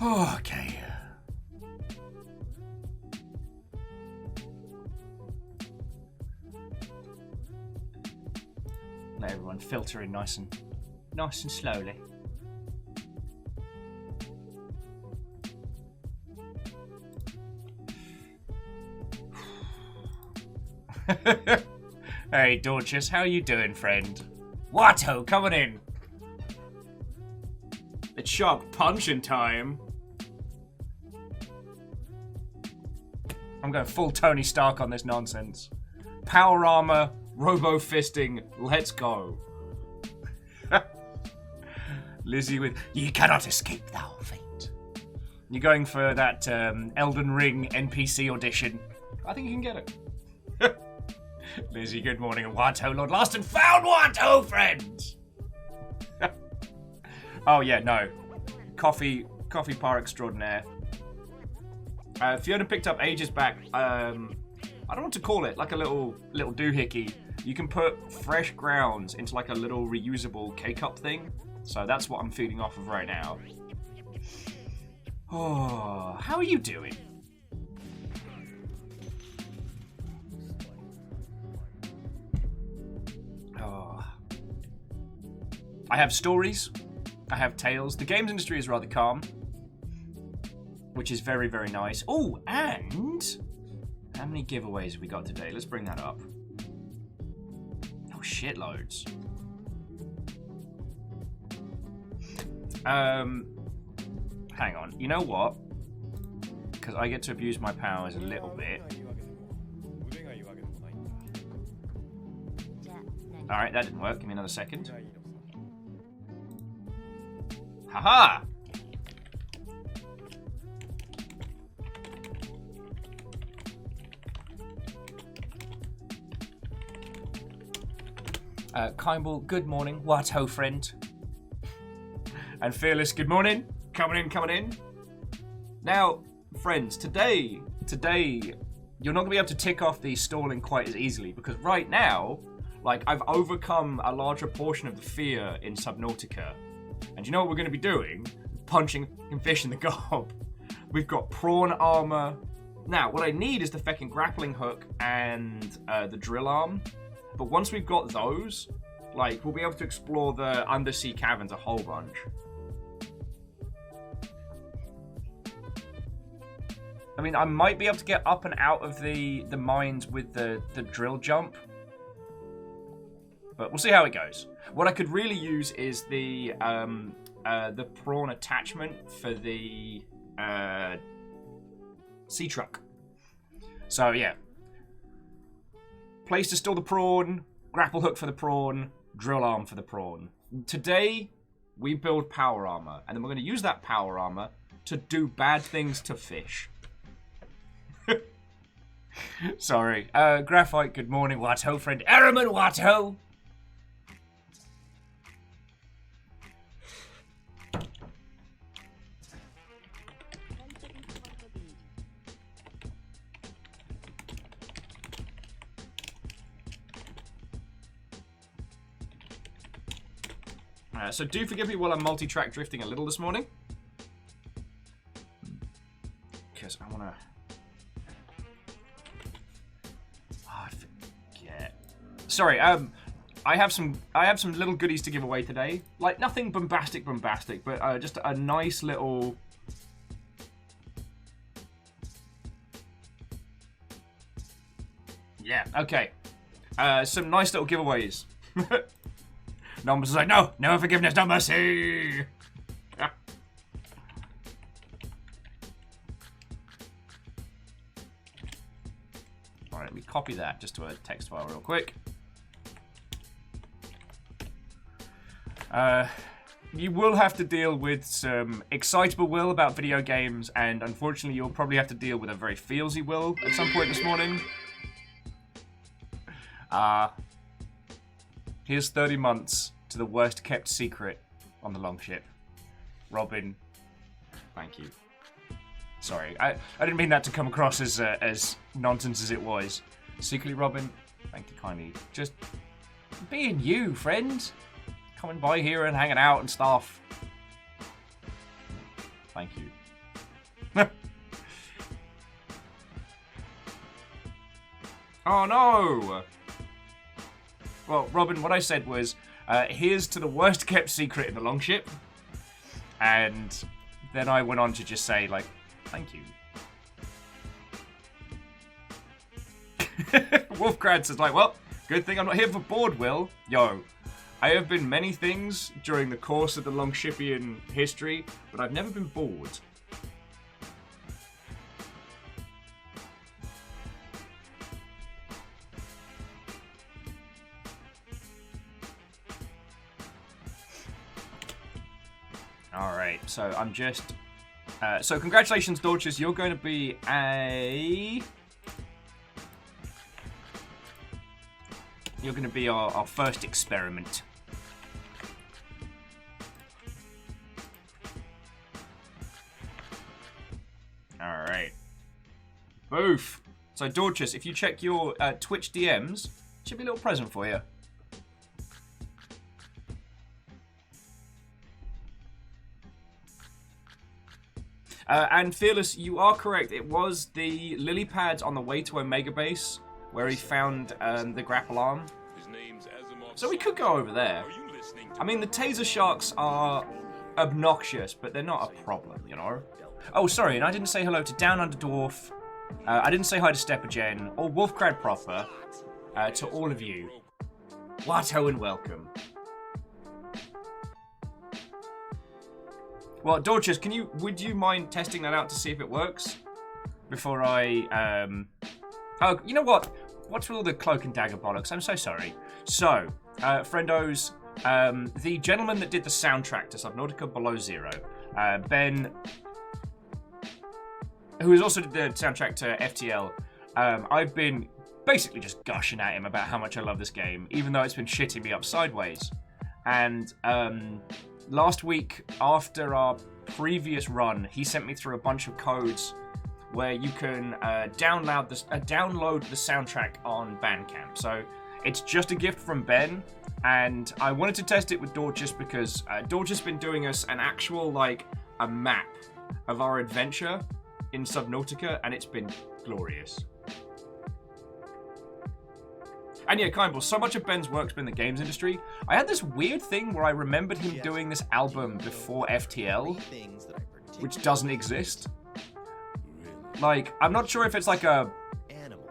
Okay. Let everyone filter in nice and slowly. Hey, Dorcas, how you doing, friend? Watto, coming in. It's sharp punching time. I'm going full Tony Stark on this nonsense. Power armor, robo fisting, let's go. Lizzie with, you cannot escape thou fate. You're going for that Elden Ring NPC audition. I think you can get it. Lizzie, good morning. Watto, Lord Lost and Found Watto, friends. Oh yeah, no. Coffee par extraordinaire. Fiona picked up ages back. I don't know what to call it, like a little doohickey. You can put fresh grounds into like a little reusable K-cup thing. So that's what I'm feeding off of right now. Oh, how are you doing? Oh. I have stories. I have tales. The games industry is rather calm, which is very, very nice. Oh, and how many giveaways have we got today? Let's bring that up. Oh, shitloads. Hang on. You know what? Because I get to abuse my powers a little bit. Alright, that didn't work. Give me another second. Haha! Kimball, good morning. What ho, friend? And Fearless, good morning. Coming in. Now, friends, today, you're not going to be able to tick off the stalling quite as easily, because right now, like, I've overcome a larger portion of the fear in Subnautica. And you know what we're going to be doing? Punching and fish in the gob. We've got prawn armor. Now, what I need is the feckin' grappling hook and the drill arm. But once we've got those, like, we'll be able to explore the undersea caverns a whole bunch. I mean, I might be able to get up and out of the mines with the drill jump. But we'll see how it goes. What I could really use is the prawn attachment for the sea truck. So yeah, place to store the prawn, grapple hook for the prawn, drill arm for the prawn. Today we build power armor, and then we're going to use that power armor to do bad things to fish. Sorry, Graphite. Good morning, Watto, friend. Araman Watto. So do forgive me while I'm multi-track drifting a little this morning. Because I want to... Oh, I forget. Sorry, I have some little goodies to give away today. Like, nothing bombastic, but just a nice little... Yeah, okay. Some nice little giveaways. Numbers is like, no forgiveness, no mercy. Yeah. All right, let me copy that just to a text file real quick. You will have to deal with some excitable Will about video games, and unfortunately, you'll probably have to deal with a very feelsy Will at some point this morning. Here's 30 months to the worst kept secret on the longship. Robin, thank you. Sorry, I didn't mean that to come across as nonsense as it was. Secretly, Robin, thank you kindly. Just being you, friend. Coming by here and hanging out and stuff. Thank you. Oh no! Well, Robin, what I said was, here's to the worst kept secret in the longship. And then I went on to just say, like, thank you. Wolfcrad says, like, well, good thing I'm not here for board, Will. Yo, I have been many things during the course of the Longshipian history, but I've never been bored. Alright, so I'm just... so congratulations, Dorches, you're going to be a... You're going to be our first experiment. Alright. Boof. So, Dorches, if you check your Twitch DMs, should be a little present for you. And Fearless, you are correct. It was the lily pads on the way to Omega Base where he found the grapple arm. So we could go over there. I mean, the taser sharks are obnoxious, but they're not a problem, you know? Oh, sorry, and I didn't say hello to Down Under Dwarf. I didn't say hi to Steppergen or Wolfcrad proper. To all of you. Watto and welcome. Well, Dorches, would you mind testing that out to see if it works? Before I, Oh, you know what? What's with all the cloak and dagger bollocks? I'm so sorry. So, friendos, the gentleman that did the soundtrack to Subnautica Below Zero, Ben, who has also did the soundtrack to FTL, I've been basically just gushing at him about how much I love this game, even though it's been shitting me up sideways. And, last week, after our previous run, he sent me through a bunch of codes where you can download the soundtrack on Bandcamp. So it's just a gift from Ben, and I wanted to test it with Dorches because Dorches has been doing us an actual, like, a map of our adventure in Subnautica, and it's been glorious. And yeah, Kindle, so much of Ben's work's been in the games industry. I had this weird thing where I remembered him doing this album before FTL, which doesn't exist. Like, I'm not sure if it's like a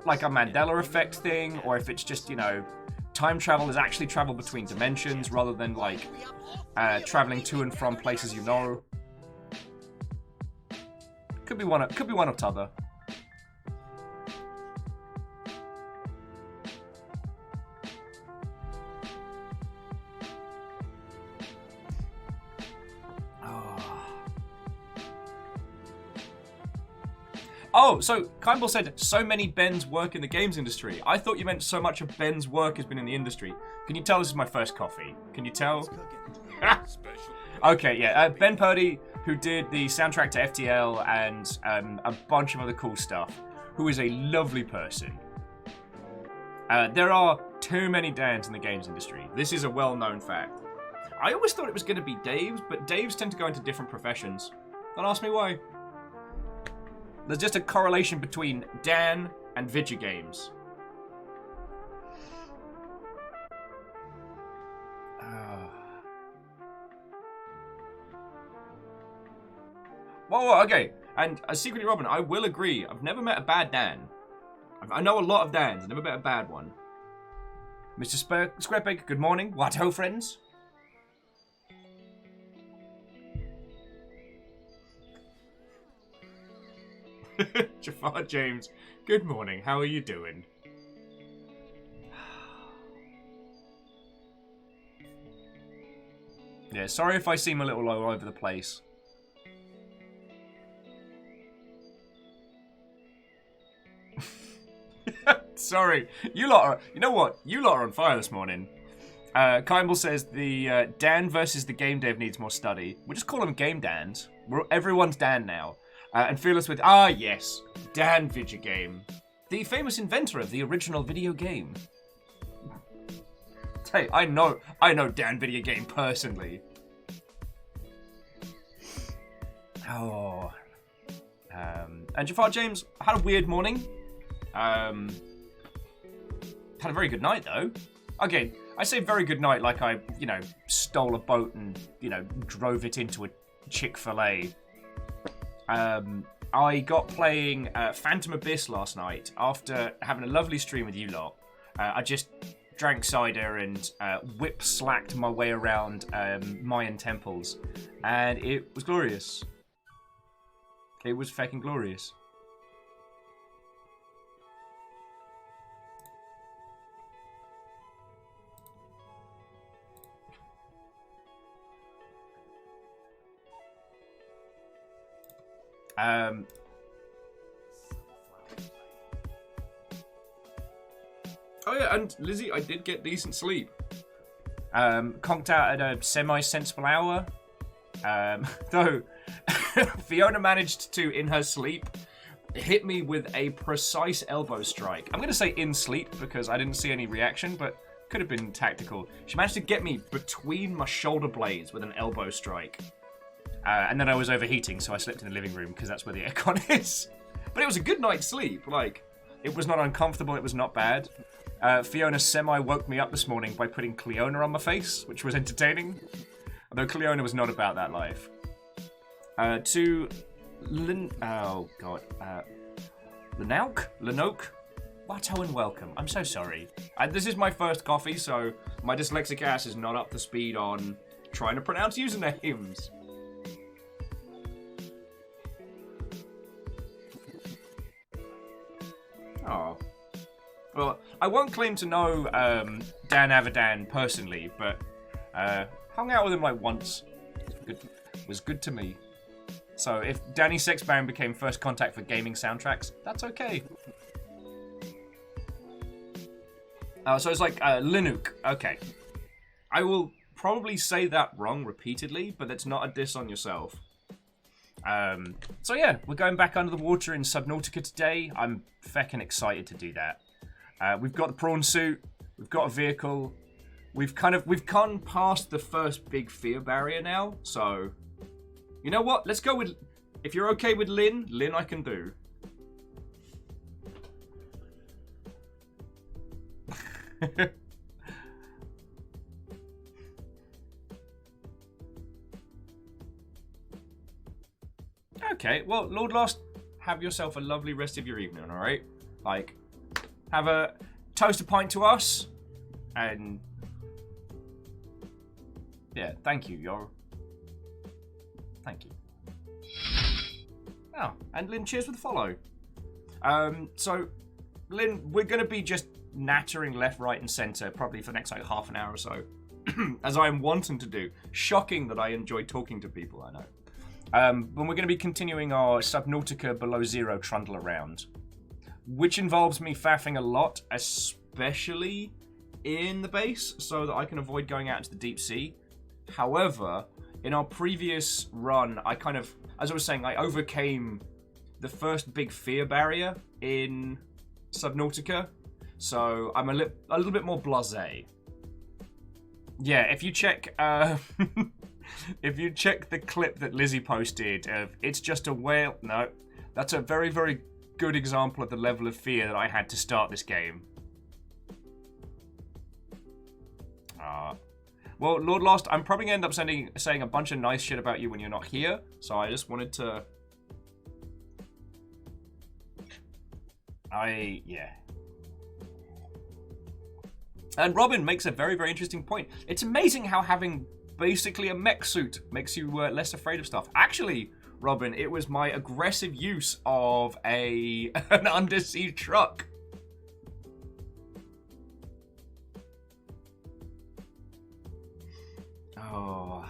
Mandela effect thing, or if it's just, you know, time travel is actually travel between dimensions rather than, like, traveling to and from places you know. Could be one or t'other. Oh, so Kimball said so many Ben's work in the games industry. I thought you meant so much of Ben's work has been in the industry. Can you tell this is my first coffee? Can you tell? Okay, yeah. Ben Purdy, who did the soundtrack to FTL and a bunch of other cool stuff, who is a lovely person. There are too many Dans in the games industry. This is a well-known fact. I always thought it was going to be Dave's, but Dave's tend to go into different professions. Don't ask me why. There's just a correlation between Dan and video games. Whoa, okay. And Secretly Robin, I will agree. I've never met a bad Dan. I know a lot of Dans. I've never met a bad one. Mr. Squarebaker, good morning. What ho, friends? Jafar James, good morning. How are you doing? Yeah, sorry if I seem a little all over the place. Sorry. You know what? You lot are on fire this morning. Kimball says the Dan versus the game dev needs more study. We'll just call them Game Dans. Everyone's Dan now. And Fearless with, yes, Dan Video Game. The famous inventor of the original video game. Hey, I know Dan Video Game personally. Oh. And Jafar James had a weird morning. Had a very good night, though. Okay, I say very good night like I, stole a boat and, drove it into a Chick-fil-A. I got playing Phantom Abyss last night after having a lovely stream with you lot. I just drank cider and whip-slacked my way around Mayan temples. And it was glorious. It was fucking glorious. Oh yeah, and Lizzie, I did get decent sleep. Conked out at a semi-sensible hour. Though Fiona managed to, in her sleep, hit me with a precise elbow strike. I'm going to say in sleep because I didn't see any reaction, but could have been tactical. She managed to get me between my shoulder blades with an elbow strike. And then I was overheating, so I slept in the living room because that's where the aircon is. But it was a good night's sleep. Like, it was not uncomfortable, it was not bad. Fiona semi-woke me up this morning by putting Cleona on my face, which was entertaining. Although Cleona was not about that life. Lenoke? Watto and welcome. I'm so sorry. This is my first coffee, so my dyslexic ass is not up to speed on trying to pronounce usernames. Oh. Well, I won't claim to know Dan Avadan personally, but hung out with him like once. Was good to me. So if Danny Sexband became first contact for gaming soundtracks, that's okay. So it's like Linux. Okay. I will probably say that wrong repeatedly, but that's not a diss on yourself. So yeah, we're going back under the water in Subnautica today. I'm feckin' excited to do that. We've got the prawn suit, we've got a vehicle, we've gone past the first big fear barrier now, so you know what? Let's go with, if you're okay with Lynn I can do. Okay, well, Lord Lost, have yourself a lovely rest of your evening, alright? Like, have a toast a pint to us, and yeah, thank you, thank you. Oh, and Lynn, cheers for the follow. So, Lynn, we're going to be just nattering left, right, and centre probably for the next, like, half an hour or so, as I am wanting to do. Shocking that I enjoy talking to people, I know. But we're going to be continuing our Subnautica Below Zero trundle around, which involves me faffing a lot, especially in the base, so that I can avoid going out into the deep sea. However, in our previous run, I kind of, as I was saying, I overcame the first big fear barrier in Subnautica, so I'm a little bit more blasé. Yeah, if you check, if you check the clip that Lizzie posted of "It's just a whale," no, that's a very, very good example of the level of fear that I had to start this game. Well, Lord Lost, I'm probably going to end up saying a bunch of nice shit about you when you're not here, so I just wanted to... yeah. And Robin makes a very, very interesting point. It's amazing how having basically a mech suit makes you less afraid of stuff. Actually, Robin, it was my aggressive use of an undersea truck. Oh.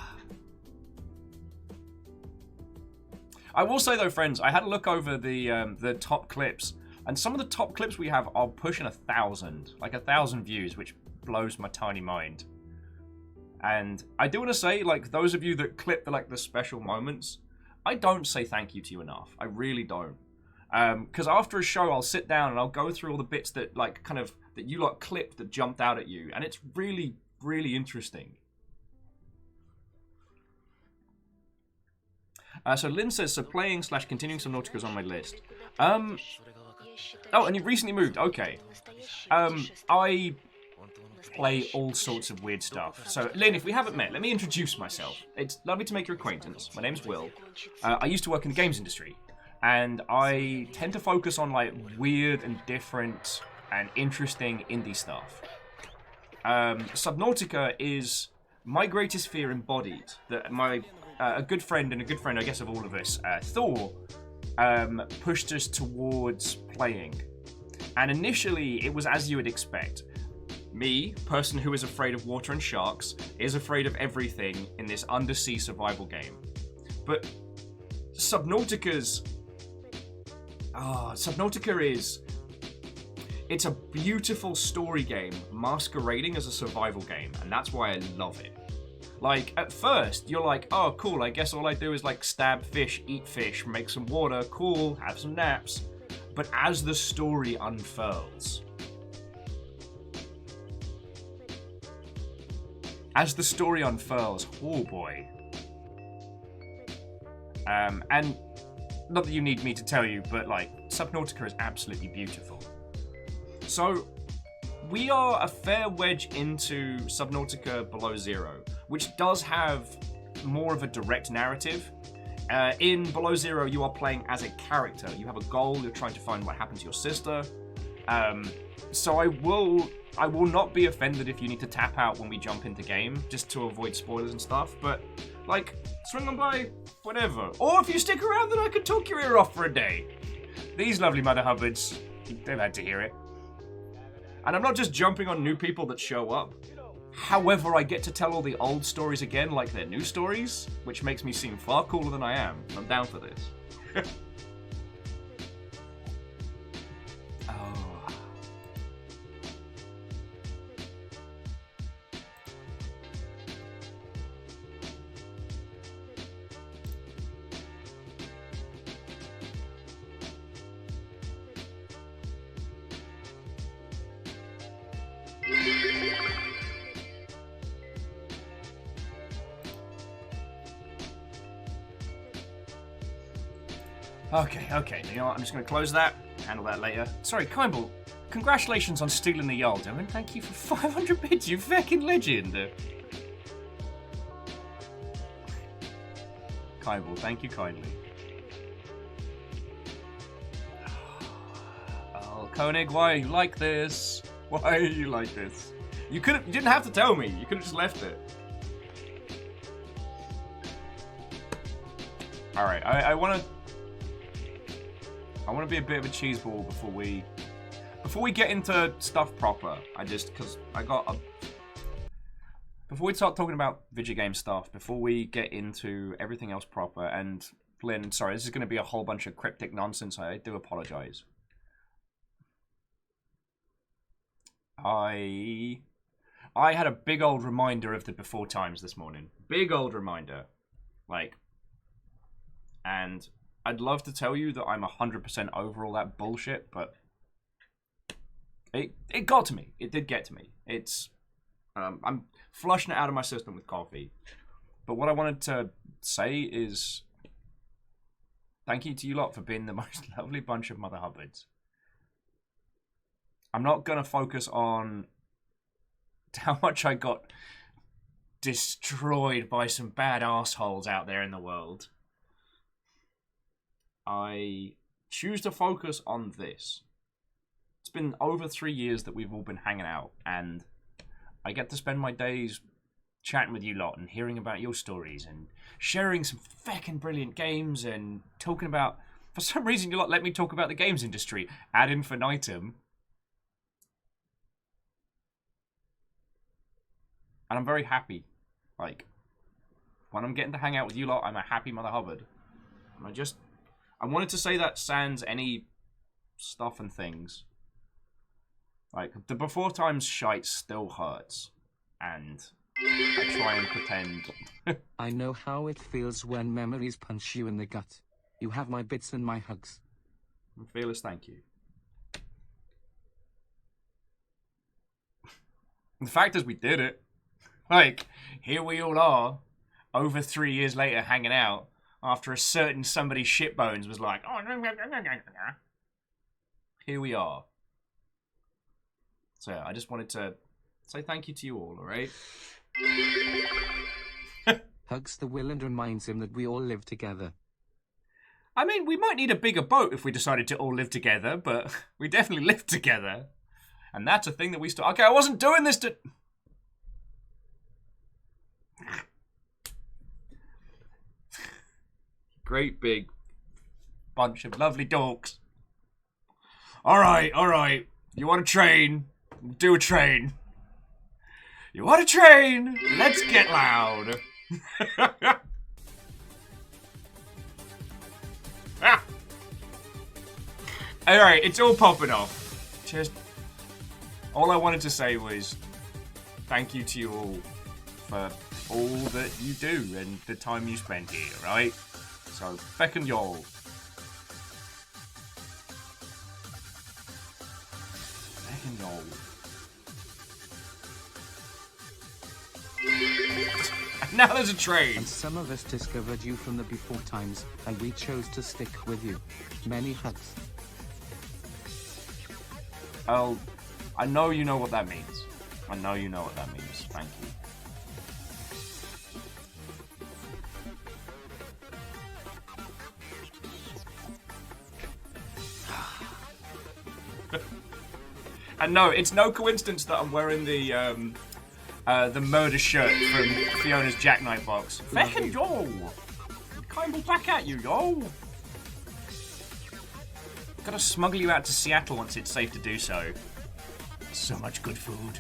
I will say though, friends, I had a look over the top clips, and some of the top clips we have are pushing 1,000, like 1,000 views, which blows my tiny mind. And I do want to say, like, those of you that clip the special moments, I don't say thank you to you enough. I really don't. Because after a show, I'll sit down and I'll go through all the bits that, that you clipped that jumped out at you, and it's really, really interesting. So Lynn says, so playing / continuing Subnautica is on my list. Oh, and you recently moved. Okay. I play all sorts of weird stuff. So, Lynn, if we haven't met, let me introduce myself. It's lovely to make your acquaintance. My name's Will. I used to work in the games industry, and I tend to focus on like weird and different and interesting indie stuff. Subnautica is my greatest fear embodied. That my a good friend, I guess, of all of us, Thor, pushed us towards playing. And initially, it was as you would expect. Me, person who is afraid of water and sharks, is afraid of everything in this undersea survival game. But Subnautica is... It's a beautiful story game masquerading as a survival game, and that's why I love it. Like, at first, you're like, oh, cool, I guess all I do is, like, stab fish, eat fish, make some water, cool, have some naps. But as the story unfurls... oh boy. And not that you need me to tell you, but like, Subnautica is absolutely beautiful. So, we are a fair wedge into Subnautica Below Zero, which does have more of a direct narrative. In Below Zero, you are playing as a character. You have a goal, you're trying to find what happened to your sister. So I will not be offended if you need to tap out when we jump into game, just to avoid spoilers and stuff, but, like, swing on by, whatever. Or if you stick around, then I could talk your ear off for a day. These lovely Mother Hubbards, they've had to hear it. And I'm not just jumping on new people that show up. However, I get to tell all the old stories again like they're new stories, which makes me seem far cooler than I am. I'm down for this. Okay, you know what, I'm just going to close that, handle that later. Sorry, Kimball, congratulations on stealing the Yaldo, and thank you for 500 bits, you fucking legend! Kimball, thank you kindly. Oh, Koenig, why are you like this? Why are you like this? You didn't have to tell me, you could have just left it. Alright, I want to be a bit of a cheeseball before we get into stuff proper. Before we start talking about video game stuff, before we get into everything else proper, and Lynn, sorry, this is going to be a whole bunch of cryptic nonsense. I do apologize. I had a big old reminder of the before times this morning. Big old reminder. Like, and I'd love to tell you that I'm 100% over all that bullshit, but it got to me. It did get to me. It's I'm flushing it out of my system with coffee. But what I wanted to say is thank you to you lot for being the most lovely bunch of Mother Hubbards. I'm not going to focus on how much I got destroyed by some bad assholes out there in the world. I choose to focus on this. It's been over 3 years that we've all been hanging out, and I get to spend my days chatting with you lot and hearing about your stories and sharing some feckin' brilliant games and talking about... For some reason, you lot let me talk about the games industry ad infinitum. And I'm very happy. Like, when I'm getting to hang out with you lot, I'm a happy Mother Hubbard. And I wanted to say that sans any stuff and things. Like, the before times shite still hurts. And I try and pretend. I know how it feels when memories punch you in the gut. You have my bits and my hugs. Fearless, thank you. The fact is we did it. Like, here we all are, over 3 years later, hanging out. After a certain somebody shitbones was like, oh, here we are. So yeah, I just wanted to say thank you to you all, alright? Hugs the Will and reminds him that we all live together. I mean, we might need a bigger boat if we decided to all live together, but we definitely live together. And that's a thing that we still... Okay, I wasn't doing this to... Great big bunch of lovely dogs. Alright. You want to train? Do a train. You want to train? Let's get loud. Alright, it's all popping off. Just... all I wanted to say was thank you to you all for all that you do and the time you spend here, right? So, feckin' y'all. Feckin' y'all. Now there's a train. And some of us discovered you from the before times, and we chose to stick with you. Many hugs. Oh, I know you know what that means. I know you know what that means. Thank you. And no, it's no coincidence that I'm wearing the murder shirt from Fiona's Jackknife box. Feckin' yo! Climb back at you, yo! Gotta smuggle you out to Seattle once it's safe to do so. So much good food.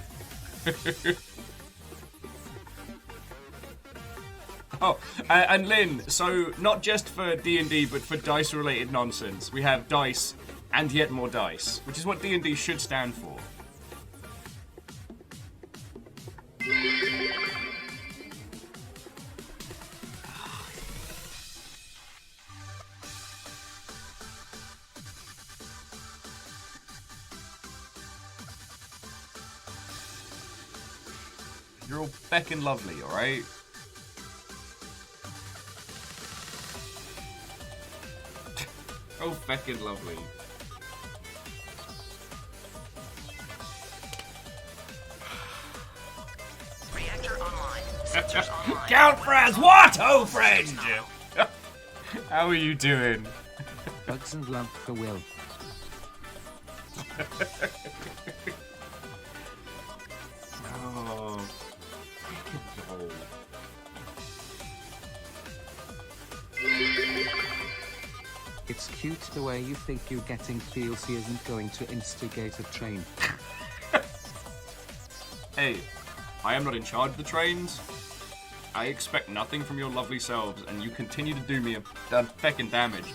Oh, and Lynn, so not just for D&D, but for dice-related nonsense, we have dice and yet more dice, which is what D&D should stand for. You're all feckin' lovely, alright? Oh, feckin' lovely. Reactor online. Sensors online. Count Fraz, what? Oh, friend! How are you doing? Hugs and love for Will. Oh, feckin' yo. It's cute the way you think you getting feels he isn't going to instigate a train. Hey, I am not in charge of the trains. I expect nothing from your lovely selves, and you continue to do me a feckin' damage.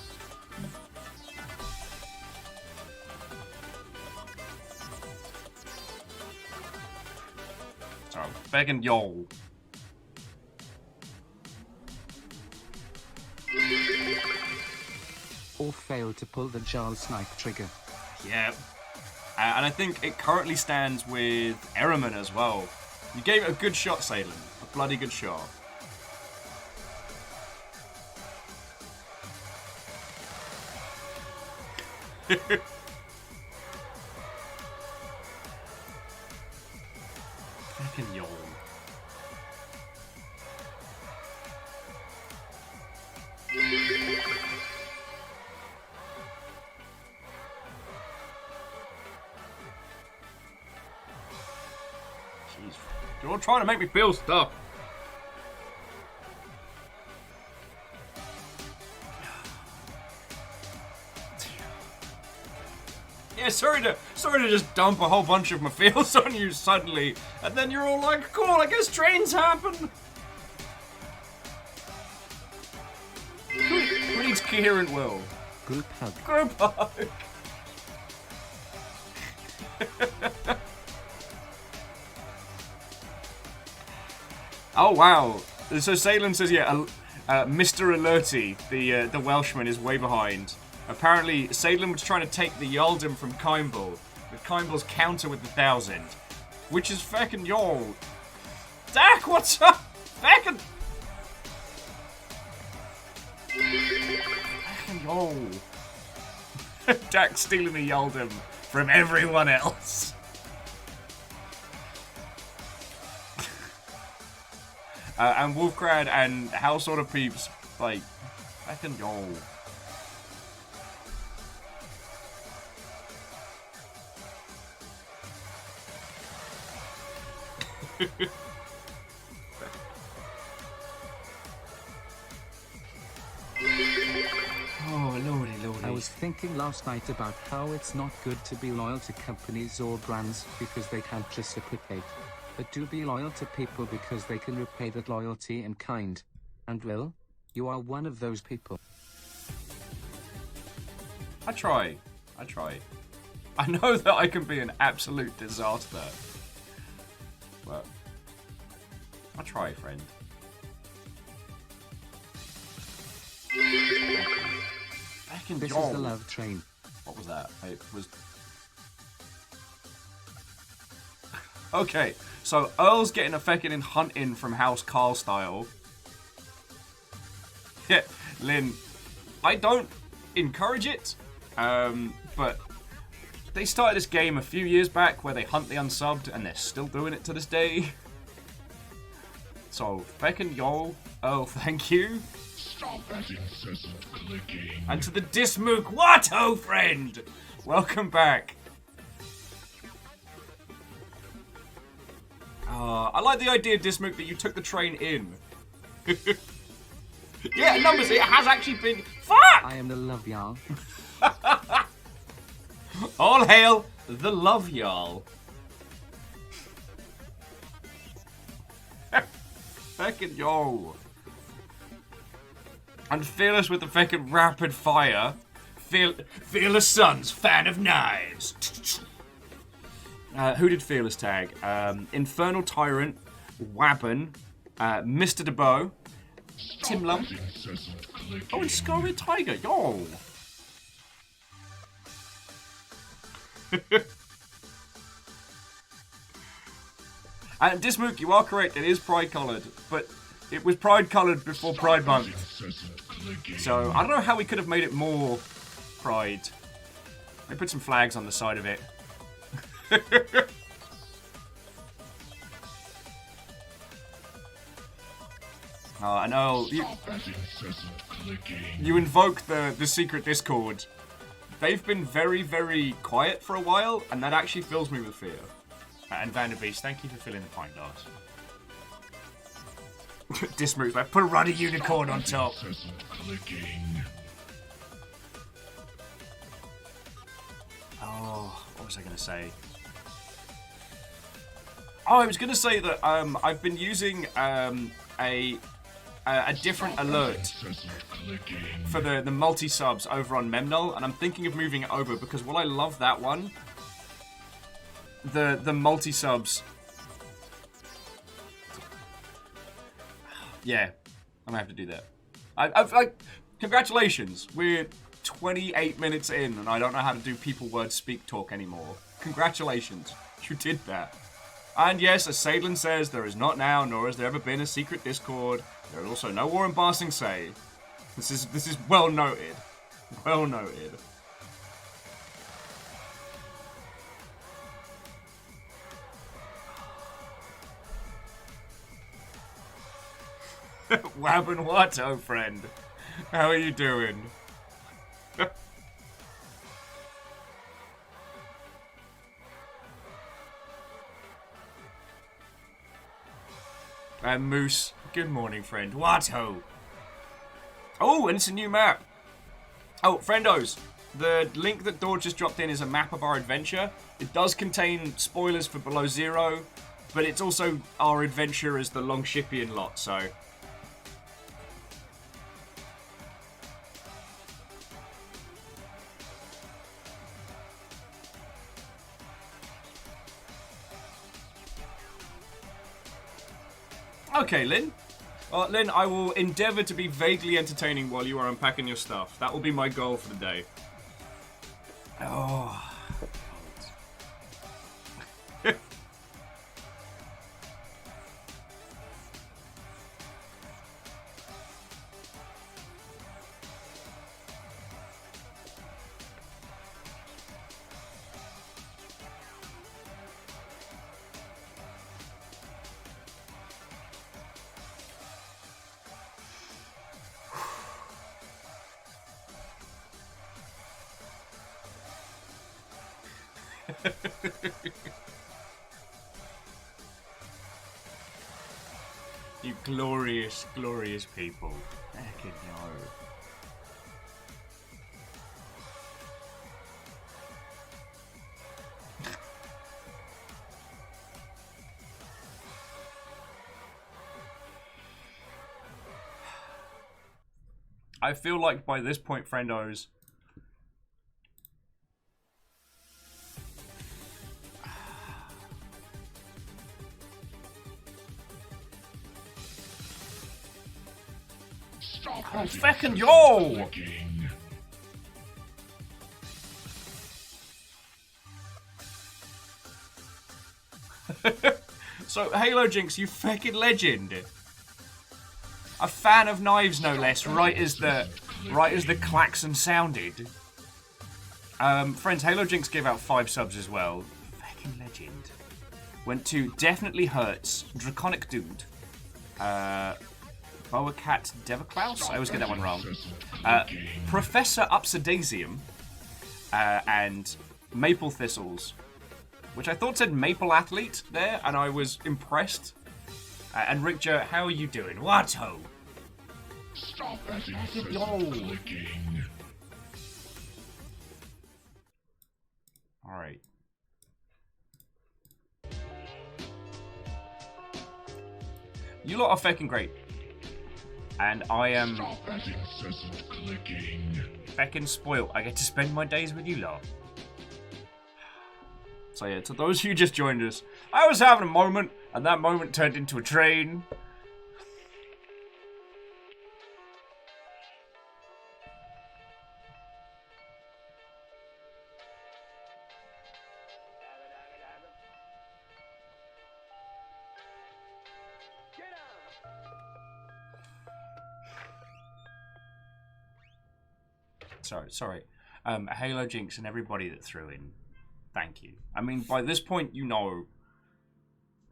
So, feckin' yo. Or failed to pull the Jarl snipe trigger. Yeah. And I think it currently stands with Ehrman as well. You gave it a good shot, Salem. A bloody good shot. Fucking yawn. Jeez. You're all trying to make me feel stuff. Yeah, sorry to just dump a whole bunch of my feels on you suddenly, and then you're all like, cool, I guess trains happen. Who needs coherent will? Group hug. Group hug. Oh wow! So Salem says, yeah, Mr. Alerty, the Welshman, is way behind. Apparently, Salem was trying to take the Yaldum from Kimble, with Kimble's counter with the 1000, which is feckin' y'all. Dak, what's up? Feckin'. Fucking yo. Jack stealing the Yoldum from everyone else. And Wolfgrad and House Order Peeps, like, fucking yo. Oh, lordy, lordy. I was thinking last night about how it's not good to be loyal to companies or brands because they can't reciprocate. But do be loyal to people because they can repay that loyalty in kind. And Will, you are one of those people. I try. I know that I can be an absolute disaster. But I try, friend. Back in This is the love train. What was that? It was... Okay, so Earl's getting a feckin' hunt in from House Carl style. Yeah, Lynn, I don't encourage it, but they started this game a few years back where they hunt the unsubbed, and they're still doing it to this day. So, feckin' yo, Earl, thank you. Stop that incessant clicking. And to the Dismook Watto friend, welcome back. I like the idea, Dismook, that you took the train in. Yeah, numbers, it has actually been... Fuck! I am the love Jarl. All hail the Love Jarl. Feckin' yo. And Fearless with the feckin' rapid fire. Fearless Sons, fan of knives. Who did Fearless tag? Infernal Tyrant, Wabben, Mr. DeBow, Tim Lump. Oh, and Scarlet Tiger, yo! And Dismook, you are correct, it is Pride coloured, but it was Pride coloured before Pride Month. So, I don't know how we could have made it more Pride. They put some flags on the side of it. I know. You invoke the secret Discord. They've been very, very quiet for a while, and that actually fills me with fear. And Vanderbeest, thank you for filling the pint glass. Dismove's like, put a ruddy unicorn on top. Oh, what was I going to say? Oh, I was going to say that I've been using a different alert for the multi-subs over on Memnol, and I'm thinking of moving it over because while I love that one, the multi-subs... Yeah, I'm going to have to do that. I congratulations, we're 28 minutes in and I don't know how to do people word speak talk anymore. Congratulations, you did that. And yes, as Sadlin says, there is not now, nor has there ever been a secret Discord. There is also no war in Ba Sing Se. This is well noted. Well noted. Wabben Watto, friend. How are you doing? And Moose, good morning, friend. Watto. Oh, and it's a new map. Oh, friendos, the link that Dor just dropped in is a map of our adventure. It does contain spoilers for Below Zero, but it's also our adventure as the Longshipian lot, so... Okay, Lynn. Lynn, I will endeavour to be vaguely entertaining while you are unpacking your stuff. That will be my goal for the day. Oh. You glorious, glorious people. Heckin' no. I feel like by this point, friendos, Stop oh, having feckin' incessant yo! clicking. So, Halo Jinx, you feckin' legend. A fan of knives, no less, right as the klaxon sounded. Friends, Halo Jinx gave out 5 subs as well. Feckin' legend. Went to Definitely Hurts, Draconic Dude, Boa Cat Devaklaus, I always get that one wrong, Professor Upsidasium, and Maple Thistles, which I thought said Maple Athlete there, and I was impressed. And Richter, how are you doing? What ho? Stop that incessant yo. clicking. Alright. You lot are fucking great. And I am Stop that incessant clicking. fucking spoiled. I get to spend my days with you lot. So yeah, to those who just joined us, I was having a moment, and that moment turned into a train. Sorry. Halo Jinx and everybody that threw in, thank you. I mean, by this point, you know,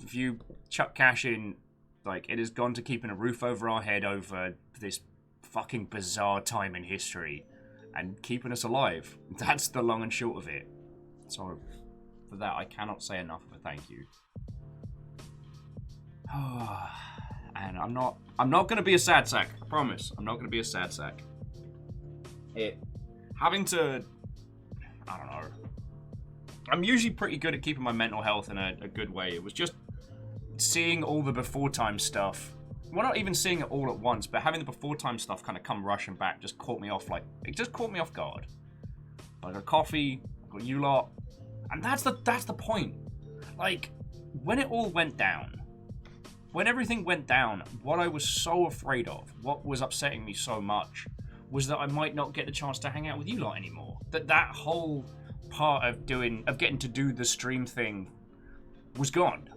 if you chuck cash in, like, it has gone to keeping a roof over our head over this fucking bizarre time in history and keeping us alive. That's the long and short of it. So, for that, I cannot say enough of a thank you. And I'm not going to be a sad sack. I promise. I'm not going to be a sad sack. Having to, I don't know. I'm usually pretty good at keeping my mental health in a good way. It was just seeing all the before time stuff. Well, not even seeing it all at once, but having the before time stuff kind of come rushing back just caught me off. Like, it just caught me off guard. I got coffee, I got you lot, and that's the point. Like, when it all went down, when everything went down, what I was so afraid of, what was upsetting me so much, was that I might not get the chance to hang out with you lot anymore. That whole part of getting to do the stream thing was gone.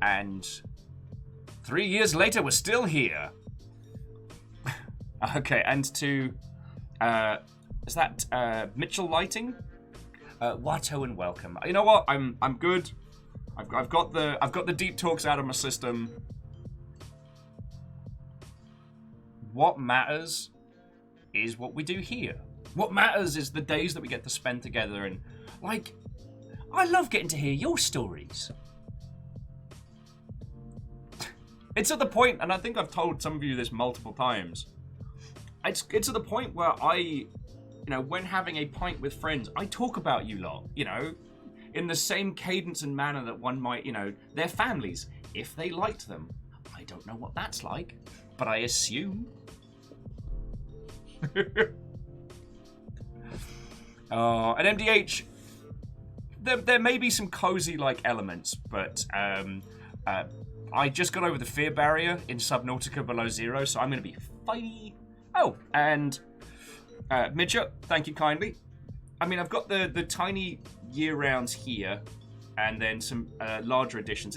And 3 years later, we're still here. Okay, and to is that Mitchell Lighting? Watto and welcome. You know what? I'm good. I've got the deep talks out of my system. What matters is what we do here. What matters is the days that we get to spend together, and like, I love getting to hear your stories. It's at the point, and I think I've told some of you this multiple times, it's at the point where when having a pint with friends, I talk about you lot, in the same cadence and manner that one might, their families, if they liked them. I don't know what that's like, but I assume. And MDH, there may be some cozy like elements, but I just got over the fear barrier in Subnautica below zero, so I'm going to be fine. Oh, and Midget, thank you kindly. I mean, I've got the tiny year rounds here, and then some larger additions.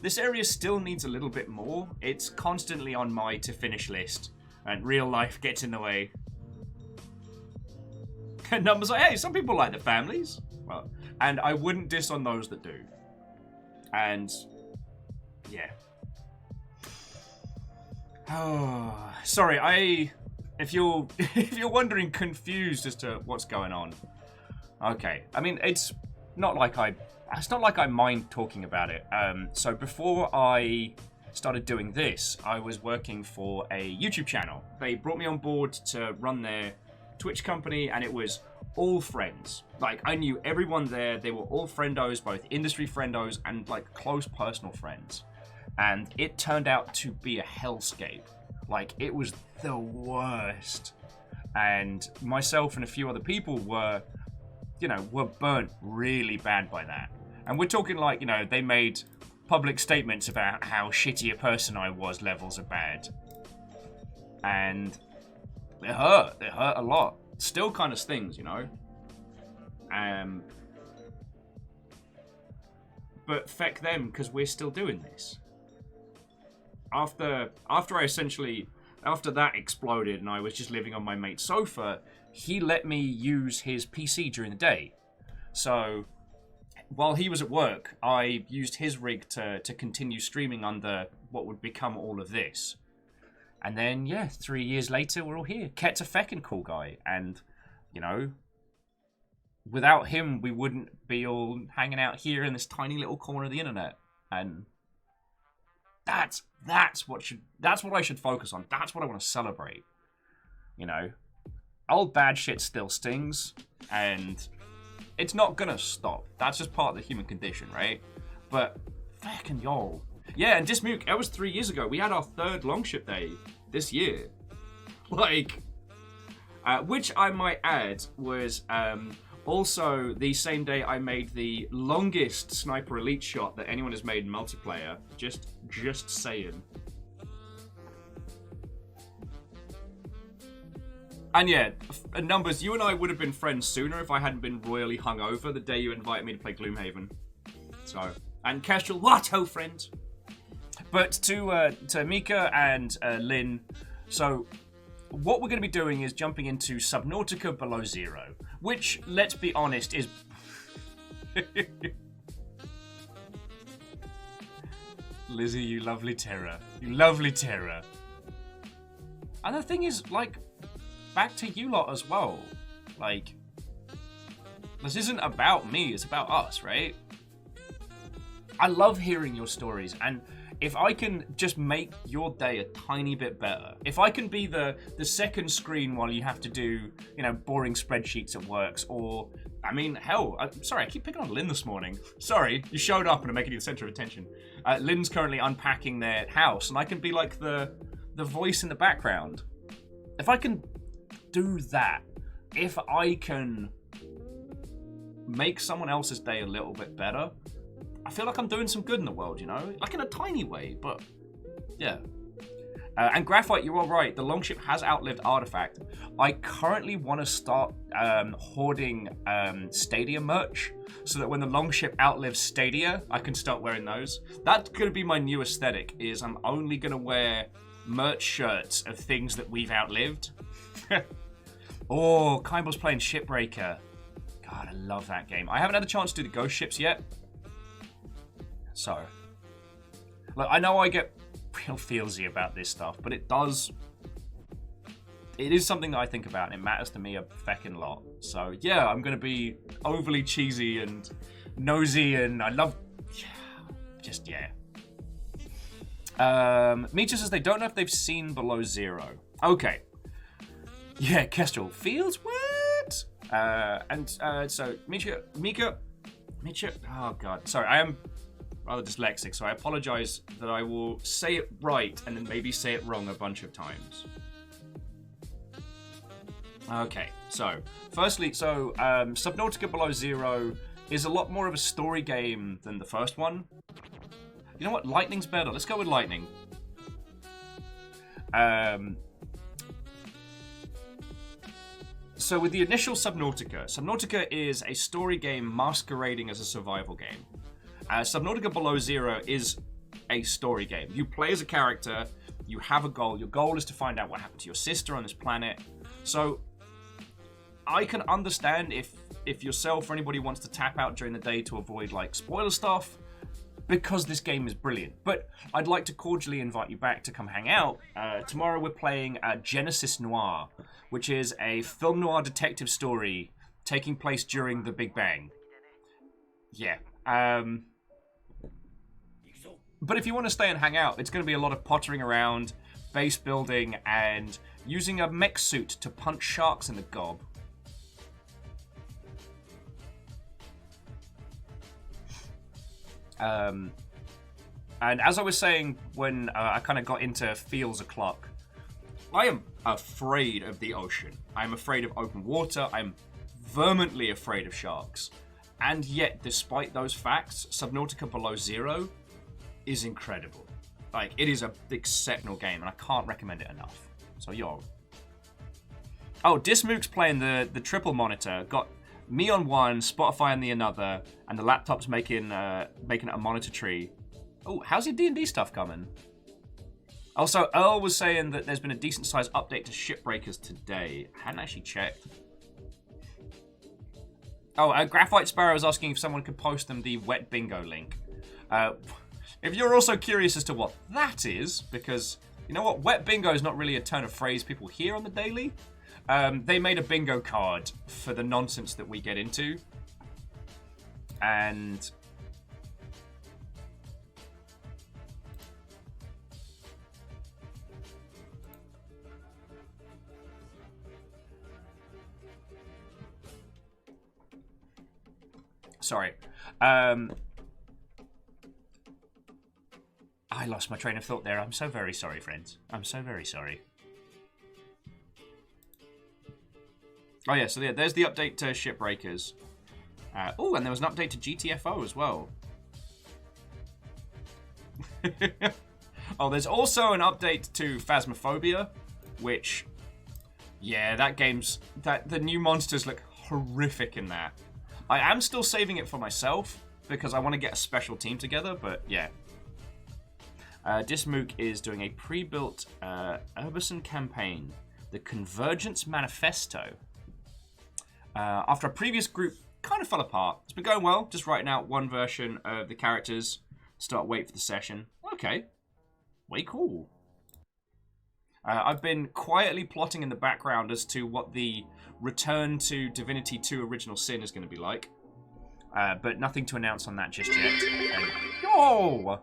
This area still needs a little bit more. It's constantly on my to finish list, and real life gets in the way. And numbers like, hey, some people like their families. Well, and I wouldn't diss on those that do. And yeah. Oh, sorry, if you're wondering, confused as to what's going on. Okay, I mean, it's not like it's not like I mind talking about it. So before I started doing this, I was working for a YouTube channel. They brought me on board to run their Twitch company, and it was all friends. Like, I knew everyone there. They were all friendos, both industry friendos and like close personal friends. And it turned out to be a hellscape. Like, it was the worst. And myself and a few other people were burnt really bad by that. And we're talking like, they made public statements about how shitty a person I was, levels of bad. And it hurt a lot. Still kind of stings, But feck them, because we're still doing this. After that exploded and I was just living on my mate's sofa, he let me use his PC during the day. So while he was at work, I used his rig to continue streaming under what would become all of this. And then, 3 years later, we're all here. Ket's a feckin' cool guy. And, without him, we wouldn't be all hanging out here in this tiny little corner of the internet. And that's what I should focus on. That's what I want to celebrate. Old bad shit still stings, and it's not gonna stop. That's just part of the human condition, right? But fucking y'all. Yeah, and Dismuke, that was 3 years ago. We had our 3rd Longship Day this year. Which I might add was also the same day I made the longest sniper elite shot that anyone has made in multiplayer. Just saying. And Numbers, you and I would have been friends sooner if I hadn't been royally hungover the day you invited me to play Gloomhaven. So, and Kestrel, what ho, friend? But to Mika and Lynn, so what we're going to be doing is jumping into Subnautica Below Zero, which, let's be honest, is... Lizzie, you lovely terror. You lovely terror. And the thing is, back to you lot as well. This isn't about me, it's about us, right? I love hearing your stories, and if I can just make your day a tiny bit better, if I can be the second screen while you have to do, boring spreadsheets at works, or, hell, sorry, I keep picking on Lynn this morning. Sorry, you showed up and I'm making you the center of attention. Lynn's currently unpacking their house, and I can be like the voice in the background. If I can do that, if I can make someone else's day a little bit better, I feel like I'm doing some good in the world, like in a tiny way, but yeah. And Graphite, you're all right. The Longship has outlived Artifact. I currently want to start hoarding Stadia merch so that when the Longship outlives Stadia, I can start wearing those. That's going to be my new aesthetic, is I'm only going to wear merch shirts of things that we've outlived. Oh, Kimball's playing Shipbreaker. God, I love that game. I haven't had a chance to do the ghost ships yet. So, I know I get real feelsy about this stuff, but it is something that I think about, and it matters to me a feckin' lot. So, yeah, I'm going to be overly cheesy and nosy, and I love... Mita says they don't know if they've seen Below Zero. Okay. Yeah, Kestrel. Feels what? So, Mika... Oh, God. Sorry, I am rather dyslexic, so I apologize that I will say it right and then maybe say it wrong a bunch of times. Okay, so, firstly, Subnautica Below Zero is a lot more of a story game than the first one. You know what? Lightning's better. Let's go with Lightning. So with the initial Subnautica is a story game masquerading as a survival game. Subnautica Below Zero is a story game. You play as a character, you have a goal. Your goal is to find out what happened to your sister on this planet. So I can understand if yourself or anybody wants to tap out during the day to avoid spoiler stuff, because this game is brilliant. But I'd like to cordially invite you back to come hang out. Tomorrow we're playing Genesis Noir, which is a film noir detective story taking place during the Big Bang. yeah. But if you want to stay and hang out, it's going to be a lot of pottering around, base building, and using a mech suit to punch sharks in the gob. And as I was saying when I kind of got into Feels O'Clock, I am afraid of the ocean. I'm afraid of open water. I'm vehemently afraid of sharks. And yet, despite those facts, Subnautica Below Zero is incredible. Like, it is a exceptional game, and I can't recommend it enough. So, yo. Oh, Dismook's playing the triple monitor. Got me on one, Spotify on the another, and the laptop's making it a monitor tree. Oh, how's your D&D stuff coming? Also, Earl was saying that there's been a decent-sized update to Shipbreakers today. I hadn't actually checked. Oh, Graphite Sparrow was asking if someone could post them the Wet Bingo link. If you're also curious as to what that is, because, you know what, Wet Bingo is not really a turn of phrase people hear on the daily. They made a bingo card for the nonsense that we get into. And... Sorry. I lost my train of thought there. I'm so very sorry, friends. I'm so very sorry. Oh, yeah, so yeah, there's the update to Shipbreakers. Oh, and there was an update to GTFO as well. Oh, there's also an update to Phasmophobia, which, yeah, that game's... the new monsters look horrific in that. I am still saving it for myself, because I want to get a special team together, but yeah. Dismook is doing a pre-built Urbison campaign, the Convergence Manifesto. After a previous group kind of fell apart. It's been going well, just writing out one version of the characters, start wait for the session. Okay, way cool. I've been quietly plotting in the background as to what the return to Divinity 2 Original Sin is going to be like. But nothing to announce on that just yet. And, oh!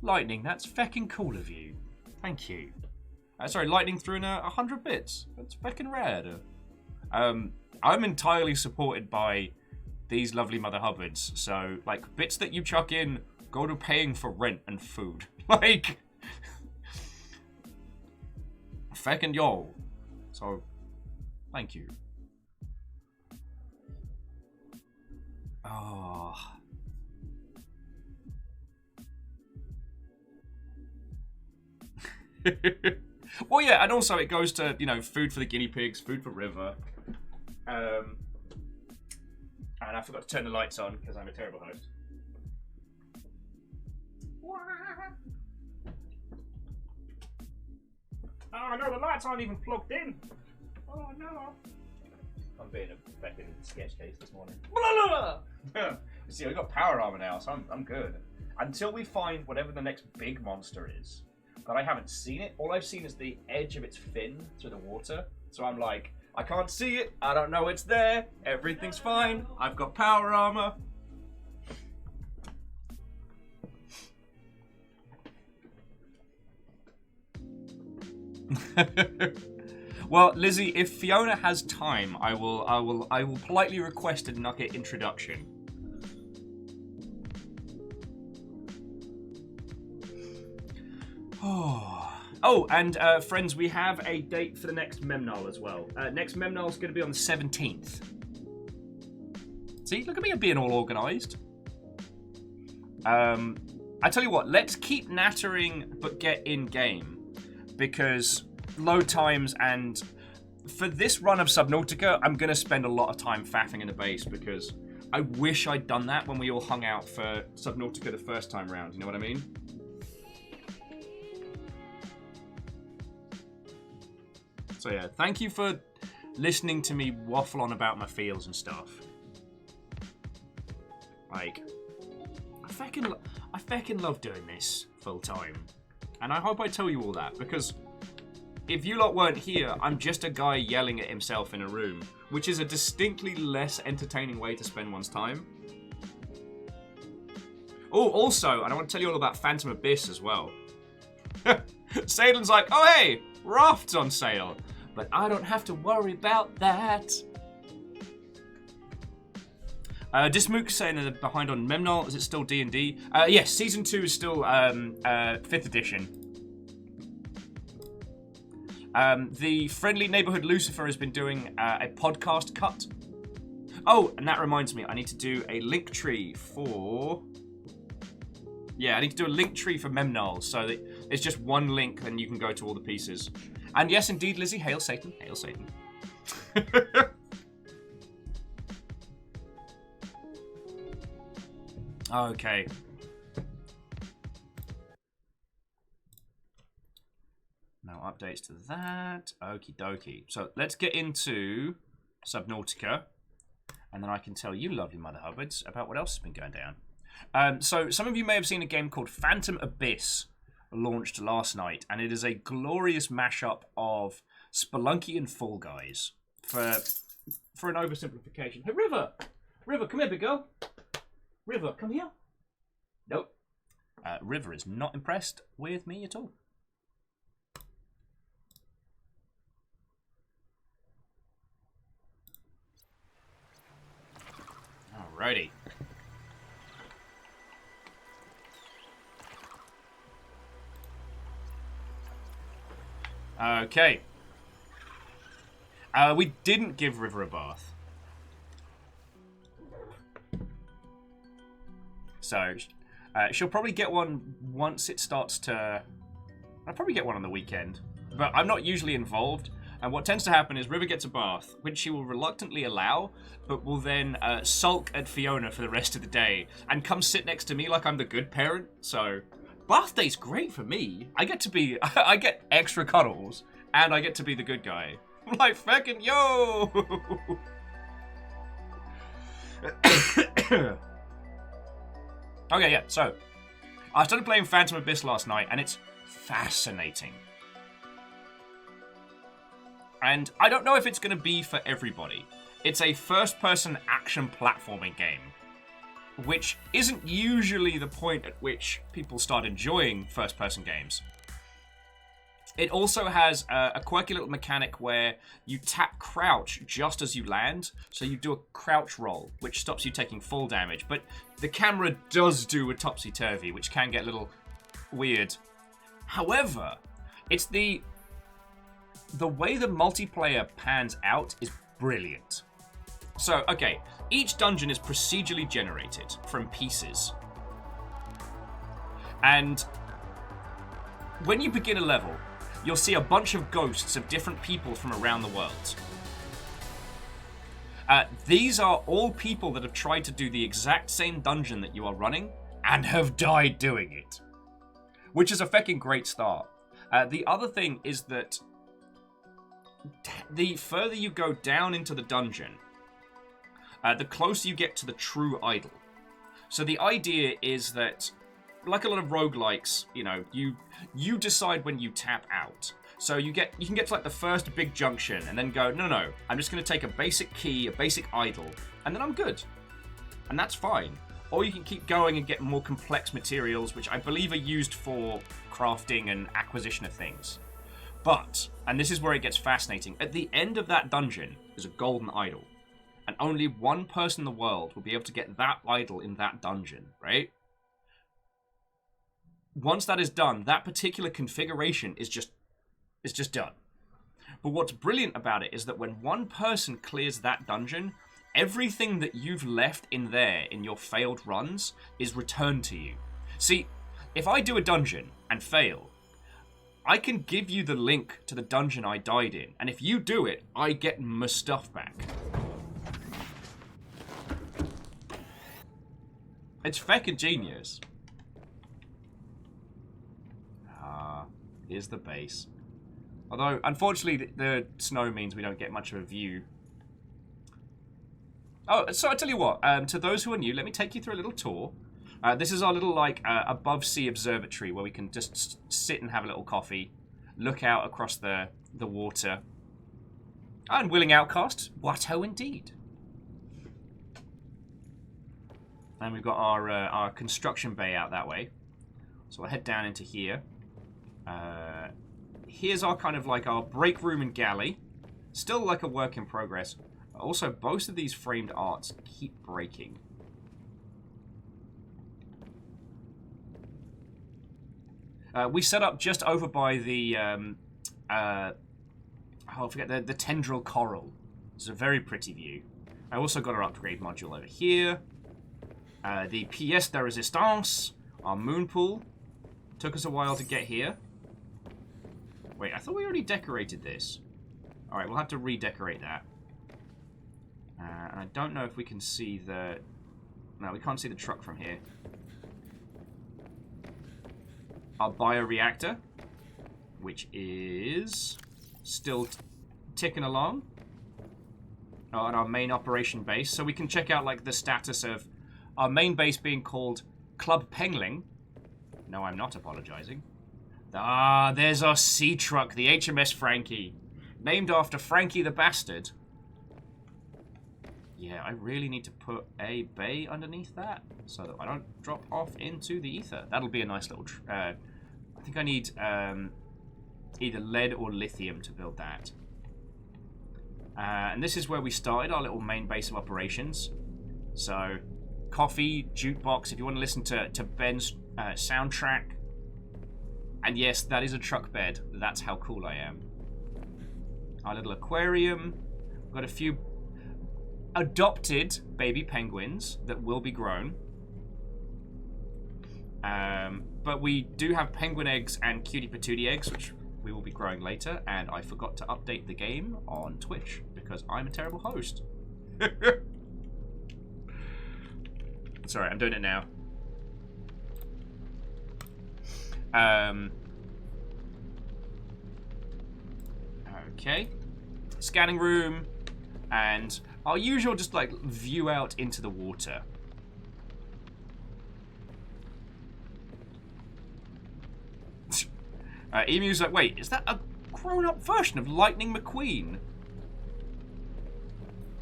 Lightning, that's feckin' cool of you. Thank you. Sorry, Lightning threw in 100 bits. That's feckin' rare. I'm entirely supported by these lovely Mother Hubbards. So, like, bits that you chuck in go to paying for rent and food. Like... feckin' yo. So, thank you. Oh. Well, yeah, and also it goes to, you know, food for the guinea pigs, food for River. And I forgot to turn the lights on because I'm a terrible host. Oh no, the lights aren't even plugged in. Oh no. I'm being a fucking sketch case this morning. See, we got power armor now, so I'm good. Until we find whatever the next big monster is. But I haven't seen it. All I've seen is the edge of its fin through the water. So I'm like, I can't see it. I don't know it's there. Everything's fine. I've got power armor. Well, Lizzie, if Fiona has time, I will politely request a nugget introduction. Oh, and friends, we have a date for the next Memnal as well. Next Memnal is going to be on the 17th. See, look at me being all organised. I tell you what, let's keep nattering but get in game, because load times, and for this run of Subnautica, I'm going to spend a lot of time faffing in the base, because I wish I'd done that when we all hung out for Subnautica the first time round, you know what I mean? So yeah, thank you for listening to me waffle on about my feels and stuff. Like, I feckin' love doing this full time. And I hope I tell you all that, because if you lot weren't here, I'm just a guy yelling at himself in a room, which is a distinctly less entertaining way to spend one's time. Oh, also, and I want to tell you all about Phantom Abyss as well. Saden's like, oh hey, Raft's on sale, but I don't have to worry about that. Dismook's saying that they're behind on Memnol. Is it still D&D? Yes, Season 2 is still 5th edition. The Friendly Neighborhood Lucifer has been doing a podcast cut. Oh, and that reminds me, I need to do a link tree for... Yeah, I need to do a link tree for Memnol, so that it's just one link and you can go to all the pieces. And yes, indeed, Lizzie, hail Satan, hail Satan. Okay. No updates to that. Okie dokie. So let's get into Subnautica, and then I can tell you, lovely Mother Hubbards, about what else has been going down. So some of you may have seen a game called Phantom Abyss launched last night, and it is a glorious mashup of Spelunky and Fall Guys. For an oversimplification. Hey, River! River, come here, big girl. River, come here. Nope. River is not impressed with me at all. Alrighty. Okay. We didn't give River a bath. So, she'll probably get one once it starts to... I'll probably get one on the weekend. But I'm not usually involved. And what tends to happen is River gets a bath, which she will reluctantly allow, but will then sulk at Fiona for the rest of the day and come sit next to me like I'm the good parent. So, bath day's great for me. I get to be... I get extra cuddles, and I get to be the good guy. I'm like, feckin' yo! Okay, yeah, so I started playing Phantom Abyss last night, and it's fascinating. And I don't know if it's going to be for everybody. It's a first-person action platforming game, which isn't usually the point at which people start enjoying first-person games. It also has a quirky little mechanic where you tap crouch just as you land, so you do a crouch roll, which stops you taking fall damage, but the camera does do a topsy-turvy, which can get a little weird. However, it's the way the multiplayer pans out is brilliant. So, okay, each dungeon is procedurally generated from pieces. And when you begin a level, you'll see a bunch of ghosts of different people from around the world. These are all people that have tried to do the exact same dungeon that you are running and have died doing it. Which is a feckin' great start. The other thing is that the further you go down into the dungeon, the closer you get to the true idol. So the idea is that, like a lot of roguelikes, you know, you decide when you tap out. So you can get to like the first big junction and then go, no, I'm just going to take a basic key, a basic idol, and then I'm good. And that's fine. Or you can keep going and get more complex materials, which I believe are used for crafting and acquisition of things. But, and this is where it gets fascinating, at the end of that dungeon is a golden idol. And only one person in the world will be able to get that idol in that dungeon, right? Once that is done, that particular configuration is just done. But what's brilliant about it is that when one person clears that dungeon, everything that you've left in there in your failed runs is returned to you. See, if I do a dungeon and fail, I can give you the link to the dungeon I died in, and if you do it, I get my stuff back. It's feckin' genius. Here's the base. Although, unfortunately, the snow means we don't get much of a view. Oh, so I tell you what, to those who are new, let me take you through a little tour. This is our little, like, above-sea observatory where we can just sit and have a little coffee. look out across the water. Unwilling outcast. What ho indeed. And we've got our construction bay out that way. So we'll head down into here. Here's our kind of like our break room and galley. Still like a work in progress. Also, both of these framed arts keep breaking. We set up just over by the I forget the tendril coral. It's a very pretty view. I also got our upgrade module over here. The pièce de résistance, our moon pool. Took us a while to get here. Wait, I thought we already decorated this. Alright, we'll have to redecorate that. And I don't know if we can see the... No, we can't see the truck from here. Our bioreactor, which is still ticking along. Oh, and our main operation base. So we can check out like the status of our main base being called Club Pengling. No, I'm not apologizing. Ah, there's our sea truck, the HMS Frankie. Named after Frankie the Bastard. Yeah, I really need to put a bay underneath that so that I don't drop off into the ether. That'll be a nice little... I think I need either lead or lithium to build that. And this is where we started, our little main base of operations. So, coffee, jukebox, if you want to listen to Ben's soundtrack. And yes, that is a truck bed. That's how cool I am. Our little aquarium. We've got a few adopted baby penguins that will be grown. But we do have penguin eggs and cutie patootie eggs, which we will be growing later. And I forgot to update the game on Twitch because I'm a terrible host. Sorry, I'm doing it now. Okay. Scanning room. And our usual just like view out into the water. Emu's like, wait, is that a grown-up version of Lightning McQueen?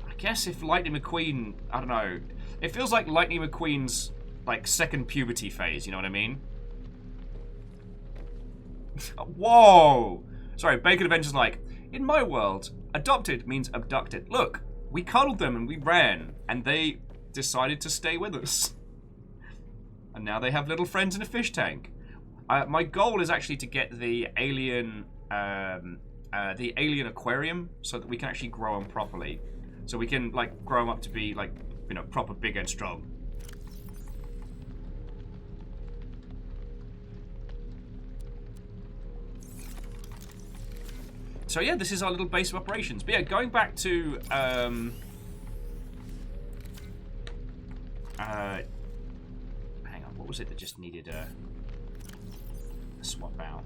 I guess if Lightning McQueen, I don't know. It feels like Lightning McQueen's like second puberty phase, you know what I mean? Whoa! Sorry, Bacon Adventure's like, in my world, adopted means abducted. Look, we cuddled them and we ran, and they decided to stay with us. And now they have little friends in a fish tank. My goal is actually to get the alien aquarium so that we can actually grow them properly. So we can like grow them up to be like, you know, proper big and strong. So yeah, this is our little base of operations. But yeah, going back to hang on, what was it that just needed a swap out?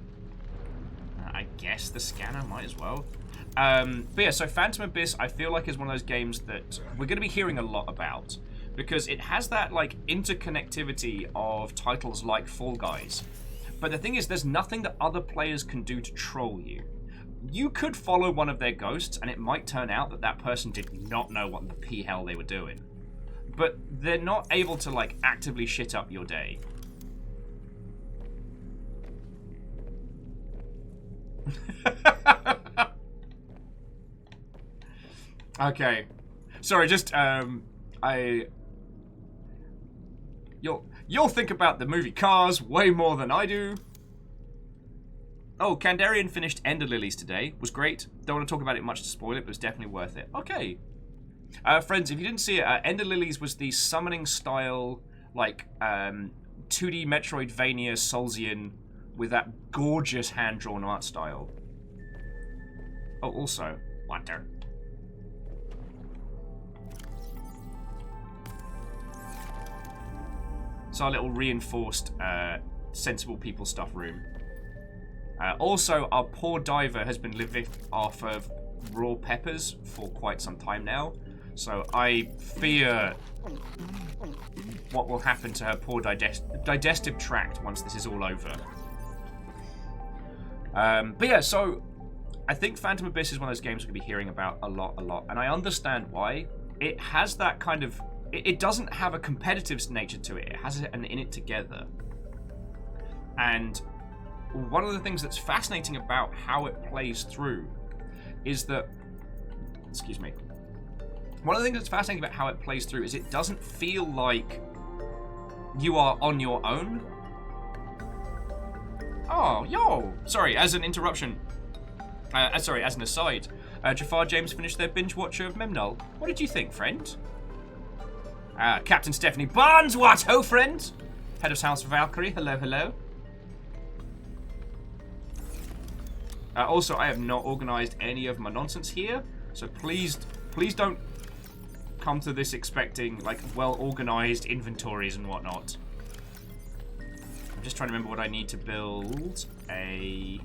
I guess the scanner might as well. But yeah, so Phantom Abyss I feel like is one of those games that we're going to be hearing a lot about because it has that like interconnectivity of titles like Fall Guys. But the thing is, there's nothing that other players can do to troll you. You could follow one of their ghosts and it might turn out that that person did not know what the p hell they were doing. But they're not able to like actively shit up your day. Okay. Sorry, just you'll think about the movie Cars way more than I do. Oh, Kandarian finished Ender Lilies today. Was great. Don't want to talk about it much to spoil it, but it was definitely worth it. Okay. Friends, if you didn't see it, Ender Lilies was the summoning style, like, 2D Metroidvania Soulsian with that gorgeous hand-drawn art style. Oh, also, water. It's our little reinforced, sensible people stuff room. Also, our poor diver has been living off of raw peppers for quite some time now. So I fear what will happen to her poor digestive tract once this is all over. But yeah, so I think Phantom Abyss is one of those games we're going to be hearing about a lot. And I understand why. It has that kind of... It doesn't have a competitive nature to it. It has an in it together. And one of the things that's fascinating about how it plays through is that... Excuse me. One of the things that's fascinating about how it plays through is it doesn't feel like you are on your own. Oh, yo! Sorry, as an interruption. Sorry, as an aside. Jafar James finished their binge watcher of Memnol. What did you think, friend? Captain Stephanie Barnes, what ho, friend? Head of House Valkyrie, hello, hello. Also, I have not organised any of my nonsense here, so please don't come to this expecting like well-organised inventories and whatnot. I'm just trying to remember what I need to build a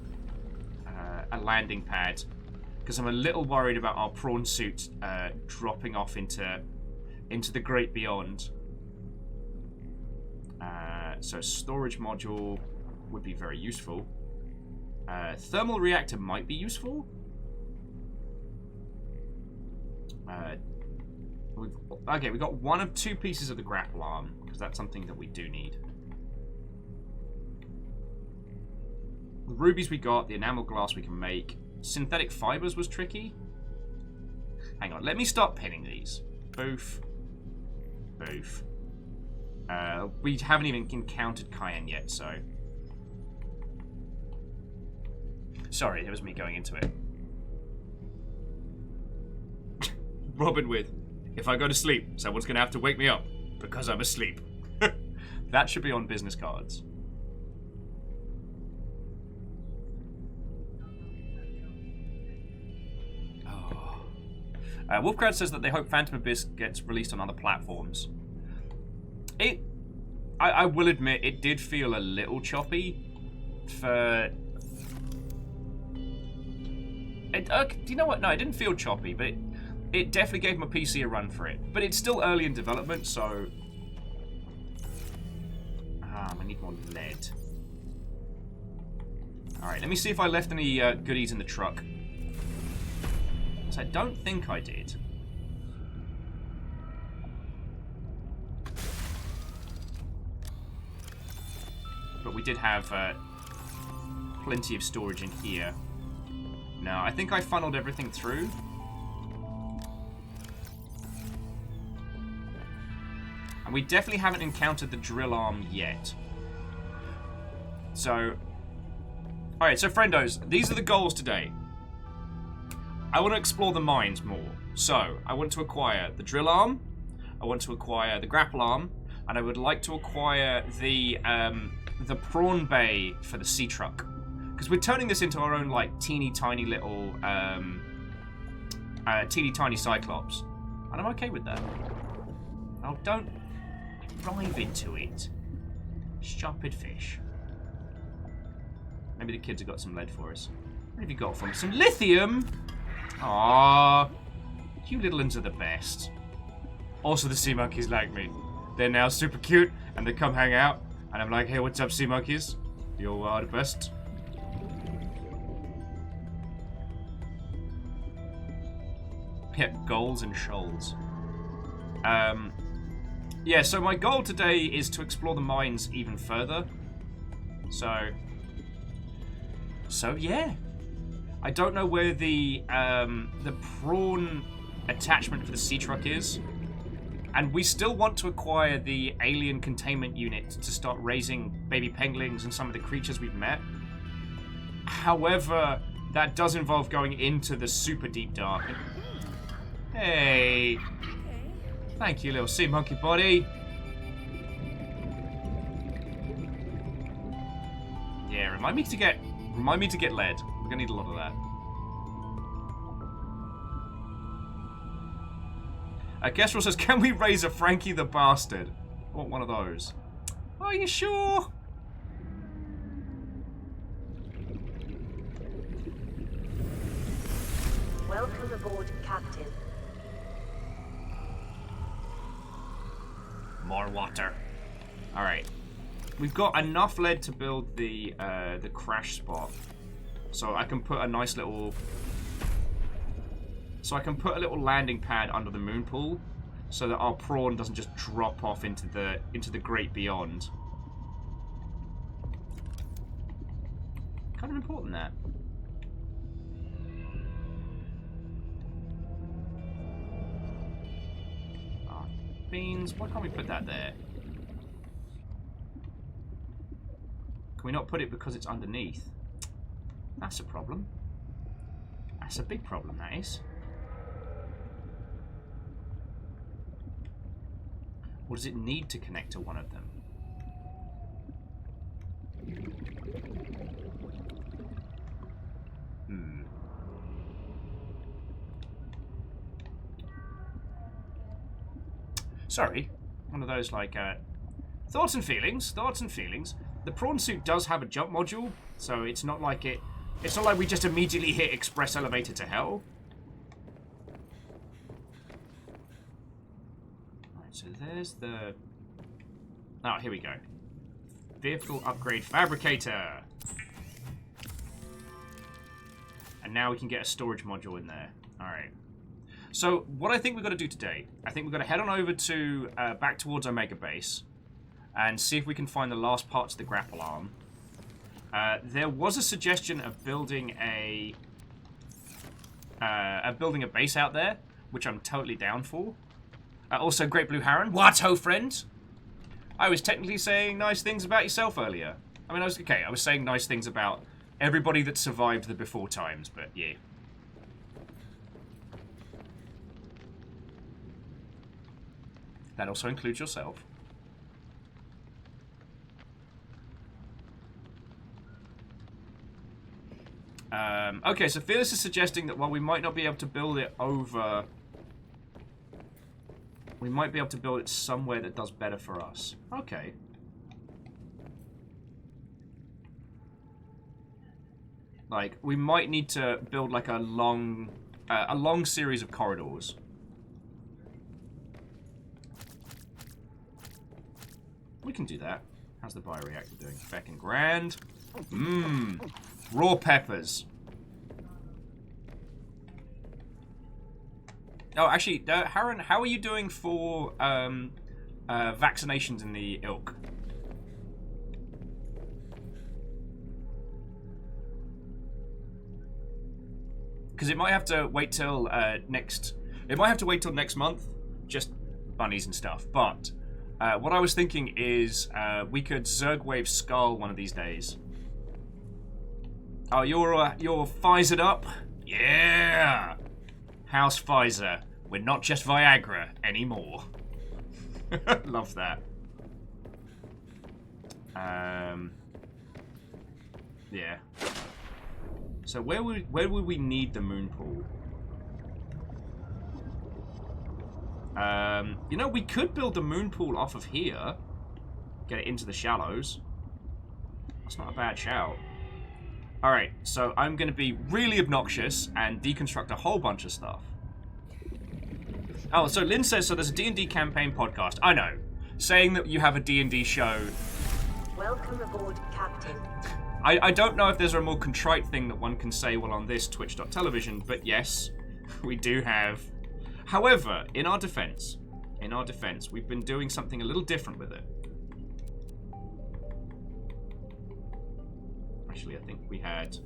landing pad, because I'm a little worried about our prawn suit dropping off into the great beyond. So a storage module would be very useful. Thermal reactor might be useful. Okay, we've got one of two pieces of the grapple arm, because that's something that we do need. The rubies we got, the enamel glass we can make. Synthetic fibers was tricky. Hang on, let me start pinning these. Boof. Boof. We haven't even encountered Cayenne yet, so... Sorry, it was me going into it. Robin with, if I go to sleep, someone's going to have to wake me up because I'm asleep. That should be on business cards. Oh. Wolfcrowd says that they hope Phantom Abyss gets released on other platforms. I will admit, it did feel a little choppy for... you know what? No, it didn't feel choppy, but it definitely gave my PC a run for it. But it's still early in development, so... I need more lead. Alright, let me see if I left any goodies in the truck. So I don't think I did. But we did have plenty of storage in here. No, I think I funneled everything through. And we definitely haven't encountered the drill arm yet. So... Alright, so friendos, these are the goals today. I want to explore the mines more. So, I want to acquire the drill arm, I want to acquire the grapple arm, and I would like to acquire the prawn bay for the sea truck. Because we're turning this into our own, like, teeny tiny little, teeny tiny Cyclops. And I'm okay with that. Oh, don't drive into it. Stupid fish. Maybe the kids have got some lead for us. What have you got for me? Some lithium? Aww. You little uns are the best. Also, the sea monkeys like me. They're now super cute, and they come hang out. And I'm like, hey, what's up, sea monkeys? You are the best. Yeah, goals and shoals. Yeah, so my goal today is to explore the mines even further. So yeah. I don't know where the prawn attachment for the sea truck is. And we still want to acquire the alien containment unit to start raising baby penguins and some of the creatures we've met. However, that does involve going into the super deep dark. Hey. Thank you, little sea monkey buddy. Yeah, remind me to get lead. We're gonna need a lot of that. Kestrel says, can we raise a Frankie the Bastard? I want one of those. Are you sure? Welcome aboard, Captain. More water. Alright. We've got enough lead to build the crash spot. So I can put a nice little... So I can put a little landing pad under the moon pool, so that our prawn doesn't just drop off into the great beyond. Kind of important, that. Ah, beans. Why can't we put that there? Can we not put it because it's underneath? That's a problem. That's a big problem, that is. Or does it need to connect to one of them? Hmm. Sorry. One of those, like, thoughts and feelings. Thoughts and feelings. The prawn suit does have a jump module, so it's not like it... It's not like we just immediately hit express elevator to hell. Alright, so there's the... Oh, here we go. Vehicle upgrade fabricator. And now we can get a storage module in there. Alright. So, what I think we've got to do today, I think we've got to head on over to, back towards Omega Base, and see if we can find the last parts of the grapple arm. There was a suggestion of building a base out there, which I'm totally down for. Also, Great Blue Heron. What, ho, friend? I was technically saying nice things about yourself earlier. I mean, I was saying nice things about everybody that survived the before times, but yeah. That also includes yourself. Okay, so Fearless is suggesting that while we might not be able to build it over... We might be able to build it somewhere that does better for us. Okay. Like, we might need to build like a long series of corridors. We can do that. How's the bioreactor doing? Feckin' grand. Mmm. Raw peppers. Oh, actually, Harren, how are you doing for vaccinations in the ilk? Because it might have to wait till next. It might have to wait till next month, just bunnies and stuff. But what I was thinking is we could Zergwave Skull one of these days. Oh, you're Pfizered up? Yeah! House Pfizer. We're not just Viagra anymore. Love that. Yeah. So where would we need the moon pool? You know, we could build the moon pool off of here. Get it into the shallows. That's not a bad shout. Alright, so I'm going to be really obnoxious and deconstruct a whole bunch of stuff. Oh, so Lynn says, so there's a D&D campaign podcast. I know. Saying that you have a D&D show. Welcome aboard, Captain. I don't know if there's a more contrite thing that one can say while on this Twitch.television, but yes, we do have. However, in our defense, we've been doing something a little different with it. Actually, I think we had...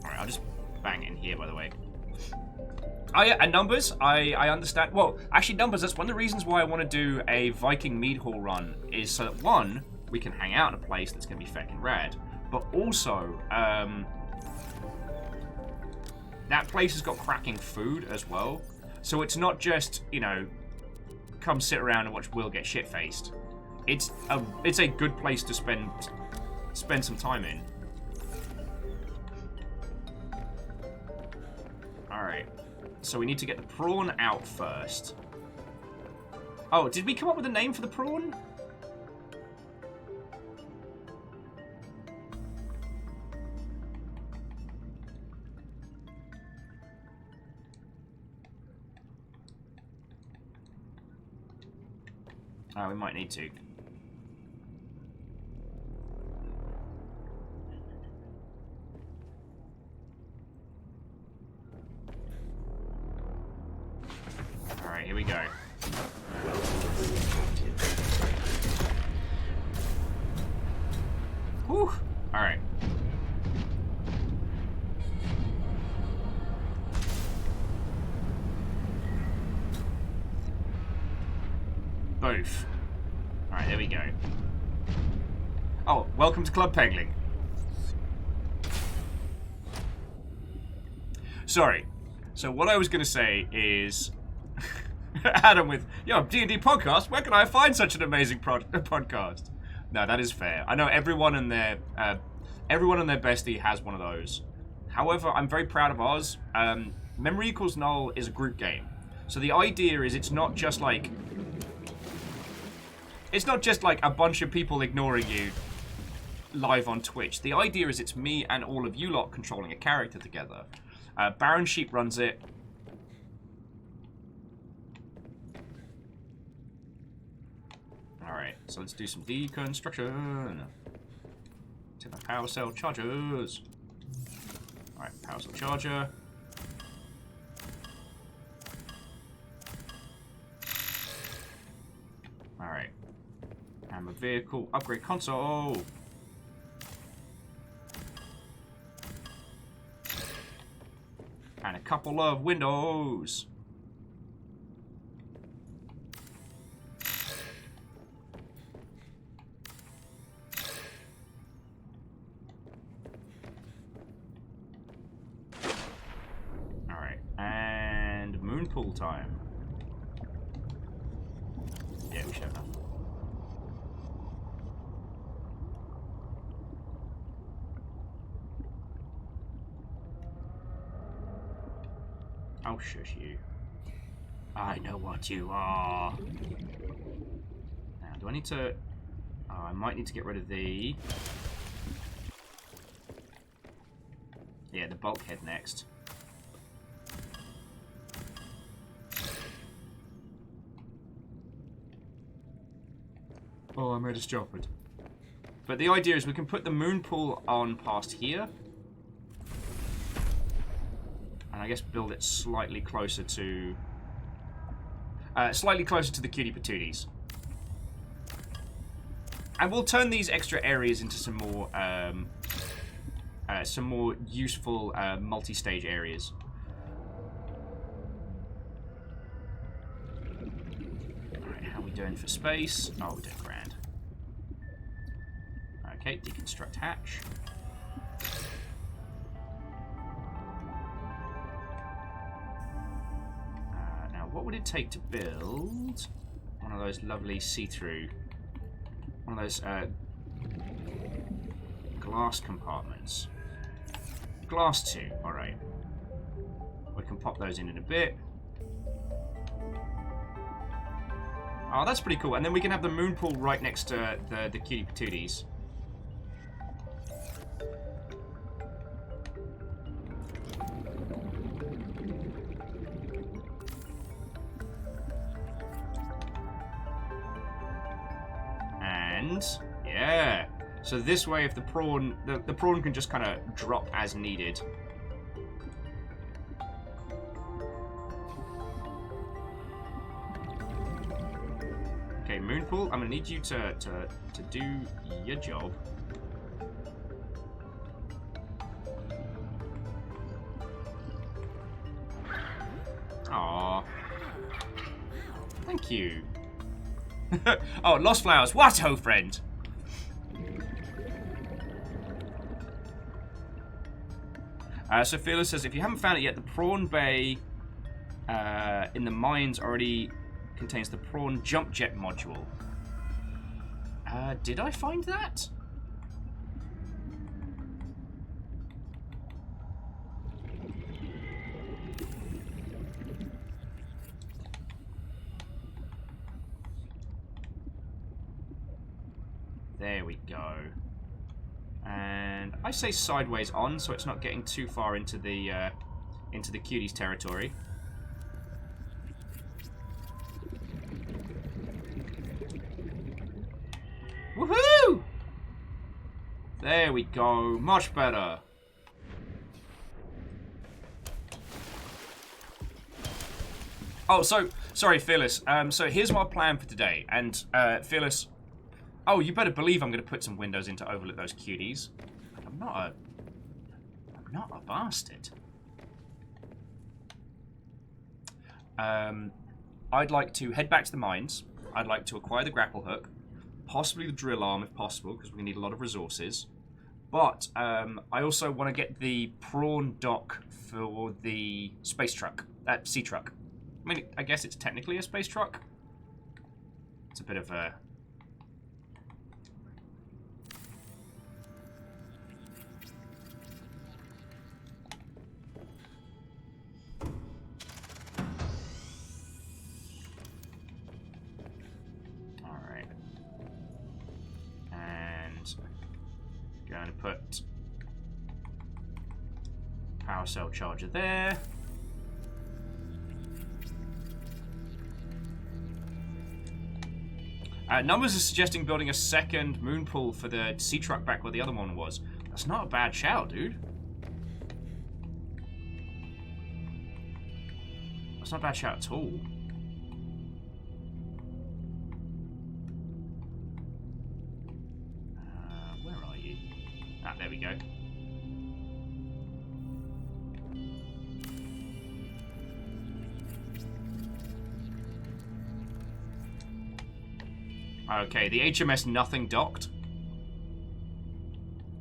Alright, I'll just bang it in here, by the way. Oh yeah, and numbers, I understand. Well, actually numbers, that's one of the reasons why I want to do a Viking mead hall run, is so that one, we can hang out in a place that's going to be feckin' rad, but also, that place has got cracking food as well, so it's not just, you know, come sit around and watch Will get shit-faced. It's a good place to spend some time in. Alright. So we need to get the prawn out first. Oh, did we come up with a name for the prawn? Oh, we might need to. here we go. Whew. Alright. Both. Alright, there we go. Oh, welcome to Club Pegling. Sorry. So what I was going to say is... Adam with, yo, D&D podcast, where can I find such an amazing podcast? No, that is fair. I know everyone and their bestie has one of those. However, I'm very proud of ours. Memory Equals Null is a group game. So the idea is it's not just like a bunch of people ignoring you live on Twitch. The idea is it's me and all of you lot controlling a character together. Baron Sheep runs it. Alright, so let's do some deconstruction. Take my power cell chargers. Alright, power cell charger. Alright. And my vehicle upgrade console. And a couple of windows. Pool time. Yeah, we should have enough. Oh, shush you. I know what you are. Now, do I need to... Oh, I might need to get rid of the... Yeah, the bulkhead next. Oh, I'm ready to stop it. But the idea is we can put the moon pool on past here. And I guess build it slightly closer to... the cutie patooties. And we'll turn these extra areas into some more useful multi-stage areas. Alright, how are we doing for space? Oh, we're doing grand. Okay, deconstruct hatch. Now, what would it take to build one of those lovely see-through, one of those glass compartments? Glass 2, alright. We can pop those in a bit. Oh, that's pretty cool. And then we can have the moon pool right next to the cutie patooties. And yeah. So this way, if the prawn can just kind of drop as needed. Okay, Moonpool, I'm gonna need you to do your job. Aww. Thank you. Oh, Lost Flowers. What, ho, friend? So Fearless says, if you haven't found it yet, the Prawn Bay in the mines already contains the Prawn Jump Jet module. Did I find that? There we go. And I say sideways on, so it's not getting too far into the cuties territory. Woohoo! There we go. Much better. Oh, so Sorry, Fearless. So here's my plan for today. And, Fearless... Oh, you better believe I'm going to put some windows in to overlook those cuties. I'm not a bastard. I'd like to head back to the mines. I'd like to acquire the grapple hook. Possibly the drill arm if possible, because we need a lot of resources. But I also want to get the prawn dock for the space truck. Sea truck. I mean, I guess it's technically a space truck. It's a bit of a... Alright. And... going to put... power cell charger there. Numbers are suggesting building a second moon pool for the sea truck back where the other one was. That's not a bad shout, dude. That's not a bad shout at all. Where are you? Ah, there we go. Okay, the HMS Nothing docked.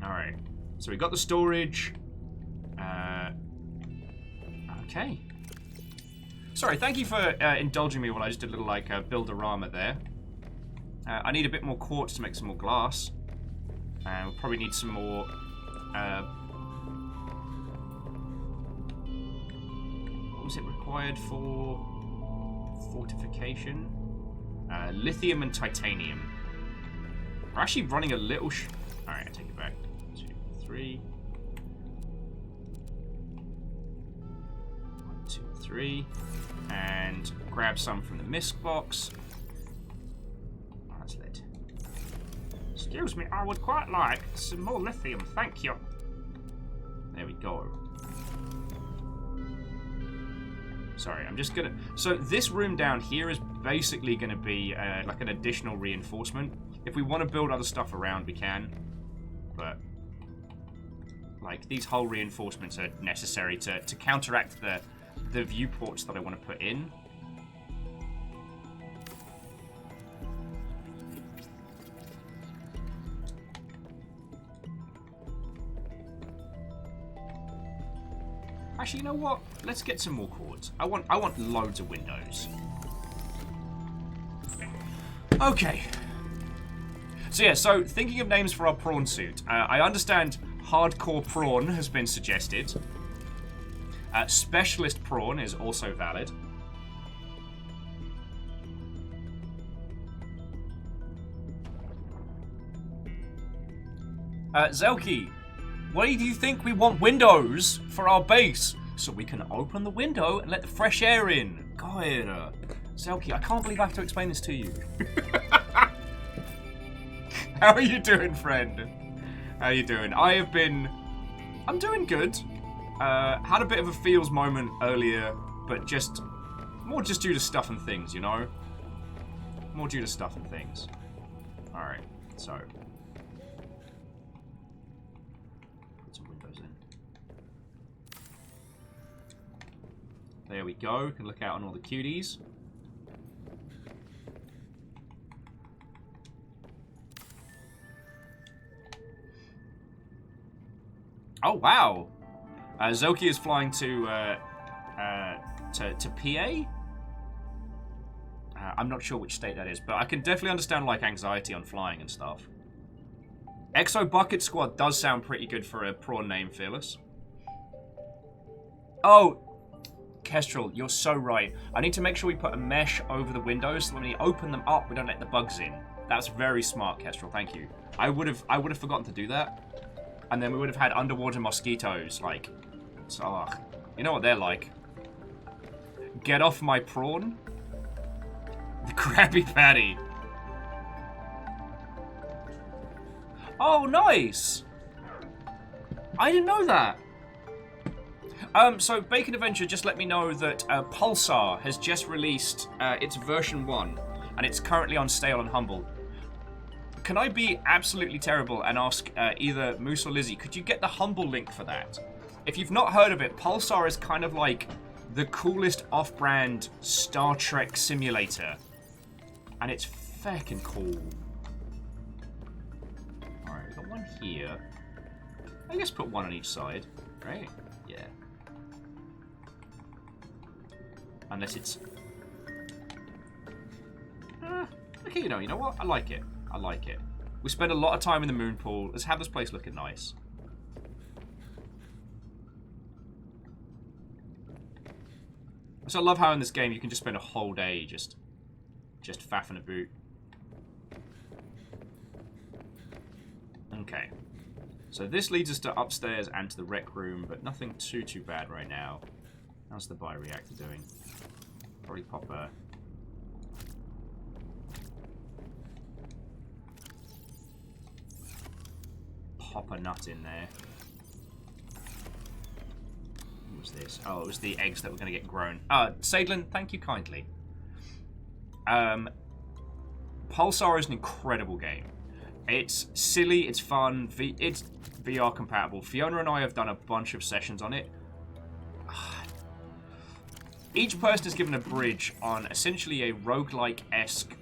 Alright. So we got the storage. Okay. Sorry, thank you for indulging me while I just did a little, like, build-a-rama there. I need a bit more quartz to make some more glass. We'll probably need some more... what was it required for? Fortification? Lithium and titanium. We're actually running a little Alright, I take it back. 2, 3. 1, 2, 3. And grab some from the misc box. Oh, that's lead. Excuse me, I would quite like some more lithium, thank you. There we go. Sorry, I'm just gonna... So this room down here is basically going to be like an additional reinforcement. If we want to build other stuff around, we can. But, like, these whole reinforcements are necessary to counteract the viewports that I want to put in. Actually, you know what? Let's get some more cords. I want loads of windows. Okay. So yeah, so thinking of names for our prawn suit. I understand hardcore prawn has been suggested. Specialist prawn is also valid. Zelki, why do you think we want windows for our base? So we can open the window and let the fresh air in. God, Zelki, I can't believe I have to explain this to you. How are you doing, friend? How are you doing? I'm doing good. Had a bit of a feels moment earlier, but more just due to stuff and things, you know? More due to stuff and things. Alright, so. Put some windows in. There we go. Can look out on all the cuties. Oh wow! Zoki is flying to PA. I'm not sure which state that is, but I can definitely understand like anxiety on flying and stuff. Exo Bucket Squad does sound pretty good for a prawn name, Fearless. Oh, Kestrel, you're so right. I need to make sure we put a mesh over the windows so when we open them up, we don't let the bugs in. That's very smart, Kestrel. Thank you. I would have forgotten to do that. And then we would have had underwater mosquitoes, like... So, you know what they're like. Get off my prawn. The Krabby Patty. Oh, nice! I didn't know that. So Bacon Adventure just let me know that Pulsar has just released its version 1, and it's currently on Stale and Humble. Can I be absolutely terrible and ask either Moose or Lizzie, could you get the Humble link for that? If you've not heard of it, Pulsar is kind of like the coolest off-brand Star Trek simulator. And it's feckin' cool. Alright, we've got one here. I guess put one on each side, right? Yeah. Unless it's... okay, you know what? I like it. I like it. We spend a lot of time in the moon pool. Let's have this place looking nice. So I love how in this game you can just spend a whole day just faffing a boot. Okay. So this leads us to upstairs and to the rec room, but nothing too bad right now. How's the bioreactor doing? Probably pop a... pop a nut in there. What was this? Oh, it was the eggs that were going to get grown. Sadlin, thank you kindly. Pulsar is an incredible game. It's silly, it's fun, it's VR compatible. Fiona and I have done a bunch of sessions on it. Each person is given a bridge on essentially a roguelike-esque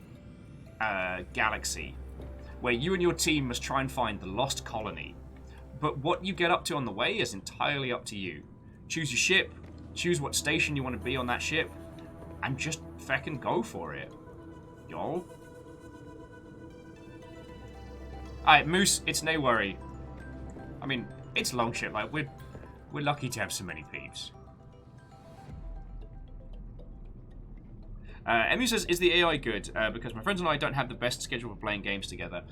galaxy, where you and your team must try and find the lost colony. But what you get up to on the way is entirely up to you. Choose your ship, choose what station you want to be on that ship, and just feckin' go for it. Yo. Alright, Moose, it's no worry. I mean, it's long ship, like, we're lucky to have so many peeps. Emu says, is the AI good? Because my friends and I don't have the best schedule for playing games together.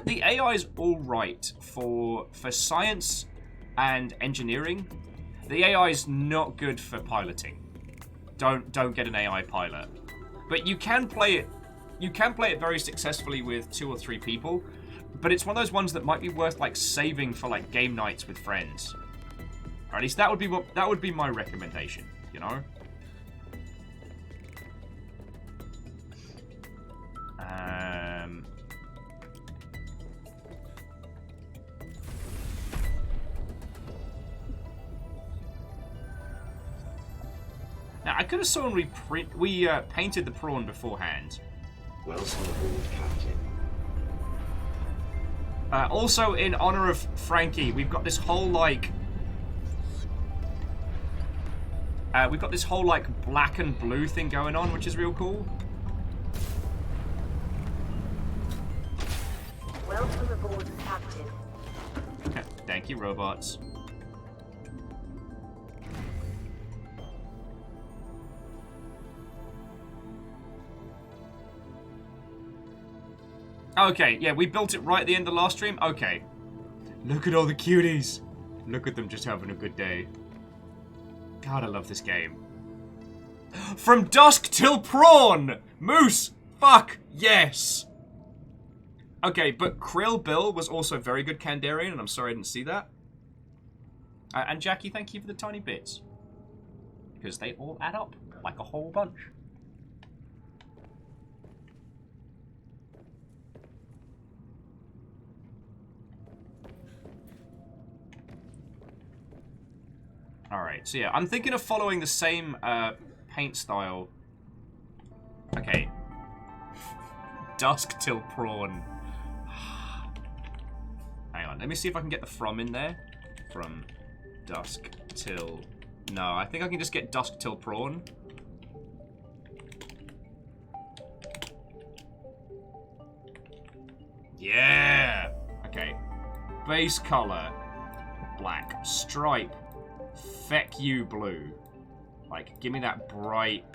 The AI is alright for science and engineering. The AI is not good for piloting. Don't get an AI pilot. But you can play it. You can play it very successfully with 2 or 3 people. But it's one of those ones that might be worth like saving for like game nights with friends. Or at least that would be my recommendation. You know. Now I could have sworn we painted the prawn beforehand. Welcome aboard, Captain. Also, in honor of Frankie, we've got this whole like black and blue thing going on, which is real cool. Welcome aboard, Captain. Thank you, robots. Okay, yeah, we built it right at the end of the last stream. Okay. Look at all the cuties. Look at them just having a good day. God, I love this game. From dusk till prawn! Moose! Fuck! Yes! Okay, but Krill Bill was also very good Kandarian, and I'm sorry I didn't see that. And Jackie, thank you for the tiny bits. Because they all add up like a whole bunch. Alright, so yeah, I'm thinking of following the same paint style. Okay. Dusk till prawn. Hang on, let me see if I can get the from in there. From dusk till... No, I think I can just get dusk till prawn. Yeah! Okay. Base color. Black. Stripe. Feck you blue. Like, give me that bright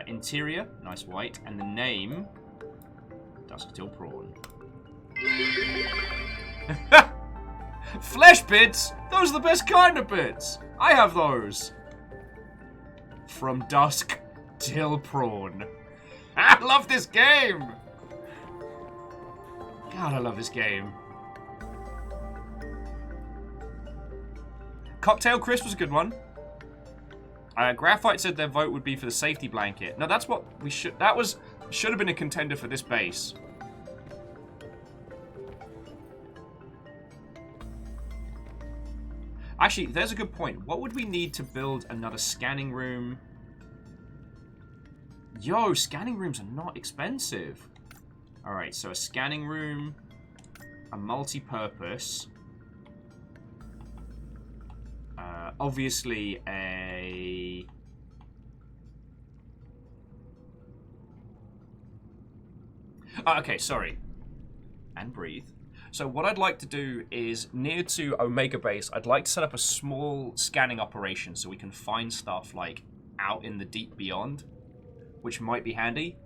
interior. Nice white. And the name... Dusk till prawn. Flesh bits! Those are the best kind of bits! I have those! From dusk till prawn. I love this game! God, I love this game. Cocktail Chris was a good one. Graphite said their vote would be for the safety blanket. No, that's what we should... That was... Should have been a contender for this base. Actually, there's a good point. What would we need to build another scanning room? Yo, scanning rooms are not expensive. Alright, so a scanning room, a multi-purpose, obviously a... Oh, okay, sorry. And breathe. So what I'd like to do is, near to Omega Base, I'd like to set up a small scanning operation so we can find stuff, like, out in the deep beyond, which might be handy.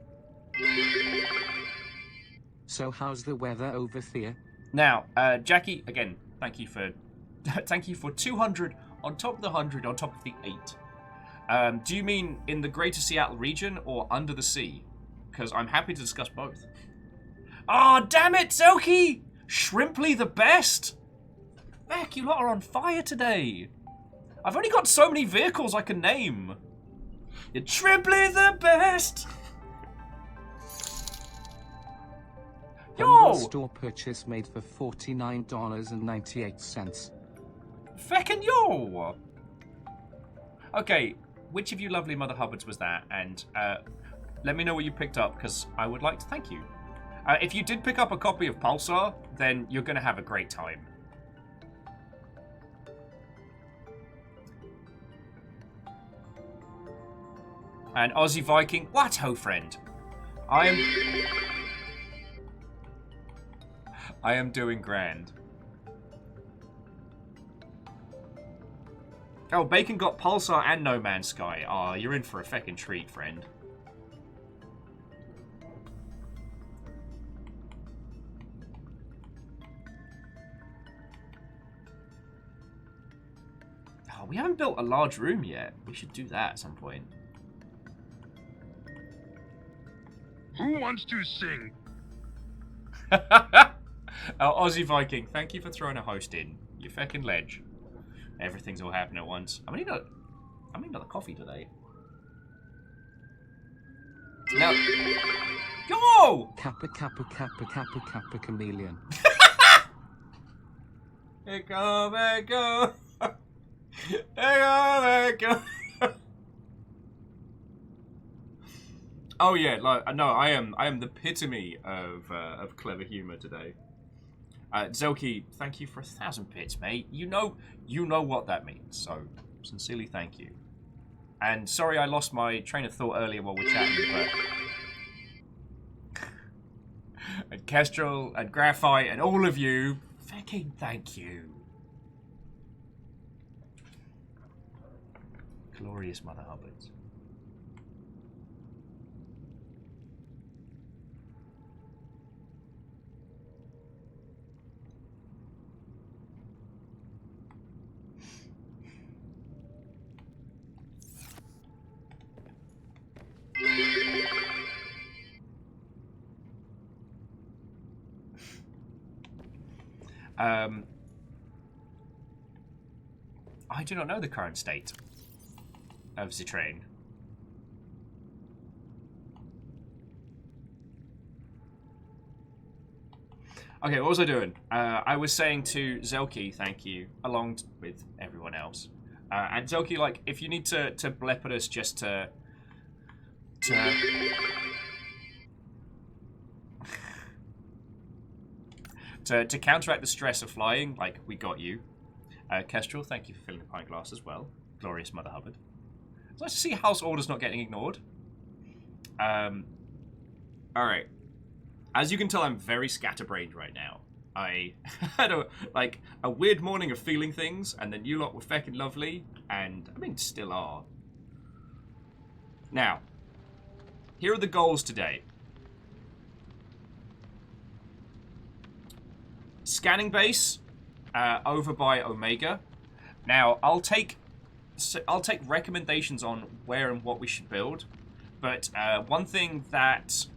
So how's the weather over there? Now, Jackie, again, thank you for thank you for 200 on top of the 100 on top of the 8. Do you mean in the greater Seattle region or under the sea? Because I'm happy to discuss both. Oh, damn it, Zelky! Shrimply the best! Heck, you lot are on fire today. I've only got so many vehicles I can name. You're Shrimply the best! Humble Yo! store purchase made for $49.98. Feckin' yo! Okay, which of you lovely Mother Hubbards was that? And let me know what you picked up, because I would like to thank you. If you did pick up a copy of Pulsar, then you're going to have a great time. And Aussie Viking, what ho friend? I am doing grand. Oh, Bacon got Pulsar and No Man's Sky. Aw, you're in for a feckin' treat, friend. Oh, we haven't built a large room yet. We should do that at some point. Who wants to sing? Aussie Viking, thank you for throwing a host in. You feckin' ledge. Everything's all happening at once. I need another coffee today. Now, yo! Kappa Kappa Kappa Kappa Kappa Chameleon. Echo, echo. Echo, echo. Oh yeah, like no, I am the epitome of clever humor today. Zelky, thank you for 1,000 bits, mate. You know what that means. So sincerely, thank you. And sorry, I lost my train of thought earlier while we're chatting, but and Kestrel and Graphite and all of you, fucking thank you. Glorious Mother Hubbards. I do not know the current state of the train. Okay, what was I doing? I was saying to Zelky, thank you, along with everyone else. And Zelky, like, if you need to blep at us just to counteract the stress of flying, like, we got you. Kestrel, thank you for filling the pint glass as well. Glorious Mother Hubbard. It's nice to see house orders not getting ignored. Alright. As you can tell, I'm very scatterbrained right now. I had a weird morning of feeling things, and then you lot were feckin' lovely, and, I mean, still are. Now, here are the goals today. Scanning base over by Omega. Now, I'll take recommendations on where and what we should build, but one thing that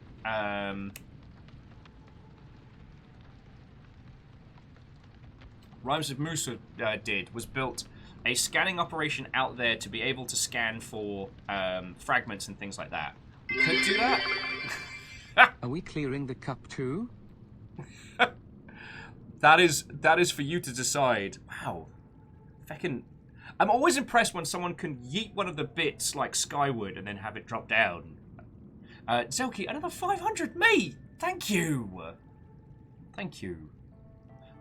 Rhymes of Musa did was built a scanning operation out there to be able to scan for fragments and things like that. We could do that. Are we clearing the cup too? That is for you to decide. Wow. Feckin'... I'm always impressed when someone can yeet one of the bits like skyward and then have it drop down. Zelki, another 500, mate! Thank you! Thank you.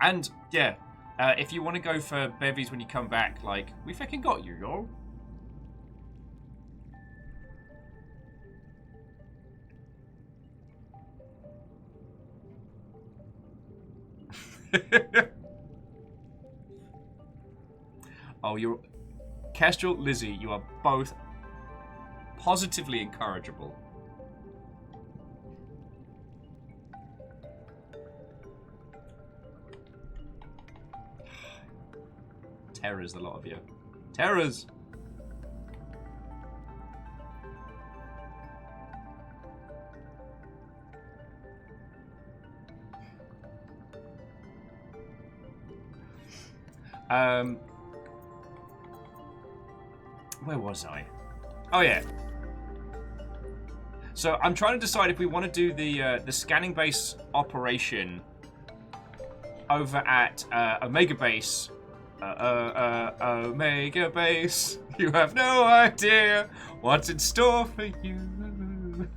And, yeah, if you want to go for bevies when you come back, like, we fucking got you, yo. Oh, you're... Kestrel, Lizzie, you are both positively incorrigible. Terrors, the lot of you. Terrors! Where was I? Oh yeah. So I'm trying to decide if we want to do the scanning base operation over at Omega Base. Omega Base. You have no idea what's in store for you.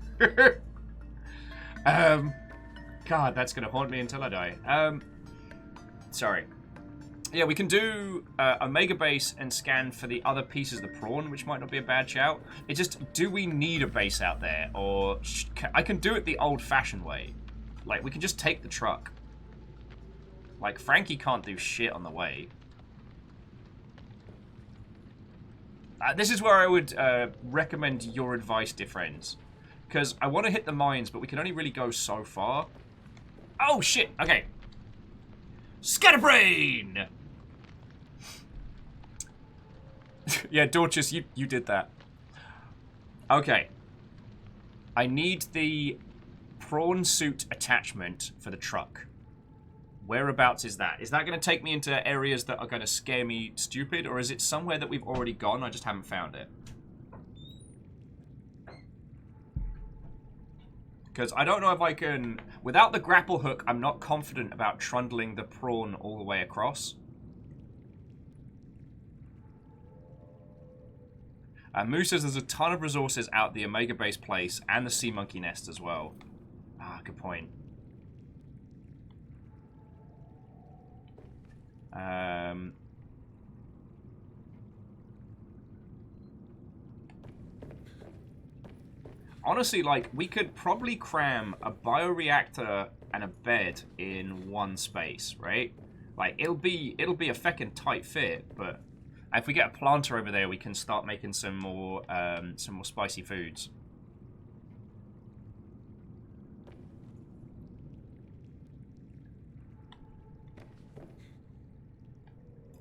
God, that's gonna haunt me until I die. Sorry. Yeah, we can do Omega Base and scan for the other pieces of the prawn, which might not be a bad shout. It's just, do we need a base out there? Or I can do it the old-fashioned way. Like, we can just take the truck. Like, Frankie can't do shit on the way. This is where I would recommend your advice, dear friends. Because I want to hit the mines, but we can only really go so far. Oh, shit! Okay. Scatterbrain! Yeah, Dorcas, you did that. Okay. I need the prawn suit attachment for the truck. Whereabouts is that? Is that going to take me into areas that are going to scare me stupid, or is it somewhere that we've already gone? I just haven't found it. Because I don't know if I can... Without the grapple hook, I'm not confident about trundling the prawn all the way across. Moo says there's a ton of resources out the Omega Base place and the Sea Monkey Nest as well. Ah, good point. Honestly, like, we could probably cram a bioreactor and a bed in one space, right? Like, it'll be a feckin' tight fit, but if we get a planter over there, we can start making some more spicy foods.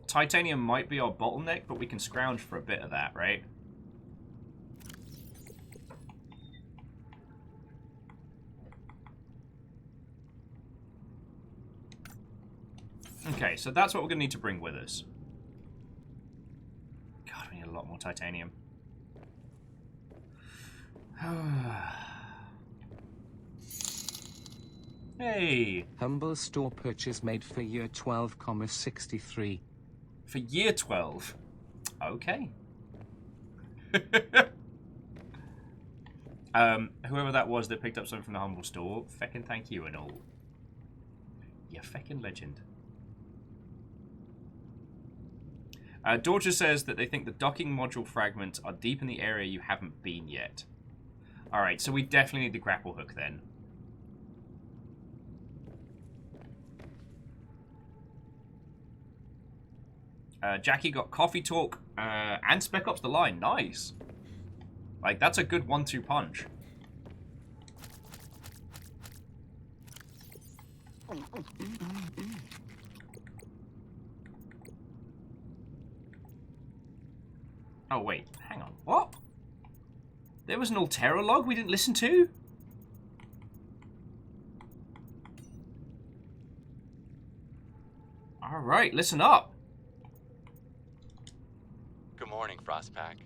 Titanium might be our bottleneck, but we can scrounge for a bit of that, right? Okay, so that's what we're going to need to bring with us. God, we need a lot more titanium. Hey! Humble store purchase made for year 12,63. For year 12? Okay. Whoever that was that picked up something from the Humble store, feckin' thank you and all. You feckin' legend. Dorja says that they think the docking module fragments are deep in the area you haven't been yet. Alright, so we definitely need the grapple hook then. Jackie got Coffee Talk and Spec Ops The Line. Nice. Like, that's a good 1-2 punch. Oh, wait. Hang on. What? There was an Altera log we didn't listen to? Alright, listen up. morning, Frostpack.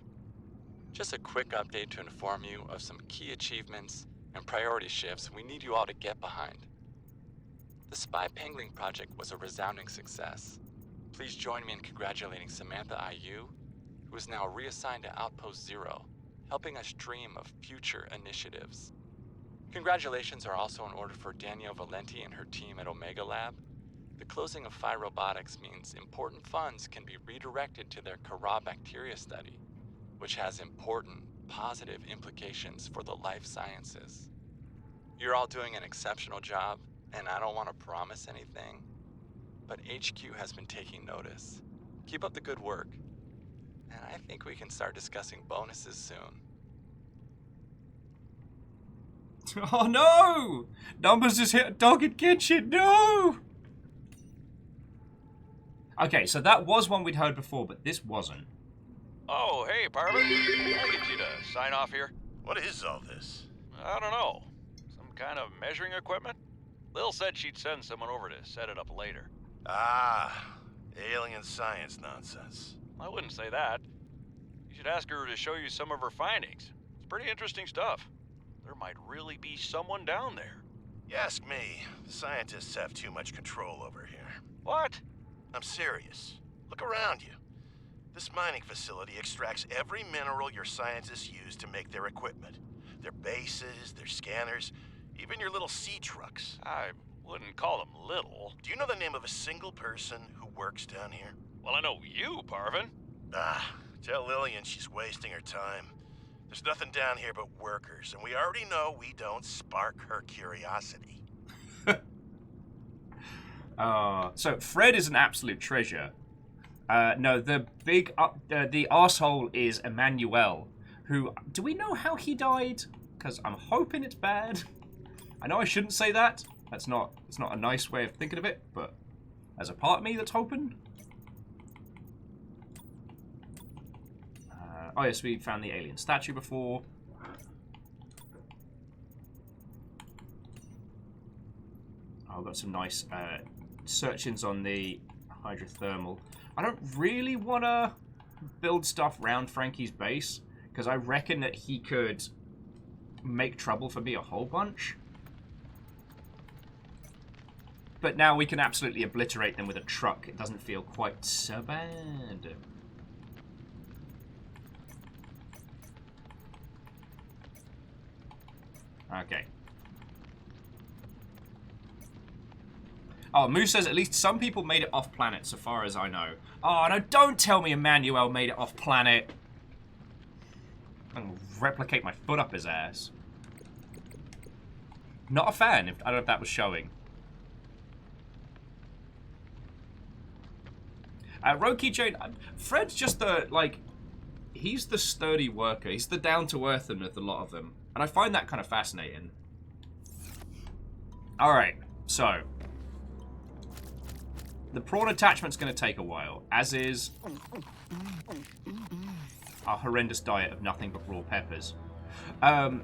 Just a quick update to inform you of some key achievements and priority shifts we need you all to get behind. The Spy Pangling project was a resounding success. Please join me in congratulating Samantha IU, who is now reassigned to Outpost Zero, helping us dream of future initiatives. Congratulations are also in order for Danielle Valenti and her team at Omega Lab. The closing of Phi Robotics means important funds can be redirected to their Kara bacteria study, which has important, positive implications for the life sciences. You're all doing an exceptional job, and I don't want to promise anything, but HQ has been taking notice. Keep up the good work, and I think we can start discussing bonuses soon. Oh no! Numbers just hit a dog in kitchen, no! Okay, so that was one we'd heard before, but this wasn't. Oh, hey, Parvin. Can I get you to sign off here? What is all this? I don't know. Some kind of measuring equipment? Lil said she'd send someone over to set it up later. Ah, alien science nonsense. I wouldn't say that. You should ask her to show you some of her findings. It's pretty interesting stuff. There might really be someone down there. You ask me, the scientists have too much control over here. What? I'm serious. Look around you. This mining facility extracts every mineral your scientists use to make their equipment. Their bases, their scanners, even your little sea trucks. I wouldn't call them little. Do you know the name of a single person who works down here? Well, I know you, Parvin. Ah, tell Lillian she's wasting her time. There's nothing down here but workers, and we already know we don't spark her curiosity. So Fred is an absolute treasure. No, the arsehole is Emmanuel, who... Do we know how he died? Because I'm hoping it's bad. I know I shouldn't say that. It's not a nice way of thinking of it, but as a part of me that's hoping. Oh yes, we found the alien statue before. I've got some nice search-ins on the hydrothermal. I don't really want to build stuff around Frankie's base, because I reckon that he could make trouble for me a whole bunch. But now we can absolutely obliterate them with a truck. It doesn't feel quite so bad. Okay. Oh, Moose says at least some people made it off planet, so far as I know. Oh, no, don't tell me Emmanuel made it off planet. I'm gonna replicate my foot up his ass. Not a fan. I don't know if that was showing. Roki Jane, Fred's just the, like, he's the sturdy worker. He's the down-to-earth one with a lot of them. And I find that kind of fascinating. Alright, so. The prawn attachment's going to take a while, as is our horrendous diet of nothing but raw peppers. Wow,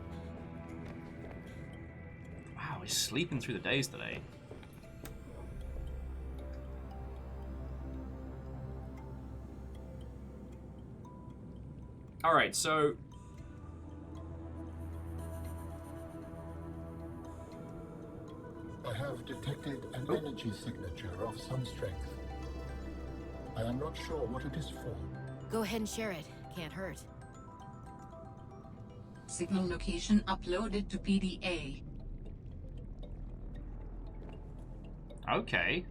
he's sleeping through the days today. Alright, so... I have detected an energy signature of some strength. I am not sure what it is for. Go ahead and share it. Can't hurt. Signal location uploaded to PDA. Okay.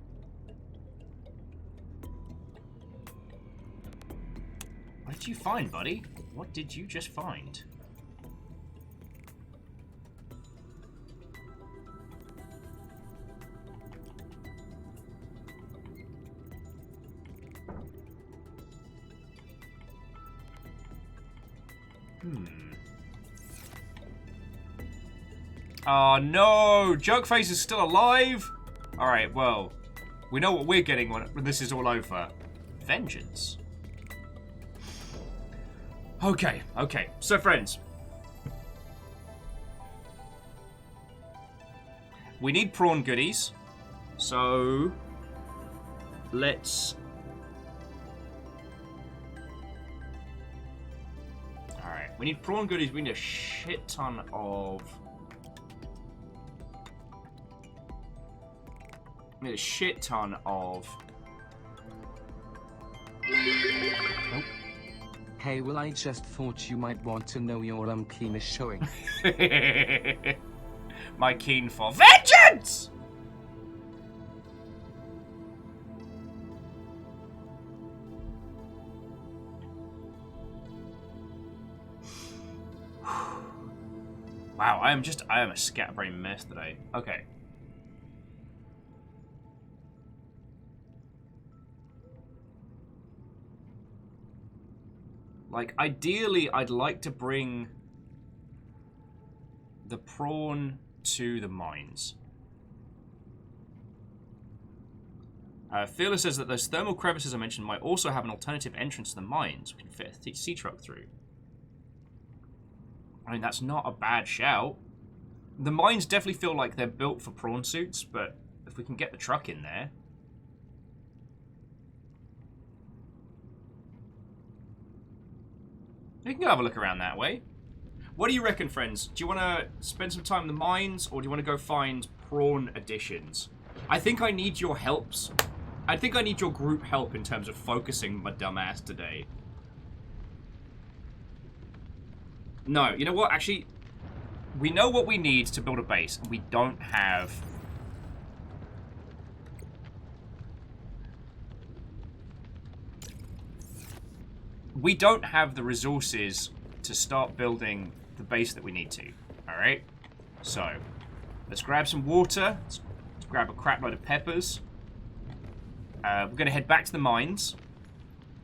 What did you find, buddy? What did you just find? Oh no! Jerkface is still alive? Alright, well, we know what we're getting when this is all over. Vengeance. Okay, okay. So, friends. We need prawn goodies. So, let's We need prawn goodies. We need a shit ton of... We need a shit ton of... Nope. Hey, well, I just thought you might want to know your keen is showing. My keen for vengeance! Wow, I am a scatterbrain mess today. Okay. Like, ideally, I'd like to bring the prawn to the mines. Fearless says that those thermal crevices I mentioned might also have an alternative entrance to the mines we can fit a sea truck through. I mean, that's not a bad shout. The mines definitely feel like they're built for prawn suits, but if we can get the truck in there... We can go have a look around that way. What do you reckon, friends? Do you want to spend some time in the mines, or do you want to go find prawn additions? I think I need your helps. I think I need your group help in terms of focusing my dumb ass today. No, you know what? Actually, we know what we need to build a base, and we don't have... We don't have the resources to start building the base that we need to. Alright? So, let's grab some water. Let's grab a crap load of peppers. We're going to head back to the mines.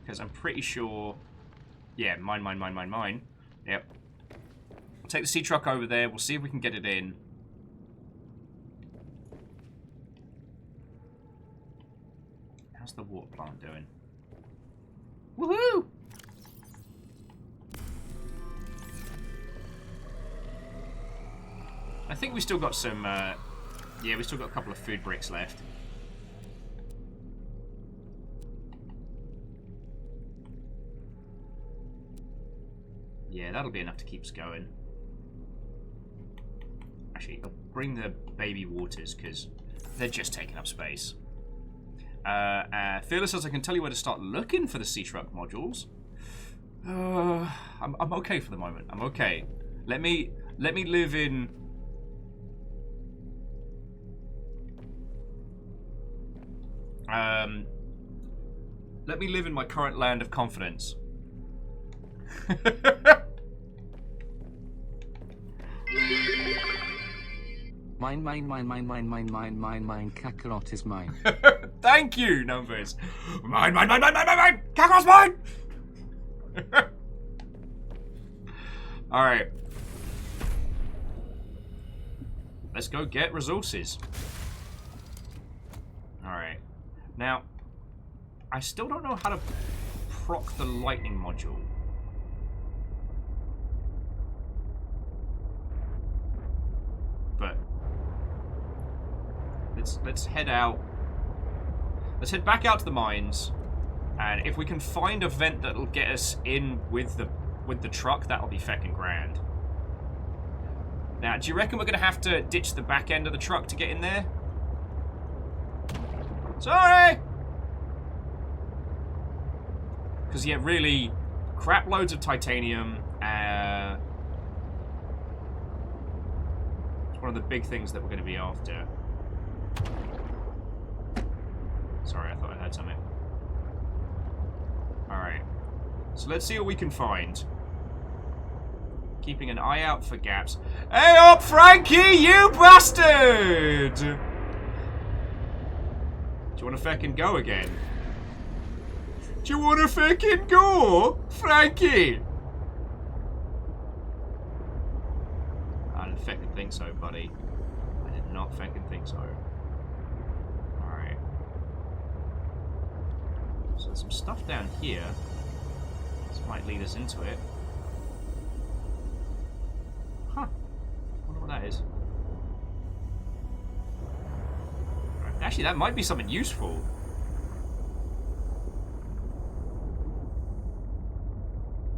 Because I'm pretty sure... Yeah, mine. Yep. We'll take the sea truck over there. We'll see if we can get it in. How's the water plant doing? Woohoo! I think we still got some, yeah, we still got a couple of food bricks left. Yeah, that'll be enough to keep us going. Actually, I'll bring the baby waters, because they're just taking up space. Fearless says I can tell you where to start looking for the sea truck modules. I'm okay for the moment. I'm okay. Let me live in... let me live in my current land of confidence. Mine, Kakarot is mine. Thank you, numbers. Mine. Kakarot's mine! Alright. Let's go get resources. Alright. Now, I still don't know how to proc the lightning module. But let's head out. Let's head back out to the mines, and if we can find a vent that'll get us in with the truck, that'll be feckin' grand. Now, do you reckon we're gonna have to ditch the back end of the truck to get in there? Sorry! Because, yeah, really, crap loads of titanium. It's one of the big things that we're going to be after. Sorry, I thought I heard something. Alright. So let's see what we can find. Keeping an eye out for gaps. Hey up, Frankie, you bastard! Do you want to feckin' go again? Do you want to feckin' go, Frankie? I didn't feckin' think so, buddy. I did not feckin' think so. Alright. So there's some stuff down here. This might lead us into it. Huh. Wonder what that is. Actually, that might be something useful.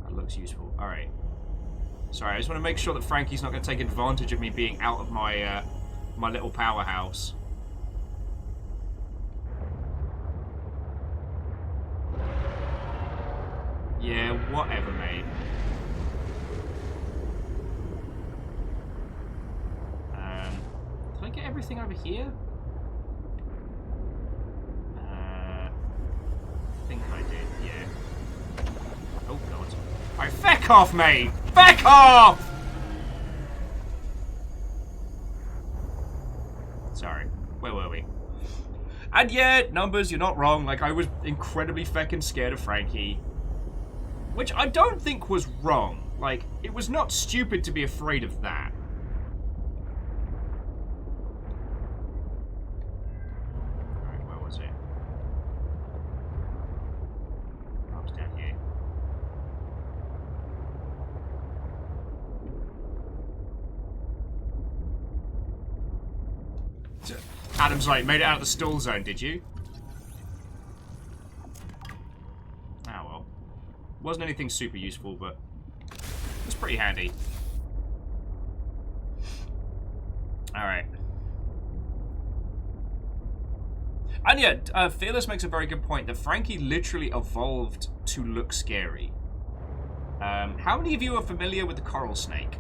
That looks useful. Alright. Sorry, I just want to make sure that Frankie's not going to take advantage of me being out of my my little powerhouse. Yeah, whatever, mate. Did I get everything over here? I think I did, yeah. Oh, God. Alright, feck off, mate! Feck off! Sorry. Where were we? And yeah, numbers, you're not wrong. Like, I was incredibly feckin' scared of Frankie. Which I don't think was wrong. Like, it was not stupid to be afraid of that. Alright, where was it? Oh, it was down here. Adam's like, made it out of the stall zone, did you? Ah, well. Wasn't anything super useful, but it was pretty handy. Alright. And yeah, Fearless makes a very good point that Frankie literally evolved to look scary. How many of you are familiar with the coral snake?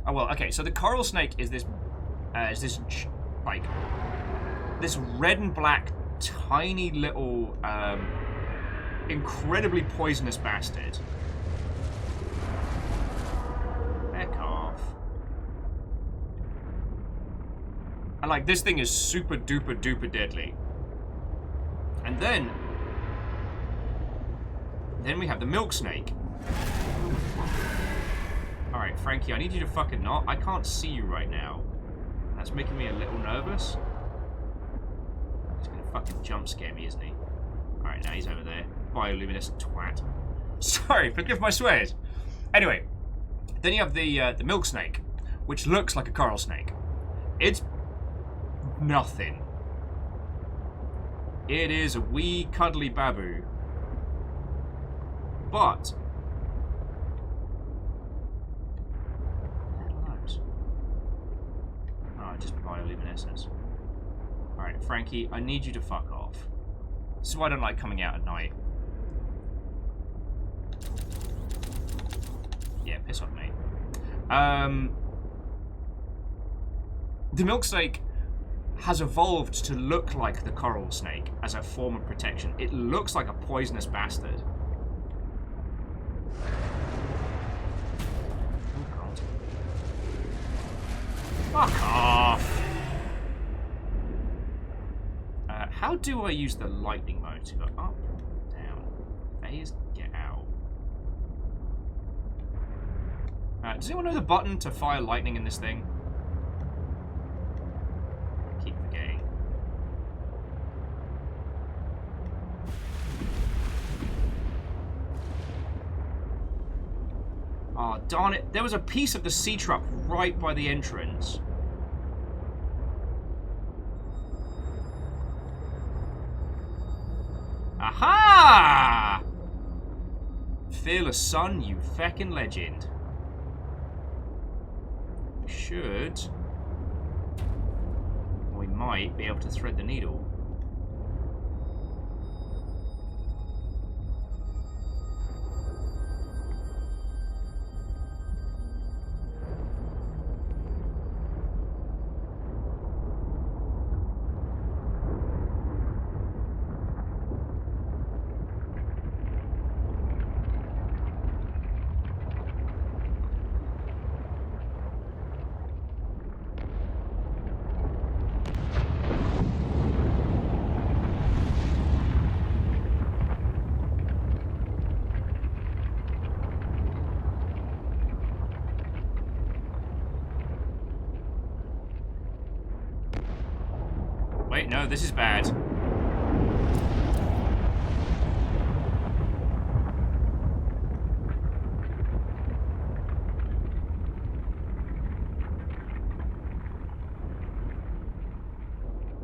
Oh, well, okay, so the coral snake is this like, this red and black, tiny little, incredibly poisonous bastard. Heck off. And, like, this thing is super duper duper deadly. And then we have the milk snake. Alright, Frankie, I need you to fucking not. I can't see you right now. That's making me a little nervous. He's gonna fucking jump scare me, isn't he? Alright, now he's over there. Bioluminescent twat. Sorry, forgive my swears. Anyway, then you have the milk snake, which looks like a coral snake. It's nothing. It is a wee cuddly babu. But just bioluminescence. Alright, Frankie, I need you to fuck off. This is why I don't like coming out at night. Yeah, piss off, mate. The milk snake has evolved to look like the coral snake as a form of protection. It looks like a poisonous bastard. Fuck off! How do I use the lightning mode to go up, down, phase, get out? Does anyone know the button to fire lightning in this thing? I keep forgetting. Oh, darn it. There was a piece of the sea trap right by the entrance. Aha! Fearless son, you feckin' legend. We should, or we might, be able to thread the needle. Wait, no, this is bad.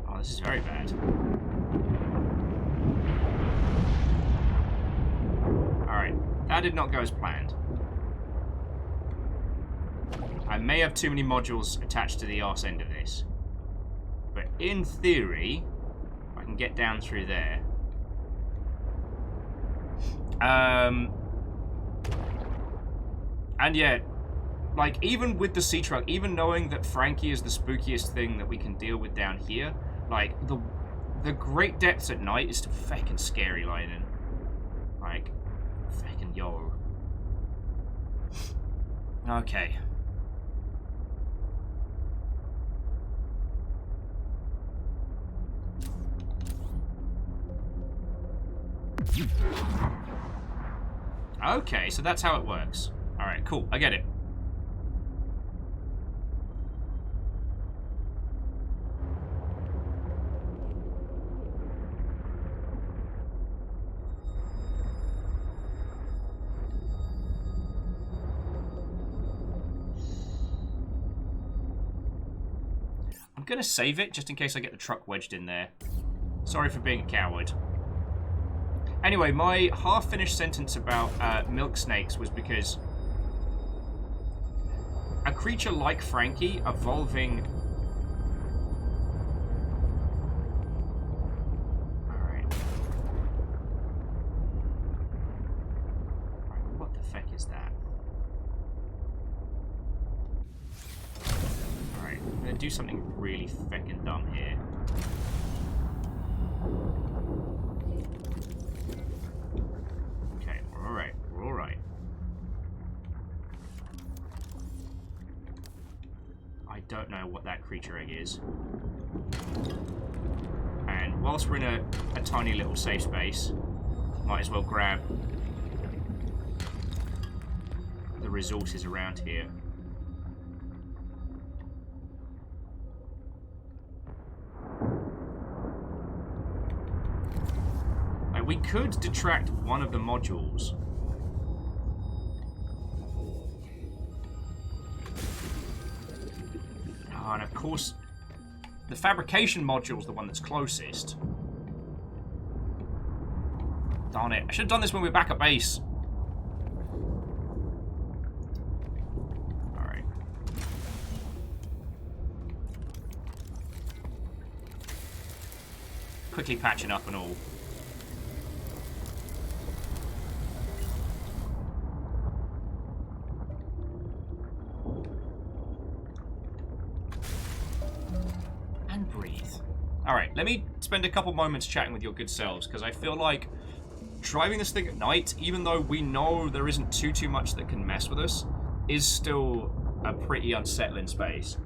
Oh, this is very bad. Alright, that did not go as planned. I may have too many modules attached to the arse end of this. But in theory, I can get down through there. And yeah, like, even with the sea truck, even knowing that Frankie is the spookiest thing that we can deal with down here, like, the great depths at night is still feckin' scary, Lightning. Like, feckin' yo. Okay. Okay, so that's how it works. Alright, cool. I get it. I'm gonna save it just in case I get the truck wedged in there. Sorry for being a coward. Anyway, my half-finished sentence about milk snakes was because a creature like Frankie evolving... Alright. What the feck is that? Alright, I'm gonna do something really feckin' dumb here. We're alright. I don't know what that creature egg is. And whilst we're in a tiny little safe space, might as well grab the resources around here. Like, we could detract one of the modules. And of course, the fabrication module is the one that's closest. Darn it. I should have done this when we were back at base. Alright. Quickly patching up and all. Alright, let me spend a couple moments chatting with your good selves, because I feel like driving this thing at night, even though we know there isn't too much that can mess with us, is still a pretty unsettling space.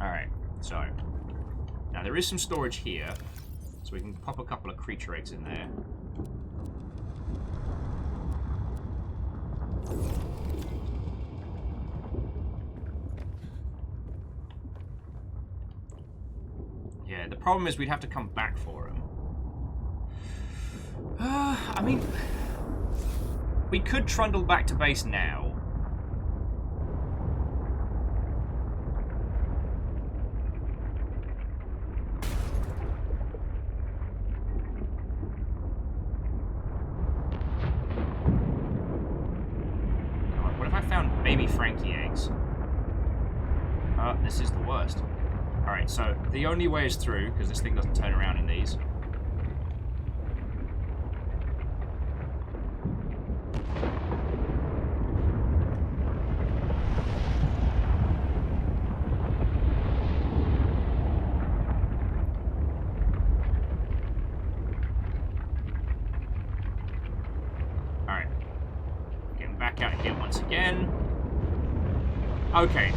Alright, so now there is some storage here, so we can pop a couple of creature eggs in there. Yeah, the problem is we'd have to come back for him. I mean, we could trundle back to base now. What if I found baby Frankie eggs? This is the worst. Alright, so the only way is through, because this thing doesn't turn around in these. Alright. Getting back out here once again. Okay.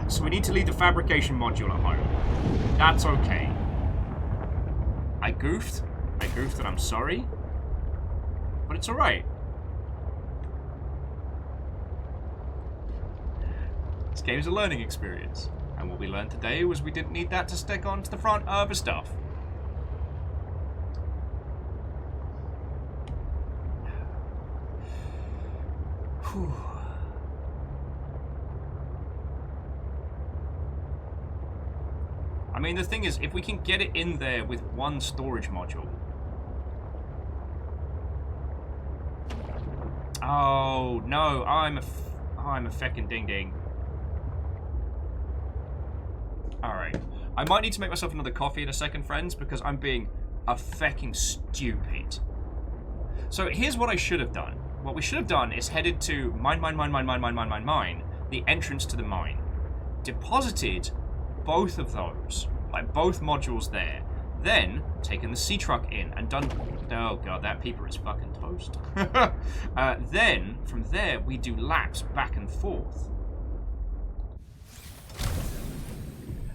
So we need to leave the fabrication module at home. That's okay. I goofed and I'm sorry. But it's alright. This game's a learning experience. And what we learned today was we didn't need that to stick onto the front of the stuff. Whew. I mean, the thing is, if we can get it in there with one storage module... Oh, no, I'm a feckin' ding-ding. Alright. I might need to make myself another coffee in a second, friends, because I'm being a fecking stupid. So here's what I should have done. What we should have done is headed to mine, the entrance to the mine. Deposited both of those, like both modules there. Then taken the sea truck in and done... Oh god, that peeper is fucking toast. Then, from there, we do laps back and forth.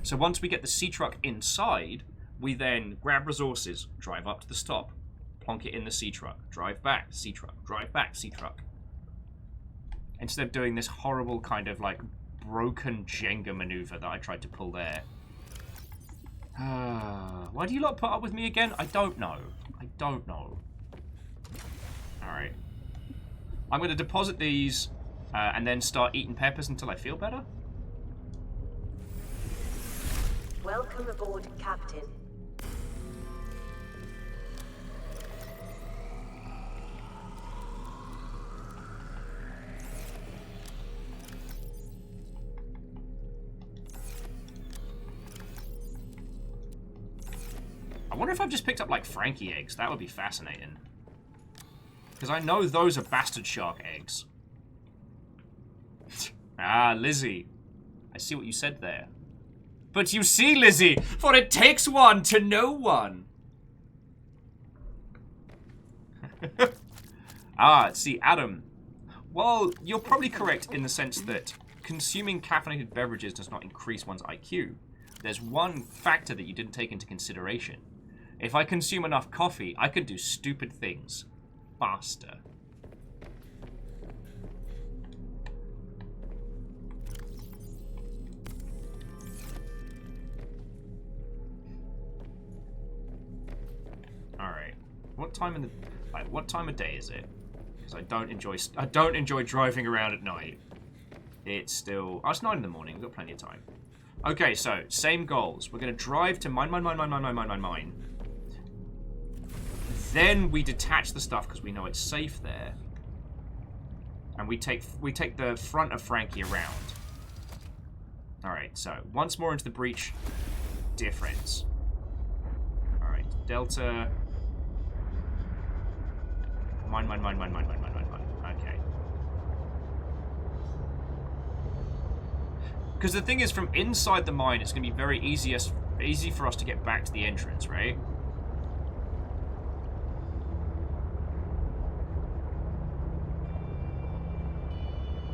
So once we get the sea truck inside, we then grab resources, drive up to the stop, plonk it in the sea truck, drive back, sea truck, drive back, sea truck. Instead of doing this horrible kind of like broken Jenga maneuver that I tried to pull there. Why do you lot put up with me again? I don't know. I don't know. Alright. I'm going to deposit these and then start eating peppers until I feel better. Welcome aboard, Captain. I wonder if I've just picked up, like, Frankie eggs. That would be fascinating. Because I know those are bastard shark eggs. Ah, Lizzie. I see what you said there. But you see, Lizzie, for it takes one to know one. See, Adam. Well, you're probably correct in the sense that consuming caffeinated beverages does not increase one's IQ. There's one factor that you didn't take into consideration. If I consume enough coffee, I can do stupid things faster. Alright. What time of day is it? Because I don't enjoy driving around at night. It's still... Oh, it's 9 in the morning. We've got plenty of time. Okay, so, same goals. We're going to drive to mine. Then we detach the stuff because we know it's safe there. And we take the front of Frankie around. Alright, so, once more into the breach. Difference. Alright, Delta... Mine. Okay. Because the thing is, from inside the mine, it's going to be very easy for us to get back to the entrance, right?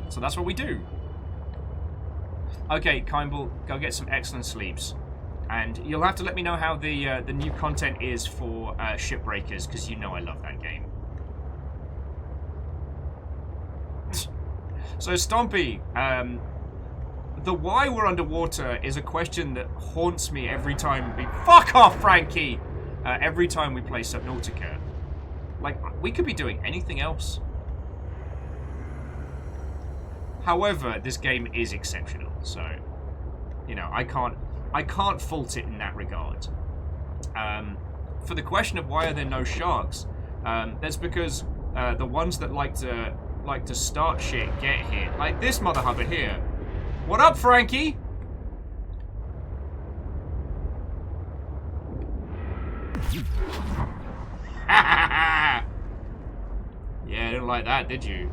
So that's what we do. Okay, Kimball, go get some excellent sleeps. And you'll have to let me know how the new content is for Shipbreakers, because you know I love that game. So, Stompy, the why we're underwater is a question that haunts me every time we... Fuck off, Frankie! Every time we play Subnautica. Like, we could be doing anything else. However, this game is exceptional, so... You know, I can't fault it in that regard. For the question of why are there no sharks, that's because the ones that like to start shit get hit. Like this mother hubber here. What up, Frankie? Yeah, didn't like that, did you?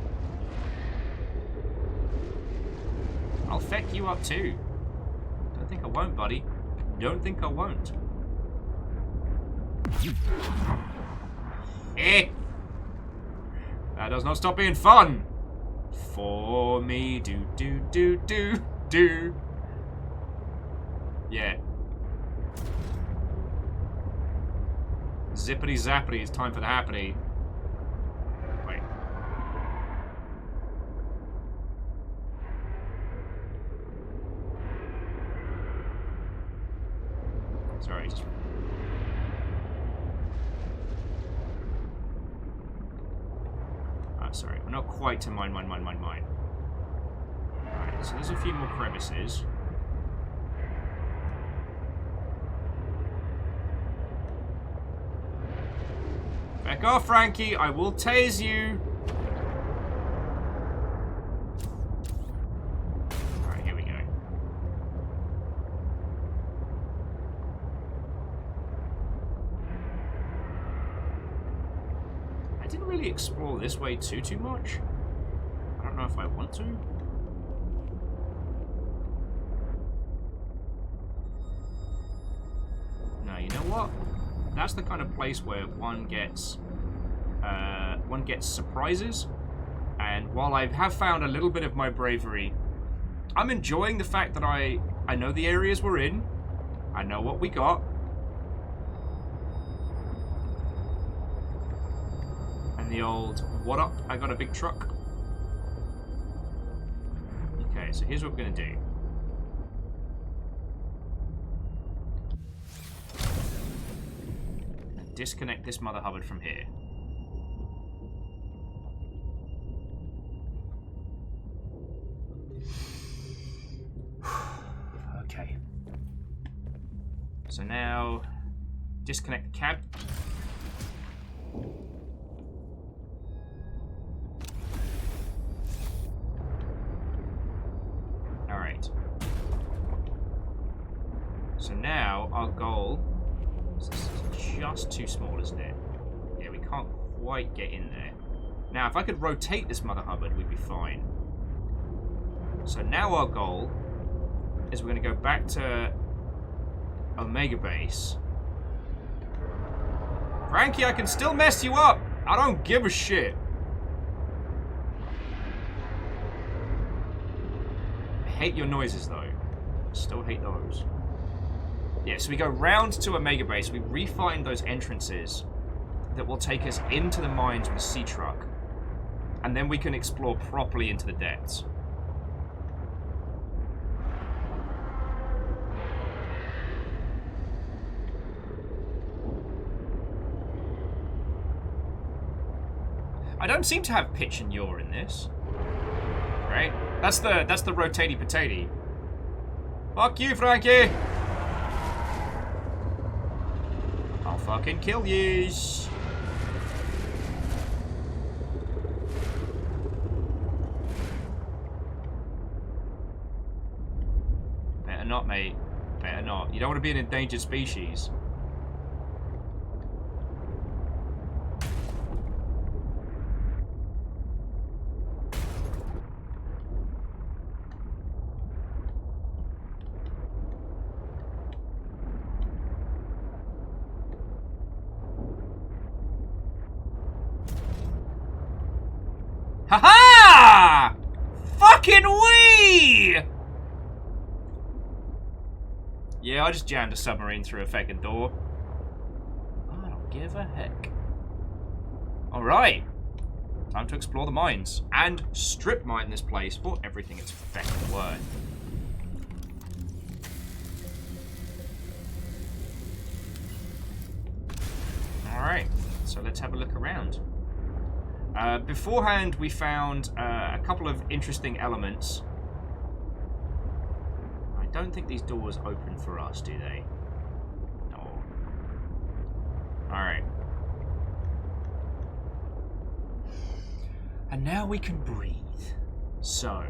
I'll feck you up too. Don't think I won't, buddy. Don't think I won't. That does not stop being fun. For me, do. Yeah. Zippity zappity, it's time for the happity. Wait. Sorry, just... Sorry, we're not quite to mine. Alright, so there's a few more crevices. Back off, Frankie. I will tase you. Alright, here we go. I didn't really explore this way too much. I don't know if I want to. No, you know what? That's the kind of place where one gets surprises. And while I have found a little bit of my bravery, I'm enjoying the fact that I know the areas we're in. I know what we got. And the old, what up? I got a big truck. Okay, so here's what we're gonna do. Disconnect this mother hubbard from here. Okay. So now, disconnect the cab. Alright. So now, our goal... This is just too small, isn't it? Yeah, we can't quite get in there. Now, if I could rotate this mother hubbard, we'd be fine. So now our goal is we're going to go back to Omega Base. Frankie, I can still mess you up! I don't give a shit. I hate your noises, though. Still hate those. Yeah, so we go round to Omega Base, we refine those entrances that will take us into the mines with a sea truck, and then we can explore properly into the depths. I don't seem to have pitch and yaw in this. Right? That's the rotatey potato. Fuck you, Frankie! I'll fucking kill yous. Better not, mate. Better not. You don't want to be an endangered species. Ha-ha! Fucking wee! Yeah, I just jammed a submarine through a fucking door. I don't give a heck. Alright. Time to explore the mines. And strip mine this place for everything it's fucking worth. Alright. So let's have a look around. Beforehand, we found a couple of interesting elements. I don't think these doors open for us, do they? No. Alright. And now we can breathe. So.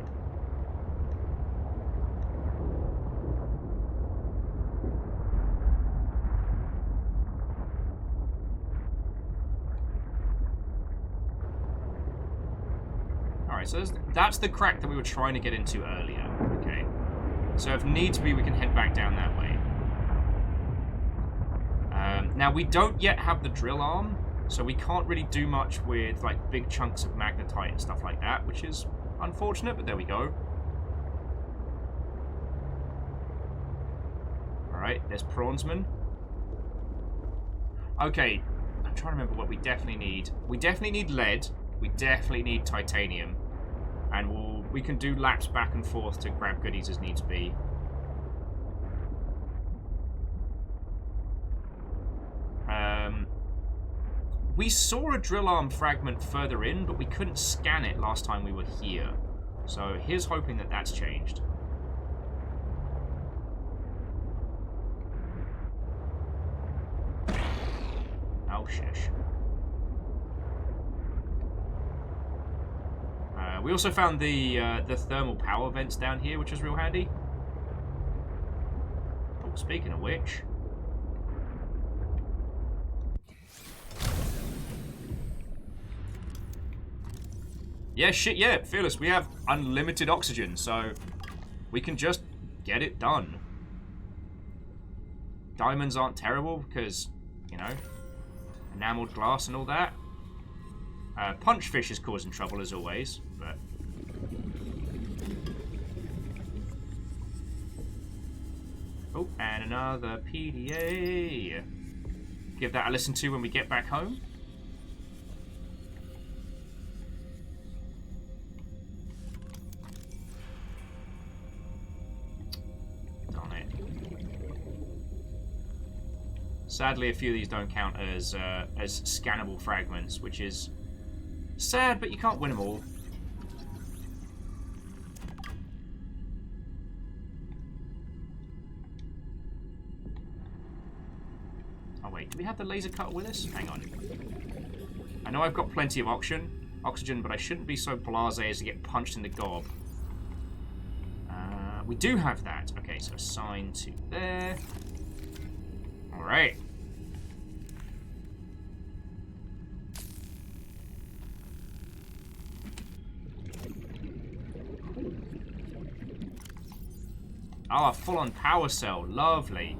Alright, so that's the crack that we were trying to get into earlier. Okay. So if needs be, we can head back down that way. Now, we don't yet have the drill arm, so we can't really do much with like big chunks of magnetite and stuff like that, which is unfortunate, but there we go. Alright, there's Prawnsman. Okay, I'm trying to remember what we definitely need. We definitely need lead. We definitely need titanium. And we can do laps back and forth to grab goodies as needs be. We saw a drill arm fragment further in, but we couldn't scan it last time we were here. So here's hoping that that's changed. Oh, shish. We also found the thermal power vents down here, which is real handy. Oh, speaking of which... Yeah, shit, yeah, Fearless, we have unlimited oxygen, so we can just get it done. Diamonds aren't terrible because, you know, enameled glass and all that. Punchfish is causing trouble as always, but... Oh, and another PDA. Give that a listen to when we get back home. Darn it. Sadly, a few of these don't count as scannable fragments, which is sad, but you can't win them all. Oh wait, do we have the laser cutter with us? Hang on. I know I've got plenty of oxygen, but I shouldn't be so blasé as to get punched in the gob. We do have that. Okay, so assign to there. Alright. Ah, full-on power cell. Lovely.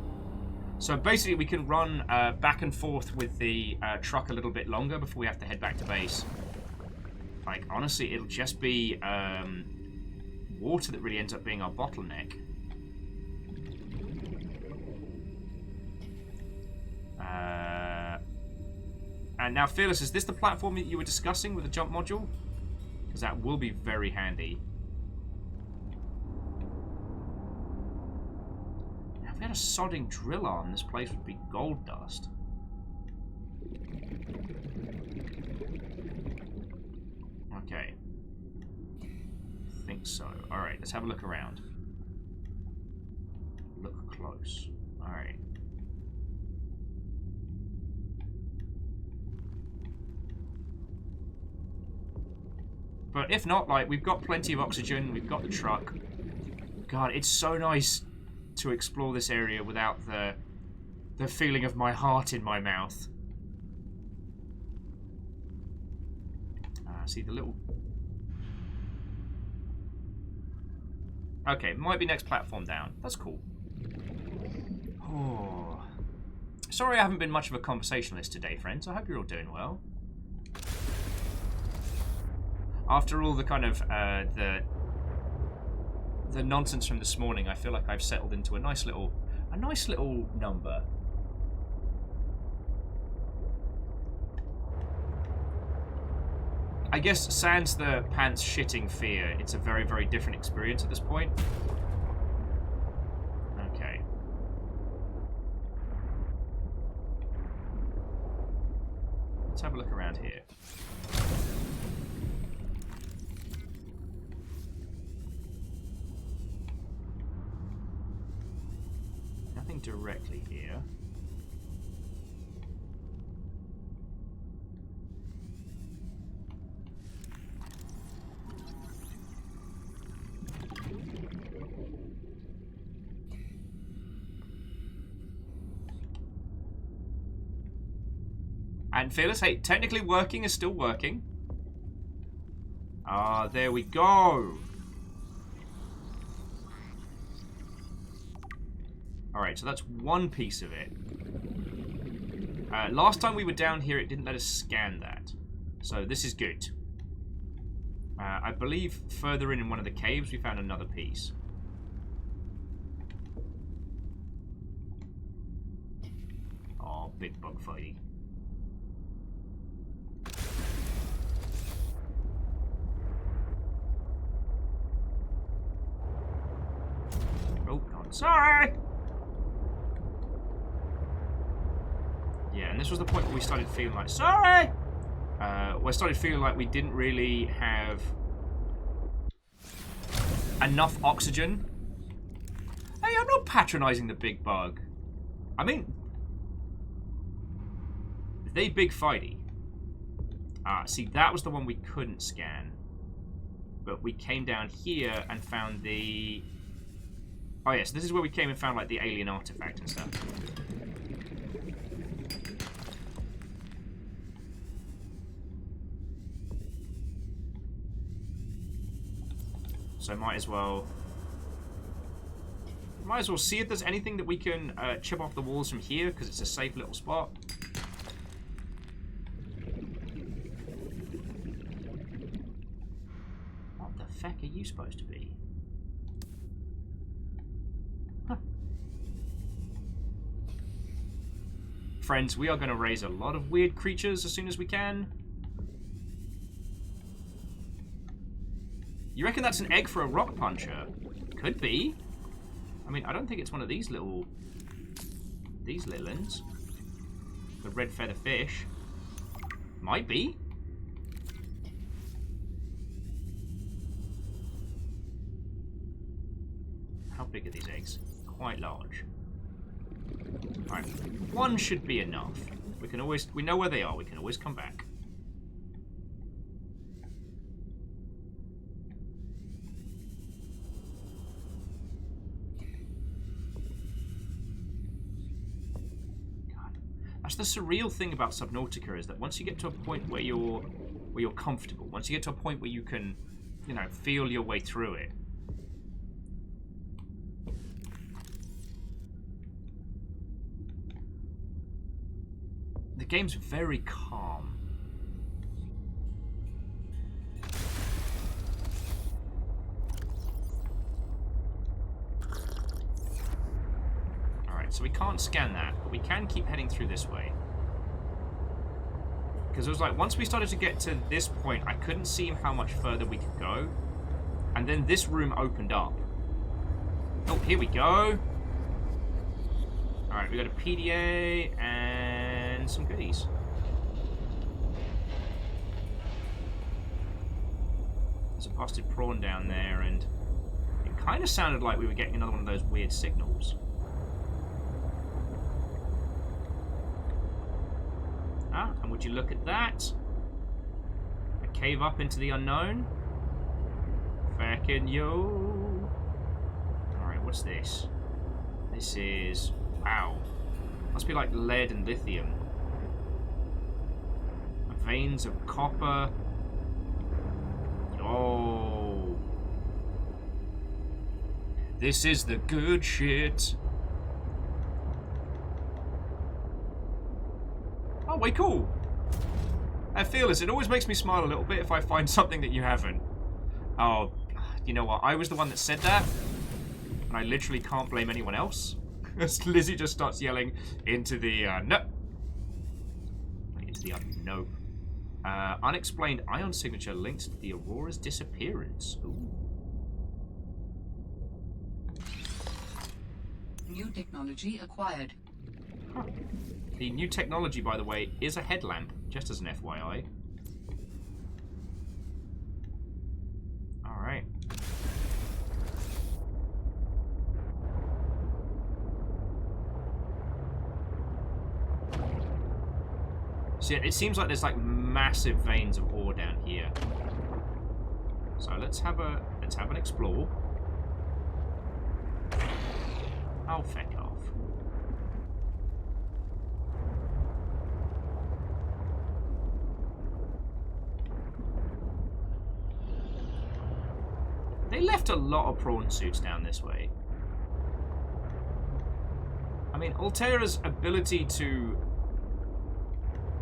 So basically we can run back and forth with the truck a little bit longer before we have to head back to base. Like, honestly, it'll just be water that really ends up being our bottleneck. And now, Fearless, is this the platform that you were discussing with the jump module? Because that will be very handy. Now, if we had a sodding drill arm, this place would be gold dust. Okay. I think so. Alright, let's have a look around. Look close. Alright. But if not, like, we've got plenty of oxygen, we've got the truck. God, it's so nice to explore this area without the feeling of my heart in my mouth. See the little... Okay, might be next platform down. That's cool. Oh. Sorry I haven't been much of a conversationalist today, friends. I hope you're all doing well. After all the kind of the nonsense from this morning, I feel like I've settled into a nice little number. I guess sans the pants shitting fear, it's a very, very different experience at this point. Okay. Let's have a look around here. Nothing directly here. And Fearless, hey, technically working is still working. Ah, there we go. Alright, so that's one piece of it. Last time we were down here, it didn't let us scan that. So this is good. I believe further in one of the caves, we found another piece. Oh, big bug fighty. Oh, God. Sorry! Yeah, and this was the point where we started feeling like, sorry! We started feeling like we didn't really have enough oxygen. Hey, I'm not patronizing the big bug. I mean, they big fighty. Ah, see, that was the one we couldn't scan. but we came down here and found the... Oh yes, this is where we came and found like the alien artifact and stuff. So might as well see if there's anything that we can chip off the walls from here, because it's a safe little spot. What the feck are you supposed to be? Huh. Friends, we are going to raise a lot of weird creatures as soon as we can. You reckon that's an egg for a rock puncher? Could be. I mean, I don't think it's one of these little ones. The red feather fish. Might be. How big are these eggs? Quite large. Alright, one should be enough. We know where they are, we can always come back. That's the surreal thing about Subnautica, is that once you get to a point where you're comfortable, once you get to a point where you can, you know, feel your way through it, the game's very calm. So we can't scan that, but we can keep heading through this way. Because it was like, once we started to get to this point, I couldn't see how much further we could go. And then this room opened up. Oh, here we go. Alright, we got a PDA and some goodies. There's a busted prawn down there, and it kind of sounded like we were getting another one of those weird signals. And would you look at that? A cave up into the unknown? Feckin' yo! Alright, what's this? This is... wow. Must be like lead and lithium. Veins of copper. Oh. This is the good shit. Oh, way cool. Fearless, it always makes me smile a little bit if I find something that you haven't. Oh, you know what? I was the one that said that, and I literally can't blame anyone else. Lizzie just starts yelling into the, no. Into the, no. Unexplained ion signature linked to the Aurora's disappearance. Ooh. New technology acquired. Huh. The new technology, by the way, is a headlamp, just as an FYI. Alright. See, it seems like there's like massive veins of ore down here. So let's have an explore. Oh, feck off. They left a lot of prawn suits down this way. I mean, Altera's ability to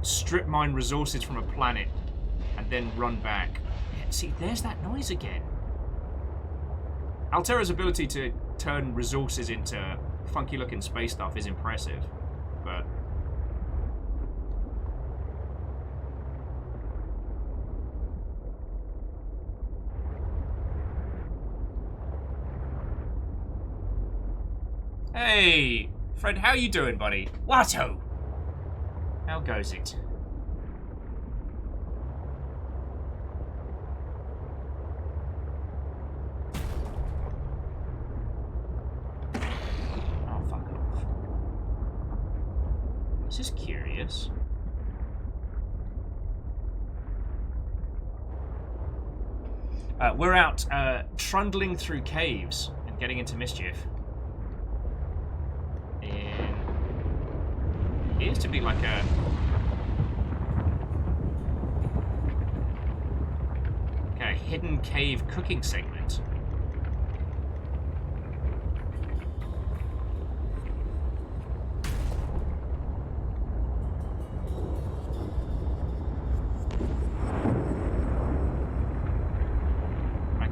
strip mine resources from a planet and then run back. See, there's that noise again. Altera's ability to turn resources into funky-looking space stuff is impressive, but... Hey, Fred, how you doing, buddy? Watto! How goes it? Oh, fuck off. This is curious. We're out trundling through caves and getting into mischief. It appears to be like a hidden cave cooking segment.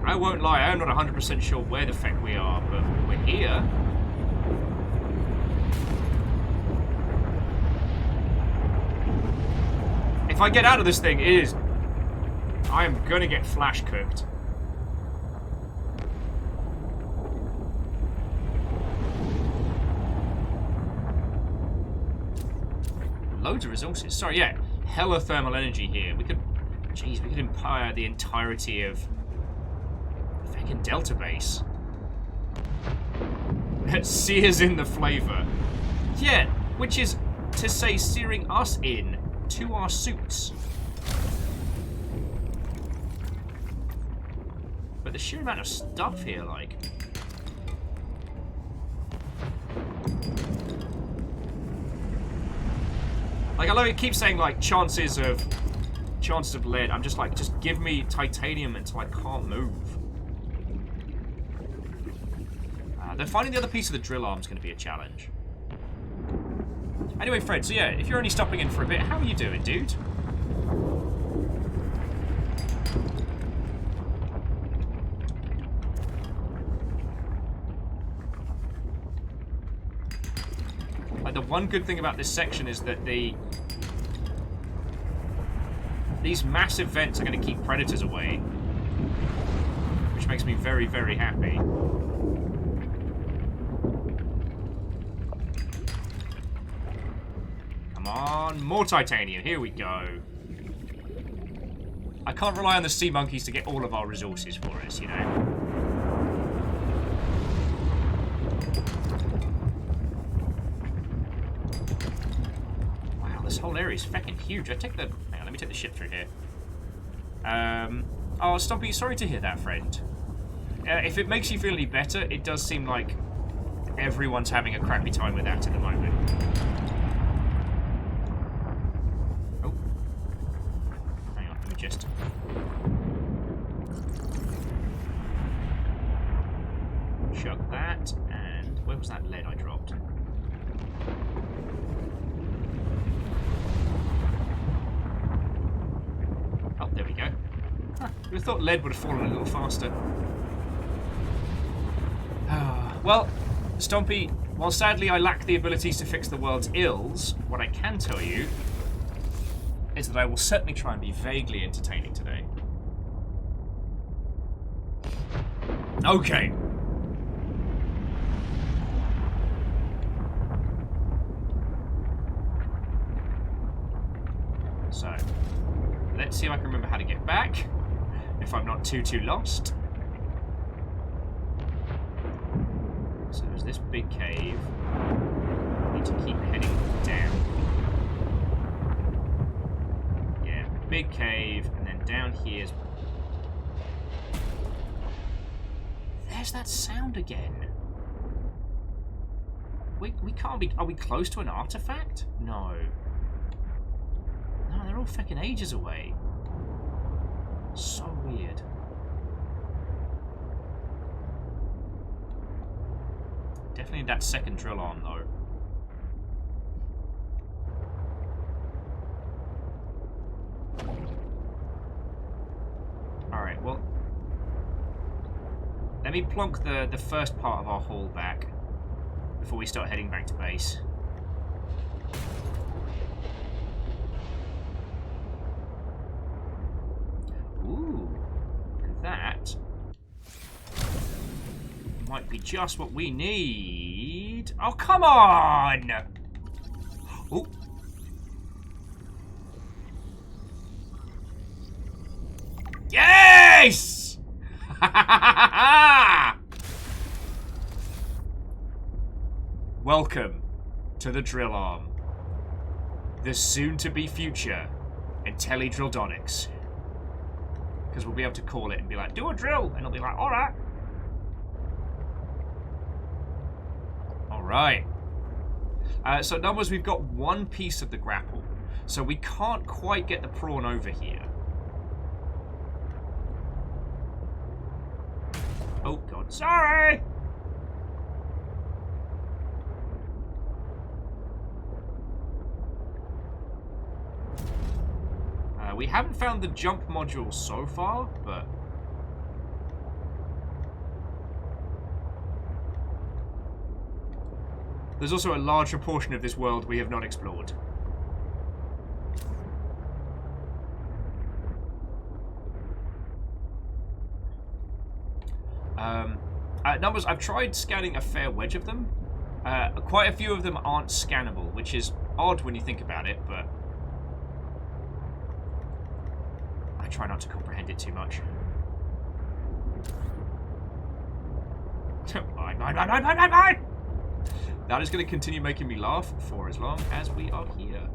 I won't lie, I'm not 100% sure where the fuck we are, but we're here. If I get out of this thing, I am gonna get flash cooked. Loads of resources. Sorry, yeah. Hella thermal energy here. We could empire the entirety of fucking Delta Base. Sears in the flavor. Yeah, which is to say searing us in to our suits. But the sheer amount of stuff here, like... Like, I love it keeps saying, like, chances of lead. I'm just like, just give me titanium until I can't move. Then finding the other piece of the drill arm is going to be a challenge. Anyway, Fred, so yeah, if you're only stopping in for a bit, how are you doing, dude? Like, the one good thing about this section is that these massive vents are going to keep predators away, which makes me very, very happy. Come on, more titanium. Here we go. I can't rely on the sea monkeys to get all of our resources for us, you know. This whole area is fucking huge. Hang on, let me take the ship through here. Oh, Stompy, sorry to hear that, friend. If it makes you feel any better, it does seem like everyone's having a crappy time with that at the moment. Oh. Hang on, let me just... chug that, and where was that lead I dropped? Oh, there we go. Huh, I would have thought lead would have fallen a little faster. Well, Stompy, while sadly I lack the abilities to fix the world's ills, what I can tell you is that I will certainly try and be vaguely entertaining today. Okay. So... let's see if I can remember how to get back, if I'm not too lost. So there's this big cave. I need to keep heading down. Yeah, big cave, and then down here's... there's that sound again. We can't be... are we close to an artifact? No. No, they're all fucking ages away. So weird. Definitely that second drill arm, though. Alright, well... let me plonk the first part of our haul back before we start heading back to base. Ooh, and that might be just what we need. Oh, come on! Ooh. Yes! Welcome to the drill arm. The soon-to-be future IntelliDrildonics. Because we'll be able to call it and be like, do a drill! And it'll be like, alright. Alright. So numbers, we've got one piece of the grapple. So we can't quite get the prawn over here. Oh, God. Sorry! We haven't found the jump module so far, but... there's also a larger portion of this world we have not explored. Numbers, I've tried scanning a fair wedge of them. Quite a few of them aren't scannable, which is odd when you think about it, but... I try not to comprehend it too much. Mine! That is going to continue making me laugh for as long as we are here.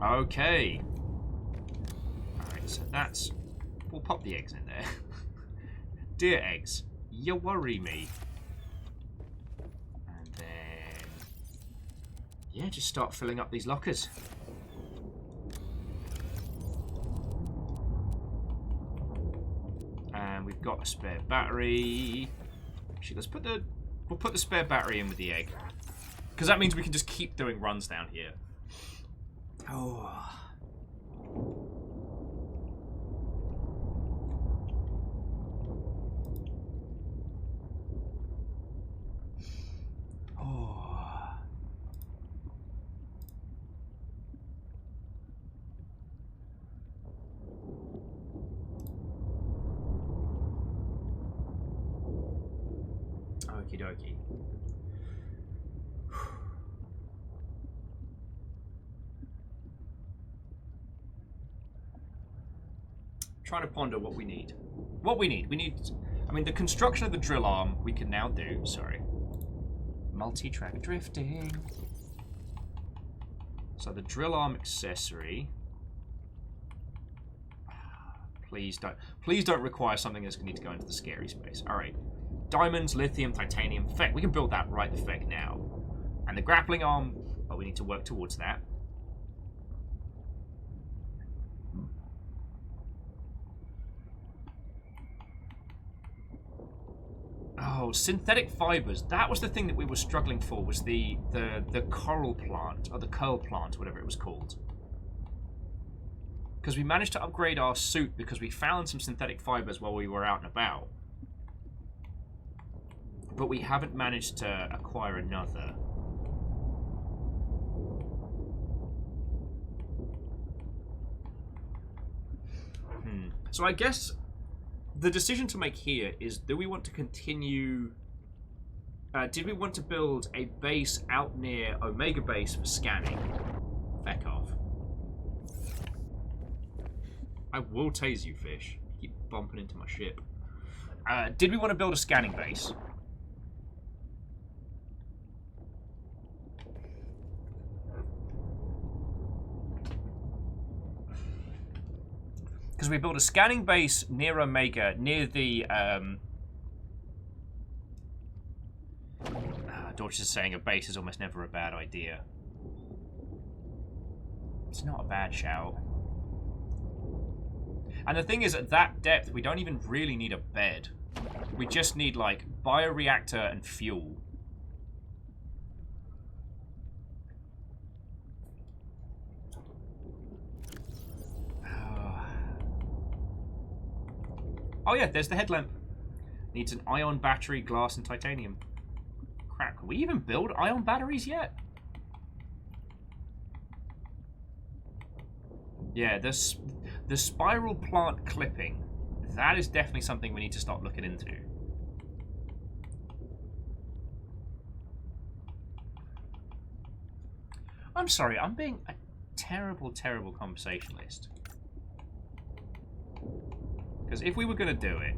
Okay. Alright, so that's... we'll pop the eggs in there. Dear eggs, you worry me. And then... yeah, just start filling up these lockers. And we've got a spare battery. Actually, let's put the... we'll put the spare battery in with the egg. Because that means we can just keep doing runs down here. Oh... okie dokie. Trying to ponder what we need. We need... I mean, the construction of the drill arm we can now do. Sorry. Multi-track drifting. So the drill arm accessory. Please don't require something that's going to need to go into the scary space. Alright. Diamonds, lithium, titanium. Feck. We can build that right the feck now. And the grappling arm, well, we need to work towards that. Oh, synthetic fibers. That was the thing that we were struggling for, was the coral plant, or the curl plant, whatever it was called. Because we managed to upgrade our suit because we found some synthetic fibers while we were out and about. But we haven't managed to acquire another. So I guess the decision to make here is, do we want to continue... did we want to build a base out near Omega Base for scanning? Feck off. I will tase you, fish. You keep bumping into my ship. Did we want to build a scanning base? Because we built a scanning base near Omega, near the... Dorch is saying a base is almost never a bad idea. It's not a bad shout. And the thing is, at that depth, we don't even really need a bed. We just need, like, bioreactor and fuel. Oh yeah, there's the headlamp. Needs an ion battery, glass, and titanium. Crap, can we even build ion batteries yet? Yeah, the spiral plant clipping. That is definitely something we need to start looking into. I'm sorry, I'm being a terrible, terrible conversationalist. Because if we were going to do it,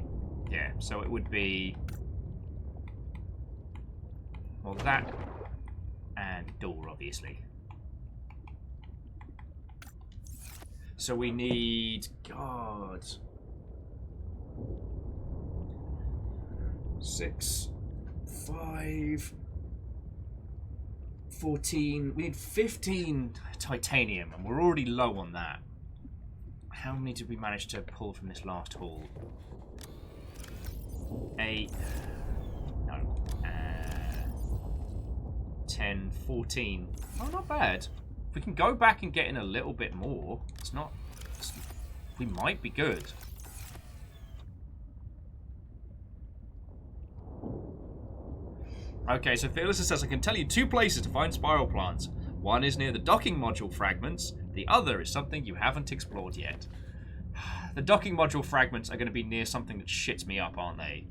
Yeah, so it would be... Well, that and door, obviously. So we need... God... 6, 5... 14... We need 15 titanium, and we're already low on that. How many did we manage to pull from this last haul? 8... No. 10, 14. Oh, not bad. If we can go back and get in a little bit more, it's not... we might be good. Okay, so Fearless says, I can tell you 2 places to find spiral plants. One is near the docking module fragments. The other is something you haven't explored yet. The docking module fragments are going to be near something that shits me up, aren't they?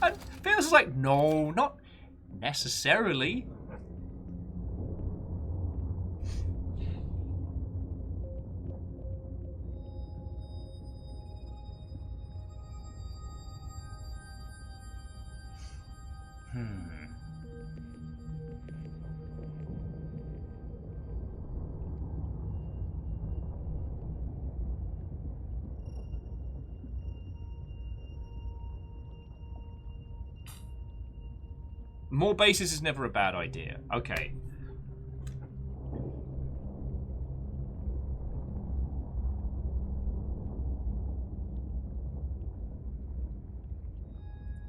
And Fearless is like, no, not necessarily. More bases is never a bad idea. Okay.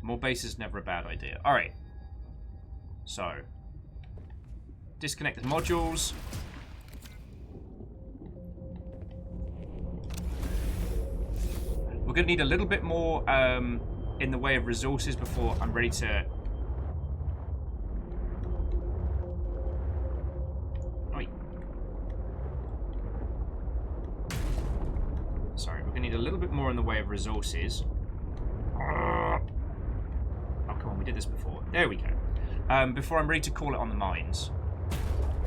More bases is never a bad idea. Alright. So. Disconnect the modules. We're going to need a little bit more in the way of resources before I'm ready to... Sorry, we're going to need a little bit more in the way of resources. Oh, come on, we did this before. There we go. Before I'm ready to call it on the mines.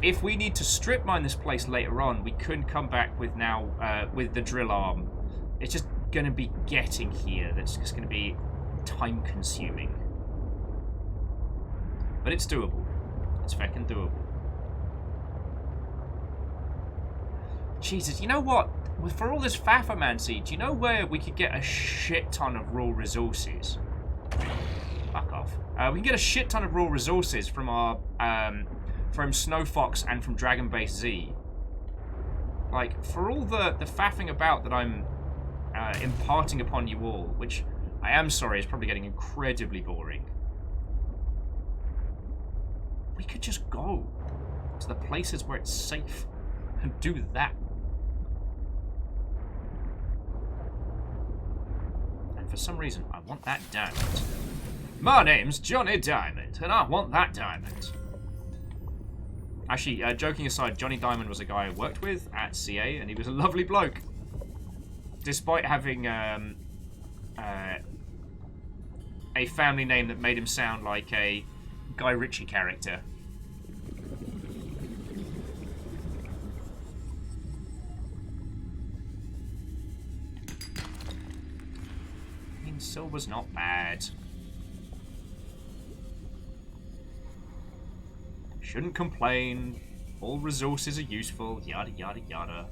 If we need to strip mine this place later on, we couldn't come back with now, with the drill arm. It's just going to be getting here. That's just going to be time consuming. But it's doable. It's fucking doable. Jesus, you know what? For all this Fafamancy, do you know where we could get a shit ton of raw resources? Fuck off. We can get a shit ton of raw resources from our, from Snow Fox and from Dragon Base Z. Like, for all the faffing about that I'm imparting upon you all, which I am sorry is probably getting incredibly boring. We could just go to the places where it's safe and do that. For some reason, I want that diamond. My name's Johnny Diamond, and I want that diamond. Actually, joking aside, Johnny Diamond was a guy I worked with at CA, and he was a lovely bloke. Despite having a family name that made him sound like a Guy Ritchie character. Silver's not bad. Shouldn't complain. All resources are useful. Yada yada yada.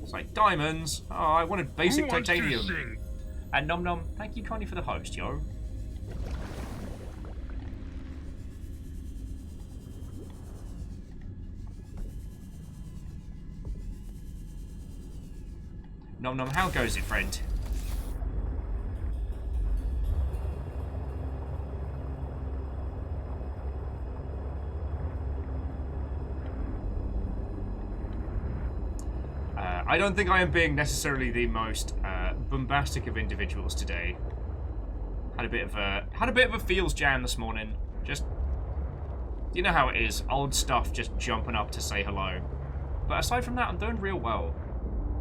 It's like diamonds. Oh, I wanted basic titanium. And Nom Nom, thank you kindly for the host, yo. Nom Nom, how goes it, friend? I don't think I am being necessarily the most bombastic of individuals today. Had a bit of a feels jam this morning. Just, you know how it is, old stuff just jumping up to say hello. But aside from that, I'm doing real well.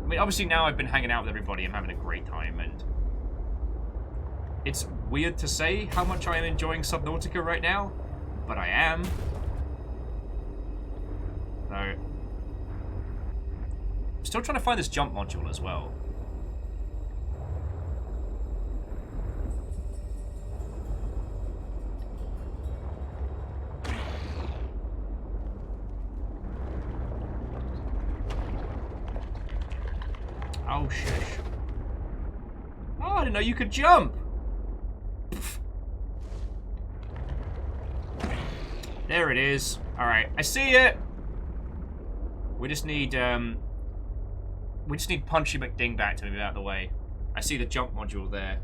I mean, obviously now I've been hanging out with everybody, I'm having a great time, and It's weird to say how much I am enjoying Subnautica right now, but I am. So, I'm still trying to find this jump module as well. Oh, shush. Oh, I didn't know you could jump. Pfft. There it is. Alright, I see it. We just need Punchy McDingbat to move out of the way. I see the jump module there.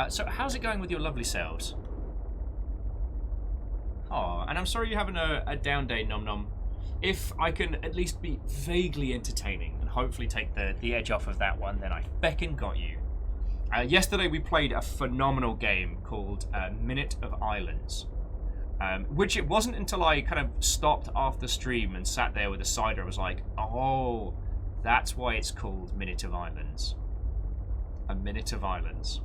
So how's it going with your lovely selves? Oh, and I'm sorry you're having a down day, Nom Nom. If I can at least be vaguely entertaining and hopefully take the edge off of that one, then I feckin' got you. Yesterday we played a phenomenal game called Minute of Islands. Which it wasn't until I kind of stopped after stream and sat there with a cider, I was like, oh, that's why it's called Minute of Islands. A Minute of Islands.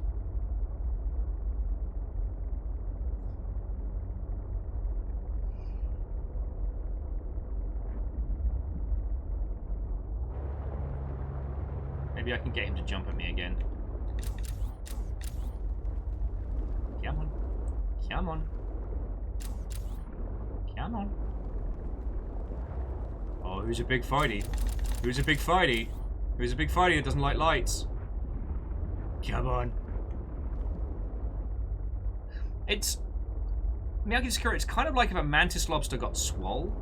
Maybe I can get him to jump at me again. Come on. Come on. Come on. Oh, who's a big fighty? Who's a big fighty? Who's a big fighty that doesn't like lights? Come on. It's... Miyagi Sakura, it's kind of like if a mantis lobster got swole.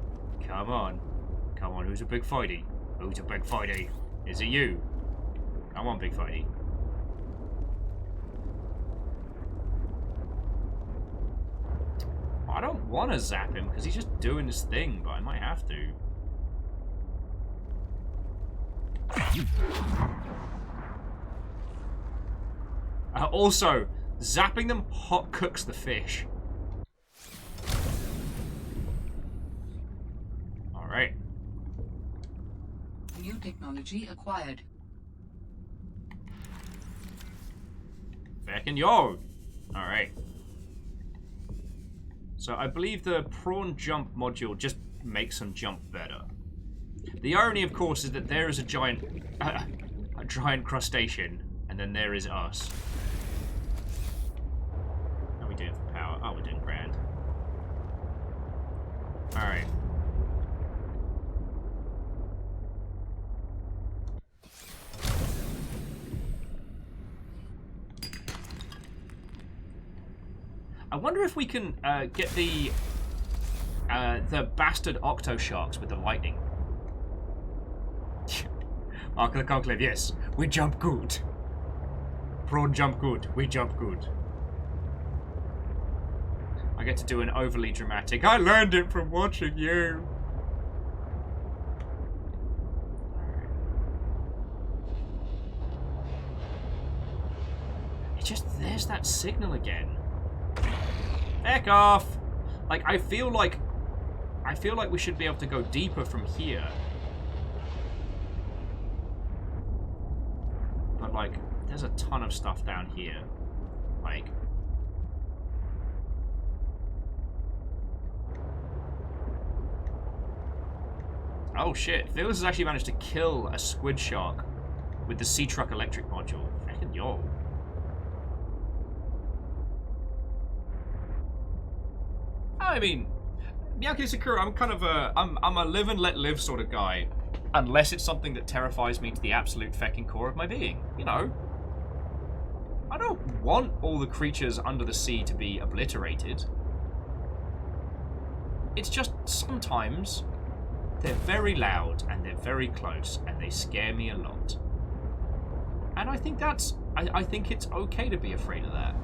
Come on. Come on, who's a big fighty? Who's a big fighty? Is it you? Come on, big fighty. I don't want to zap him because he's just doing his thing, but I might have to. Also, zapping them hot cooks the fish. Alright. New technology acquired. Back in yo! Alright. So I believe the prawn jump module just makes them jump better. The irony, of course, is that there is a giant crustacean, and then there is us. How are we doing for power? Oh, we're doing grand. Alright. I wonder if we can get the bastard octo sharks with the lightning. Ark of the Conclave, yes. We jump good. Prawn jump good. We jump good. I get to do an overly dramatic. I learned it from watching you. It's just, there's that signal again. Heck off! Like, I feel like we should be able to go deeper from here. But, like, there's a ton of stuff down here. Like... Oh shit, Phyllis has actually managed to kill a squid shark with the sea truck electric module. Fucking yo. I mean, Miyake Sakura, I'm kind of I'm a live and let live sort of guy. Unless it's something that terrifies me to the absolute fecking core of my being, you know? I don't want all the creatures under the sea to be obliterated. It's just sometimes they're very loud and they're very close and they scare me a lot. And I think that's, I think it's okay to be afraid of that.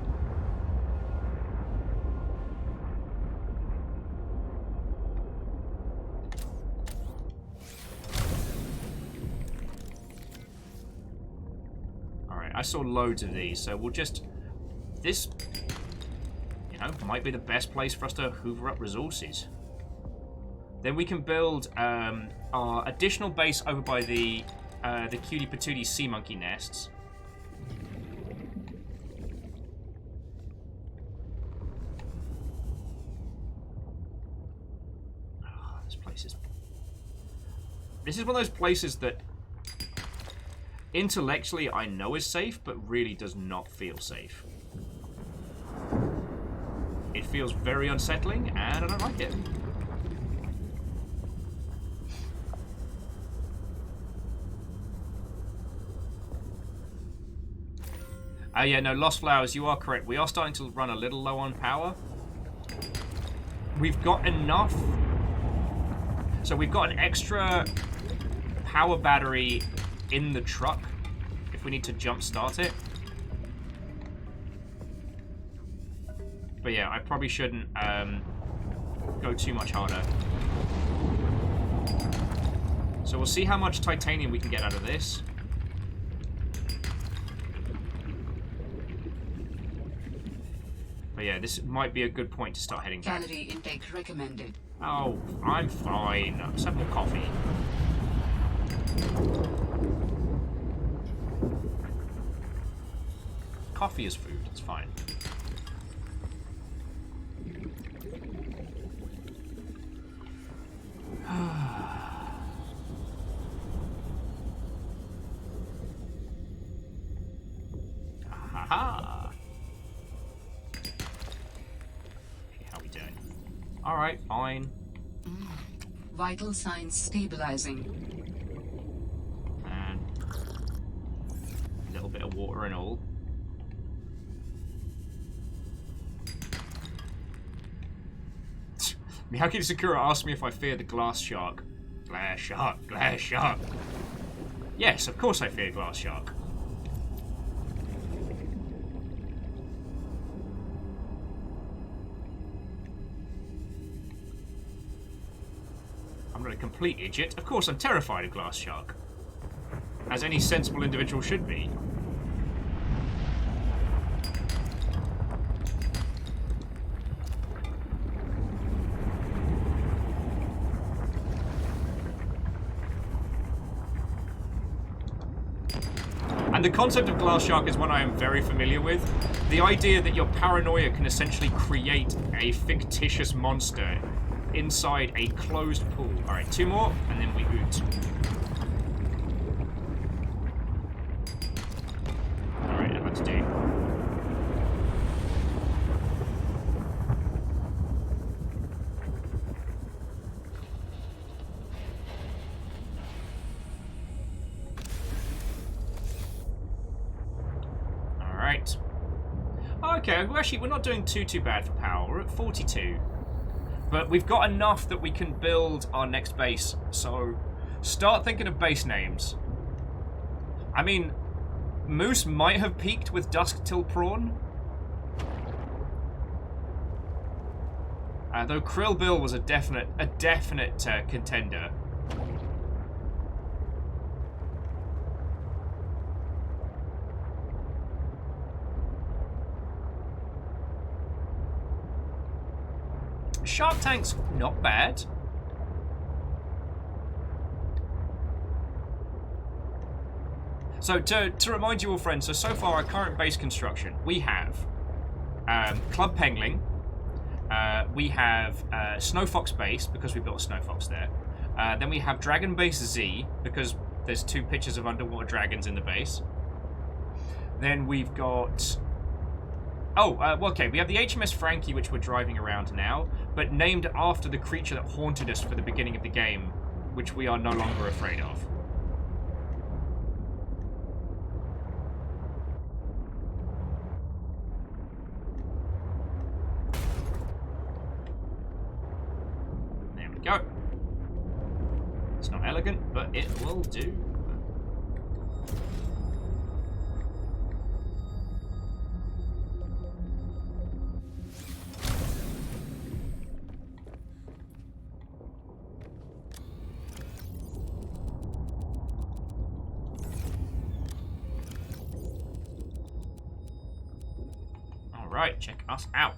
I saw loads of these, so we'll just... This, you know, might be the best place for us to hoover up resources. Then we can build our additional base over by the cutie patootie sea monkey nests. Oh, this place is... This is one of those places that intellectually I know is safe, but really does not feel safe. It feels very unsettling, and I don't like it. Oh yeah, no, Lost Flowers, you are correct. We are starting to run a little low on power. We've got enough. So we've got an extra power battery in the truck if we need to jump start it. But yeah, I probably shouldn't go too much harder. So we'll see how much titanium we can get out of this. But yeah, this might be a good point to start heading back. Calorie intake recommended. Oh, I'm fine. Let's have more coffee. Coffee is food. It's fine. Aha! Okay, how are we doing? Alright, fine. Vital signs stabilizing. And a little bit of water and all. Miyaki Sakura asked me if I fear the glass shark. Glass shark, glass shark. Yes, of course I fear glass shark. I'm not a complete idiot. Of course I'm terrified of glass shark. As any sensible individual should be. And the concept of glass shark is one I am very familiar with. The idea that your paranoia can essentially create a fictitious monster inside a closed pool. Alright, 2 more, and then we oot. Alright, I'd like to do. Alright. Okay, well, actually, we're not doing too bad for power. We're at 42. But we've got enough that we can build our next base. So, start thinking of base names. I mean, Moose might have peaked with Dusk Till Prawn. Though Krill Bill was a definite contender. Shark Tank's not bad. So to remind you all, friends, so far our current base construction, we have Club Pengling, we have Snow Fox Base, because we built a Snow Fox there. Then we have Dragon Base Z, because there's 2 pictures of underwater dragons in the base. Then we've got... Oh, well, okay, we have the HMS Frankie, which we're driving around now, but named after the creature that haunted us for the beginning of the game, which we are no longer afraid of. There we go. It's not elegant, but it will do. Alright, check us out.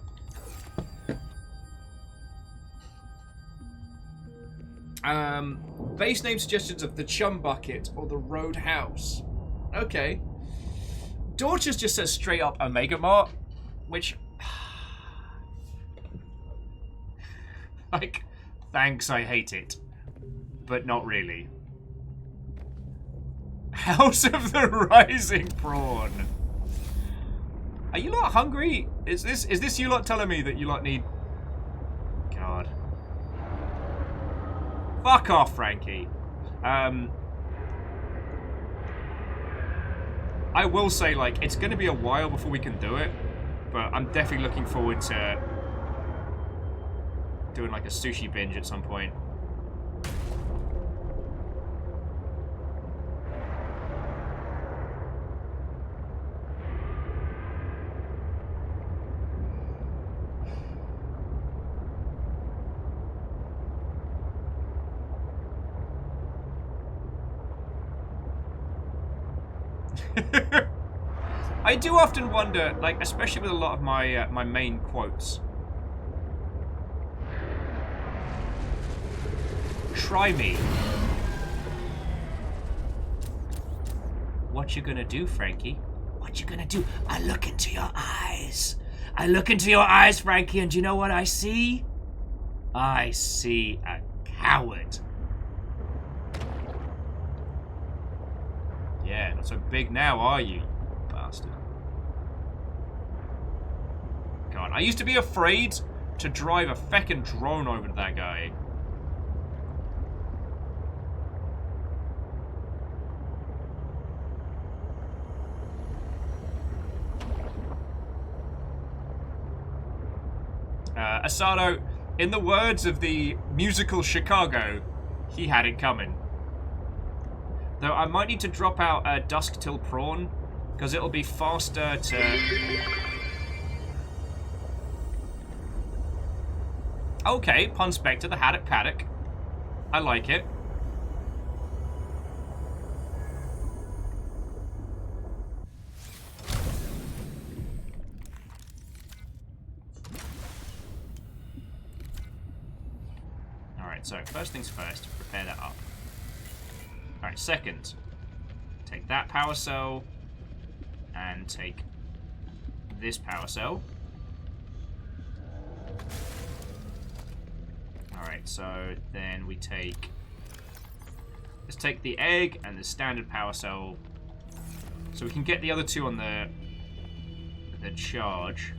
Base name suggestions of the Chum Bucket or the Roadhouse. Okay. Dorchester just says straight up Omega Mart, which... like, thanks, I hate it. But not really. House of the Rising Prawn. Are you lot hungry? Is this you lot telling me that you lot need... God. Fuck off, Frankie. I will say, like, it's going to be a while before we can do it, but I'm definitely looking forward to doing, like, a sushi binge at some point. I do often wonder, like, especially with a lot of my my main quotes. Try me. What you gonna do, Frankie? What you gonna do? I look into your eyes. I look into your eyes, Frankie, and you know what I see? I see a coward. Yeah, not so big now, are you, bastard? God, I used to be afraid to drive a feckin' drone over to that guy. Asado, in the words of the musical Chicago, he had it coming. Though I might need to drop out Dusk Till Prawn, because it'll be faster to... Okay, Pun Spectre, the Haddock Paddock. I like it. Alright, so first things first, prepare that up. Alright, second, take that power cell and take this power cell. Alright, so then we take... Let's take the egg and the standard power cell so we can get the other two on the charge.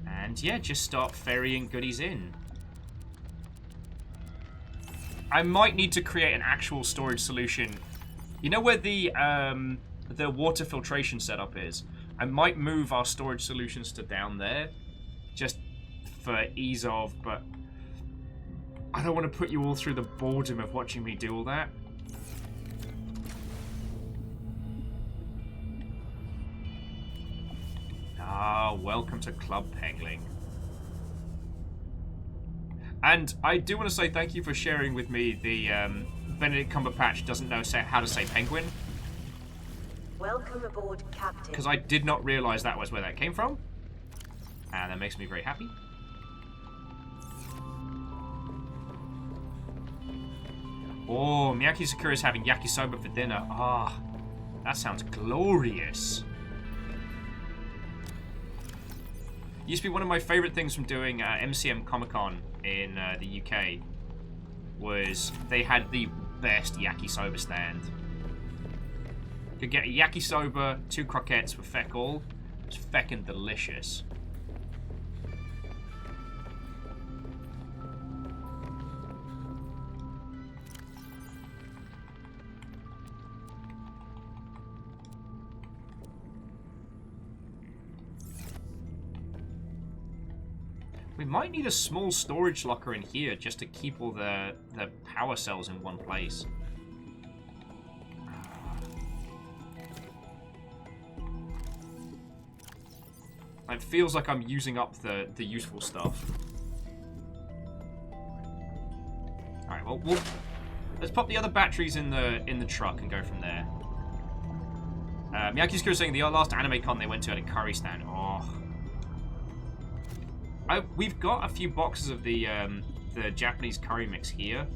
And yeah, just start ferrying goodies in. I might need to create an actual storage solution. You know where the water filtration setup is? I might move our storage solutions to down there, just for ease of, but I don't want to put you all through the boredom of watching me do all that. Ah, welcome to Club Pengling. And I do want to say thank you for sharing with me the Benedict Cumberbatch doesn't know how to say penguin. Welcome aboard, Captain. Because I did not realise that was where that came from. And that makes me very happy. Oh, Miyaki Sakura's having yakisoba for dinner. Ah, that sounds glorious. Used to be one of my favourite things from doing MCM Comic-Con in the UK was they had the best yakisoba stand. Could get a yakisoba, 2 croquettes with feck all. It was feckin' delicious. We might need a small storage locker in here just to keep all the power cells in one place. It feels like I'm using up the useful stuff. Alright, well, let's pop the other batteries in the truck and go from there. Miyaki's saying the last anime con they went to had a curry stand. Oh. We've got a few boxes of the Japanese curry mix here.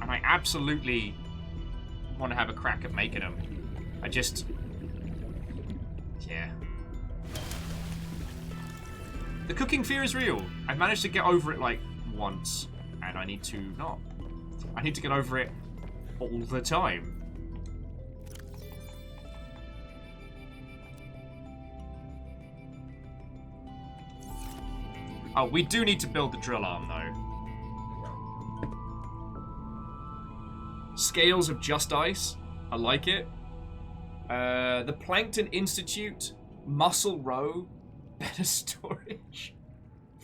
And I absolutely want to have a crack at making them. I just... Yeah. The cooking fear is real. I've managed to get over it, like, once. And I need to not. I need to get over it all the time. Oh, we do need to build the drill arm, though. Scales of Just Ice. I like it. The Plankton Institute. Muscle Row. Better storage.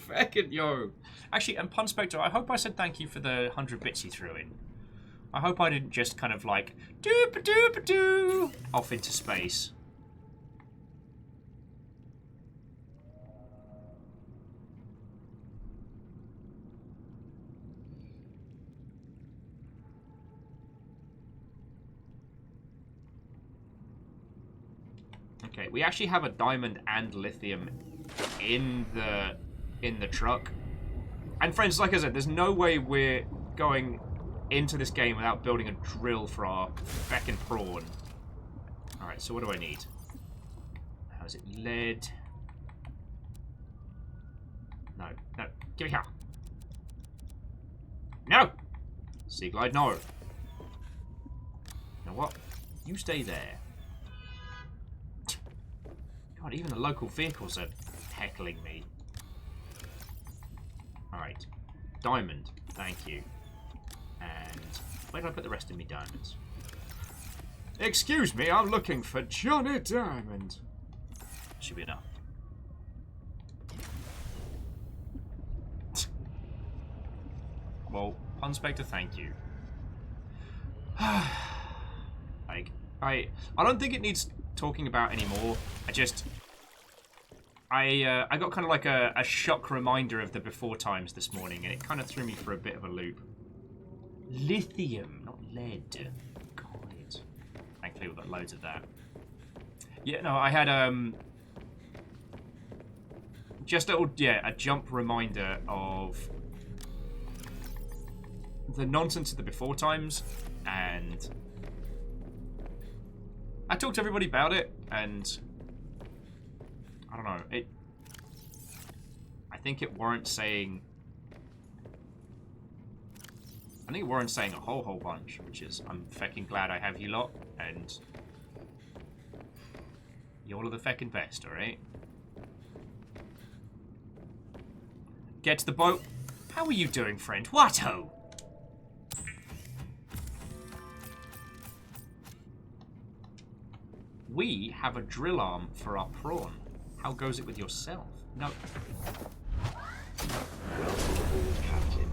Feckin' yo. Actually, and Punspector, I hope I said thank you for the 100 bits you threw in. I hope I didn't just kind of like doop-a-doop-a-doo off into space. Okay, we actually have a diamond and lithium in the truck. And friends, like I said, there's no way we're going into this game without building a drill for our feckin' prawn. Alright, so what do I need? How is it? Lead. No, no, give me here. No! Sea Glide, no. You know what? You stay there. God, even the local vehicles are heckling me. Alright. Diamond. Thank you. And where did I put the rest of me diamonds? Excuse me, I'm looking for Johnny Diamond. Should be enough. Well, Punspector, thank you. Like, I don't think it needs talking about anymore. I got kind of like a shock reminder of the before times this morning, and it kind of threw me for a bit of a loop. Lithium, not lead. God. Thankfully we've got loads of that. Yeah, no, I had just a little, a jump reminder of the nonsense of the before times, and I talked to everybody about it, and I don't know, I think it warrants saying, I think it warrants saying a whole bunch, which is, I'm feckin' glad I have you lot, and you all are the feckin' best, alright? Get to the boat. How are you doing, friend? What-ho? We have a drill arm for our prawn. How goes it with yourself? No. Welcome aboard, Captain.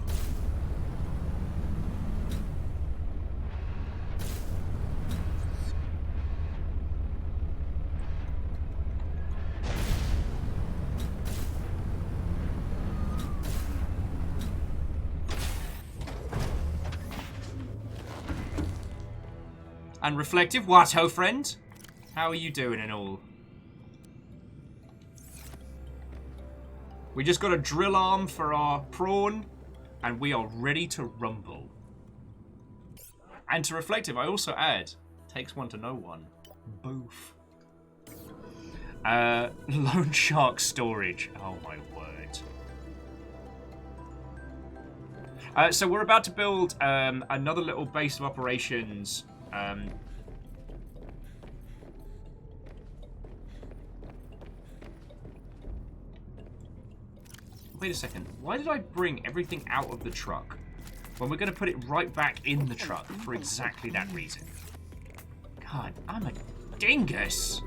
And reflective, what ho, friend? How are you doing and all? We just got a drill arm for our prawn, and we are ready to rumble. And to reflective, I also add, takes one to know one. Boof. Lone Shark storage. Oh my word. So we're about to build another little base of operations. Wait a second. Why did I bring everything out of the truck when we're going to put it right back in the truck for exactly that reason? God, I'm a dingus.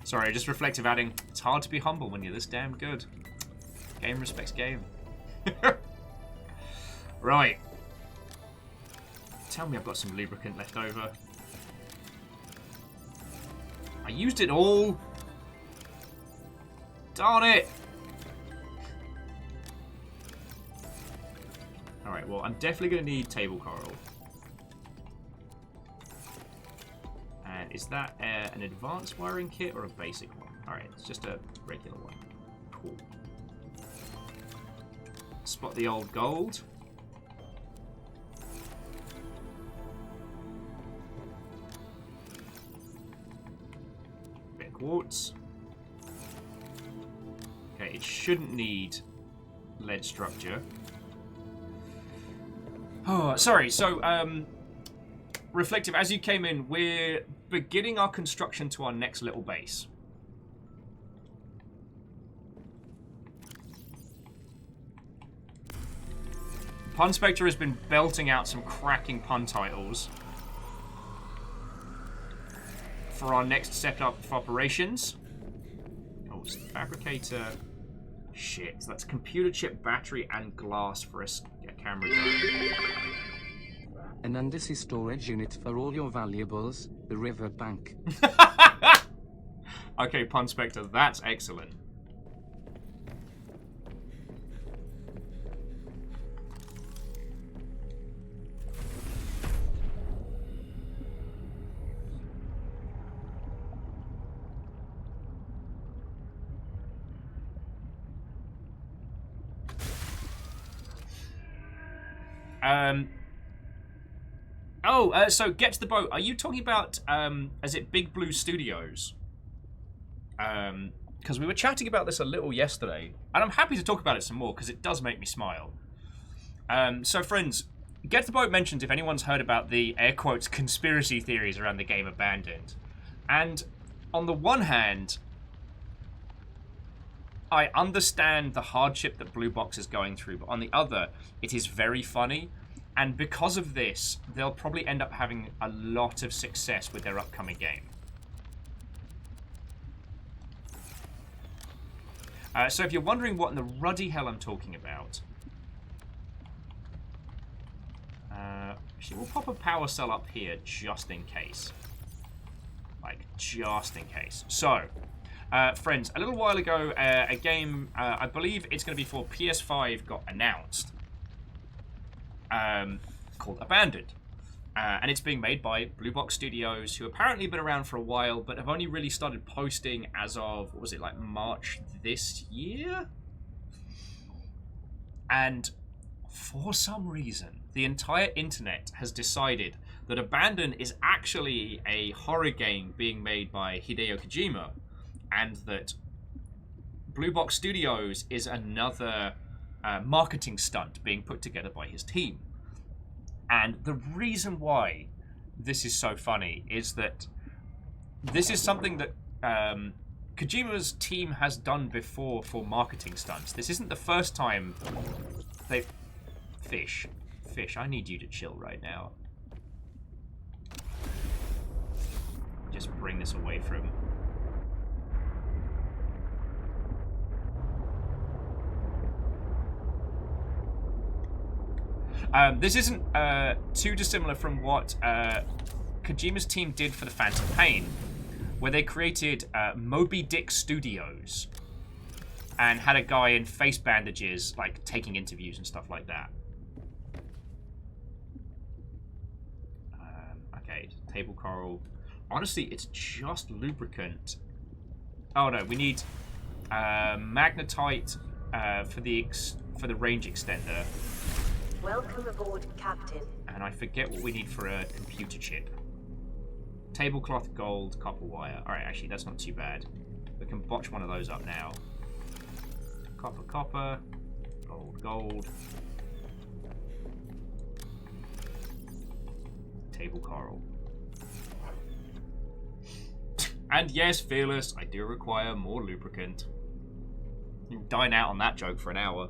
Sorry, just reflective adding, it's hard to be humble when you're this damn good. Game respects game. Right. Tell me I've got some lubricant left over. I used it all. Darn it. Alright, well, I'm definitely going to need table coral. And is that an advanced wiring kit or a basic one? Alright, it's just a regular one. Cool. Spot the old gold. Bit of quartz. Okay, it shouldn't need lead structure. Oh, sorry. So, Reflective, as you came in, we're beginning our construction to our next little base. Pun Spectre has been belting out some cracking pun titles for our next setup of operations. Oh, it's the fabricator. Shit, so that's computer chip, battery, and glass for a camera drone. An undersea storage unit for all your valuables, the river bank. Okay, Pun Spectre, that's excellent. So get to the boat. Are you talking about, is it Big Blue Studios? Because we were chatting about this a little yesterday, and I'm happy to talk about it some more because it does make me smile. So friends, Get to the Boat mentions if anyone's heard about the, air quotes, conspiracy theories around the game Abandoned. And on the one hand, I understand the hardship that Blue Box is going through, but on the other, it is very funny. And because of this, they'll probably end up having a lot of success with their upcoming game. So if you're wondering what in the ruddy hell I'm talking about, actually, we'll pop a power cell up here just in case. Like, just in case. So, friends, a little while ago, a game, I believe it's going to be for PS5, got announced. Called Abandoned. And it's being made by Blue Box Studios, who apparently have been around for a while, but have only really started posting as of, what was it, like March this year? And for some reason, the entire internet has decided that Abandoned is actually a horror game being made by Hideo Kojima, and that Blue Box Studios is another marketing stunt being put together by his team. And the reason why this is so funny is that this is something that Kojima's team has done before for marketing stunts. This isn't the first time they... Fish, I need you to chill right now. Just bring this away from... This isn't too dissimilar from what Kojima's team did for the Phantom Pain, where they created Moby Dick Studios and had a guy in face bandages, like, taking interviews and stuff like that. Okay, table coral. Honestly, it's just lubricant. Oh no, we need magnetite for the range extender. Welcome aboard, Captain. And I forget what we need for a computer chip. Tablecloth, gold, copper wire. Alright, actually, that's not too bad. We can botch one of those up now. Copper, copper. Gold, gold. Table coral. And yes, Fearless, I do require more lubricant. You can dine out on that joke for an hour.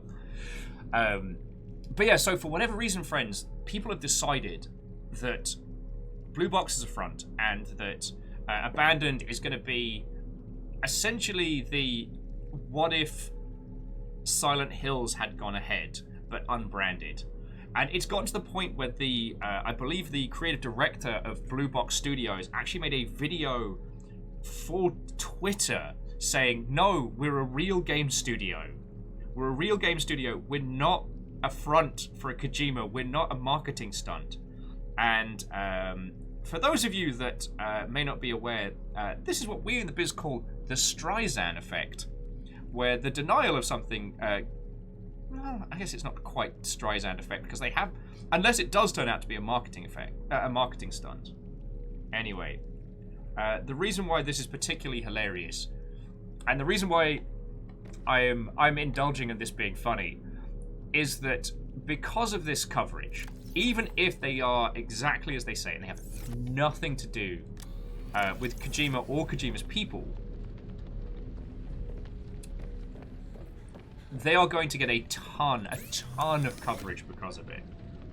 But yeah, so for whatever reason, friends, people have decided that Blue Box is a front, and that Abandoned is going to be essentially the what if Silent Hills had gone ahead, but unbranded. And it's gotten to the point where the, I believe the creative director of Blue Box Studios actually made a video for Twitter saying, no, we're a real game studio. We're a real game studio. We're not a front for a Kojima. We're not a marketing stunt. And for those of you that may not be aware, this is what we in the biz call the Streisand effect, where the denial of something... well, I guess it's not quite Streisand effect because they have, unless it does turn out to be a marketing effect, a marketing stunt. Anyway, the reason why this is particularly hilarious, and the reason why I'm indulging in this being funny, is that because of this coverage, even if they are exactly as they say and they have nothing to do with Kojima or Kojima's people, they are going to get a ton of coverage because of it.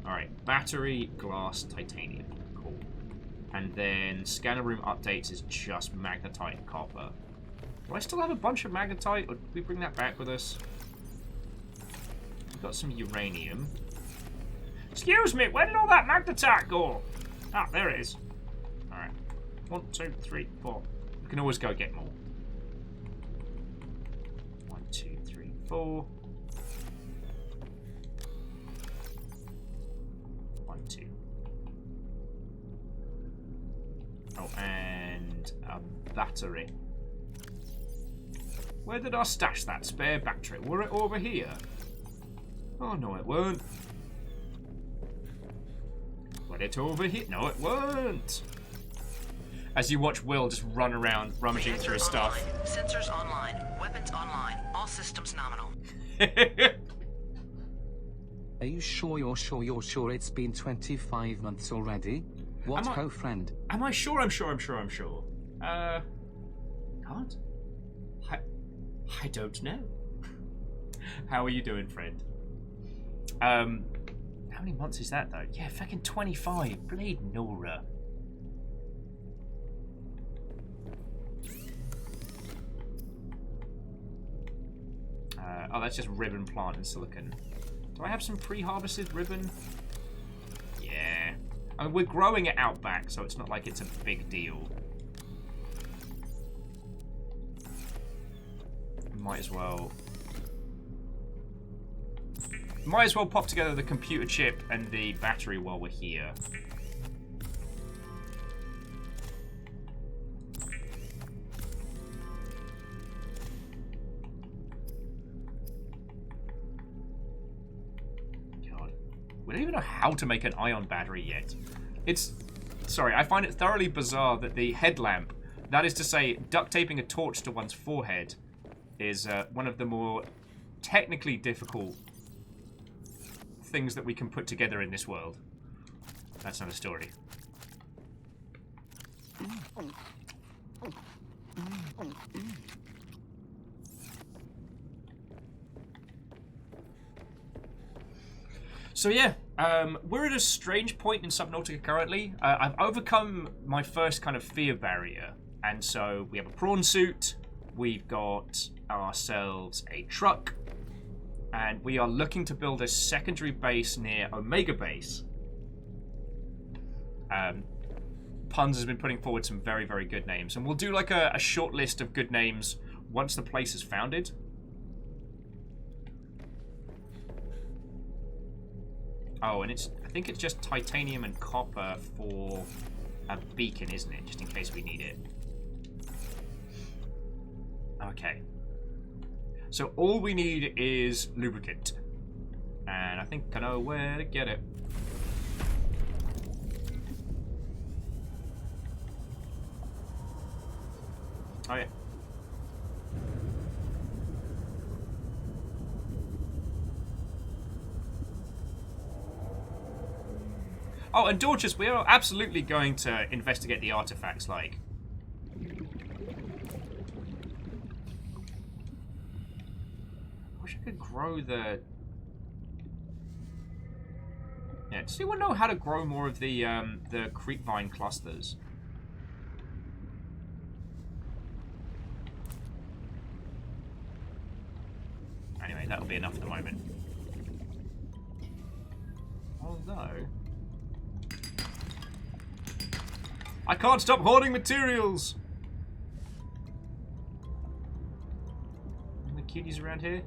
Alright, battery, glass, titanium. Cool. And then scanner room updates is just magnetite and copper. Do I still have a bunch of magnetite, or did we bring that back with us? We've got some uranium. Excuse me, where did all that magnetite go? Ah, there it is. Alright. 1, 2, 3, 4. We can always go get more. 1, 2, 3, 4. 1, 2. Oh, and a battery. Where did I stash that spare battery? Were it over here? Oh, no, it weren't. Were it over here? No, it weren't. As you watch Will just run around rummaging through his stuff. Sensors online. Weapons online. All systems nominal. Are you sure you're sure it's been 25 months already? What ho, friend? Am I sure? I'm sure. Can't? I don't know. How are you doing, friend? How many months is that, though? Yeah, fucking 25. Bleed Nora. Oh, that's just ribbon plant and silicon. Do I have some pre-harvested ribbon? Yeah. I mean, we're growing it out back, so it's not like it's a big deal. Might as well pop together the computer chip and the battery while we're here. God. We don't even know how to make an ion battery yet. Sorry, I find it thoroughly bizarre that the headlamp, that is to say, duct taping a torch to one's forehead, is one of the more technically difficult things that we can put together in this world. That's another story. So yeah, we're at a strange point in Subnautica currently. I've overcome my first kind of fear barrier, and so we have a prawn suit, we've got ourselves a truck, and we are looking to build a secondary base near Omega Base. Puns has been putting forward some very, very good names, and we'll do like a short list of good names once the place is founded. Oh, and I think it's just titanium and copper for a beacon, isn't it? Just in case we need it. Okay. So all we need is lubricant. And I think I know where to get it. Oh yeah. Oh, and Dorcas, we are absolutely going to investigate the artifacts, like. I wish I could grow the... Yeah, does anyone know how to grow more of the creepvine clusters? Anyway, that'll be enough at the moment. Although... I can't stop hoarding materials! Any cuties around here?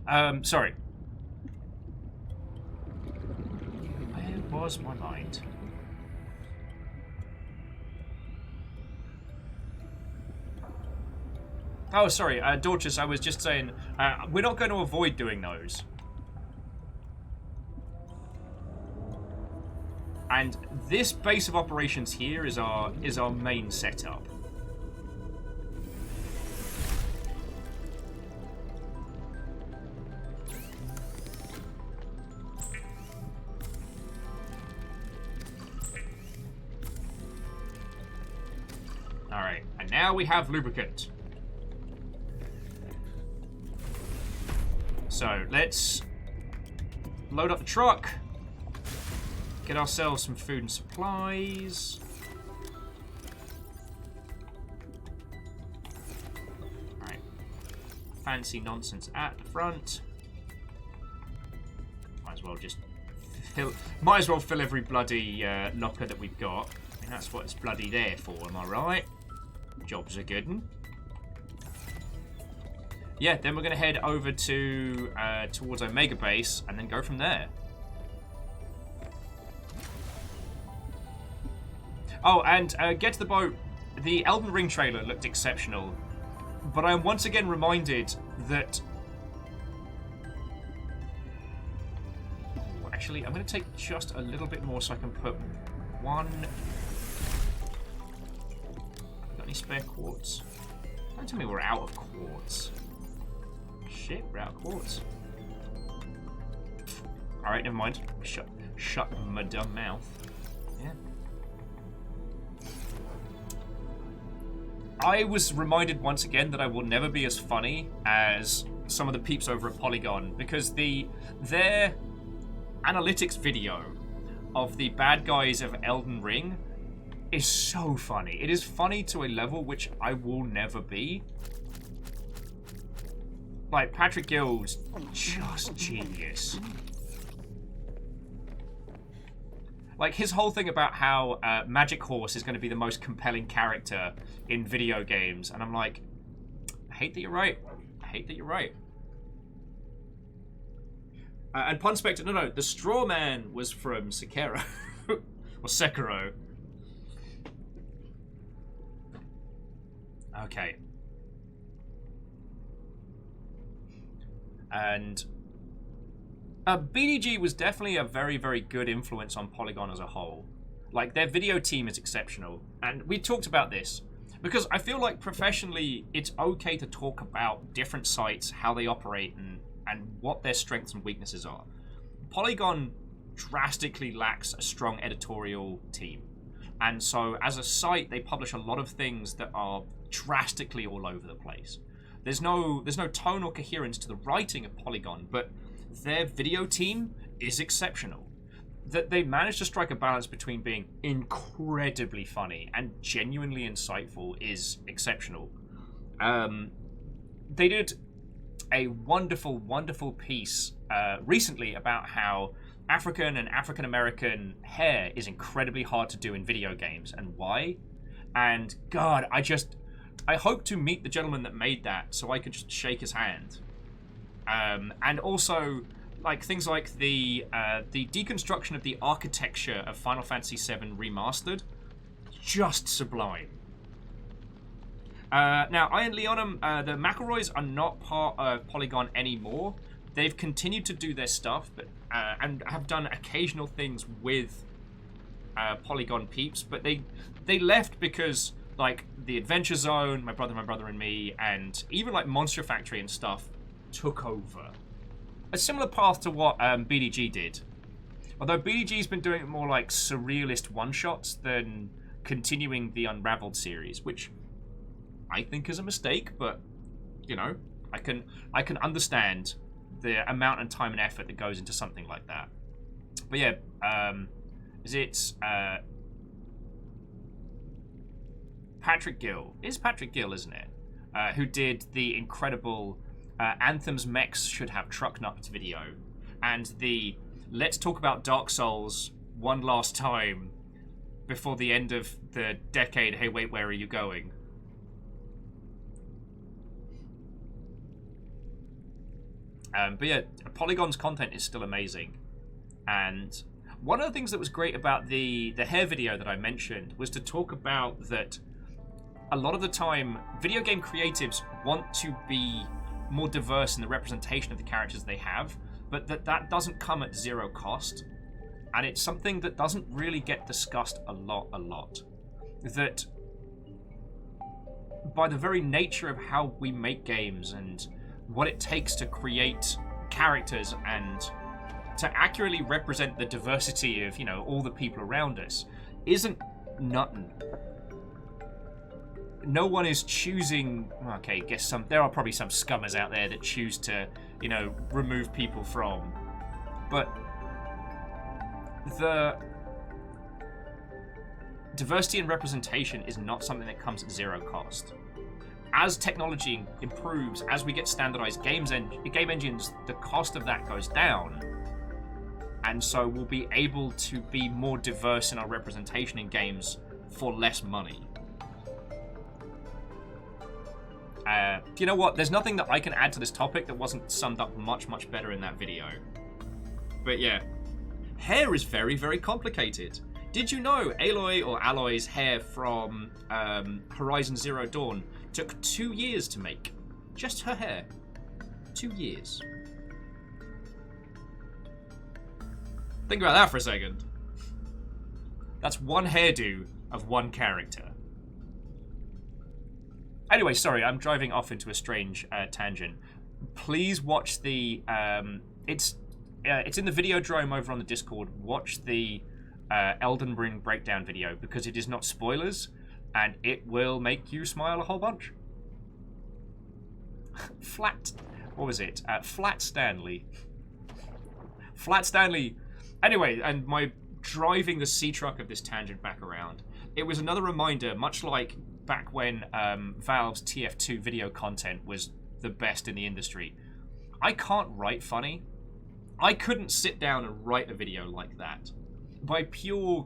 Nah. Sorry. Where was my mind? Oh, sorry, Dorcas, I was just saying, we're not going to avoid doing those. And this base of operations here is our main setup. Alright, and now we have lubricant. So, let's load up the truck. Get ourselves some food and supplies. Alright. Fancy nonsense at the front. Might as well just fill every bloody locker that we've got. I mean, that's what it's bloody there for, am I right? Job's a good one. Yeah, then we're going to head over to towards Omega Base and then go from there. Oh, and get to the boat. The Elden Ring trailer looked exceptional, but I'm once again reminded that... Ooh, actually, I'm going to take just a little bit more so I can put one... Got any spare quartz? Don't tell me we're out of quartz. Shit, we're out of quartz. Alright, never mind. Shut my dumb mouth. Yeah. I was reminded once again that I will never be as funny as some of the peeps over at Polygon, because their analytics video of the bad guys of Elden Ring is so funny. It is funny to a level which I will never be. Like, Patrick Gill's just genius. Like, his whole thing about how Magic Horse is going to be the most compelling character in video games. And I'm like, I hate that you're right. I hate that you're right. And Pun Spectre, no, the Straw Man was from Sekiro. Or Sekiro. Okay. And BDG was definitely a very, very good influence on Polygon as a whole. Like, their video team is exceptional. And we talked about this, because I feel like professionally it's okay to talk about different sites, how they operate, and what their strengths and weaknesses are. Polygon drastically lacks a strong editorial team. And so as a site, they publish a lot of things that are drastically all over the place. There's no tone or coherence to the writing of Polygon, but their video team is exceptional. That they managed to strike a balance between being incredibly funny and genuinely insightful is exceptional. They did a wonderful, wonderful piece recently about how African and African American hair is incredibly hard to do in video games and why. And God, I hope to meet the gentleman that made that so I could just shake his hand. And also, like, things like the deconstruction of the architecture of Final Fantasy VII Remastered, just sublime. Now, Iron Leonum, the McElroys are not part of Polygon anymore. They've continued to do their stuff, but and have done occasional things with Polygon peeps, but they left because, like, the Adventure Zone, My Brother and Me, and even like Monster Factory and stuff took over. A similar path to what BDG did. Although BDG's been doing it more like surrealist one-shots than continuing the Unraveled series, which I think is a mistake, but, you know, I can understand the amount and time and effort that goes into something like that. But yeah, it's Patrick Gill. It's Patrick Gill, isn't it? Who did the incredible Anthem's Mechs Should Have Truck Nuts video. and the let's talk about Dark Souls one last time before the end of the decade. Hey, wait, where are you going? But yeah, Polygon's content is still amazing. And one of the things that was great about the hair video that I mentioned was to talk about that a lot of the time, video game creatives want to be more diverse in the representation of the characters they have, but that doesn't come at zero cost. And it's something that doesn't really get discussed a lot. That by the very nature of how we make games and what it takes to create characters and to accurately represent the diversity of, you know, all the people around us isn't nothing. No one is choosing, okay, guess there are probably some scummers out there that choose to, you know, remove people from, but the diversity and representation is not something that comes at zero cost. As technology improves, as we get standardized game engines, the cost of that goes down. And so we'll be able to be more diverse in our representation in games for less money. You know what? There's nothing that I can add to this topic that wasn't summed up much better in that video. But yeah, hair is very, very complicated. Did you know Aloy's hair from Horizon Zero Dawn took 2 years to make? Just her hair. 2 years. Think about that for a second. That's one hairdo of one character. Anyway, sorry, I'm driving off into a strange tangent. Please watch the... it's in the Videodrome over on the Discord. Watch the Elden Ring breakdown video, because it is not spoilers, and it will make you smile a whole bunch. What was it? Flat Stanley. Flat Stanley. Anyway, and my driving the sea truck of this tangent back around, it was another reminder, much like back when Valve's TF2 video content was the best in the industry. I can't write funny. I couldn't sit down and write a video like that. By pure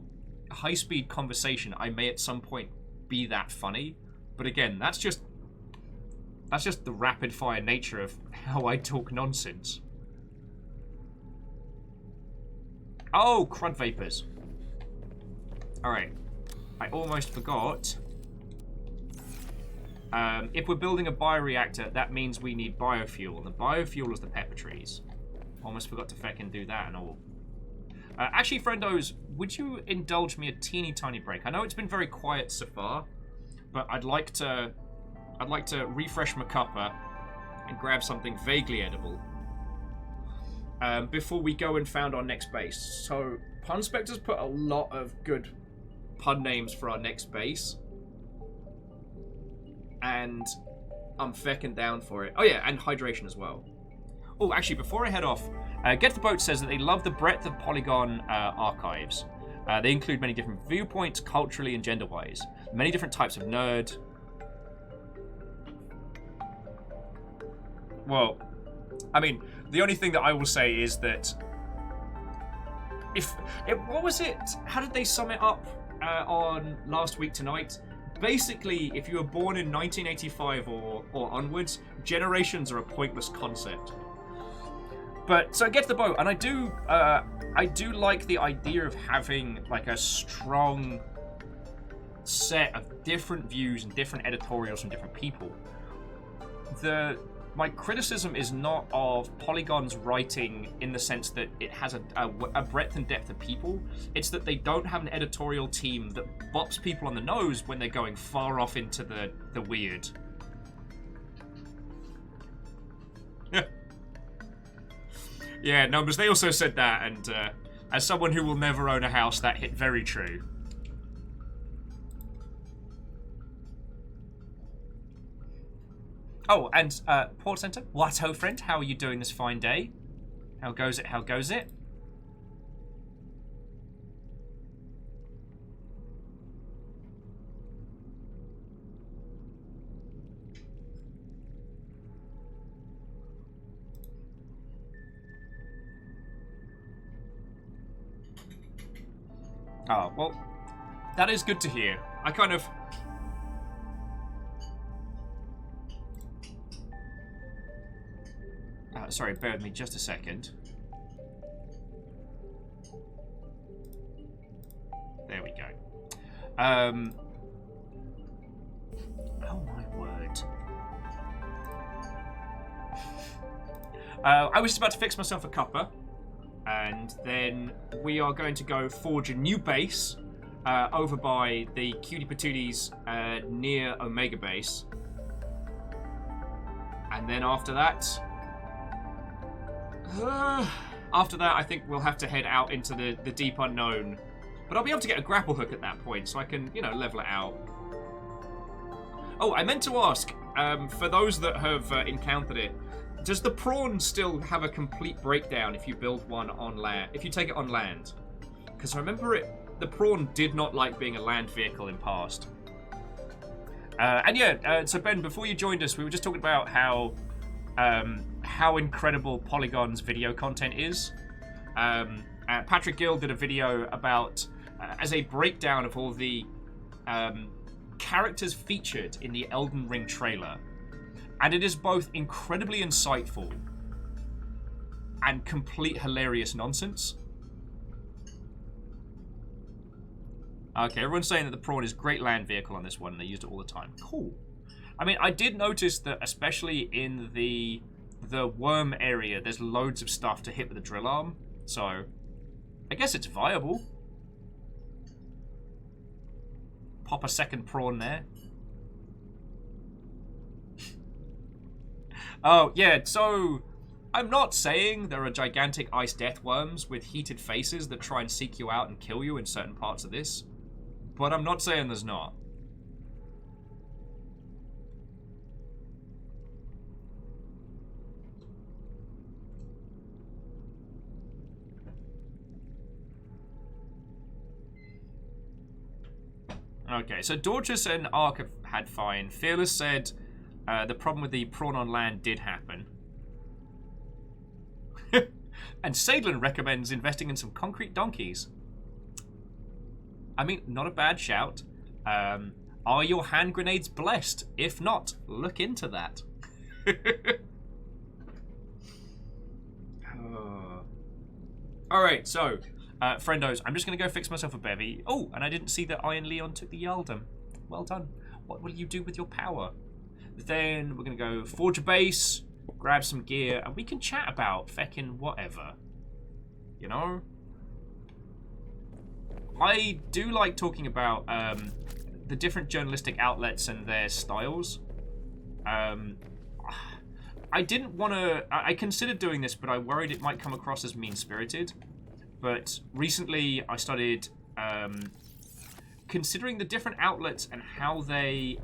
high-speed conversation, I may at some point be that funny, but again, that's just the rapid-fire nature of how I talk nonsense. Oh, crud vapors. Alright. I almost forgot. If we're building a bioreactor, that means we need biofuel, and the biofuel is the pepper trees. Almost forgot to feckin' do that and all. Actually, friendos, would you indulge me a teeny tiny break? I know it's been very quiet so far, but I'd like to refresh my cuppa and grab something vaguely edible before we go and found our next base. So, Punspector's put a lot of good pun names for our next base, and I'm feckin' down for it. Oh yeah, and hydration as well. Oh, actually, before I head off, Get the Boat says that they love the breadth of Polygon archives. They include many different viewpoints, culturally and gender-wise. Many different types of nerd. Well, I mean, the only thing that I will say is that what was it? How did they sum it up on Last Week Tonight? Basically, if you were born in 1985 or onwards, generations are a pointless concept. But so Get the Boat, and I do like the idea of having like a strong set of different views and different editorials from different people. My criticism is not of Polygon's writing in the sense that it has a breadth and depth of people. It's that they don't have an editorial team that bops people on the nose when they're going far off into the weird. Yeah, Numbers, they also said that, and as someone who will never own a house, that hit very true. Oh, and Port Center, what ho friend, how are you doing this fine day? How goes it, how goes it? Oh, well, that is good to hear. I kind of... sorry, bear with me just a second. There we go. Oh my word. I was just about to fix myself a cuppa, and then we are going to go forge a new base over by the Cutie Patooties near Omega Base. And then after that, I think we'll have to head out into the deep unknown. But I'll be able to get a grapple hook at that point, so I can, you know, level it out. Oh, I meant to ask, for those that have encountered it, does the prawn still have a complete breakdown if you build one on land? If you take it on land? Because I remember the prawn did not like being a land vehicle in past. And yeah, so Ben, before you joined us, we were just talking about how incredible Polygon's video content is. Patrick Gill did a video about, as a breakdown of all the characters featured in the Elden Ring trailer. And it is both incredibly insightful and complete hilarious nonsense. Okay, everyone's saying that the prawn is great land vehicle on this one, and they used it all the time. Cool. I mean, I did notice that, especially in the worm area, there's loads of stuff to hit with the drill arm. So, I guess it's viable. Pop a second prawn there. Oh, yeah, so I'm not saying there are gigantic ice death worms with heated faces that try and seek you out and kill you in certain parts of this, but I'm not saying there's not. Okay, so Dorcas and Ark have had fine. Fearless said the problem with the prawn on land did happen. And Sadlin recommends investing in some concrete donkeys. I mean, not a bad shout. Are your hand grenades blessed? If not, look into that. Alright, so, friendos, I'm just going to go fix myself a bevy. Oh, and I didn't see that Iron Leon took the Yaldum. Well done. What will you do with your power? Then we're going to go forge a base, grab some gear, and we can chat about feckin' whatever. You know? I do like talking about the different journalistic outlets and their styles. I didn't want to... I considered doing this, but I worried it might come across as mean-spirited. But recently I started considering the different outlets and how their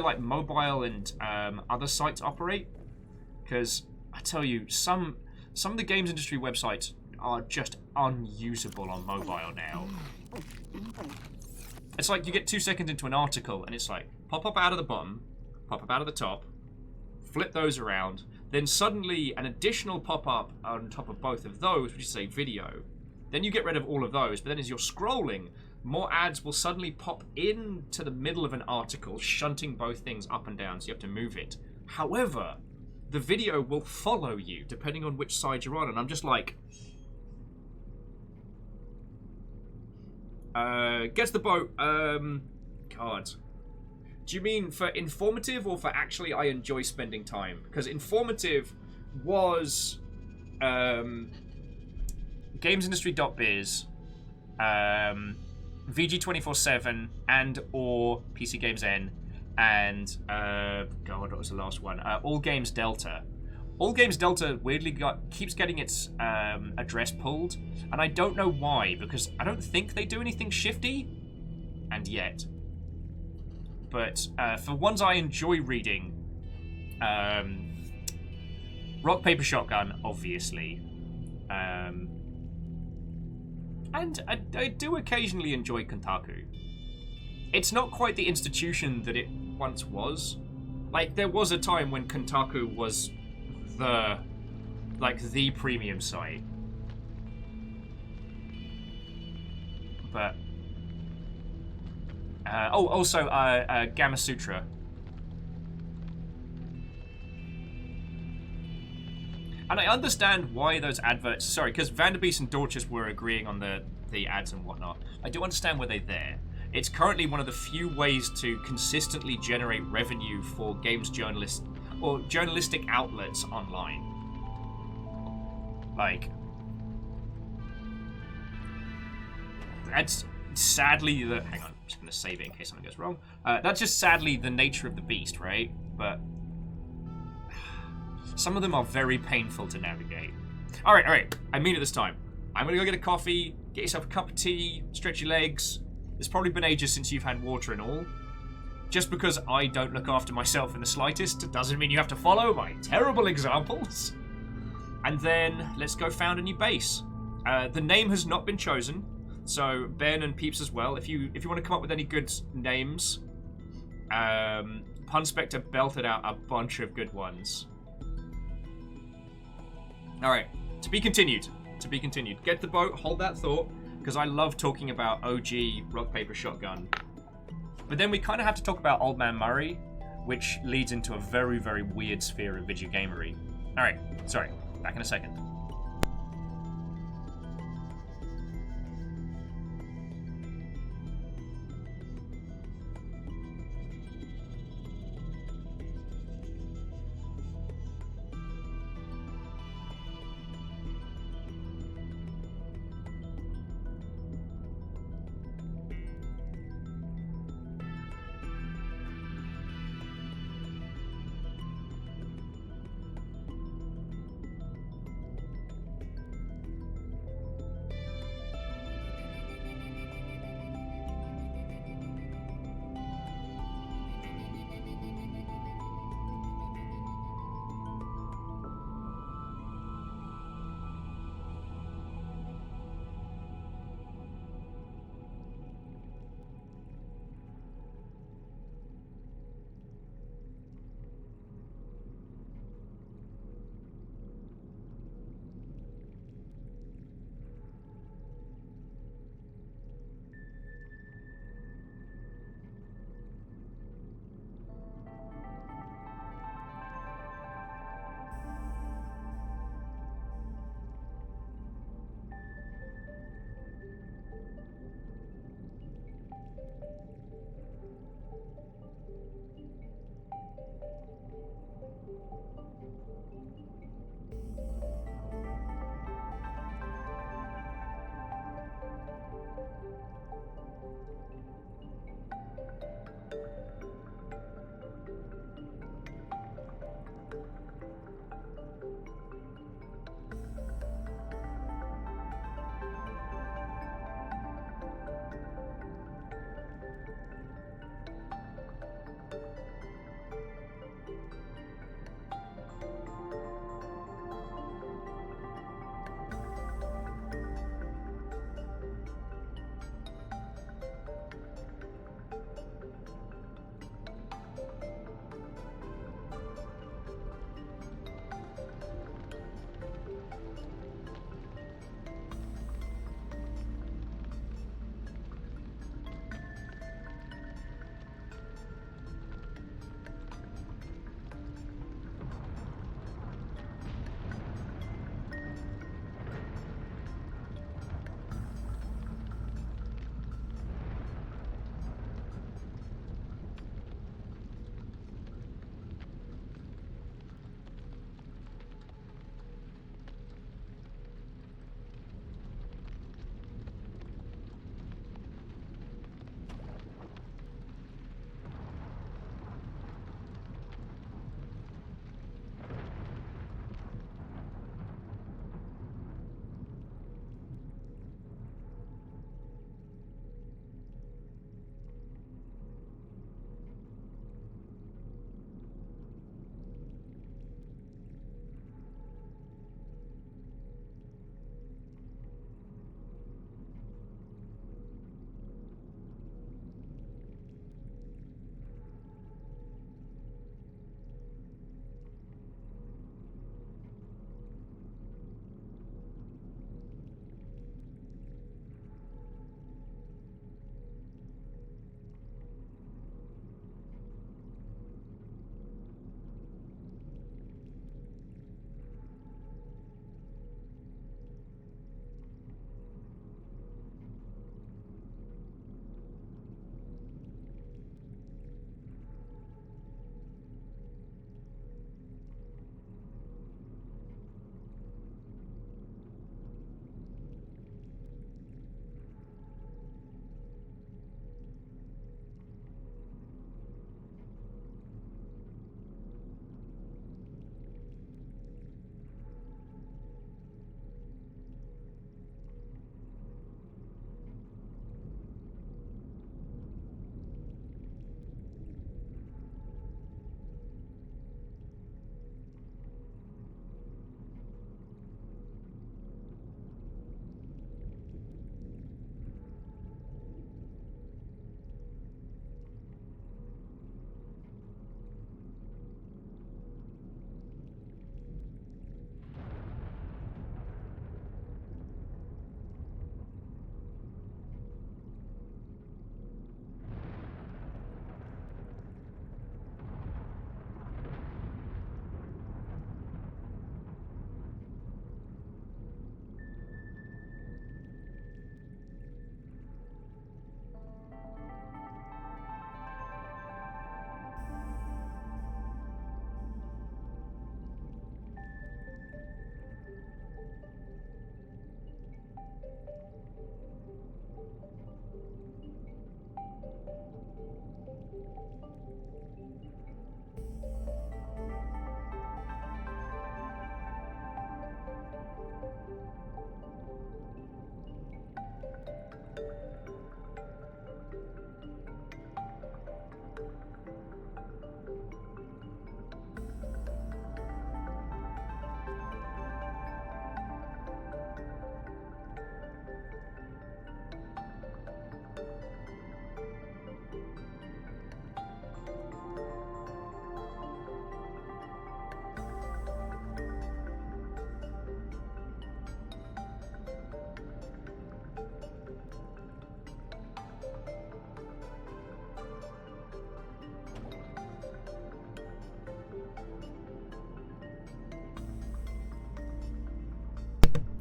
like mobile and other sites operate. Because I tell you, some of the games industry websites are just unusable on mobile now. It's like you get 2 seconds into an article and it's like pop up out of the bottom, pop up out of the top, flip those around, then suddenly an additional pop-up on top of both of those, which is a video. Then you get rid of all of those, but then as you're scrolling, more ads will suddenly pop into the middle of an article, shunting both things up and down, so you have to move it. However, the video will follow you, depending on which side you're on, and I'm just like... gets the boat, God. Do you mean for informative or for actually I enjoy spending time? Because informative was gamesindustry.biz, VG247, and or PC Games N, and God, what was the last one? All Games Delta. All Games Delta weirdly keeps getting its address pulled, and I don't know why, because I don't think they do anything shifty, and yet. But for ones I enjoy reading, Rock, Paper, Shotgun, obviously. And I do occasionally enjoy Kotaku. It's not quite the institution that it once was. Like, there was a time when Kotaku was the premium site. But also Gamma Sutra. And I understand why those adverts... Sorry, because Vanderbeest and Dorcas were agreeing on the ads and whatnot. I do understand why they're there. It's currently one of the few ways to consistently generate revenue for games journalists or journalistic outlets online. Like, that's sadly the... Hang on, I'm just going to save it in case something goes wrong. That's just sadly the nature of the beast, right? But some of them are very painful to navigate. Alright, I mean it this time. I'm going to go get a coffee, get yourself a cup of tea, stretch your legs. It's probably been ages since you've had water and all. Just because I don't look after myself in the slightest doesn't mean you have to follow my terrible examples. And then let's go found a new base. The name has not been chosen, so Ben and Peeps as well. If you want to come up with any good names, Punspector belted out a bunch of good ones. All right, to be continued. To be continued. Get the boat. Hold that thought, because I love talking about OG rock paper shotgun. But then we kind of have to talk about Old Man Murray, which leads into a very, very weird sphere of video gamery. All right, sorry. Back in a second.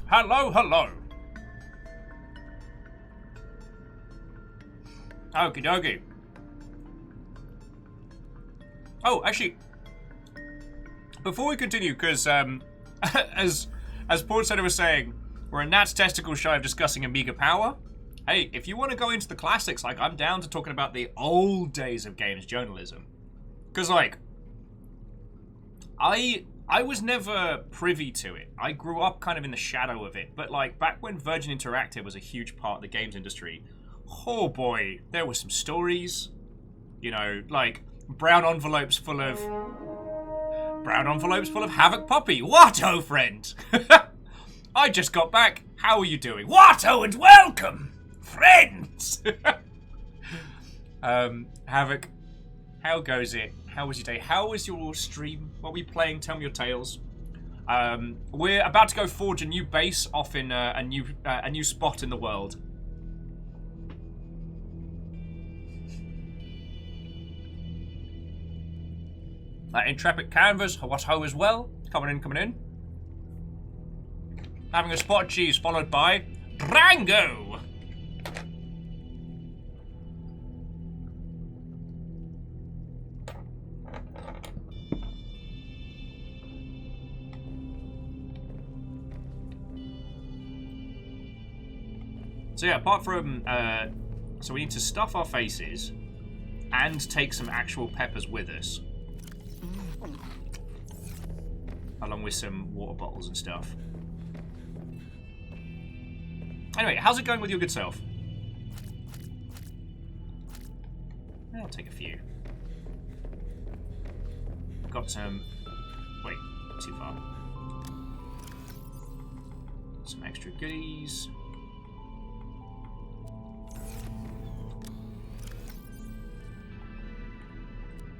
Hello, hello. Okie dokie. Oh, actually, before we continue, because as Portsetter was saying, we're a gnat's testicle shy of discussing Amiga power. Hey, if you want to go into the classics, like, I'm down to talking about the old days of games journalism. Because, like, I was never privy to it. I grew up kind of in the shadow of it. But, like, back when Virgin Interactive was a huge part of the games industry, oh boy, there were some stories. You know, like, brown envelopes full of Havoc Poppy. What-o, friend? I just got back. How are you doing? What-o and welcome, friends. Havoc, how goes it? How was your day? How was your stream? What were you playing? Tell me your tales. We're about to go forge a new base off in a new spot in the world. Intrepid Canvas, what ho as well. Coming in. Having a spot cheese followed by Drango. So yeah, apart from, so we need to stuff our faces and take some actual peppers with us. Along with some water bottles and stuff. Anyway, how's it going with your good self? I'll take a few. Got some... Wait, too far. Some extra goodies.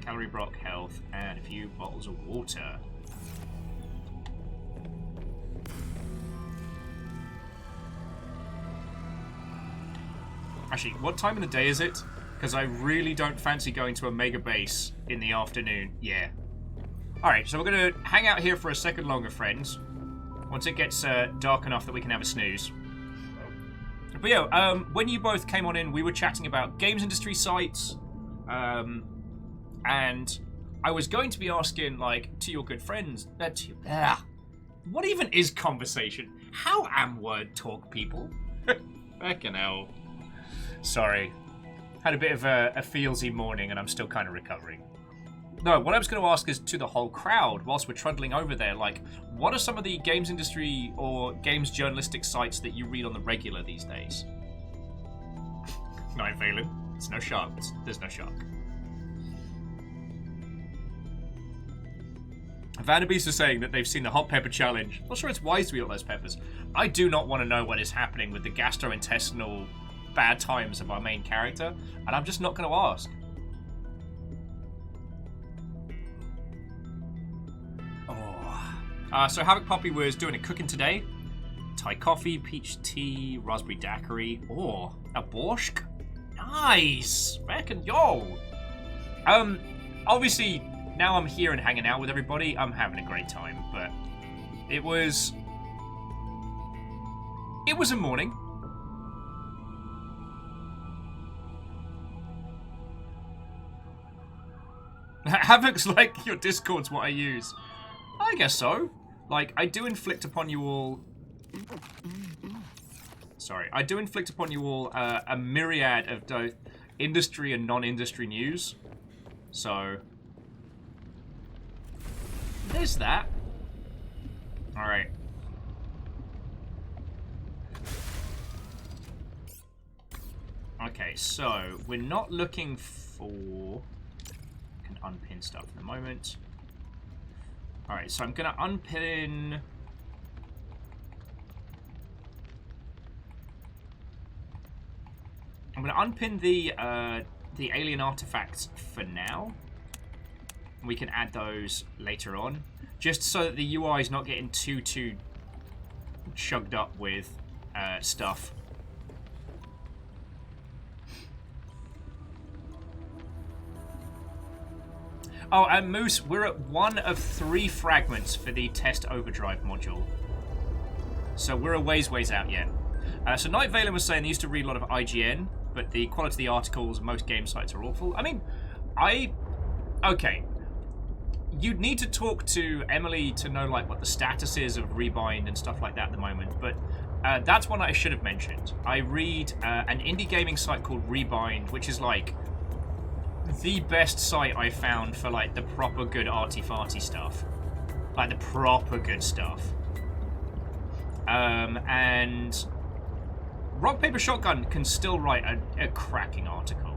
Calorie block, health, and a few bottles of water. Actually, what time of the day is it? Because I really don't fancy going to a mega base in the afternoon. Yeah. Alright, so we're going to hang out here for a second longer, friends. Once it gets dark enough that we can have a snooze. But yeah, when you both came on in, we were chatting about games industry sites. And I was going to be asking, like, to your good friends, what even is conversation? How am word talk, people? Fucking hell. Sorry. Had a bit of a feelsy morning and I'm still kind of recovering. No, what I was going to ask is to the whole crowd, whilst we're trundling over there, like, what are some of the games industry or games journalistic sites that you read on the regular these days? Night Valen. It's no shark. There's no shark. Vanderbeest is saying that they've seen the hot pepper challenge. Not sure it's wise to eat all those peppers. I do not want to know what is happening with the gastrointestinal bad times of our main character, and I'm just not going to ask. Oh. So Havoc Poppy was doing a cooking today. Thai coffee, peach tea, raspberry daiquiri, or a borscht. Nice! Fucking yo! Obviously, now I'm here and hanging out with everybody, I'm having a great time, but it was a morning. Havoc's like, your Discord's what I use. I guess so. Like, I do inflict upon you all Sorry. I do inflict upon you all a myriad of both industry and non-industry news. So... there's that. Alright. Okay, so we're not looking for... I can unpin stuff in the moment. Alright, so I'm going to unpin... I'm going to unpin the alien artifacts for now. We can add those later on. Just so that the UI is not getting too chugged up with stuff. Oh, and Moose, we're at 1 of 3 fragments for the test overdrive module. So we're a ways out yet. So Night Valen was saying they used to read a lot of IGN, but the quality of the articles, most game sites are awful. I mean, okay. You'd need to talk to Emily to know, like, what the status is of Rebind and stuff like that at the moment, but that's one I should have mentioned. I read an indie gaming site called Rebind, which is, like, the best site I found for, like, the proper good arty-farty stuff. Like, the proper good stuff. And Rock Paper Shotgun can still write a cracking article.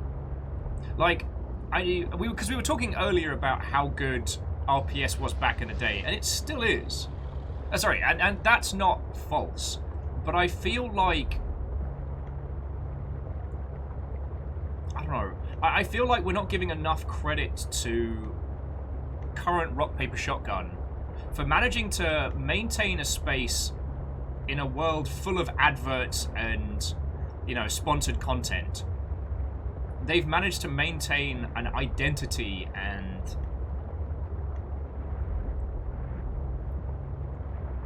Like, because we were talking earlier about how good RPS was back in the day, and it still is. Sorry, and that's not false, but I feel like... I don't know. I feel like we're not giving enough credit to current Rock Paper Shotgun for managing to maintain a space in a world full of adverts and, you know, sponsored content. They've managed to maintain an identity, and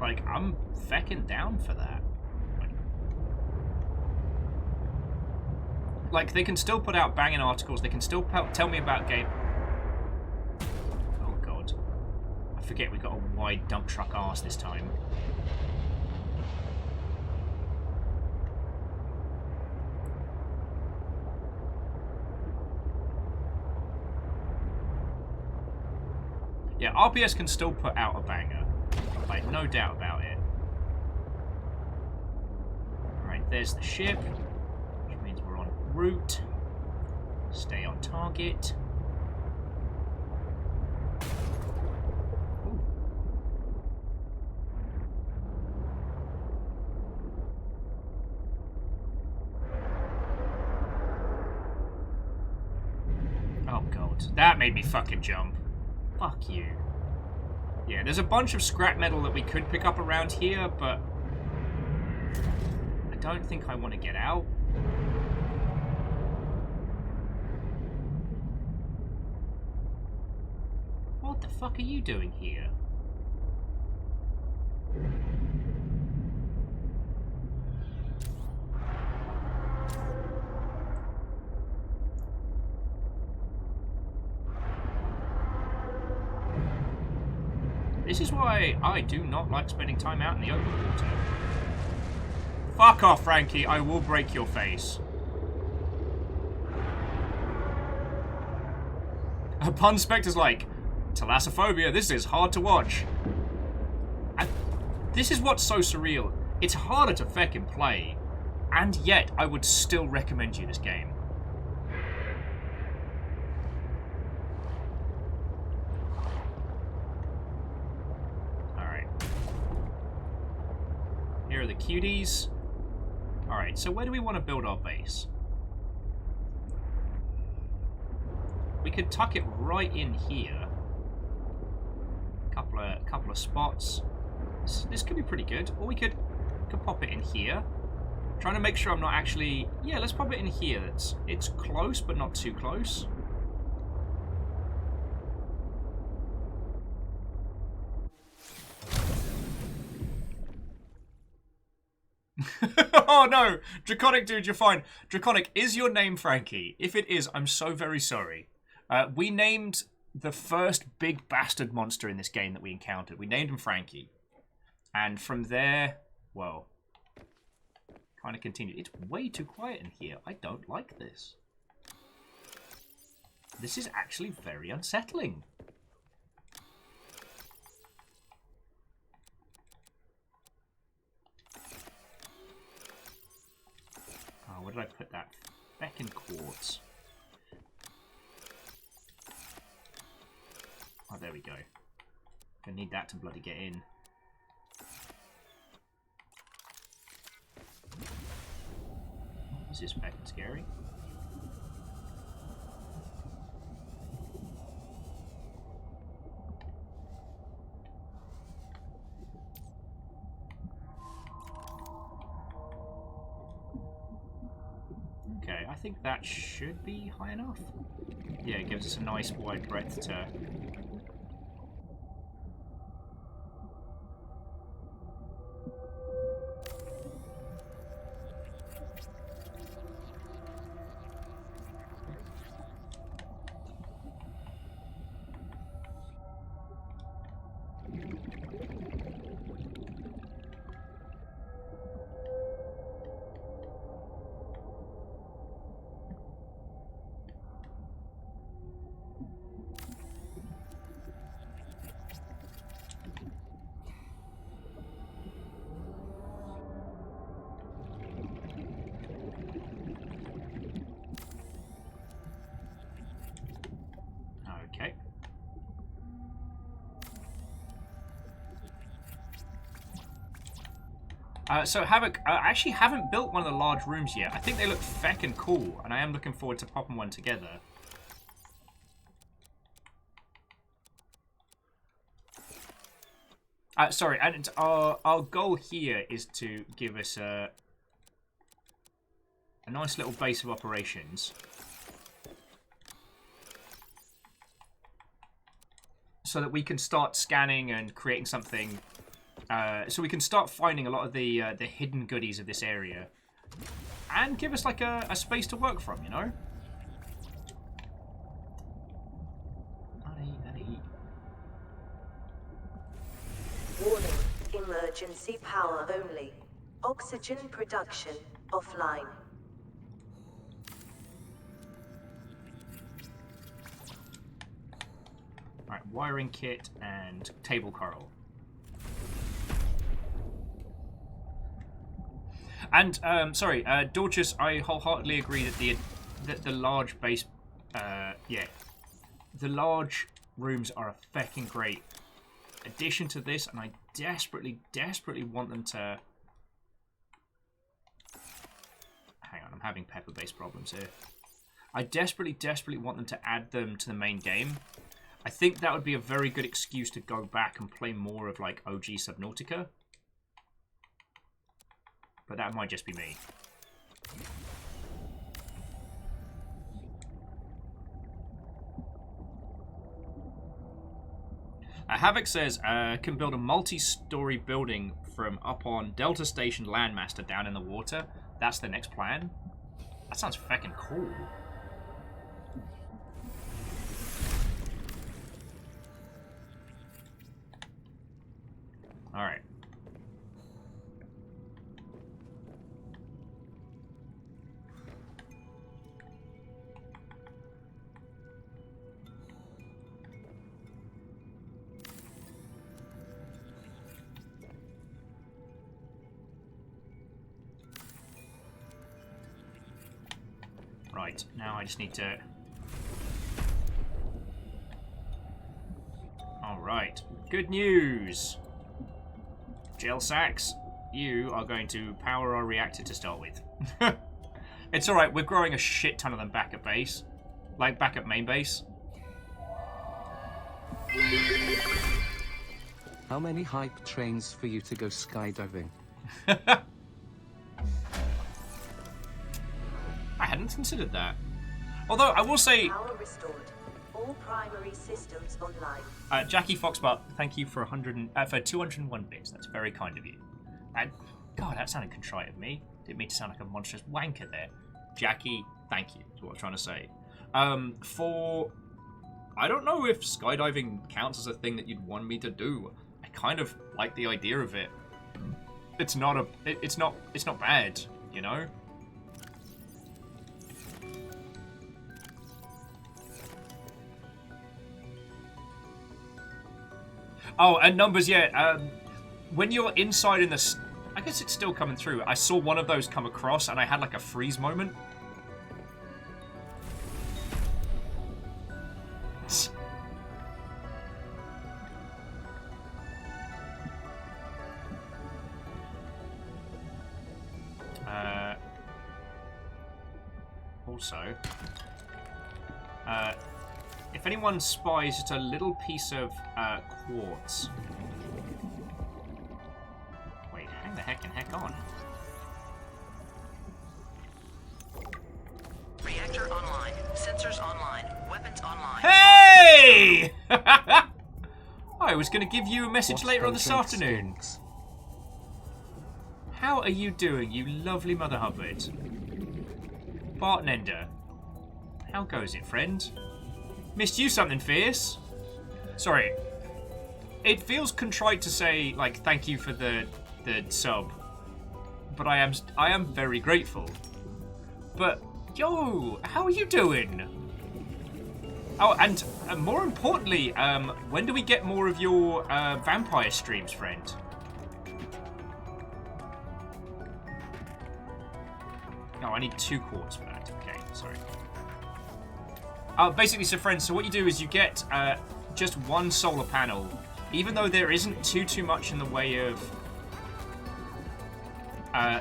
like, I'm feckin' down for that. Like, they can still put out banging articles, they can still tell me about game... Oh god. I forget we got a wide dump truck arse this time. Yeah, RPS can still put out a banger. Like, no doubt about it. Alright, there's the ship. Which means we're on route. Stay on target. Ooh. Oh god, that made me fucking jump. Fuck you. Yeah, there's a bunch of scrap metal that we could pick up around here, but I don't think I want to get out. What the fuck are you doing here? This is why I do not like spending time out in the open water. Fuck off, Frankie. I will break your face. Pun Spectre's like, Thalassophobia, this is hard to watch. And this is what's so surreal. It's harder to feckin' play, and yet I would still recommend you this game. Here are the cuties. Alright, so where do we want to build our base? We could tuck it right in here. Couple of spots. This could be pretty good. Or we could pop it in here. Trying to make sure I'm not actually... Yeah, let's pop it in here. It's close, but not too close. Oh no! Draconic dude, you're fine. Draconic, is your name Frankie? If it is, I'm so very sorry. We named the first big bastard monster in this game that we encountered. We named him Frankie. And from there, well, kind of continued. It's way too quiet in here. I don't like this. This is actually very unsettling. Oh, where did I put that? Feckin' quartz. Oh, there we go. Gonna need that to bloody get in. This is feckin' scary. Okay, I think that should be high enough. Yeah, it gives us a nice wide breadth to... Okay. So Havoc, I actually haven't built one of the large rooms yet. I think they look feckin' cool, and I am looking forward to popping one together. Sorry, and our goal here is to give us a nice little base of operations. So that we can start scanning and creating something. So we can start finding a lot of the hidden goodies of this area. And give us like a space to work from, you know? Warning, emergency power only. Oxygen production offline. Alright, wiring kit and table coral. And, sorry, Dorcas, I wholeheartedly agree that the large base, yeah, the large rooms are a feckin' great addition to this, and I desperately, desperately want them to... Hang on, I'm having pepper-based problems here. I desperately, desperately want them to add them to the main game. I think that would be a very good excuse to go back and play more of, like, OG Subnautica. But that might just be me. Havoc says, can build a multi-story building from up on Delta Station Landmaster down in the water. That's the next plan. That sounds feckin' cool. Alright. Right, now I just need to... Alright, good news! Gel sacks, you are going to power our reactor to start with. It's alright, we're growing a shit ton of them back at base. Like, back at main base. How many hype trains for you to go skydiving? I hadn't considered that. Although, I will say... Power restored. All primary systems online. Jackie Foxbart, thank you for 201 bits. That's very kind of you. And God, that sounded contrite of me. Didn't mean to sound like a monstrous wanker there. Jackie, thank you. Is what I'm trying to say. I don't know if skydiving counts as a thing that you'd want me to do. I kind of like the idea of it. It's not bad. you know? Oh, and numbers, yeah. When you're inside in the... I guess it's still coming through. I saw one of those come across, and I had like a freeze moment. Also, if anyone spies just a little piece of quartz... Wait, hang the heck on. Reactor online. Sensors online. Weapons online. Hey! I was going to give you a message later on this afternoon. Stinks. How are you doing, you lovely Mother Hubbard? Bartender. How goes it, friend? Missed you something fierce? Sorry. It feels contrite to say, like, thank you for the sub. But I am very grateful. But, yo, how are you doing? Oh, and more importantly, when do we get more of your vampire streams, friend? No, I need 2 quartz for that. Okay, sorry. Basically, so friends, so what you do is you get just 1 solar panel. Even though there isn't too much in the way of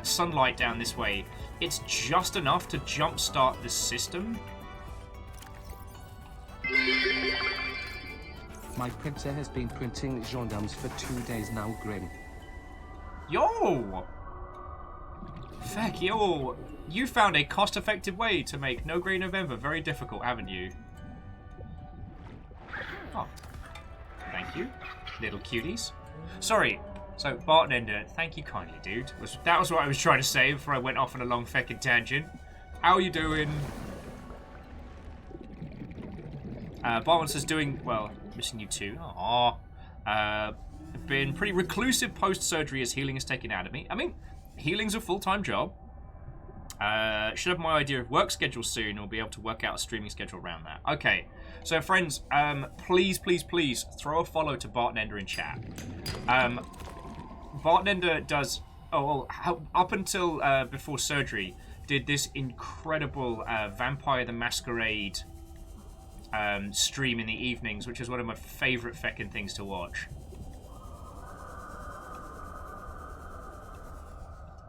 sunlight down this way, it's just enough to jumpstart the system. My printer has been printing gendarmes for 2 days now, grin. Yo! Feck, yo! You found a cost-effective way to make No Grey November very difficult, haven't you? Oh. Thank you, little cuties. Sorry, so Bartender, thank you kindly, dude. That was what I was trying to say before I went off on a long feckin' tangent. How are you doing? Bartman says doing, well, missing you too. Aww. Been pretty reclusive post-surgery as healing has taken out of me. I mean, healing's a full-time job. Should have my idea of work schedule soon, and we'll be able to work out a streaming schedule around that. Okay, so friends, please throw a follow to Bartender in chat. Bartender does, up until before surgery, did this incredible Vampire the Masquerade stream in the evenings, which is one of my favourite feckin' things to watch.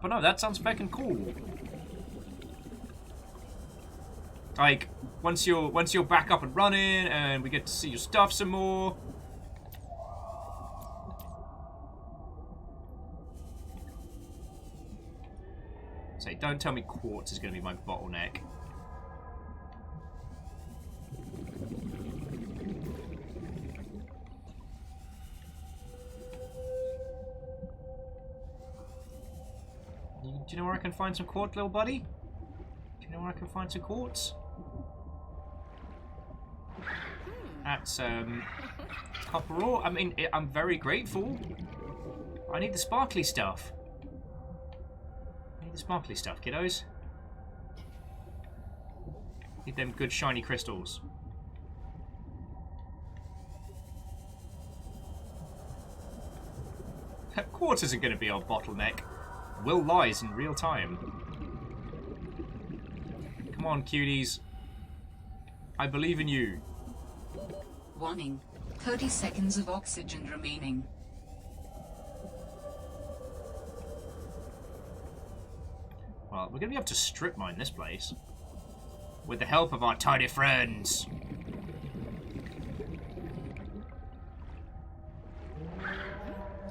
But no, that sounds feckin' cool. Like, once you're back up and running and we get to see your stuff some more. Say, don't tell me quartz is going to be my bottleneck. Do you know where I can find some quartz, little buddy? Do you know where I can find some quartz? That's copper ore. I mean, I'm very grateful. I need the sparkly stuff. I need the sparkly stuff, kiddos. Need them good shiny crystals. Quartz isn't going to be our bottleneck. Will lies in real time. Come on, cuties. I believe in you. Warning. 30 seconds of oxygen remaining. Well, we're going to be able to strip mine this place. With the help of our tiny friends.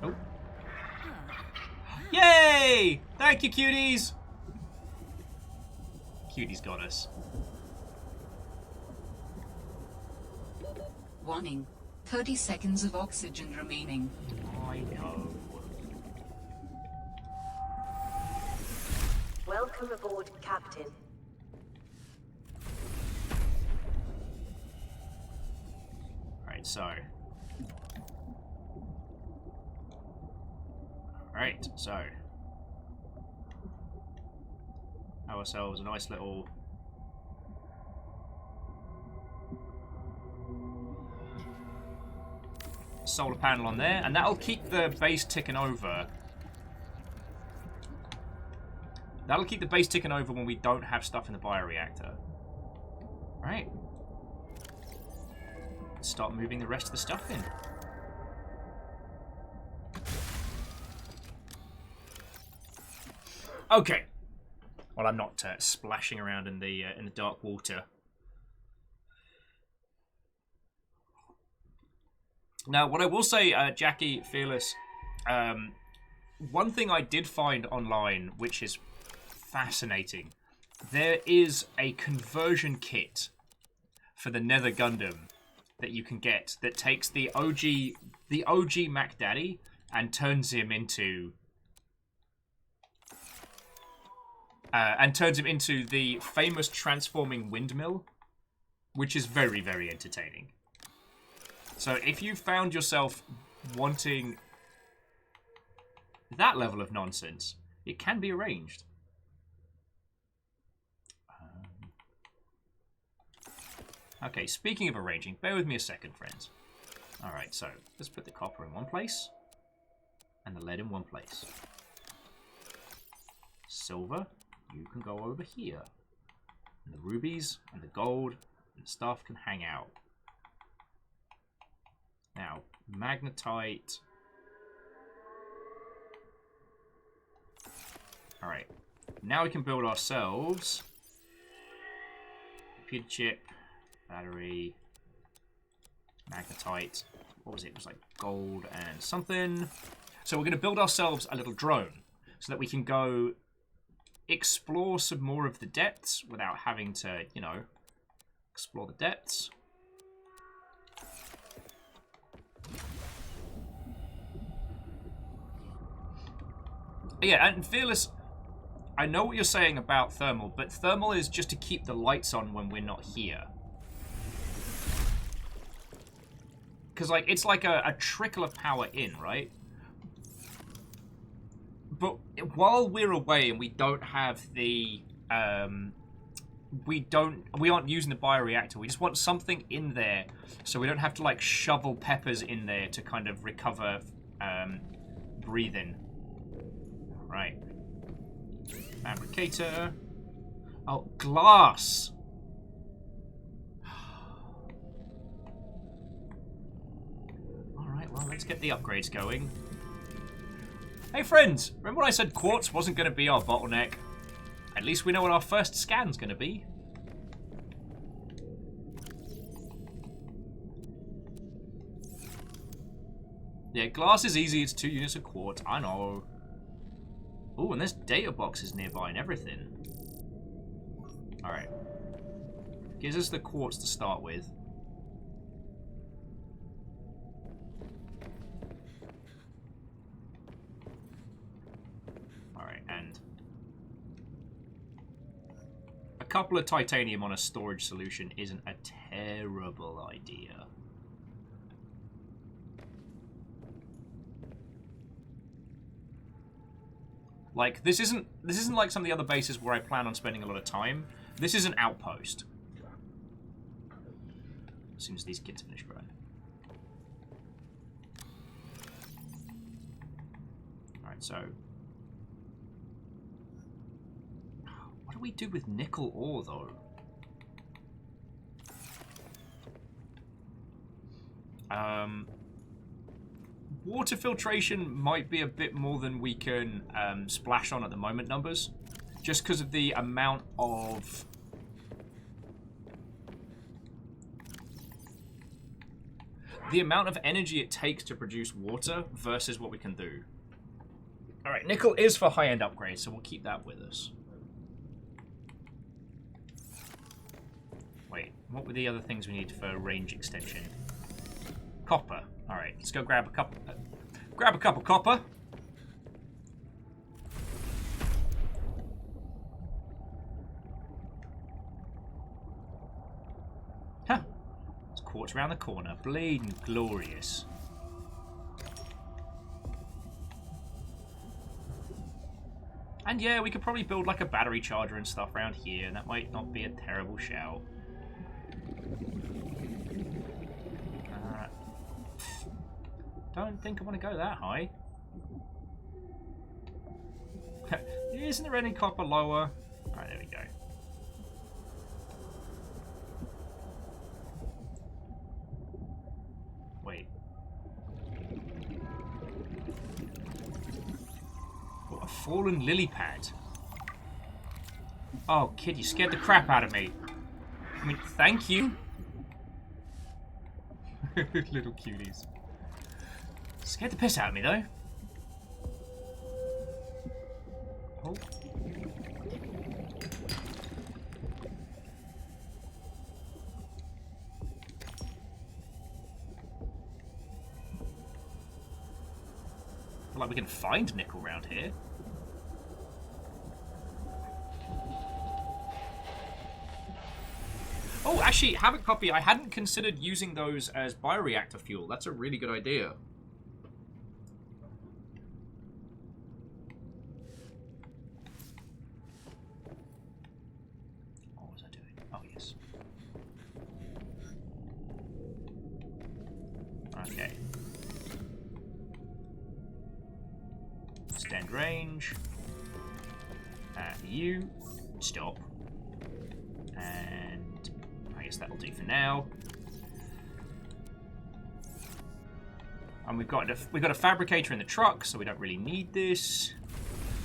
Oh. Yay! Thank you, cuties! Cuties got us. Warning. 30 seconds of oxygen remaining. I know. Welcome aboard, Captain. Alright, so. Alright, so. have ourselves a nice little... solar panel on there, and that'll keep the base ticking over. That'll keep the base ticking over when we don't have stuff in the bioreactor. Right. Start moving the rest of the stuff in. Okay. Well, I'm not splashing around in the dark water. Now, what I will say, Jackie, Fearless, one thing I did find online, which is fascinating, there is a conversion kit for the Nether Gundam that you can get that takes the OG Mac Daddy and turns him into the famous transforming windmill, which is very, very entertaining. So if you found yourself wanting that level of nonsense, it can be arranged. Okay, speaking of arranging, bear with me a second, friends. Alright, so let's put the copper in one place and the lead in one place. Silver, you can go over here. And the rubies and the gold and stuff can hang out. Now, magnetite. Alright. Now we can build ourselves computer chip, battery, magnetite. What was it? It was like gold and something. So we're going to build ourselves a little drone so that we can go explore some more of the depths without having to, you know, explore the depths. Yeah, and Fearless, I know what you're saying about thermal, but thermal is just to keep the lights on when we're not here. Because, like, it's like a trickle of power in, right? But while we're away and we don't have the, we aren't using the bioreactor, we just want something in there so we don't have to, like, shovel peppers in there to kind of recover breathing. Right. Fabricator. Oh, glass. Alright, well, let's get the upgrades going. Hey, friends! Remember when I said quartz wasn't going to be our bottleneck? At least we know what our first scan's going to be. Yeah, glass is easy. It's 2 units of quartz. I know. Oh, and there's data boxes nearby and everything. Alright. Gives us the quartz to start with. Alright, and a couple of titanium on a storage solution isn't a terrible idea. Like, this isn't like some of the other bases where I plan on spending a lot of time. This is an outpost. As soon as these kids finish growing. Alright, so what do we do with nickel ore, though? Water filtration might be a bit more than we can splash on at the moment, numbers. Just because of the amount of... the amount of energy it takes to produce water versus what we can do. Alright, nickel is for high-end upgrades, so we'll keep that with us. Wait, what were the other things we need for range extension? Copper. Alright, let's go grab a cup of copper. Huh. It's quartz around the corner. Bleeding glorious. And yeah, we could probably build like a battery charger and stuff around here, and that might not be a terrible shout. Don't think I want to go that high. Isn't there any copper lower? Alright, there we go. Wait. What, a fallen lily pad? Oh, kid, you scared the crap out of me. I mean, thank you. Little cuties. Scared the piss out of me, though. Oh. Feel like we can find nickel around here. Oh, actually, Havoc Puppy, I hadn't considered using those as bioreactor fuel. That's a really good idea. What was I doing? Oh, yes. Okay. Extend range. You. Stop. And I guess that'll do for now. And we've got a fabricator in the truck, so we don't really need this.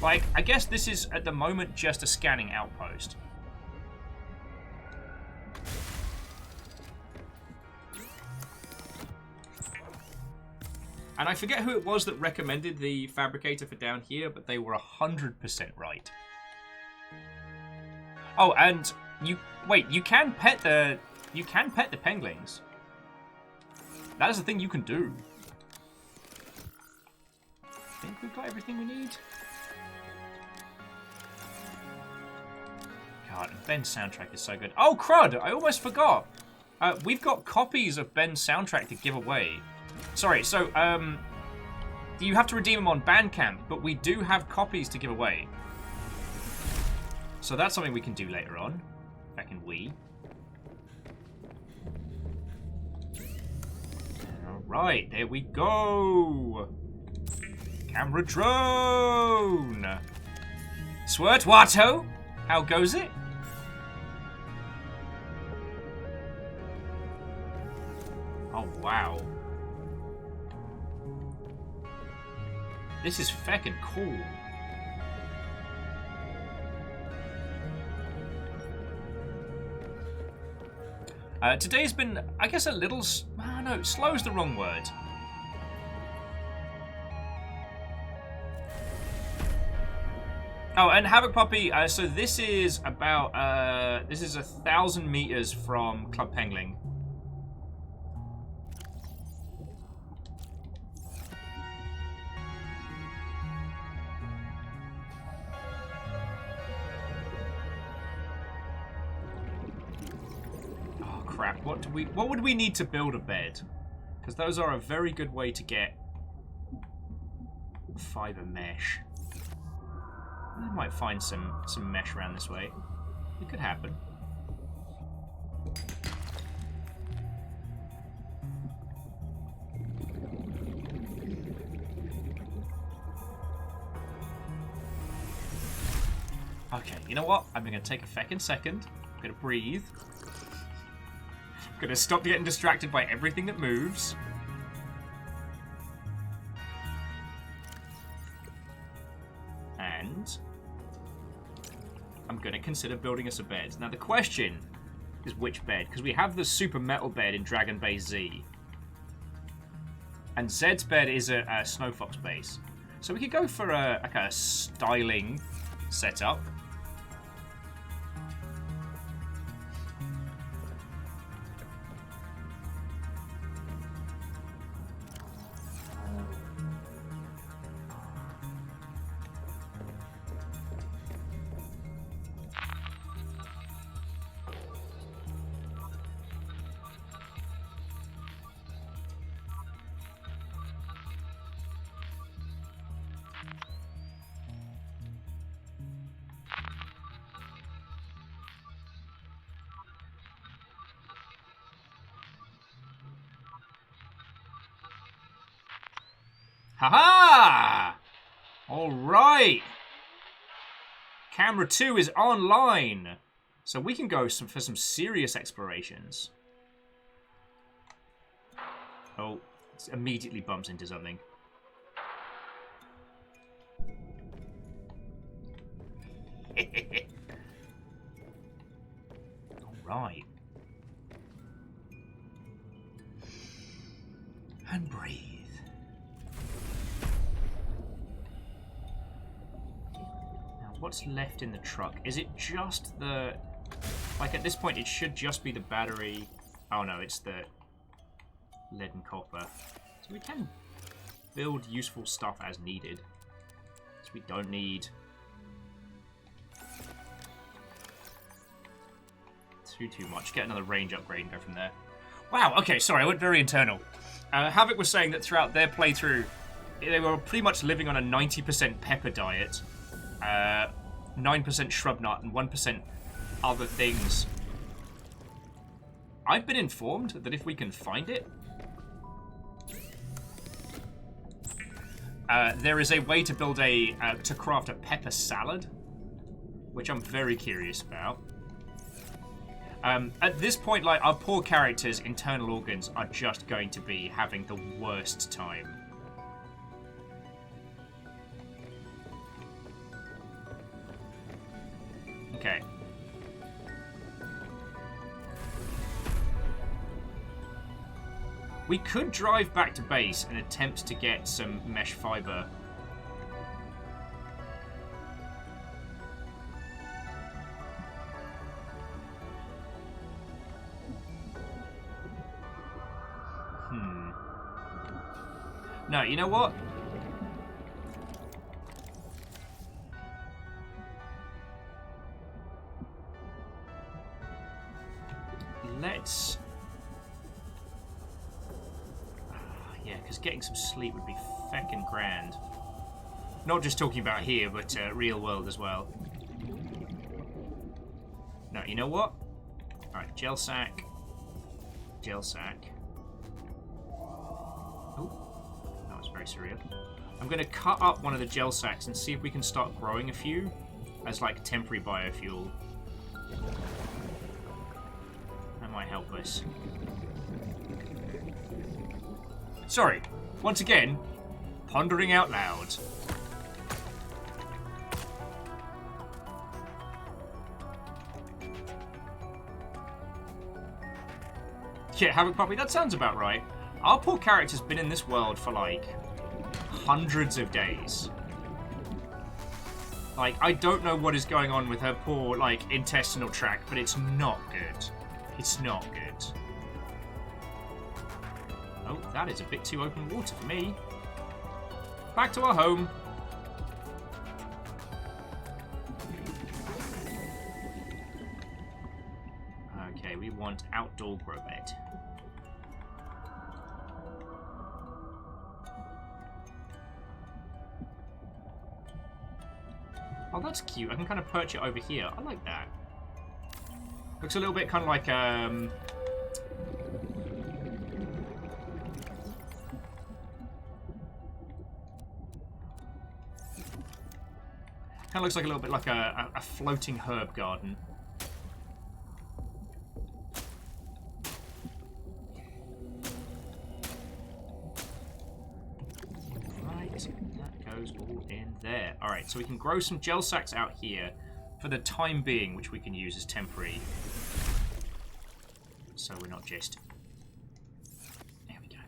Like, I guess this is at the moment just a scanning outpost. And I forget who it was that recommended the fabricator for down here, but they were 100% right. Oh, and you can pet the penguins. That is the thing you can do. I think we've got everything we need. God, Ben's soundtrack is so good. Oh, crud! I almost forgot. We've got copies of Ben's soundtrack to give away. Sorry, so, you have to redeem them on Bandcamp, but we do have copies to give away. So that's something we can do later on. Back in Wii. Alright, there we go! Camera drone! Swirtwato! How goes it? Oh, wow. This is feckin' cool. Today's been, I guess, a little... Oh, no, slow's the wrong word. Oh, and Havoc Puppy, so this is about, this is 1,000 meters from Club Pengling. Crap, what would we need to build a bed? Because those are a very good way to get fiber mesh. I might find some mesh around this way. It could happen. Okay, you know what? I'm gonna take a feckin' second. I'm gonna breathe. I'm gonna stop getting distracted by everything that moves. And I'm gonna consider building us a bed. Now the question is which bed, because we have the super metal bed in Dragon Base Z. And Zed's bed is a Snow Fox base. So we could go for like a styling setup. Haha! Alright! Camera 2 is online! So we can go for some serious explorations. Oh, it immediately bumps into something. Alright. And breathe. Now, what's left in the truck? Is it just the... Like, at this point, it should just be the battery. Oh, no, it's the lead and copper. So we can build useful stuff as needed. So we don't need... too much. Get another range upgrade and go from there. Wow, okay, sorry, I went very internal. Havoc was saying that throughout their playthrough, they were pretty much living on a 90% pepper diet, 9% shrub nut, and 1% other things. I've been informed that if we can find it, there is a way to build to craft a pepper salad, which I'm very curious about. At this point, like, our poor characters' internal organs are just going to be having the worst time. Okay. We could drive back to base and attempt to get some mesh fiber. No, you know what? Let's... yeah, because getting some sleep would be feckin' grand. Not just talking about here, but real world as well. No, you know what? Alright, gel sack. Gel sack. Oh. Very surreal. I'm going to cut up one of the gel sacks and see if we can start growing a few as like temporary biofuel. That might help us. Sorry, once again, pondering out loud. Yeah, Havoc Puppy, that sounds about right. Our poor character's been in this world for like hundreds of days. Like, I don't know what is going on with her poor, like, intestinal tract, but it's not good. It's not good. Oh, that is a bit too open water for me. Back to our home. Okay, we want outdoor grow bed. Oh, that's cute. I can kind of perch it over here. I like that. Looks a little bit kind of like, kind of looks like a little bit like a floating herb garden. All in there. Alright, so we can grow some gel sacks out here for the time being, which we can use as temporary. So we're not just... There we go.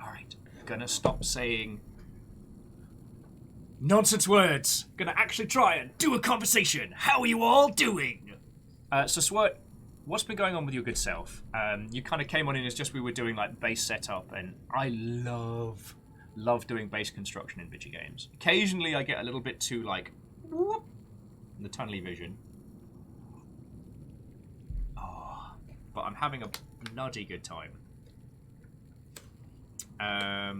Alright, gonna stop saying nonsense words. Gonna actually try and do a conversation. How are you all doing? So Swert, what's been going on with your good self? You kind of came on in as just we were doing like base setup, and I love doing base construction in video games. Occasionally I get a little bit too like whoop, the tunnely vision. Oh, but I'm having a bloody good time. I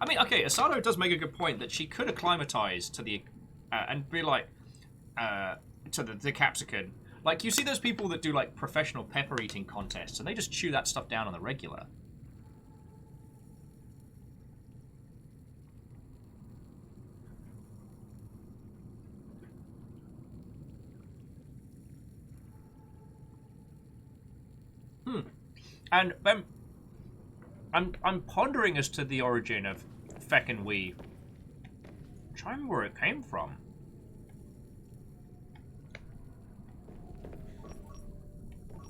mean, okay, Asado does make a good point that she could acclimatize to the and be like to the capsicum. Like, you see those people that do like professional pepper eating contests and they just chew that stuff down on the regular. And I'm pondering as to the origin of feckin' weeb. I'm trying to remember where it came from.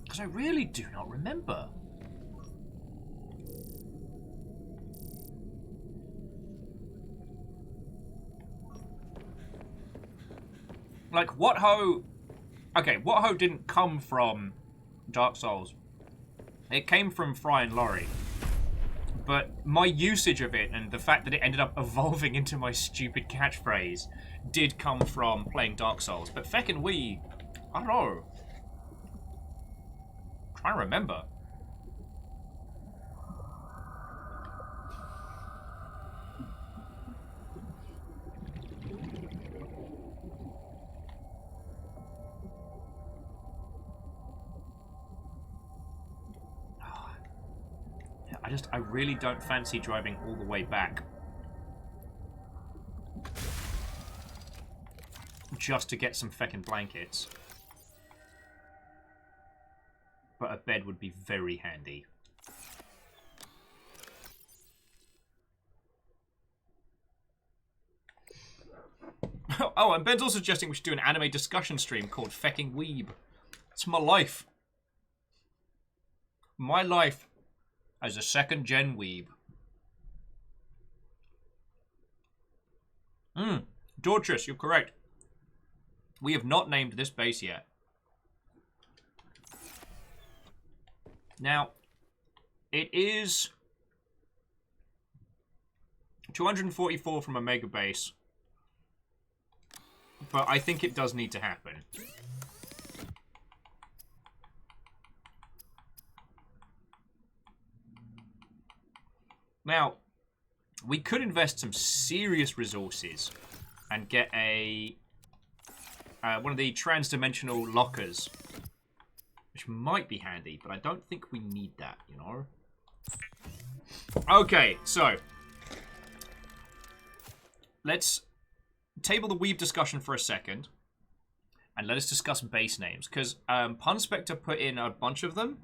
Because I really do not remember. Like, What-Ho... Okay, What-Ho didn't come from Dark Souls. It came from Fry and Laurie. But my usage of it and the fact that it ended up evolving into my stupid catchphrase did come from playing Dark Souls. But feckin' we... I don't know. I'm trying to remember. I really don't fancy driving all the way back. Just to get some feckin' blankets. But a bed would be very handy. Oh, and Ben's also suggesting we should do an anime discussion stream called Fecking Weeb. It's my life. My life as a second-gen weeb. Dortress, you're correct. We have not named this base yet. Now, it is 244 from a mega base, but I think it does need to happen. Now, we could invest some serious resources and get a one of the trans-dimensional lockers, which might be handy, but I don't think we need that, you know? Okay, so let's table the weeb discussion for a second, and let us discuss base names, because Punspector put in a bunch of them.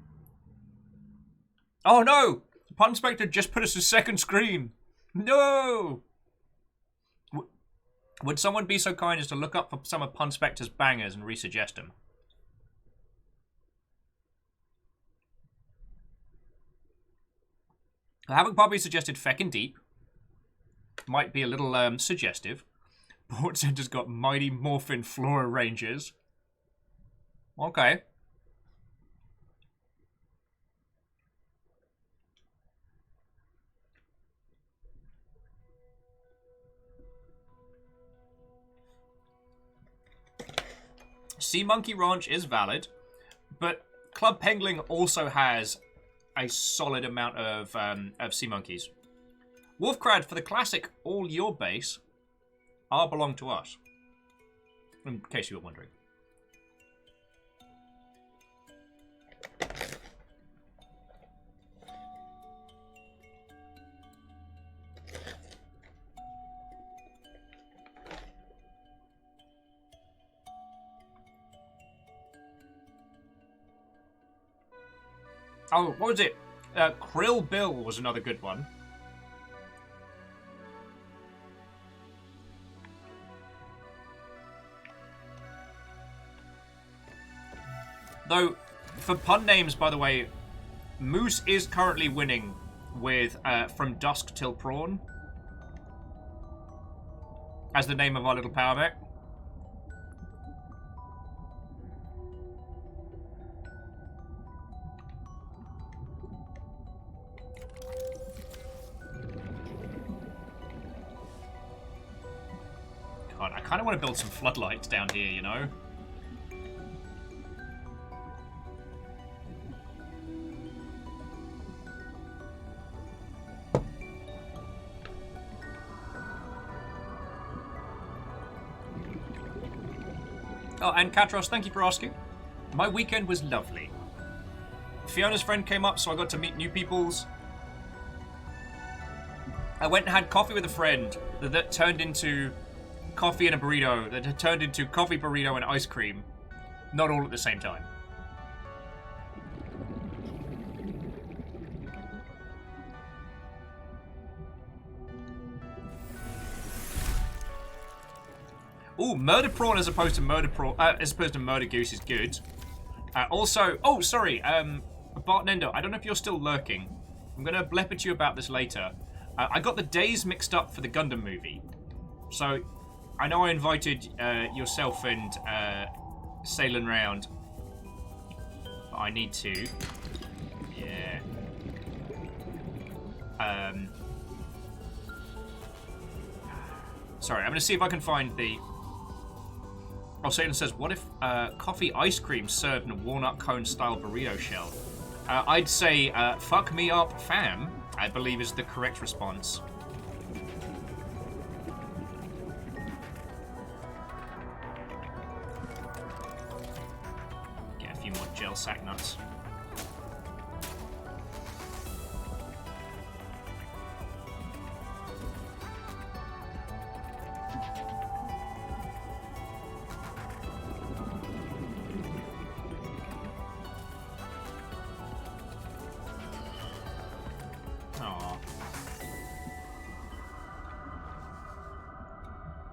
Oh no! Punspector just put us a second screen. No! Would someone be so kind as to look up for some of Punspector's bangers and resuggest them? Havoc Bobby suggested Feckin' Deep. Might be a little suggestive. Port Center's got Mighty Morphin Flora Rangers. Okay. Sea Monkey Ranch is valid, but Club Pengling also has a solid amount of sea monkeys. Wolfcrad, for the classic all your base, belong to us. In case you were wondering. Oh, what was it? Krill Bill was another good one. Though, for pun names, by the way, Moose is currently winning with From Dusk Till Prawn as the name of our little power mech. God, I kind of want to build some floodlights down here, you know? Oh, and Katros, thank you for asking. My weekend was lovely. Fiona's friend came up, so I got to meet new peoples. I went and had coffee with a friend that turned into coffee and a burrito, that had turned into coffee, burrito, and ice cream. Not all at the same time. Ooh, murder prawn as opposed to murder goose is good. Also, oh, sorry, Bart Nendo, I don't know if you're still lurking. I'm going to blep at you about this later. I got the days mixed up for the Gundam movie. So, I know I invited yourself and Sailing Round. But I need to. Yeah. Sorry, I'm going to see if I can find the... Oh, Satan says, what if coffee ice cream served in a walnut cone style burrito shell? I'd say, fuck me up, fam, I believe is the correct response. Get a few more gel sack nuts.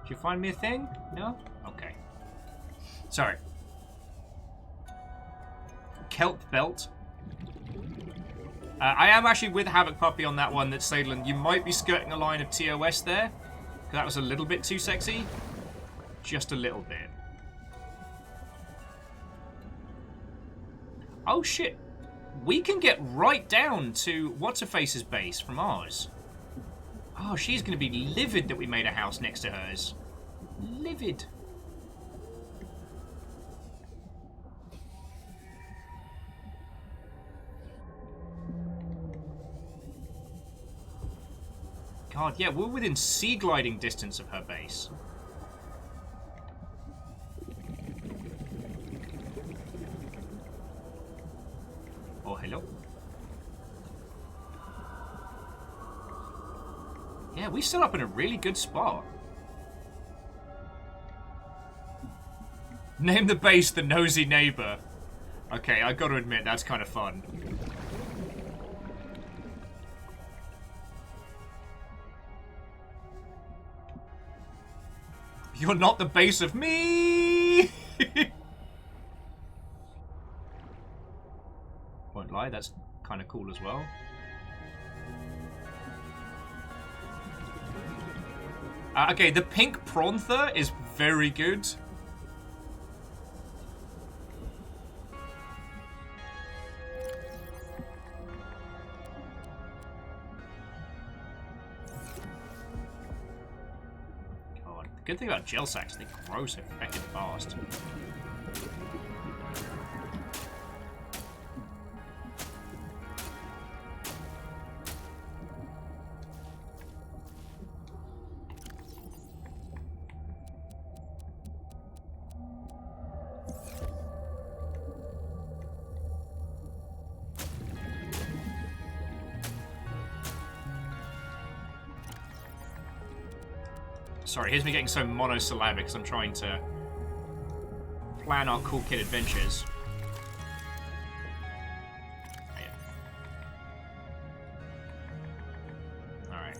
Did you find me a thing? No? Okay. Sorry. Kelp belt. I am actually with Havoc Puppy on that one that Sadlin, you might be skirting a line of TOS there. That was a little bit too sexy. Just a little bit. Oh shit. We can get right down to What's-Her-Face's base from ours. Oh, she's going to be livid that we made a house next to hers. Livid. God, yeah, we're within sea gliding distance of her base. Oh, hello. Yeah, we set up in a really good spot. Name the base the Nosy Neighbor. Okay, I gotta admit, that's kind of fun. You're not the base of me! Won't lie, that's kind of cool as well. Okay, the pink Pranther is very good. God, the good thing about gel sacks, they grow so fucking fast. Sorry, here's me getting so monosyllabic because I'm trying to plan our cool kid adventures. Oh, yeah. Alright.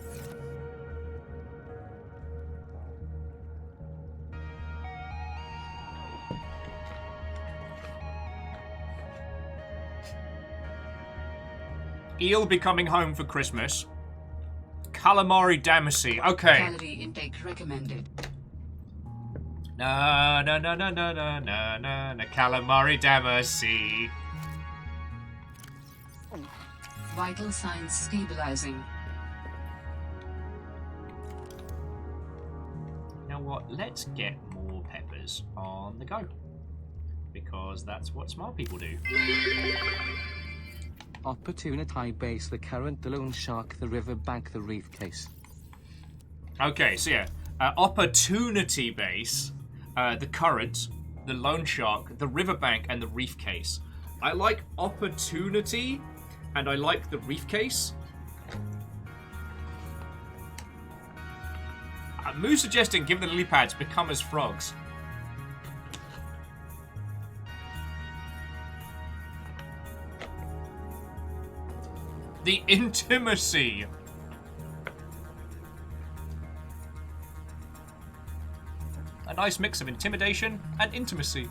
Eel be coming home for Christmas. Calamari Damacy. Okay. Calorie intake recommended. Na na na na na na na na na Calamari Damacy. Vital signs stabilizing. You know what? Let's get more peppers on the go. Because that's what smart people do. Opportunity base, the current, the loan shark, the riverbank, the reef case. Okay, so yeah. Opportunity base, the current, the loan shark, the riverbank, and the reef case. I like opportunity, and I like the reef case. Moo suggesting give the lily pads become as frogs. The intimacy. And nice mix of intimidation and intimacy.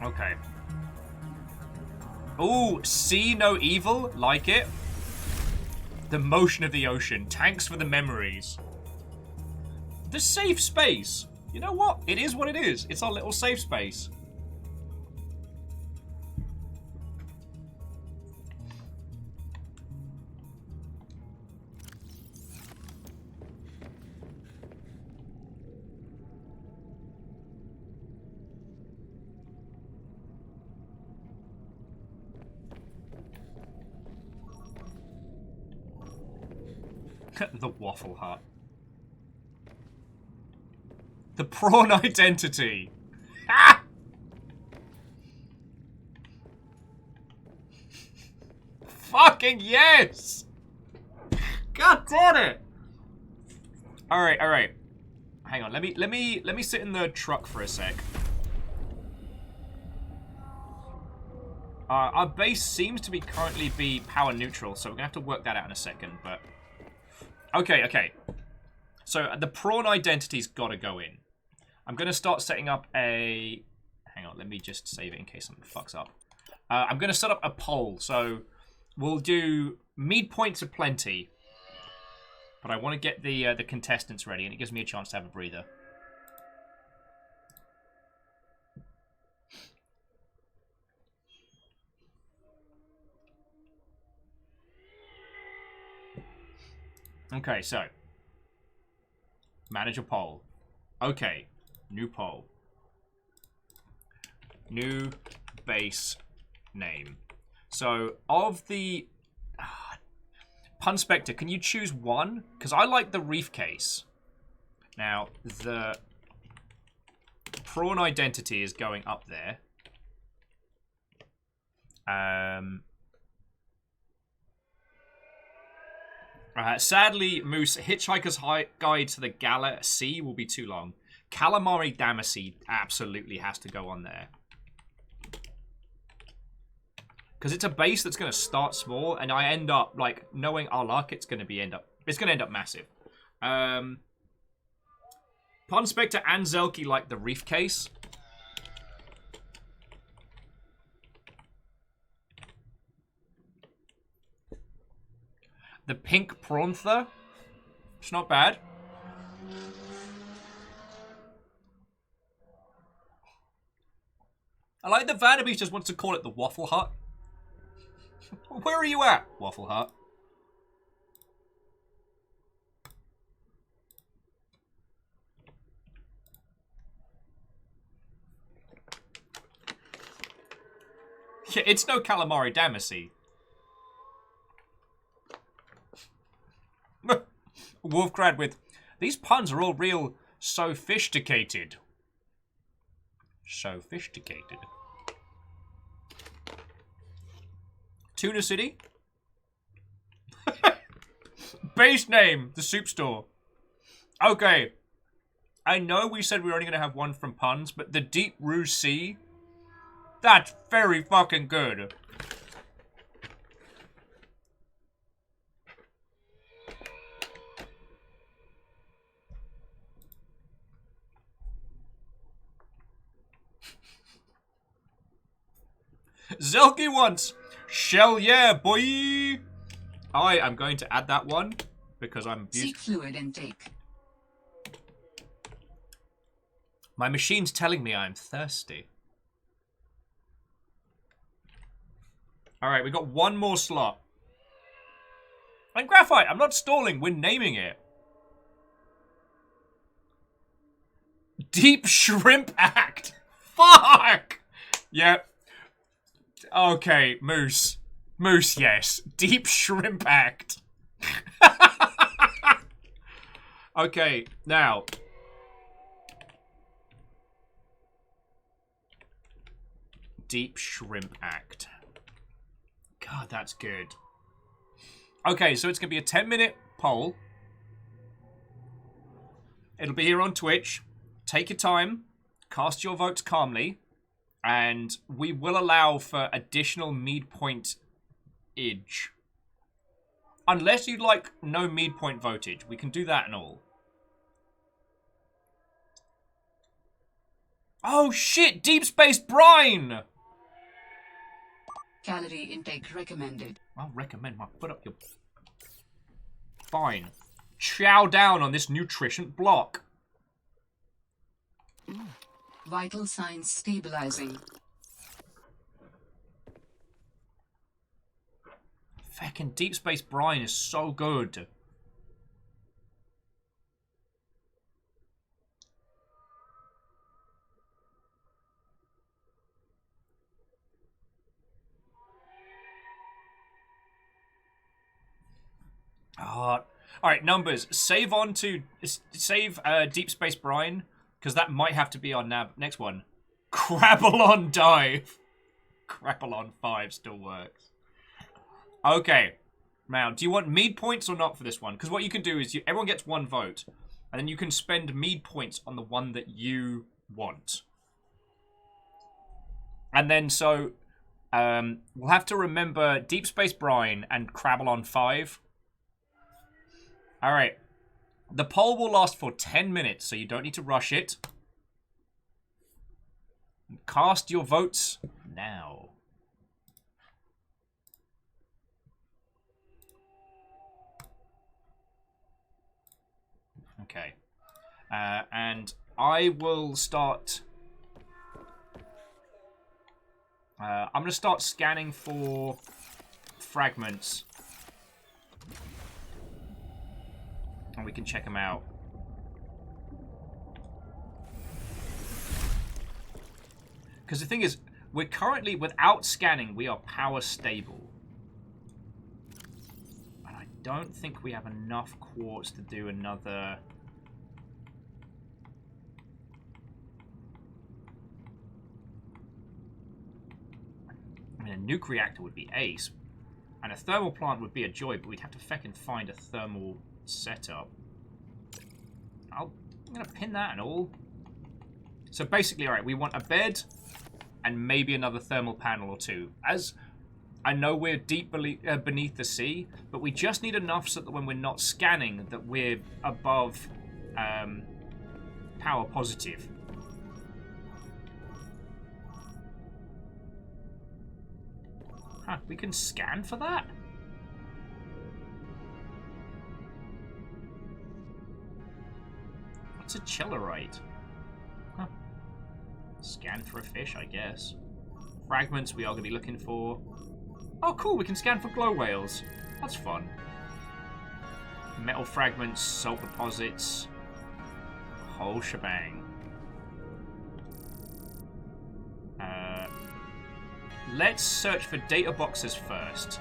Okay. Ooh, see no evil? Like it. The motion of the ocean. Tanks for the memories. The safe space. You know what? It is what it is. It's our little safe space. The Waffle Hut. The prawn identity. Ah! Fucking yes! God damn it! Alright, alright. Hang on, let me sit in the truck for a sec. Our base seems to be currently power neutral, so we're gonna have to work that out in a second, but okay, okay. So the prawn identity's gotta go in. I'm gonna start setting up a... Hang on, let me just save it in case something fucks up. I'm gonna set up a poll, so we'll do mead points aplenty. But I want to get the contestants ready, and it gives me a chance to have a breather. Okay, so manage a poll. Okay, new poll. New base name. So, of the... Pun Spectre, can you choose one? Because I like the reef case. Now, the prawn identity is going up there. Sadly, Moose, Hitchhiker's Guide to the Galaxy will be too long. Calamari Damacy absolutely has to go on there. Because it's a base that's going to start small, and I end up, like, knowing our luck, it's going to end up massive. Pun Spectre and Zelky like the reef case. The pink Prauntha. It's not bad. I like that Vanderbeest just wants to call it the Waffle Hut. Where are you at, Waffle Hut? Yeah, it's no Calamari Damacy. Wolfcrad with, these puns are all real sophisticated. Sophisticated. Tuna City. Base name, the soup store. Okay. I know we said we were only going to have one from puns, but the Deep Rouge Sea, that's very fucking good. Zelky wants shell, yeah, boy. I am going to add that one because I'm... Seek fluid intake. My machine's telling me I'm thirsty. Alright, we got one more slot. And Graphite, I'm not stalling, we're naming it. Deep Shrimp Act. Fuck! Yep. Okay, Moose. Moose, yes. Deep Shrimp Act. Okay, now. Deep Shrimp Act. God, that's good. Okay, so it's going to be a 10-minute poll. It'll be here on Twitch. Take your time. Cast your votes calmly, and we will allow for additional mead point age. Unless you'd like no mead point votage, we can do that and all. Oh shit! Deep Space Brine! Calorie intake recommended. I'll recommend my foot up your... Fine. Chow down on this nutrition block. Vital signs stabilizing. Feckin' Deep Space Brine is so good. Alright, numbers. Save on to... Save Deep Space Brine, because that might have to be our next one. Crabbalon Dive. Crabbalon 5 still works. Okay. Now, do you want mead points or not for this one? Because what you can do is everyone gets one vote, and then you can spend mead points on the one that you want. And then, so, we'll have to remember Deep Space Brine and Crabbalon 5. Alright. The poll will last for 10 minutes, so you don't need to rush it. Cast your votes now. Okay. And I will start... I'm going to start scanning for fragments. And we can check them out. Because the thing is, we're currently, without scanning, we are power stable. And I don't think we have enough quartz to do another... I mean, a nuke reactor would be ace. And a thermal plant would be a joy, but we'd have to feckin' find a thermal setup. I'm gonna pin that and all. So basically, alright, we want a bed and maybe another thermal panel or two. As I know we're deep beneath the sea, but we just need enough so that when we're not scanning, that we're above power positive. Huh, we can scan for that? What's a chillerite? Huh. Scan for a fish, I guess. Fragments we are going to be looking for. Oh, cool, we can scan for glow whales. That's fun. Metal fragments, salt deposits. Whole shebang. Let's search for data boxes first.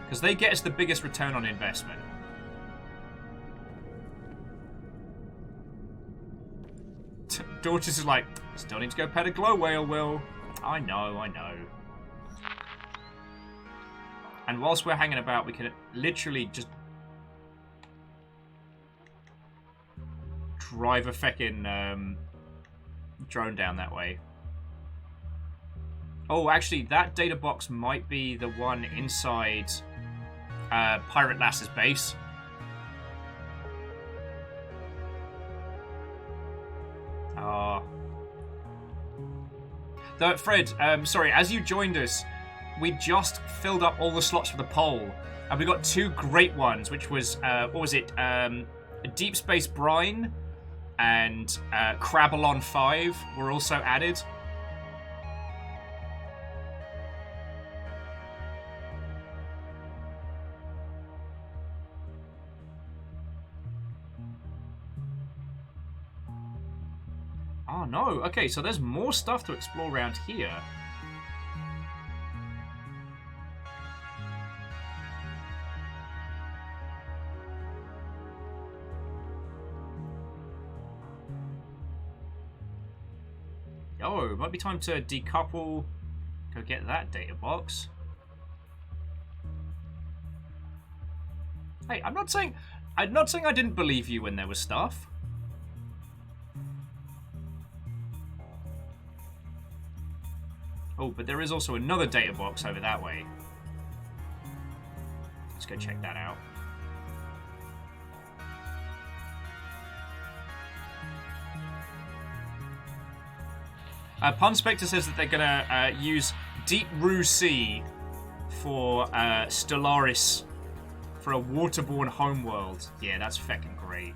Because they get us the biggest return on investment. Dorches is like, still need to go pet a glow whale, Will. I know, I know. And whilst we're hanging about, we can literally just drive a feckin' drone down that way. Oh, actually, that data box might be the one inside Pirate Lass's base. Though, Fred, sorry, as you joined us, we just filled up all the slots for the poll, and we got two great ones, which was, what was it, Deep Space Brine and Crabbalon 5 were also added. Oh no, okay, so there's more stuff to explore around here. Oh, it might be time to decouple, go get that data box. Hey, I'm not saying I didn't believe you when there was stuff. Oh, but there is also another data box over that way. Let's go check that out. Pun Spectre says that they're gonna use Deep Rue Sea for Stellaris for a waterborne homeworld. Yeah, that's feckin' great.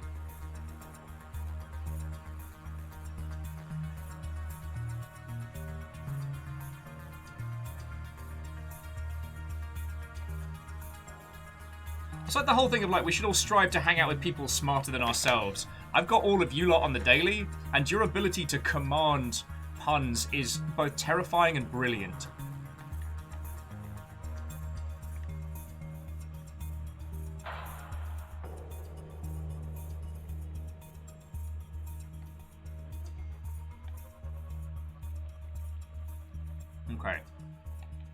It's like the whole thing of like, we should all strive to hang out with people smarter than ourselves. I've got all of you lot on the daily, and your ability to command puns is both terrifying and brilliant. Okay.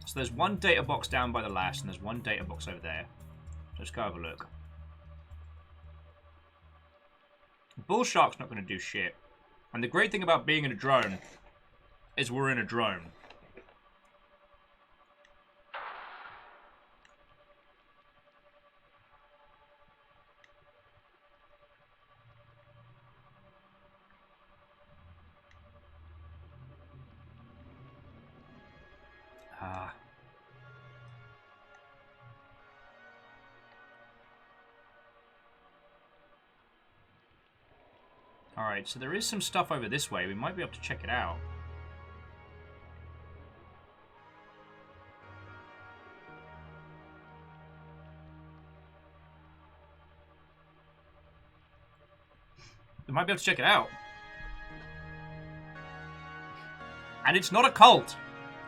So there's one data box down by the last, and there's one data box over there. Let's go have a look. Bull Shark's not going to do shit. And the great thing about being in a drone is we're in a drone. Ah. Alright, so there is some stuff over this way. We might be able to check it out. We might be able to check it out. And it's not a cult.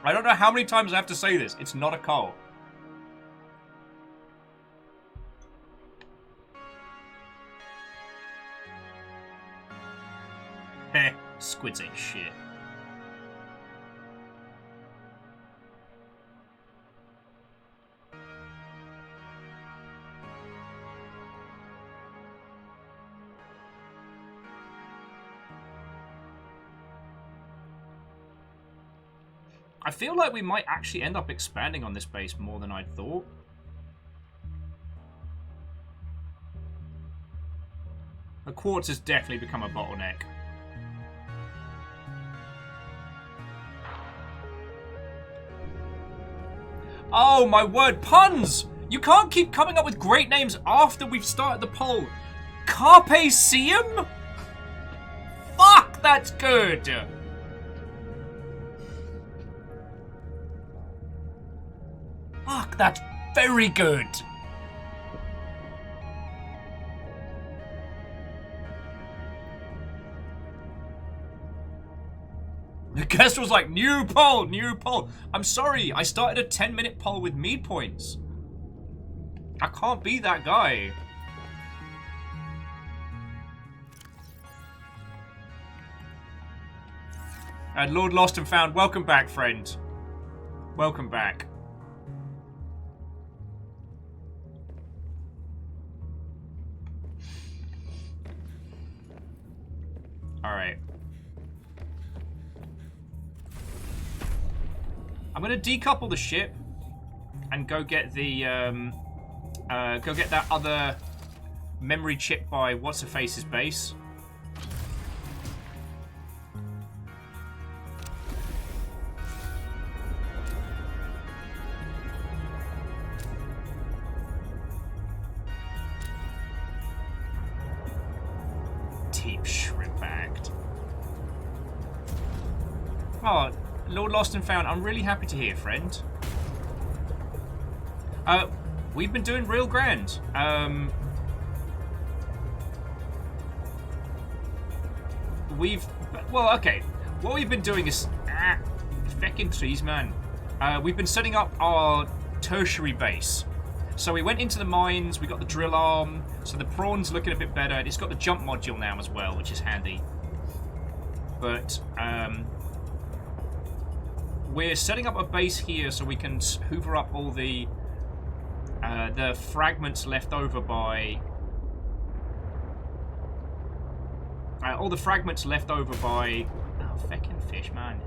I don't know how many times I have to say this. It's not a cult. Heh, squids ain't shit. I feel like we might actually end up expanding on this base more than I'd thought. The quartz has definitely become a bottleneck. Oh my word, puns! You can't keep coming up with great names after we've started the poll. Carpe Diem? Fuck, that's good! Fuck, that's very good! The guest was like, new poll, new poll. I'm sorry, I started a 10-minute poll with mead points. I can't be that guy. And Lord Lost and Found, welcome back, friend. Welcome back. Alright. I'm gonna decouple the ship and go get the go get that other memory chip by what's-her-face's base. Deep shrimp act. Oh, Lord Lost and Found, I'm really happy to hear, friend. We've been doing real grand. Well, okay. What we've been doing is... feckin' trees, man. We've been setting up our tertiary base. So we went into the mines, we got the drill arm, so the prawn's looking a bit better. It's got the jump module now as well, which is handy. But, we're setting up a base here so we can hoover up all the fragments left over by... all the fragments left over by... Oh, feckin' fish, man.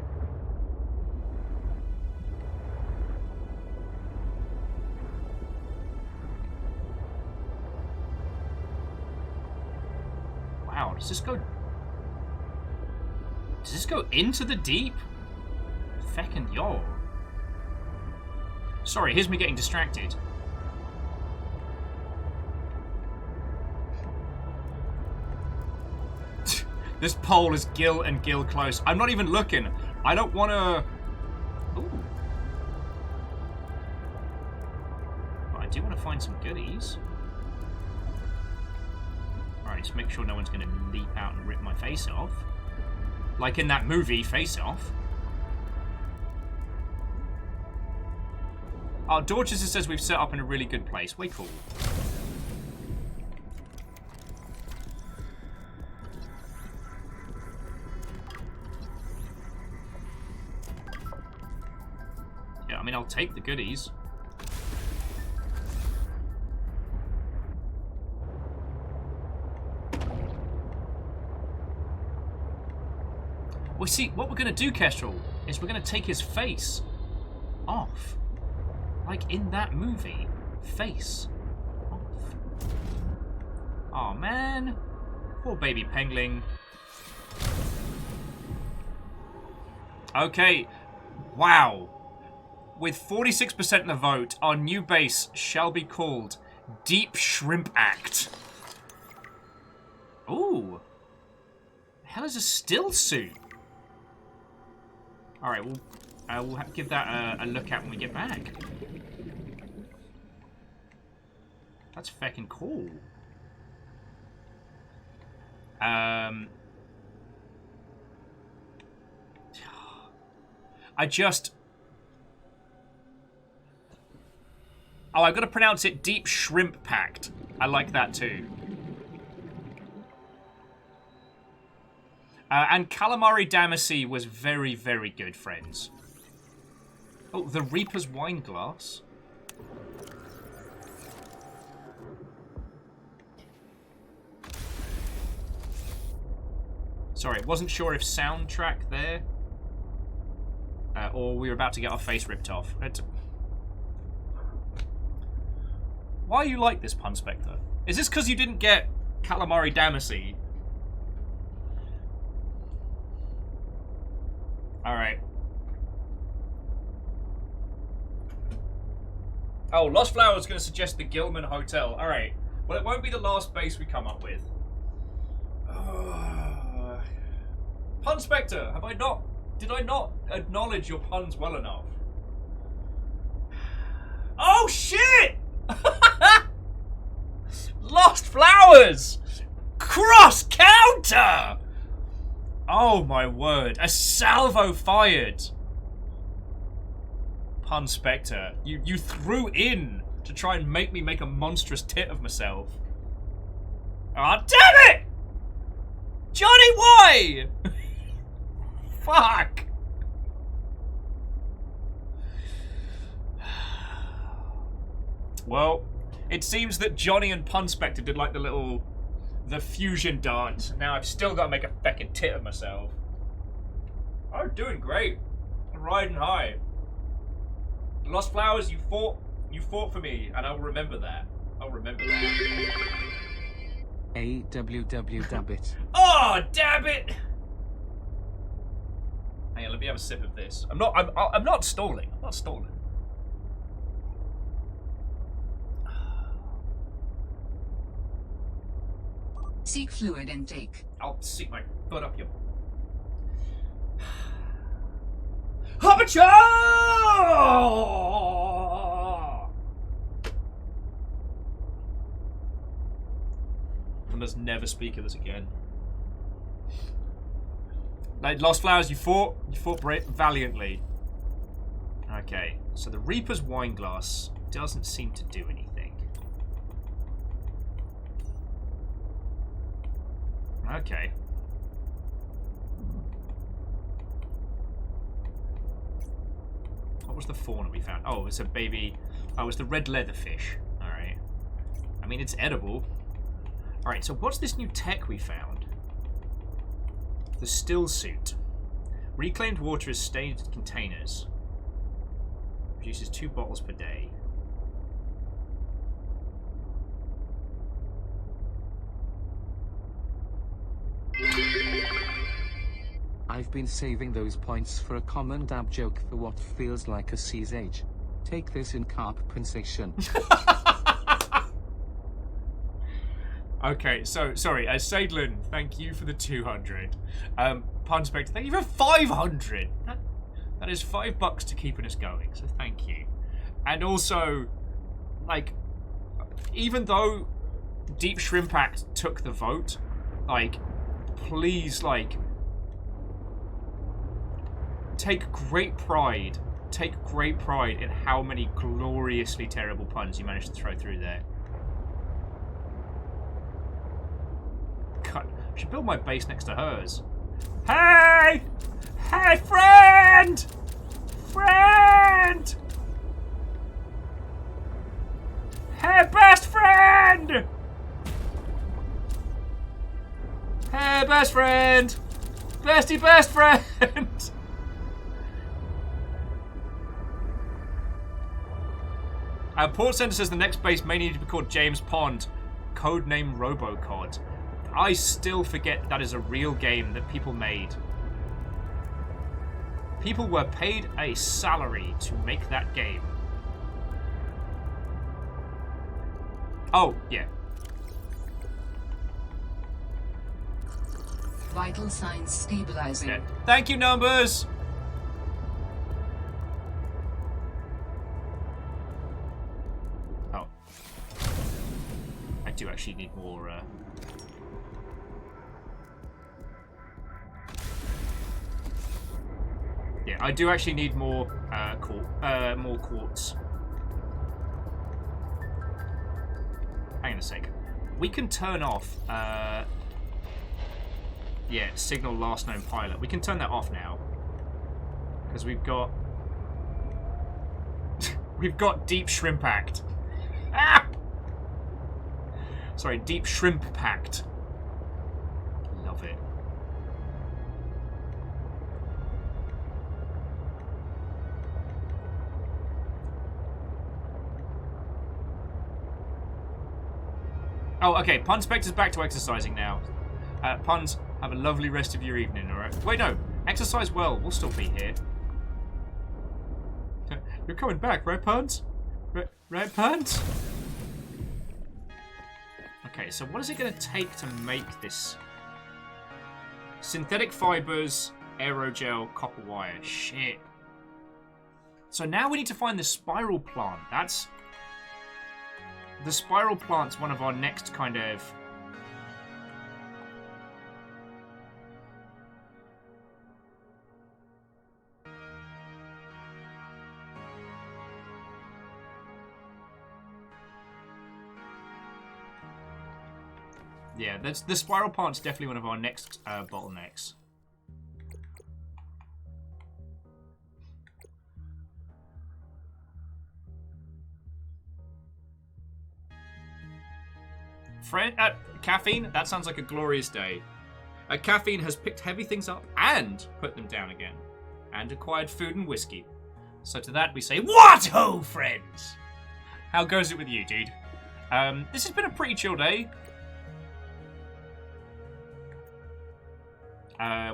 Wow, does this go... Does this go into the deep? Feckin' yo. Sorry, here's me getting distracted. This pole is gill and gill close. I'm not even looking. I don't want to... Ooh. But I do want to find some goodies. Alright, just make sure no one's going to leap out and rip my face off. Like in that movie, Face Off. Oh, Dorchester says we've set up in a really good place. Way cool. Yeah, I mean, I'll take the goodies. Well, see, what we're going to do, Kestrel, is we're going to take his face off. Like in that movie. Face off. Aw, man. Poor baby pengling. Okay. Wow. With 46% of the vote, our new base shall be called Deep Shrimp Act. Ooh. The hell is a still suit? Alright, well, we'll give that a look at when we get back. That's feckin' cool. Oh, I've got to pronounce it Deep Shrimp Pact. I like that too. And Calamari Damacy was very, very good, friends. Oh, the Reaper's wine glass. Sorry, wasn't sure if soundtrack there. Or we were about to get our face ripped off. Why are you like this, Pun Spectre? Is this because you didn't get Calamari Damacy? Alright. Oh, Lost Flower's going to suggest the Gilman Hotel. Alright. Well, it won't be the last base we come up with. Pun Spectre, have I not... Did I not acknowledge your puns well enough? Oh, shit! Lost Flowers! Cross counter! Oh my word, a salvo fired! Pun Spectre, you threw in to try and make me make a monstrous tit of myself. Ah, damn it! Johnny, why? Fuck! Well, it seems that Johnny and Pun Spectre did like the fusion dance. Now I've still got to make a feckin' tit of myself. I'm doing great. I'm riding high. Lost Flowers, you fought for me, and I'll remember that. I'll remember that. AWW dabbit. Oh, damn it! Hang on, let me have a sip of this. I'm not stalling. I'm not stalling. Seek fluid intake. I'll seek my butt up your... Hobbitcha! I must never speak of this again. Like, Lost Flowers, you fought valiantly. Okay, so the Reaper's wine glass doesn't seem to do anything. Okay. What was the fauna we found? Oh, it's a baby... Oh, it's the red leatherfish. Alright. I mean, it's edible. Alright, so what's this new tech we found? The still suit. Reclaimed water is staged in containers. Produces 2 bottles per day. I've been saving those points for a common dab joke for what feels like a sea's age. Take this in compensation. Okay, so, sorry, Sadlin, thank you for the 200. Punspect, thank you for 500. That is $5 to keeping us going, so thank you. And also, like, even though Deep Shrimp Act took the vote, like, please, like, take great pride in how many gloriously terrible puns you managed to throw through there. God, I should build my base next to hers. Hey! Hey, friend! Friend! Hey, best friend! Hey, best friend! Bestie best friend! Port Center says the next base may need to be called James Pond, codename Robocod. I still forget that is a real game that people made. People were paid a salary to make that game. Oh, yeah. Vital signs stabilizing. Yeah. Thank you, numbers! Oh. I do actually need more, Yeah, I do actually need more, more quartz. Hang on a sec. We can turn off, yeah, signal last known pilot. We can turn that off now. Because we've got... we've got Deep Shrimp Act. Ah! Sorry, Deep Shrimp Pact. Love it. Oh, okay. Punspector's back to exercising now. Puns, have a lovely rest of your evening, alright? Wait, no. Exercise well. We'll still be here. You're coming back, right, Puns? Right, Puns? Okay, so what is it going to take to make this? Synthetic fibers, aerogel, copper wire. Shit. So now we need to find the spiral plant. That's... The spiral plant's one of our next kind of... Yeah, the spiral plant's definitely one of our next bottlenecks. Friend, caffeine? That sounds like a glorious day. Caffeine has picked heavy things up and put them down again. And acquired food and whiskey. So to that we say, what ho, friends! How goes it with you, dude? This has been a pretty chill day.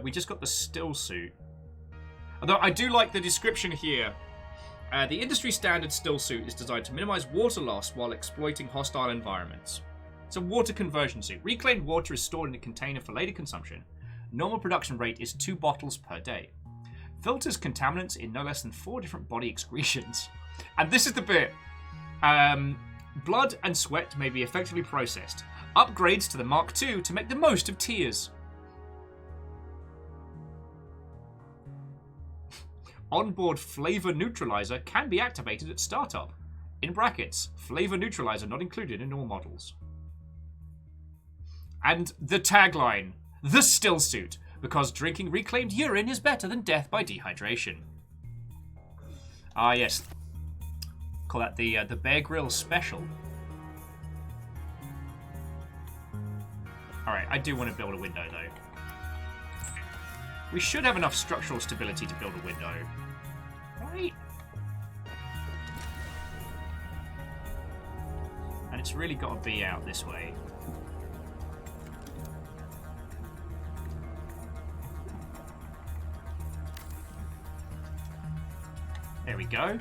We just got the still suit. Although I do like the description here. The industry standard still suit is designed to minimize water loss while exploiting hostile environments. It's a water conversion suit. Reclaimed water is stored in a container for later consumption. Normal production rate is 2 bottles per day. Filters contaminants in no less than 4 different body excretions. And this is the bit. Blood and sweat may be effectively processed. Upgrades to the Mark II to make the most of tears. Onboard flavor neutralizer can be activated at startup. In brackets, flavor neutralizer not included in all models. And the tagline, the still suit, because drinking reclaimed urine is better than death by dehydration. Ah, yes. Call that the Bear Grylls special. Alright, I do want to build a window, though. We should have enough structural stability to build a window. Right? And it's really got to be out this way. There we go.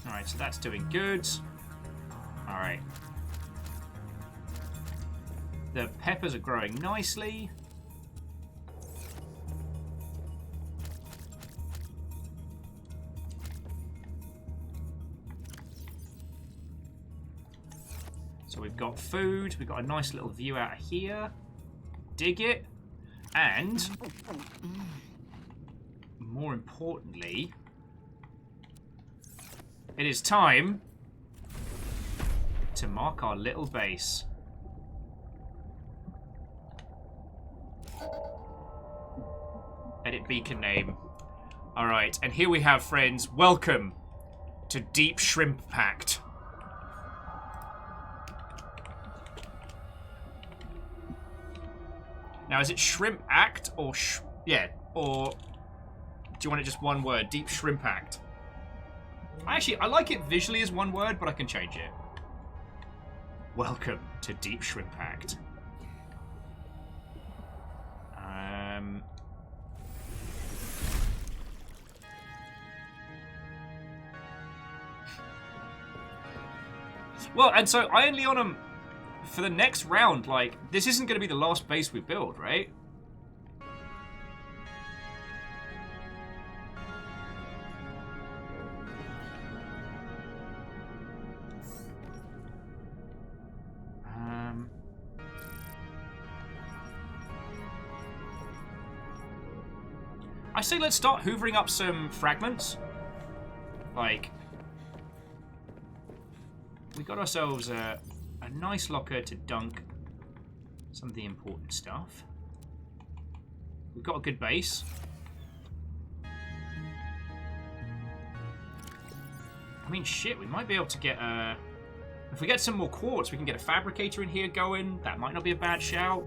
Alright, so that's doing good. Alright. The peppers are growing nicely. So we've got food, we've got a nice little view out of here. Dig it. And, more importantly, it is time to mark our little base. Edit beacon name. Alright, and here we have, friends, welcome to Deep Shrimp Pact. Now, is it Shrimp Act or yeah, or do you want it just one word? Deep Shrimp Act. Actually, I like it visually as one word, but I can change it. Welcome to Deep Shrimp Act. Well, and so Iron Leonum, for the next round, like, this isn't going to be the last base we build, right? I say let's start hoovering up some fragments. Like, we got ourselves a nice locker to dunk some of the important stuff. We've got a good base. I mean, shit, we might be able to get if we get some more quartz, we can get a fabricator in here going. That might not be a bad shout.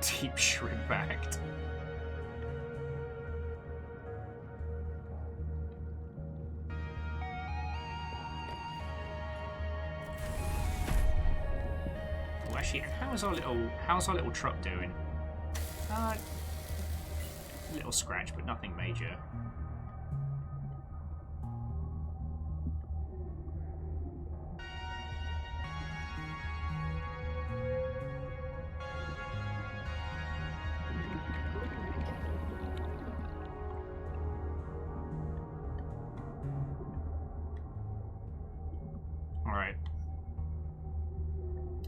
Deep Shrimp Act. Oh, actually, how's our little truck doing? Little scratch, but nothing major.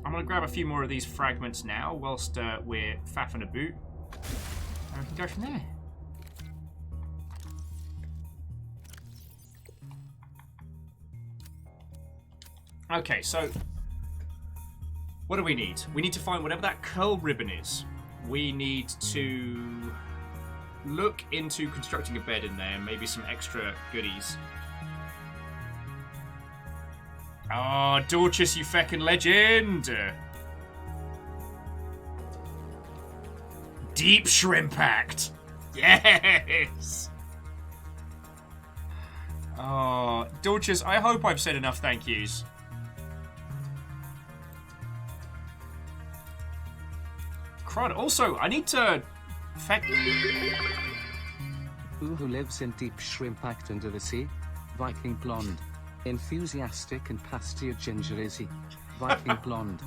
I'm going to grab a few more of these fragments now whilst we're faffing about. And we can go from there. Okay, so what do we need? We need to find whatever that curl ribbon is. We need to look into constructing a bed in there, maybe some extra goodies. Oh, Dorcas, you feckin' legend! Deep Shrimp Act! Yes! Oh, Dorcas, I hope I've said enough thank yous. Crud. Also, I need to... Who lives in Deep Shrimp Act under the sea? Viking blonde. Enthusiastic and pasty ginger is he? Viking blonde.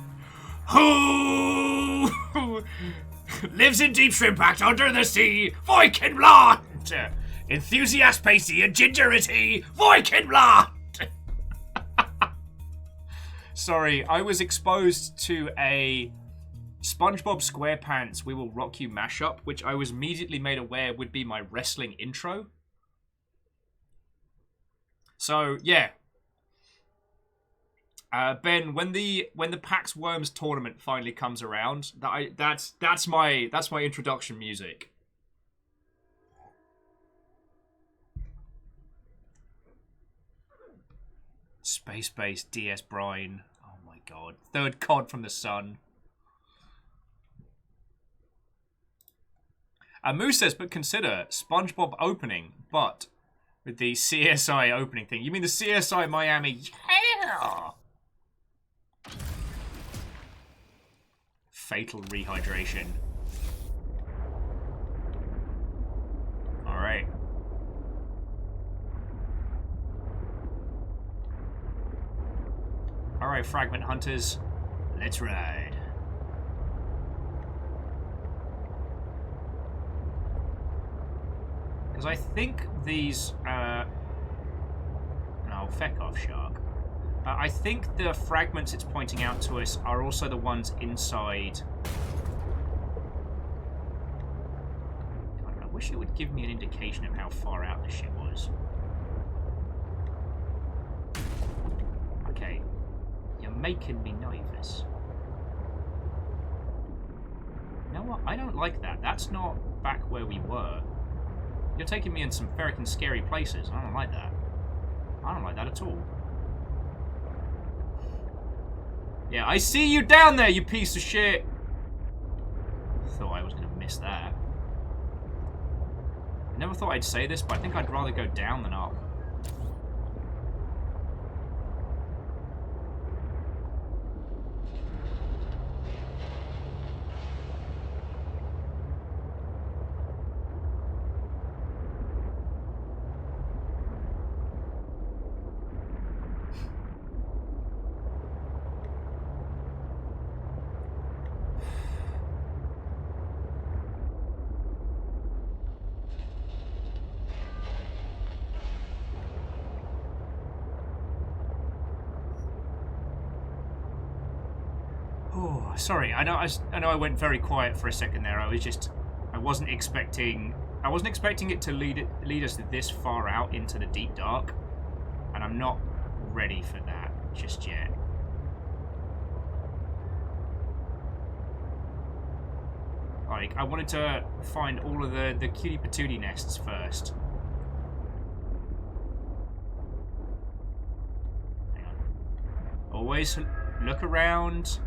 Who lives in Deep Shrimp Act under the sea? Viking blonde. Enthusiast, pasty and ginger is he? Viking blonde. Sorry, I was exposed to a SpongeBob SquarePants We Will Rock You mashup, which I was immediately made aware would be my wrestling intro. So yeah. Ben, when the PAX Worms tournament finally comes around, that's my introduction music. Space-based DS Brine. Oh my god. Third COD from the sun. Moose says, but consider SpongeBob opening, but with the CSI opening thing. You mean the CSI Miami? Yeah! Fatal rehydration. Alright. Alright, Fragment Hunters. Let's ride. Because I think these... no, feck off, shark. I think the fragments it's pointing out to us are also the ones inside... I wish it would give me an indication of how far out the ship was. Okay. You're making me nervous. You know what? I don't like that. That's not back where we were. You're taking me in some freaking scary places. I don't like that. I don't like that at all. Yeah, I see you down there, you piece of shit! Thought I was going to miss that. I never thought I'd say this, but I think I'd rather go down than up. Oh, sorry. I know I went very quiet for a second there. I wasn't expecting it to lead us this far out into the deep dark, and I'm not ready for that just yet. Like, I wanted to find all of the cutie patootie nests first. Hang on. Always look around.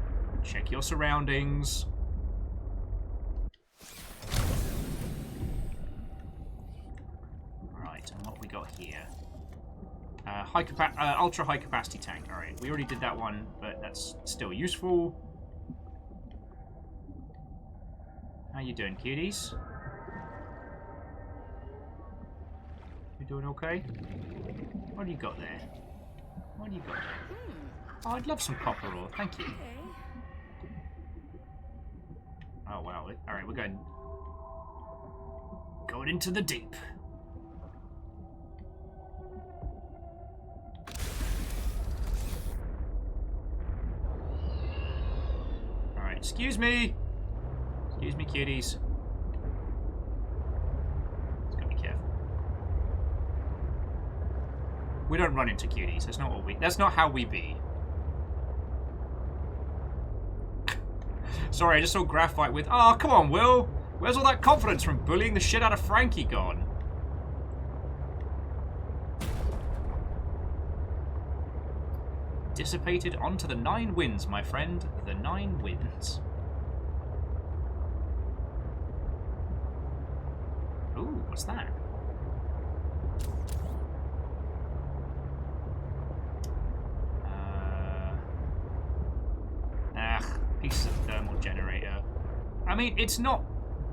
Check your surroundings. Right, and what we got here? Ultra high capacity tank. Alright, we already did that one, but that's still useful. How you doing, cuties? You doing okay? What do you got there? What do you got there? Oh, I'd love some copper ore, thank you. Oh wow, alright, we're going into the deep. Alright, excuse me! Excuse me, cuties. Let's gotta be careful. We don't run into cuties, that's not how we be. Sorry, I just saw Graphite with... Oh, come on, Will! Where's all that confidence from bullying the shit out of Frankie gone? Dissipated onto the 9 winds, my friend. The 9 winds. Ooh, what's that? Pieces of thermal generator. I mean, it's not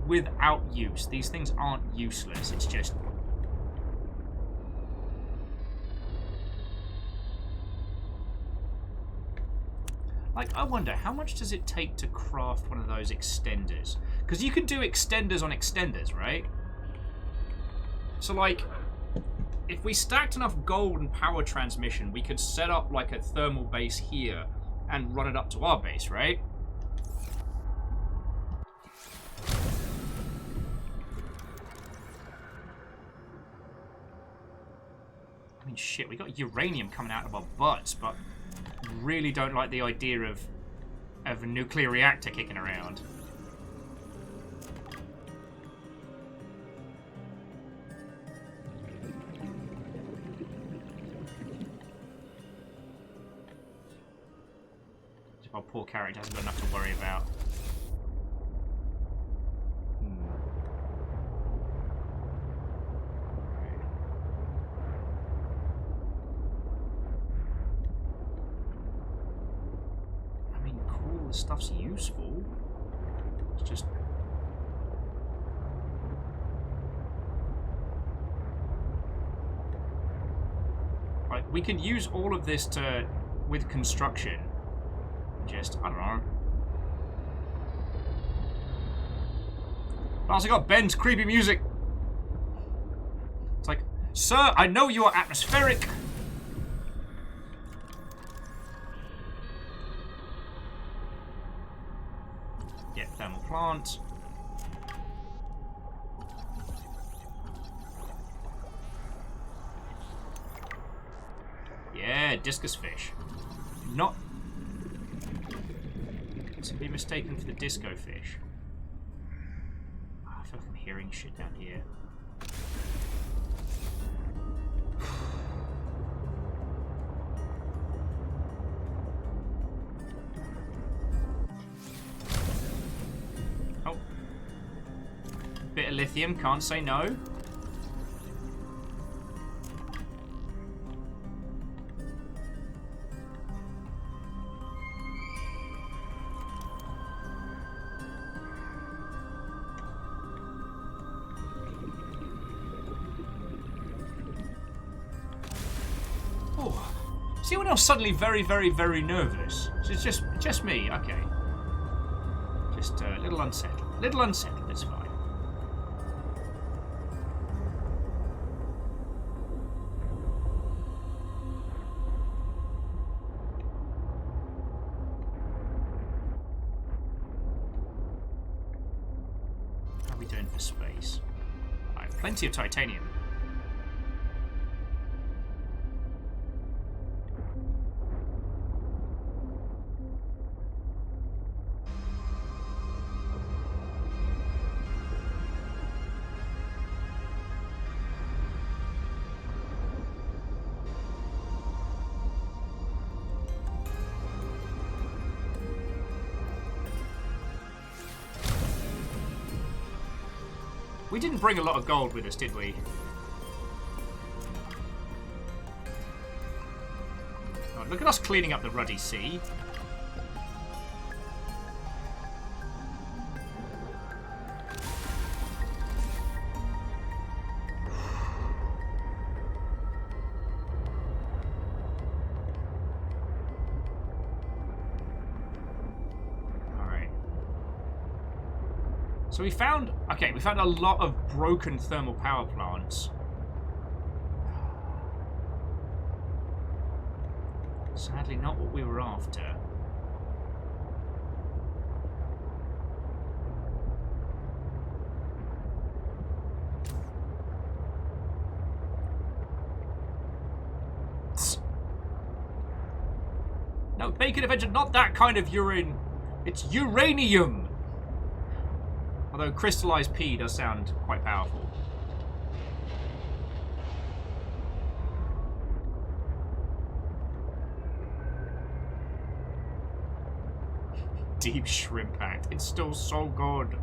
without use. These things aren't useless. It's just... Like, I wonder, how much does it take to craft one of those extenders? Because you can do extenders on extenders, right? So, like, if we stacked enough gold and power transmission, we could set up, like, a thermal base here and run it up to our base, right? I mean, shit, we got uranium coming out of our butts, but really don't like the idea of a nuclear reactor kicking around. Our poor character hasn't got enough to worry about. the stuff's useful. It's just... Like, we can use all of this to... with construction. Just, I don't know. Plus I got Ben's creepy music. It's like, sir, I know you are atmospheric. Get thermal plant. Yeah, discus fish. Not to be mistaken for the disco fish. Oh, I feel like I'm hearing shit down here. Oh. Bit of lithium, can't say no. See when I was suddenly very, very, very nervous? It's just me, okay. Just a little unsettled. Little unsettled, it's fine. How are we doing for space? I have plenty of titanium. We didn't bring a lot of gold with us, did we? Oh, look at us cleaning up the ruddy sea. So we found, okay, we found a lot of broken thermal power plants. Sadly, not what we were after. No, Bacon Avenger, not that kind of urine. It's uranium. Although crystallized P does sound quite powerful. Deep Shrimp Act. It's still so good.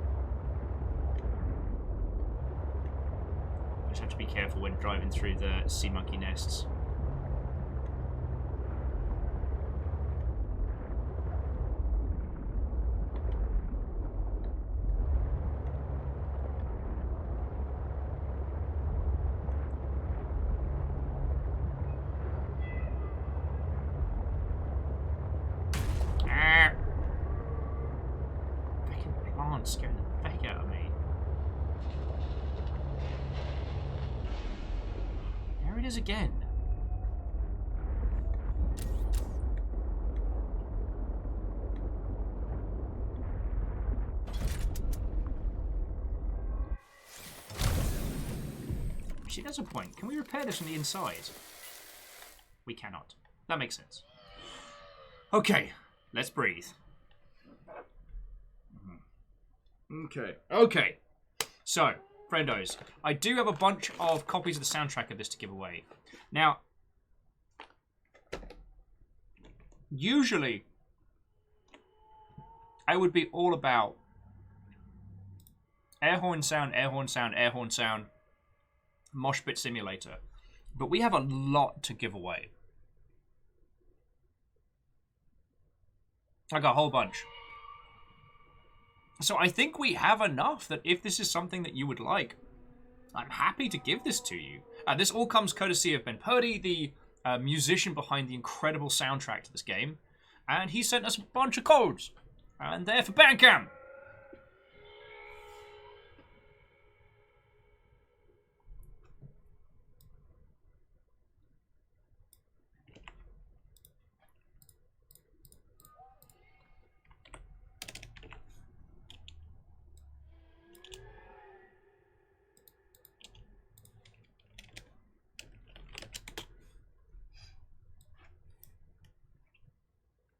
I just have to be careful when driving through the sea monkey nests. Scaring the heck out of me. There it is again. Actually, that's a point. Can we repair this from the inside? We cannot. That makes sense. Okay, let's breathe. Okay. So, friendos, I do have a bunch of copies of the soundtrack of this to give away. Now, usually, I would be all about air horn sound, air horn sound, air horn sound, mosh pit simulator. But we have a lot to give away. Like a whole bunch. So I think we have enough that if this is something that you would like, I'm happy to give this to you. This all comes courtesy of Ben Purdy, the musician behind the incredible soundtrack to this game. And he sent us a bunch of codes. And they're for Bandcamp.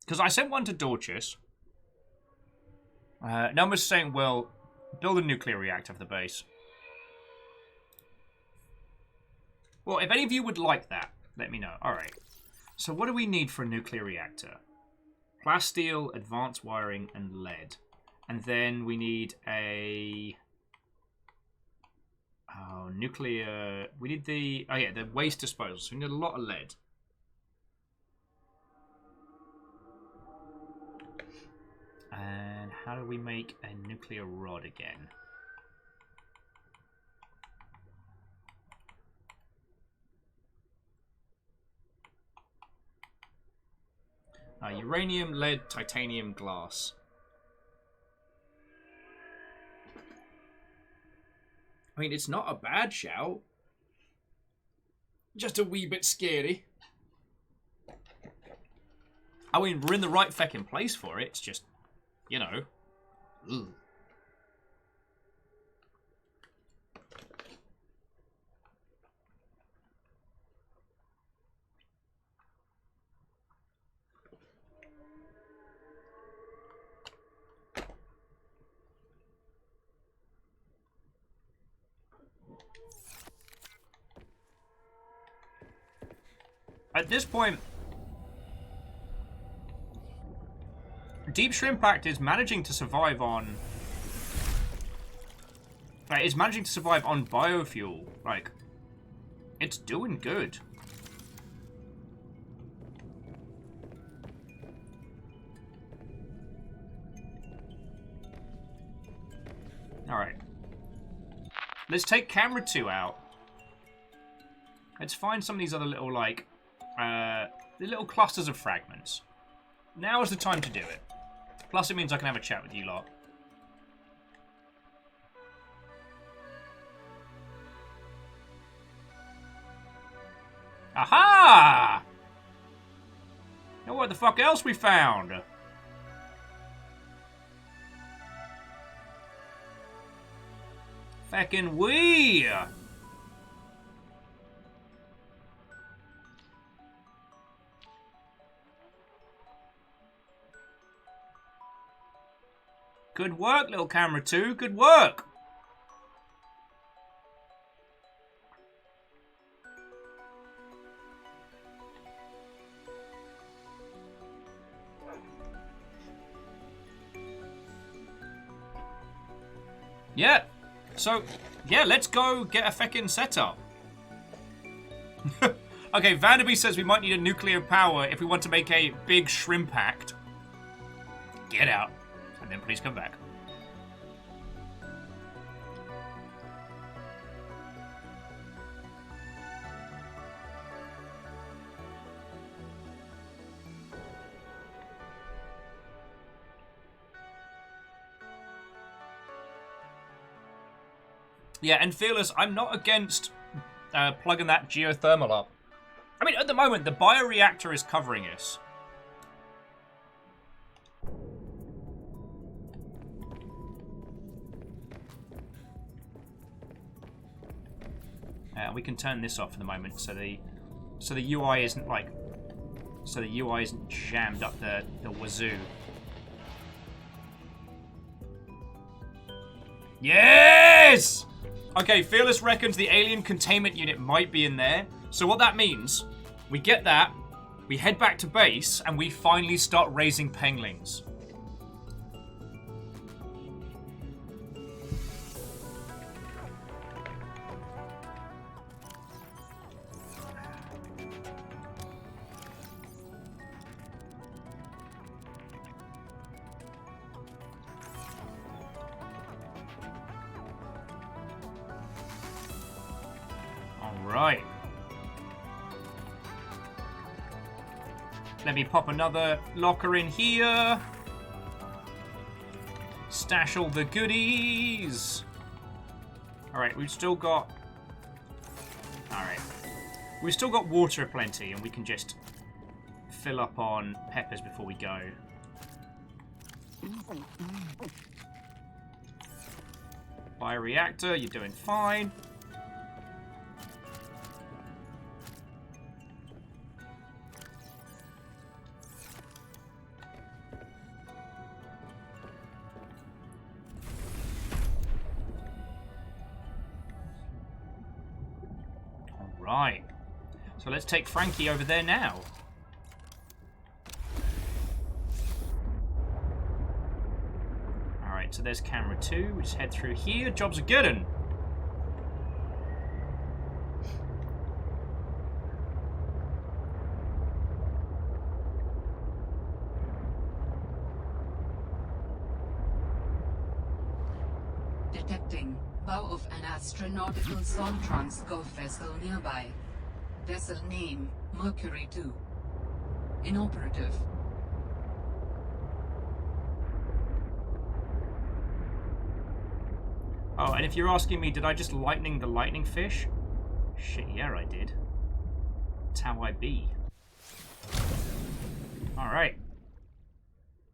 Because I sent one to Dorchis. Numbers saying, well, build a nuclear reactor for the base. Well, if any of you would like that, let me know. Alright. So what do we need for a nuclear reactor? Plasteel, advanced wiring, and lead. And then we need a... Oh, nuclear... We need the... Oh yeah, the waste disposal. So we need a lot of lead. And how do we make a nuclear rod again? Uranium, lead, titanium, glass. I mean, it's not a bad shout. Just a wee bit scary. I mean, we're in the right feckin' place for it. It's just... You know. Ugh. At this point, Deep Shrimp Act is managing to survive on... is managing to survive on biofuel. Like, it's doing good. Alright. Let's take camera 2 out. Let's find some of these other little, like, the little clusters of fragments. Now is the time to do it. Plus it means I can have a chat with you lot. Aha! Know what the fuck else we found? Feckin' wee! Good work, little camera 2. Good work. Yeah. So, yeah, let's go get a feckin' setup. Okay, Vanderby says we might need a nuclear power if we want to make a big shrimp act. Get out. And then please come back. Yeah, and Fearless, I'm not against plugging that geothermal up. I mean, at the moment, the bioreactor is covering us. We can turn this off for the moment, so the UI isn't like, so the UI isn't jammed up the wazoo. Yes! Okay, Fearless reckons the alien containment unit might be in there. So what that means, we get that, we head back to base, and we finally start raising penglings. Alright. Let me pop another locker in here. Stash all the goodies. Alright, we've still got... Alright. We've still got water aplenty, and we can just fill up on peppers before we go. Bioreactor, you're doing fine. Alright. So let's take Frankie over there now. Alright, so there's camera 2. We just head through here. Jobs are good un. Detecting bow of an astronautical Soltrans vessel nearby. Vessel name, Mercury 2. Inoperative. Oh, and if you're asking me, did I just lightning the lightning fish? Shit, yeah, I did. That's how I be. Alright.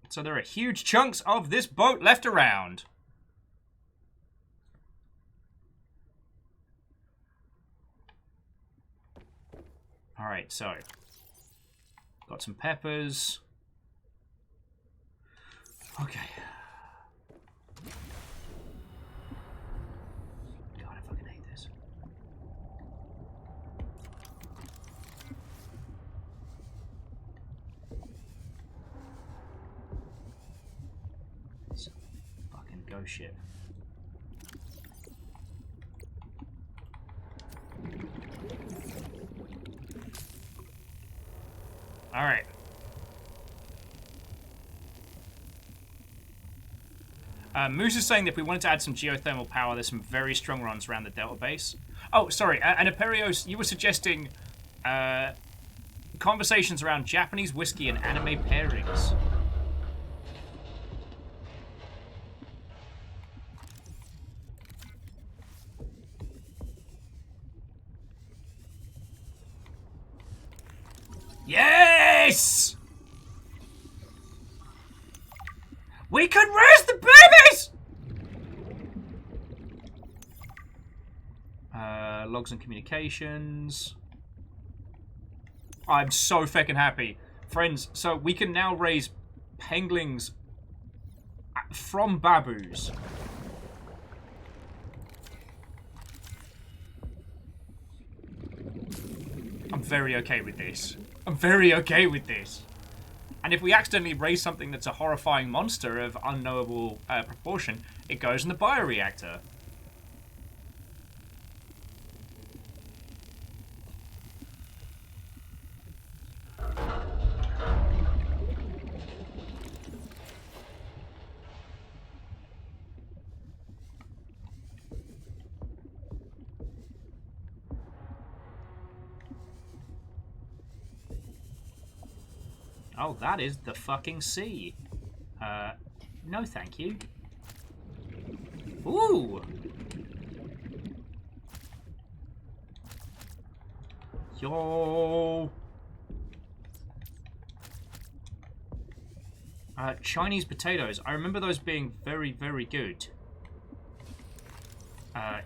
So there are huge chunks of this boat left around. Alright, so. Got some peppers. Okay. God, I fucking hate this. It's a fucking ghost ship. Alright. Moose is saying that if we wanted to add some geothermal power, there's some very strong runs around the Delta base. Oh, sorry. And Aperios, you were suggesting conversations around Japanese whiskey and anime pairings. Yes! We can raise the babies! Logs and communications. I'm so fucking happy. Friends, so we can now raise penguins from baboos. I'm very okay with this. I'm very okay with this. And if we accidentally raise something that's a horrifying monster of unknowable proportion, it goes in the bioreactor. Oh, that is the fucking sea. No thank you. Ooh! Yo! Chinese potatoes. I remember those being very, very good.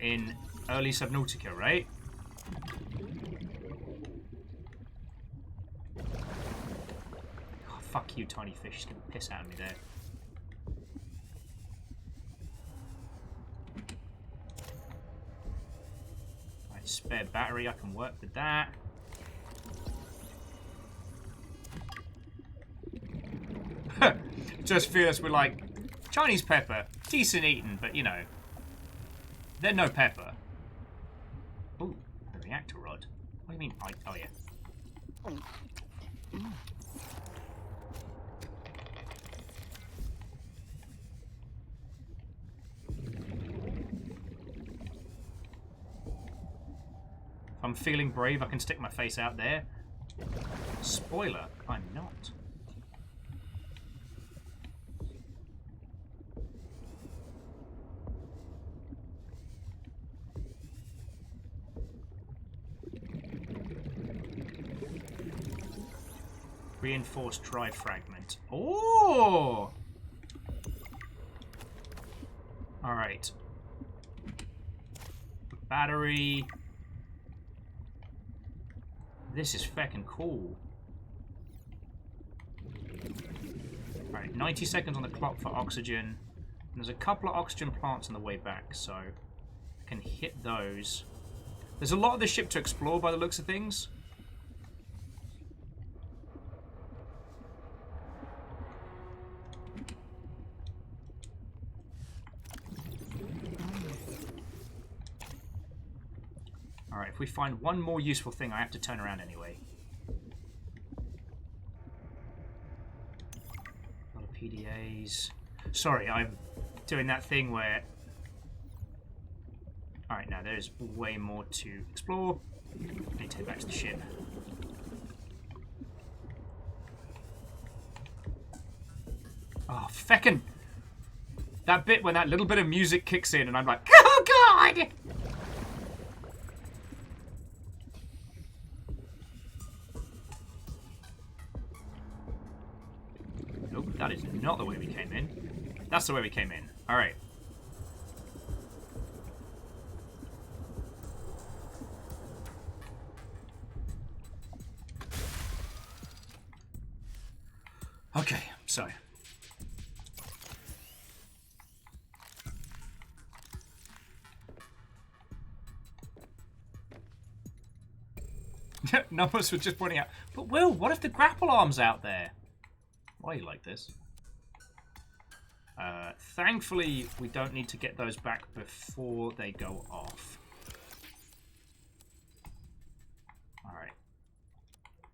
In early Subnautica, right? Fuck you, tiny fish. He's gonna piss out of me there. Right, spare battery. I can work with that. Just fearless with like Chinese pepper, decent eating, but you know, they're no pepper. Ooh, the reactor rod. What do you mean? Oh yeah. If I'm feeling brave, I can stick my face out there. Spoiler, I'm not. Reinforced drive fragment. Oh! Alright. Battery. This is feckin' cool. Alright, 90 seconds on the clock for oxygen. And there's a couple of oxygen plants on the way back, so I can hit those. There's a lot of the ship to explore by the looks of things. Alright, if we find one more useful thing, I have to turn around anyway. A lot of PDAs. Sorry, I'm doing that thing where... Alright, now there's way more to explore. I need to head back to the ship. Oh, feckin'! That bit when that little bit of music kicks in and I'm like, oh god! Nope, that is not the way we came in. That's the way we came in. Alright. Okay, so... Numbers was just pointing out. But Will, what if the grapple arm's out there? Why are you like this? Thankfully, we don't need to get those back before they go off. Alright.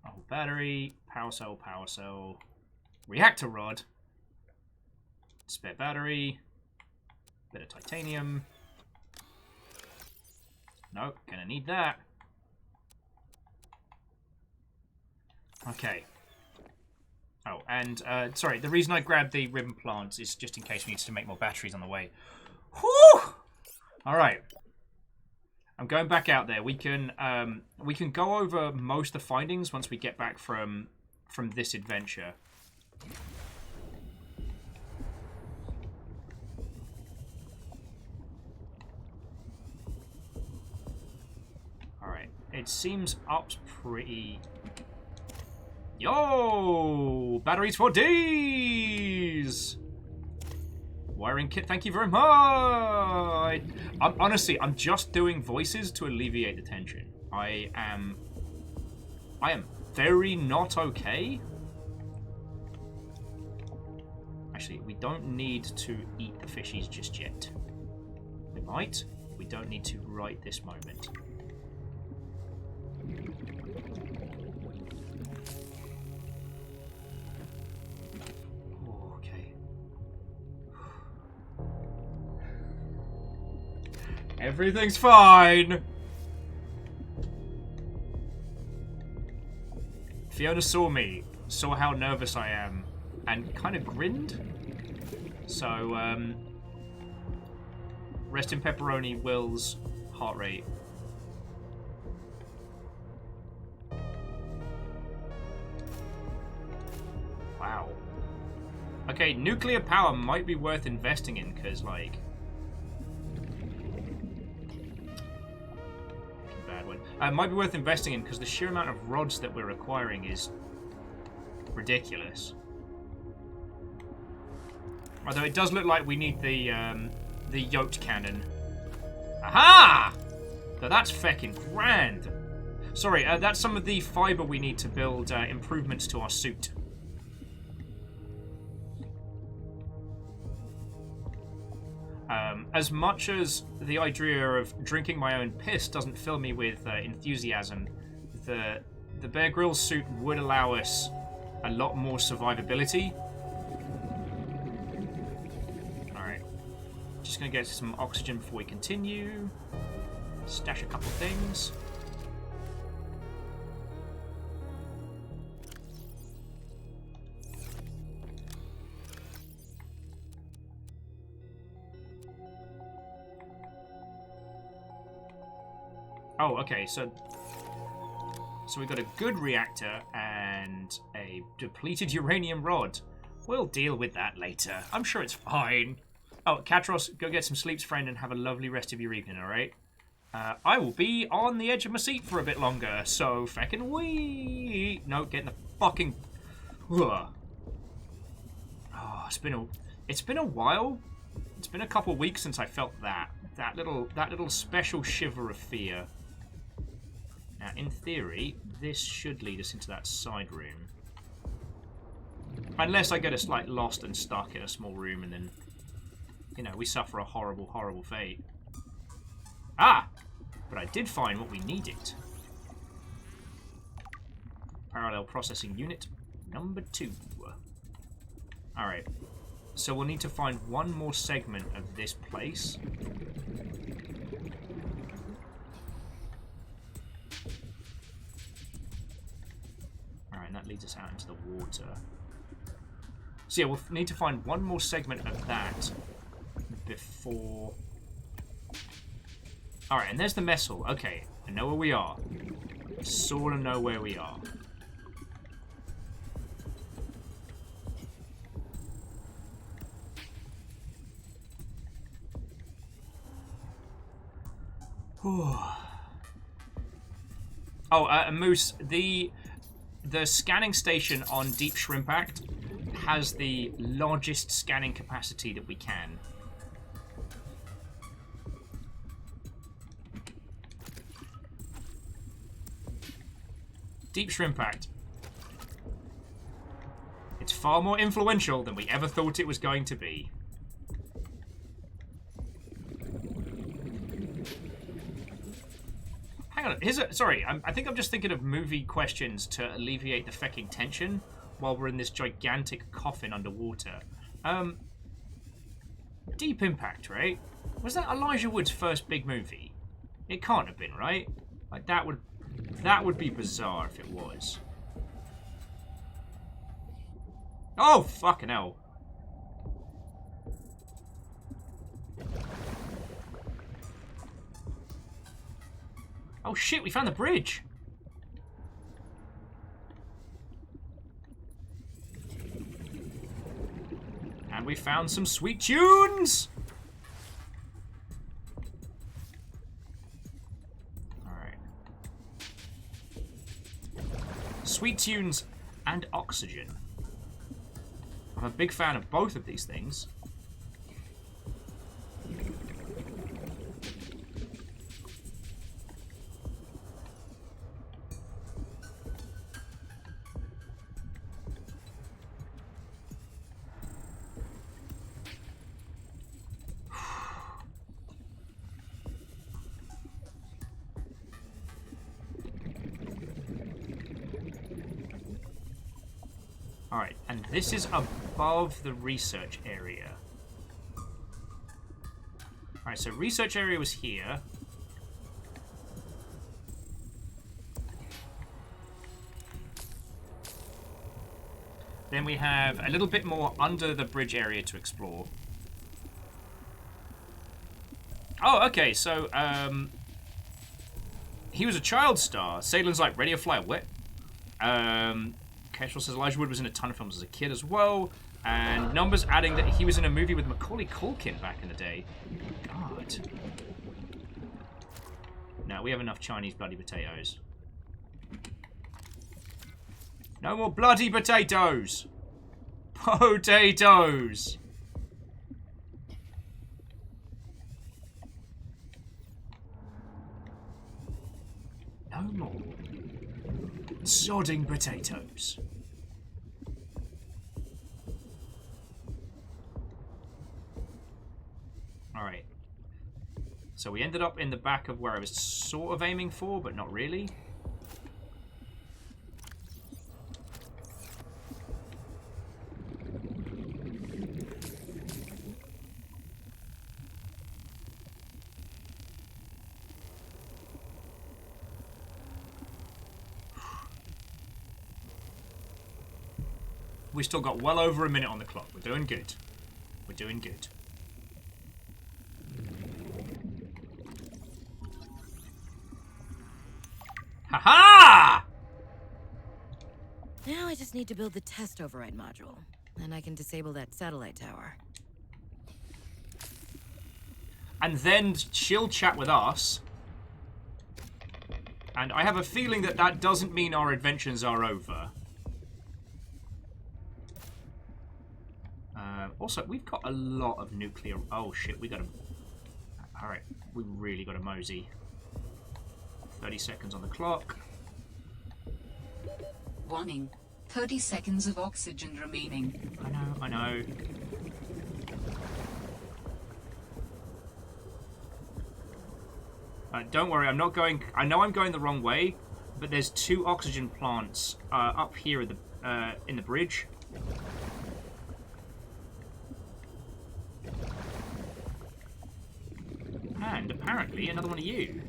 Oh, battery, power cell, reactor rod, spare battery, bit of titanium. Nope, gonna need that. Okay. Oh, and, sorry, the reason I grabbed the ribbon plants is just in case we need to make more batteries on the way. Whew! Alright. I'm going back out there. We can go over most of the findings once we get back from this adventure. Alright. It seems up's pretty... Yo! Batteries for days! Wiring kit, thank you very much! Honestly, I'm just doing voices to alleviate the tension. I am very not okay. Actually, we don't need to eat the fishies just yet. We might. We don't need to right this moment. Everything's fine! Fiona saw me, saw how nervous I am, and kind of grinned. So, rest in pepperoni, Will's heart rate. Wow. Okay, nuclear power might be worth investing in, because, like... might be worth investing in because the sheer amount of rods that we're acquiring is ridiculous. Although it does look like we need the yoked cannon. Aha! So that's feckin' grand. Sorry, that's some of the fiber we need to build improvements to our suit. As much as the idea of drinking my own piss doesn't fill me with enthusiasm, the Bear Grylls suit would allow us a lot more survivability. Alright. Just gonna get some oxygen before we continue. Stash a couple things. Oh, okay, so we got a good reactor and a depleted uranium rod. We'll deal with that later. I'm sure it's fine. Oh, Katros, go get some sleeps, friend, and have a lovely rest of your evening, alright? I will be on the edge of my seat for a bit longer, so feckin' wee. No, get in the fucking... Ugh. Oh, it's been a while. It's been a couple weeks since I felt that little special shiver of fear. Now, in theory, this should lead us into that side room. Unless I get us, like, lost and stuck in a small room and then, you know, we suffer a horrible, horrible fate. Ah! But I did find what we needed. Parallel processing unit number 2. Alright. So we'll need to find one more segment of this place. Alright, and that leads us out into the water. So yeah, we'll need to find one more segment of that before... Alright, and there's the mess hall. Okay, I know where we are. Sort of know where we are. Oh, Moose, the scanning station on Deep Shrimp Act has the largest scanning capacity that we can. Deep Shrimp Act. It's far more influential than we ever thought it was going to be. Hang on, sorry, I think I'm just thinking of movie questions to alleviate the fecking tension while we're in this gigantic coffin underwater. Deep Impact, right? Was that Elijah Wood's first big movie? It can't have been, right? Like, that would be bizarre if it was. Oh, fucking hell. Oh shit, we found the bridge! And we found some sweet tunes! Alright. Sweet tunes and oxygen. I'm a big fan of both of these things. Alright, and this is above the research area. Alright, so research area was here. Then we have a little bit more under the bridge area to explore. Oh, okay, so, he was a child star. Salem's like, ready to fly away. Casual says Elijah Wood was in a ton of films as a kid as well. And Numbers adding that he was in a movie with Macaulay Culkin back in the day. God. No, we have enough Chinese bloody potatoes. No more bloody potatoes! Potatoes! No more. Sodding potatoes. Alright. So we ended up in the back of where I was sort of aiming for, but not really. We still got well over a minute on the clock. We're doing good. We're doing good. Ha-ha! Now I just need to build the test override module. Then I can disable that satellite tower. And then she'll chat with us. And I have a feeling that that doesn't mean our adventures are over. Also, we've got a lot of nuclear... Oh, shit, we gotta... Alright, we really gotta mosey. 30 seconds on the clock. Warning. 30 seconds of oxygen remaining. I know. Don't worry, I'm not going... I know I'm going the wrong way, but there's 2 oxygen plants up here at the, in the bridge. And apparently another one of you.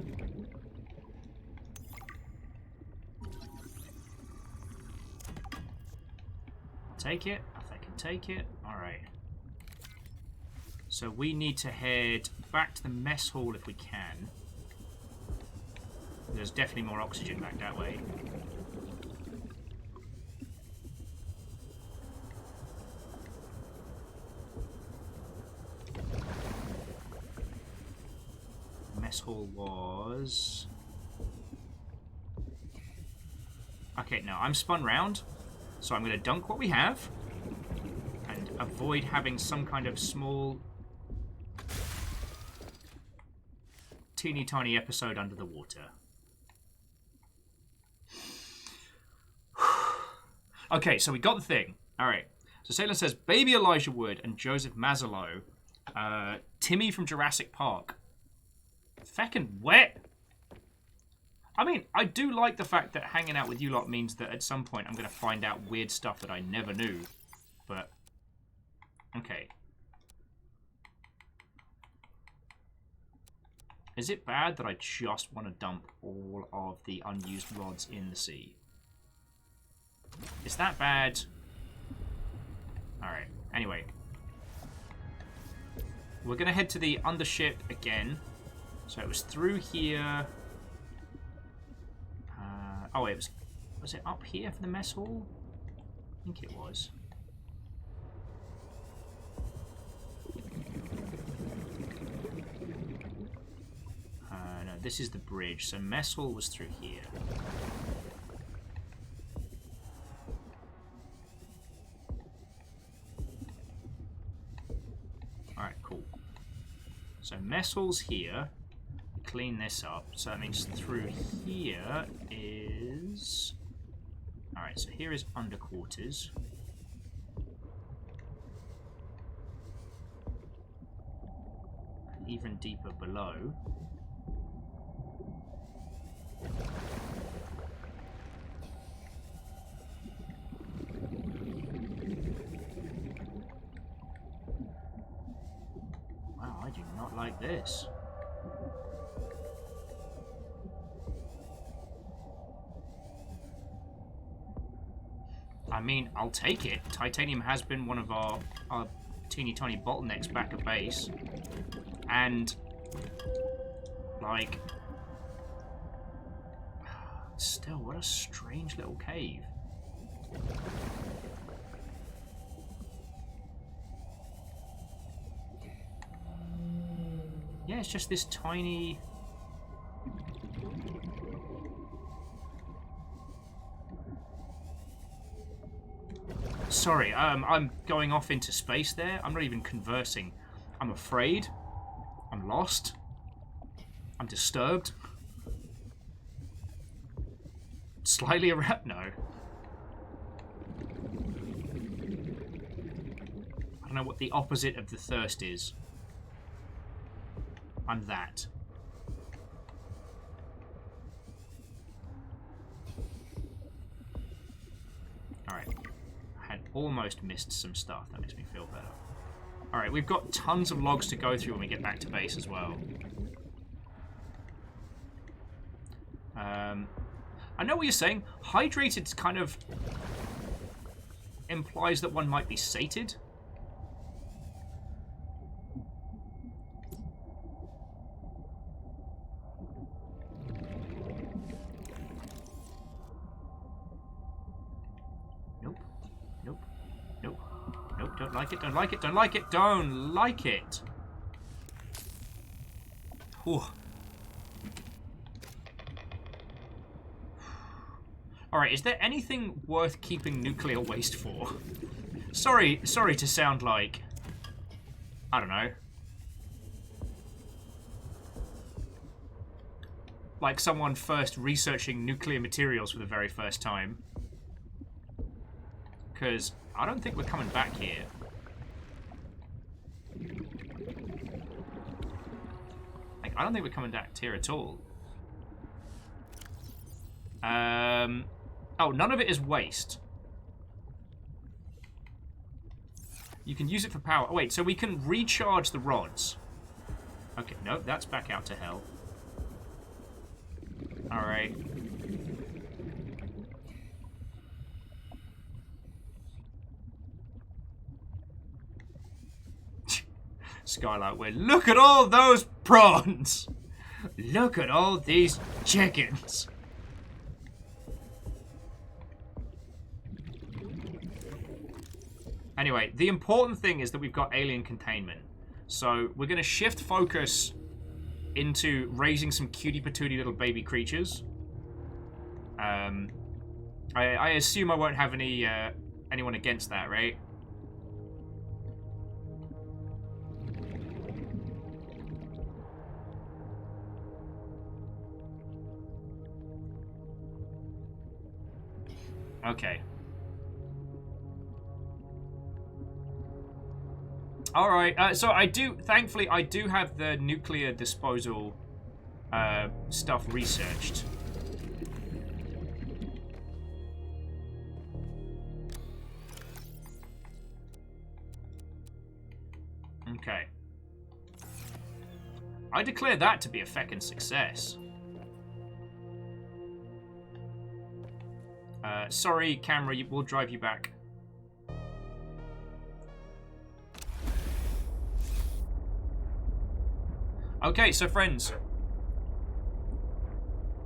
Take it. If I can take it. Alright. So we need to head back to the mess hall if we can. There's definitely more oxygen back that way. Mess hall was... Okay, no, I'm spun round. So I'm going to dunk what we have. And avoid having some kind of small... teeny tiny episode under the water. Okay, so we got the thing. Alright. So Salem says, Baby Elijah Wood and Joseph Mazzello. Timmy from Jurassic Park. Feckin' wet. I mean, I do like the fact that hanging out with you lot means that at some point I'm going to find out weird stuff that I never knew. But, okay. Is it bad that I just want to dump all of the unused rods in the sea? Is that bad? Alright, anyway. We're going to head to the undership again. So it was through here. Oh, it was it up here for the mess hall? I think it was. No, this is the bridge. So mess hall was through here. Alright, cool. So mess hall's here. Clean this up. So that means through here is... Alright, so here is underquarters. And even deeper below. Wow, I do not like this. I mean, I'll take it. Titanium has been one of our teeny tiny bottlenecks back at base. And, like, still, what a strange little cave. Yeah, it's just this tiny... Sorry, I'm going off into space there. I'm not even conversing. I'm afraid. I'm lost. I'm disturbed. Slightly around... No. I don't know what the opposite of the thirst is. I'm that. Alright. I had almost missed some stuff. That makes me feel better. Alright, we've got tons of logs to go through when we get back to base as well. I know what you're saying. Hydrated kind of implies that one might be sated. like it, don't like it, don't like it, don't like it. Whew. Alright, is there anything worth keeping nuclear waste for? Sorry to sound like... I don't know. Like someone first researching nuclear materials for the very first time. Because I don't think we're coming back here. Like, I don't think we're coming back here at all. Oh, none of it is waste. You can use it for power. Oh, wait, so we can recharge the rods. Okay, no, that's back out to hell. Alright. Skylight Wind. Look at all those prawns! Look at all these chickens! Anyway, the important thing is that we've got alien containment. So we're going to shift focus into raising some cutie patootie little baby creatures. I assume I won't have anyone against that, right? Okay. Alright, so thankfully I do have the nuclear disposal stuff researched. Okay. I declare that to be a feckin' success. Sorry, camera, we'll drive you back. Okay, so friends,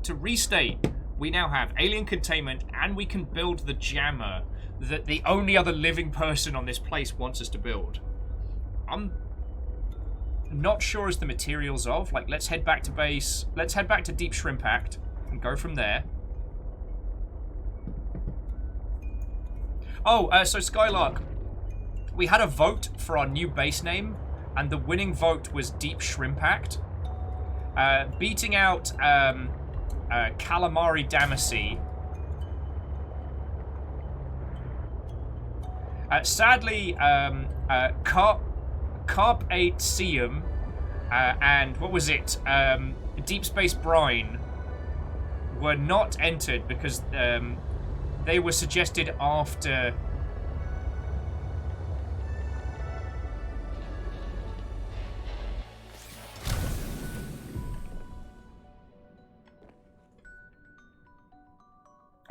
to restate, we now have alien containment and we can build the jammer that the only other living person on this place wants us to build. I'm not sure as the materials of, like, let's head back to base, let's head back to Deep Shrimp Act and go from there. Oh, so Skylark, we had a vote for our new base name, and the winning vote was Deep Shrimp Act, beating out Calamari Damacy. Sadly, Carp 8 Seum and what was it? Deep Space Brine were not entered because they were suggested after.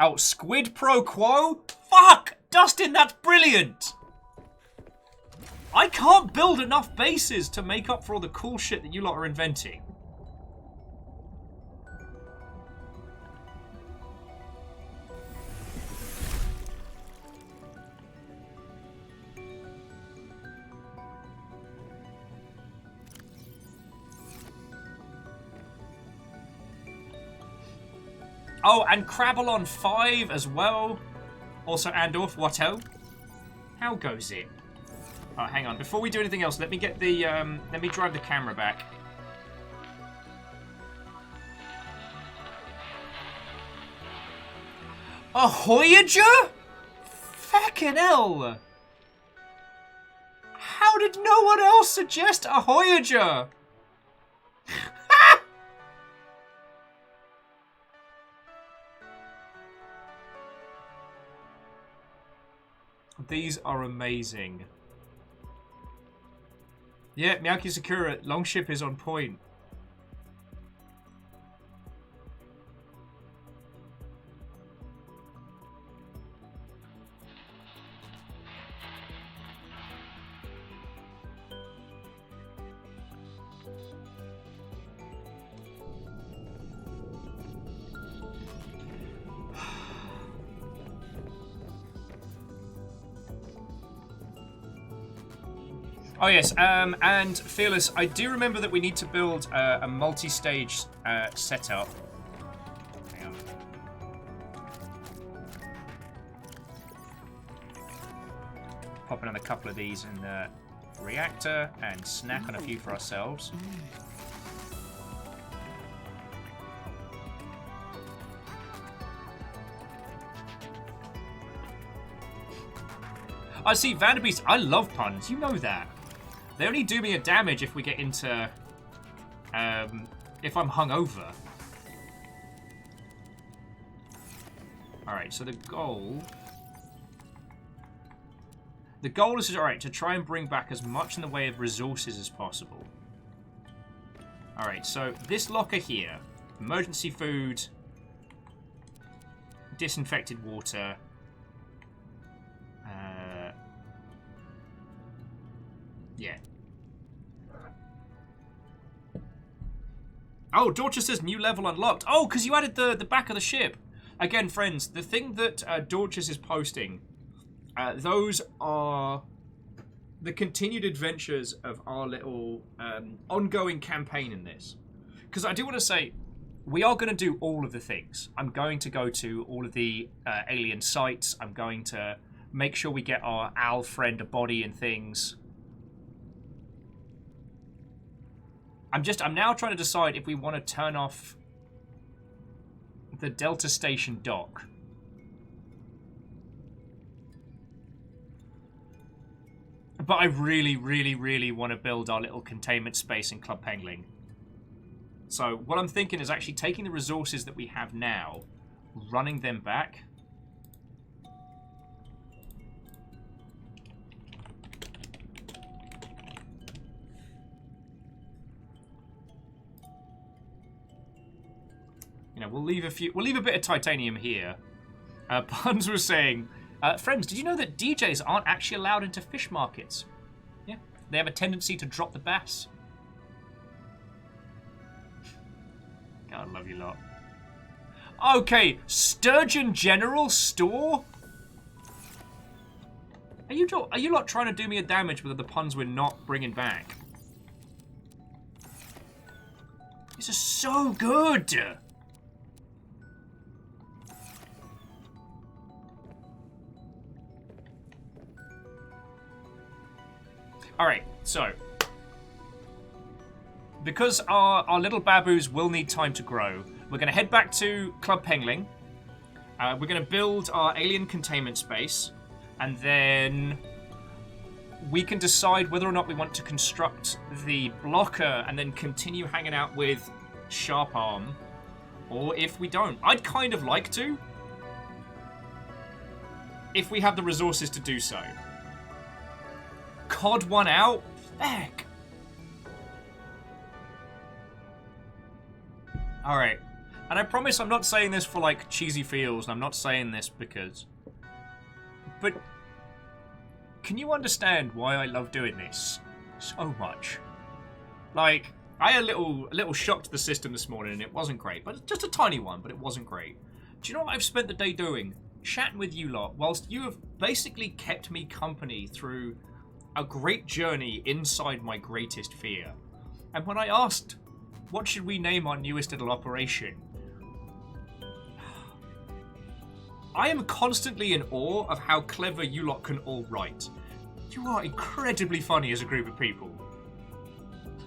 Oh, Squid Pro Quo? Fuck! Dustin, that's brilliant! I can't build enough bases to make up for all the cool shit that you lot are inventing. Oh, and Crabble 5 as well. Also, Andorf, Watto. How goes it? Oh, hang on. Before we do anything else, let me get the, let me drive the camera back. A Voyager? Fucking hell. How did no one else suggest a Voyager? These are amazing. Yeah, Miyaki Sakura, Longship is on point. Oh yes, and Fearless, I do remember that we need to build a multi-stage setup. Hang on. Popping on a couple of these in the reactor and snack on a few for ourselves. I see, Vanderbeest, I love puns, you know that. They only do me a damage if we get into, if I'm hungover. Alright, so the goal is, alright, to try and bring back as much in the way of resources as possible. Alright, so this locker here, emergency food, disinfected water, yeah. Oh, Dorcha says new level unlocked. Oh, because you added the back of the ship. Again, friends, the thing that Dorchas is posting, those are the continued adventures of our little ongoing campaign in this. Because I do want to say, we are going to do all of the things. I'm going to go to all of the alien sites. I'm going to make sure we get our Al friend a body and things. I'm now trying to decide if we want to turn off the Delta Station dock. But I really, really, really want to build our little containment space in Club Penguin. So what I'm thinking is actually taking the resources that we have now, running them back. You know, we'll leave a bit of titanium here. Puns was saying, friends, did you know that DJs aren't actually allowed into fish markets? Yeah, they have a tendency to drop the bass. God, I love you lot. Okay, Sturgeon General Store? Are you lot trying to do me a damage with the puns we're not bringing back? This is so good! Alright, so because our little baboos will need time to grow, we're going to head back to Club Penguin. We're going to build our alien containment space, and then we can decide whether or not we want to construct the blocker and then continue hanging out with Sharp Arm, or if we don't. I'd kind of like to, if we have the resources to do so. COD one out? Heck. Alright. And I promise I'm not saying this for, like, cheesy feels, and I'm not saying this because... But... can you understand why I love doing this so much? Like, I had a little shock to the system this morning, and it wasn't great. But just a tiny one, but it wasn't great. Do you know what I've spent the day doing? Chatting with you lot, whilst you have basically kept me company through a great journey inside my greatest fear. And when I asked, what should we name our newest little operation? I am constantly in awe of how clever you lot can all write. You are incredibly funny as a group of people.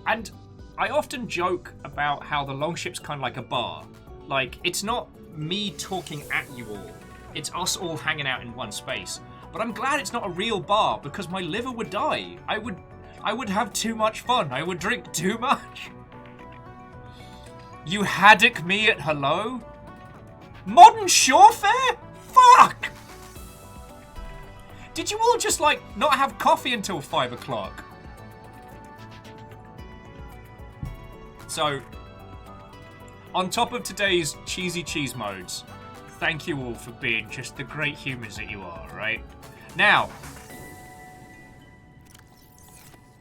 And I often joke about how the Longship's kind of like a bar. Like, it's not me talking at you all. It's us all hanging out in one space. But I'm glad it's not a real bar, because my liver would die. I would have too much fun. I would drink too much. You haddock me at hello? Modern Shorefare? Fuck! Did you all just, like, not have coffee until 5 o'clock? So, on top of today's cheesy cheese modes, thank you all for being just the great humans that you are, right? Now,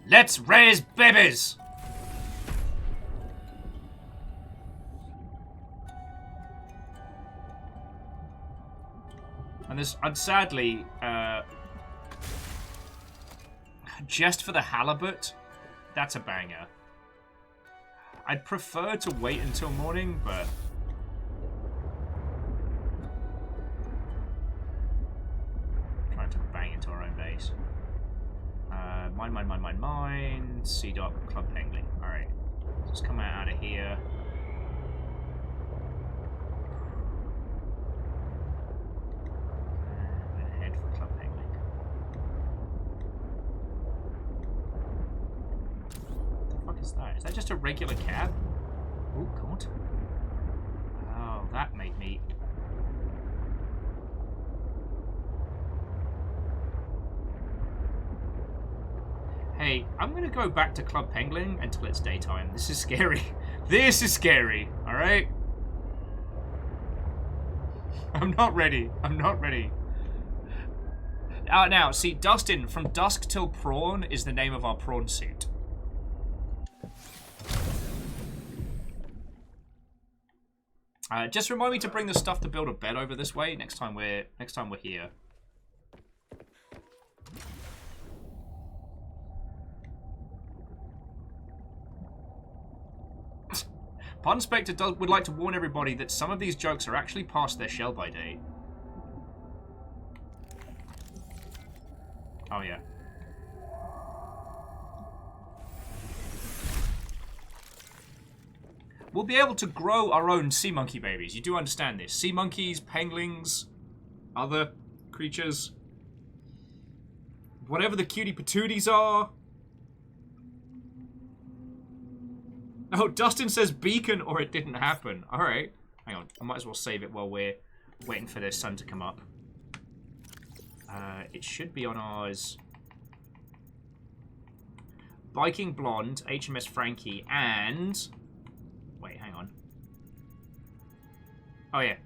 let's raise babies! And sadly, just for the halibut, that's a banger. I'd prefer to wait until morning, but... trying to bang into our own base. Mine. C-Dot, Club Penguin. Alright. Let's come out of here. And head for Club Penguin. What the fuck is that? Is that just a regular cab? Oh, God. Oh, that made me... Hey, I'm gonna go back to Club Penguin until it's daytime. This is scary. This is scary, alright? I'm not ready. I'm not ready. Now, see, Dustin, from dusk till prawn is the name of our prawn suit. Just remind me to bring the stuff to build a bed over this way next time we're here. Pun Spectre would like to warn everybody that some of these jokes are actually past their shell-by date. Oh, yeah. We'll be able to grow our own sea monkey babies. You do understand this. Sea monkeys, penguins, other creatures. Whatever the cutie patooties are. Oh, Dustin says beacon or it didn't happen. Alright. Hang on. I might as well save it while we're waiting for the sun to come up. It should be on ours. Viking Blonde, HMS Frankie, and... Wait, hang on. Oh, yeah.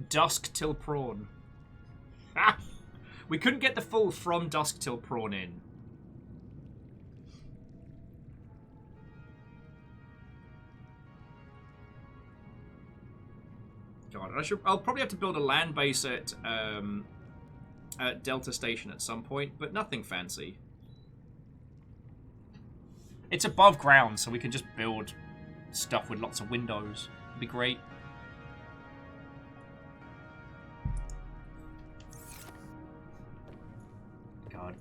Dusk till prawn. We couldn't get the full from dusk till prawn in. God, I'll probably have to build a land base at Delta Station at some point, but nothing fancy. It's above ground, so we can just build stuff with lots of windows. It'd be great. God.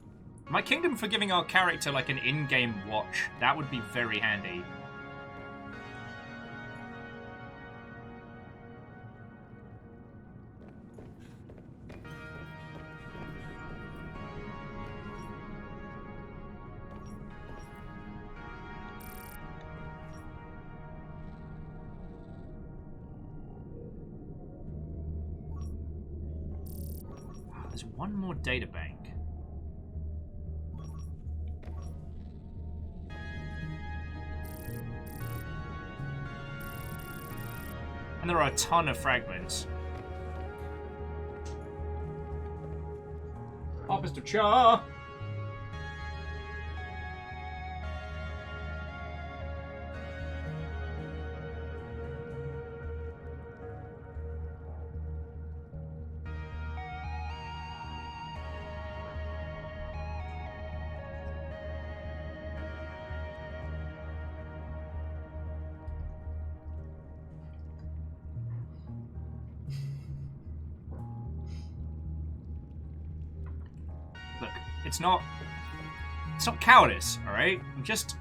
My kingdom for giving our character like an in-game watch. That would be very handy. One more data bank. And there are a ton of fragments. Oh, Mr. Cha! It's not cowardice, alright? I'm just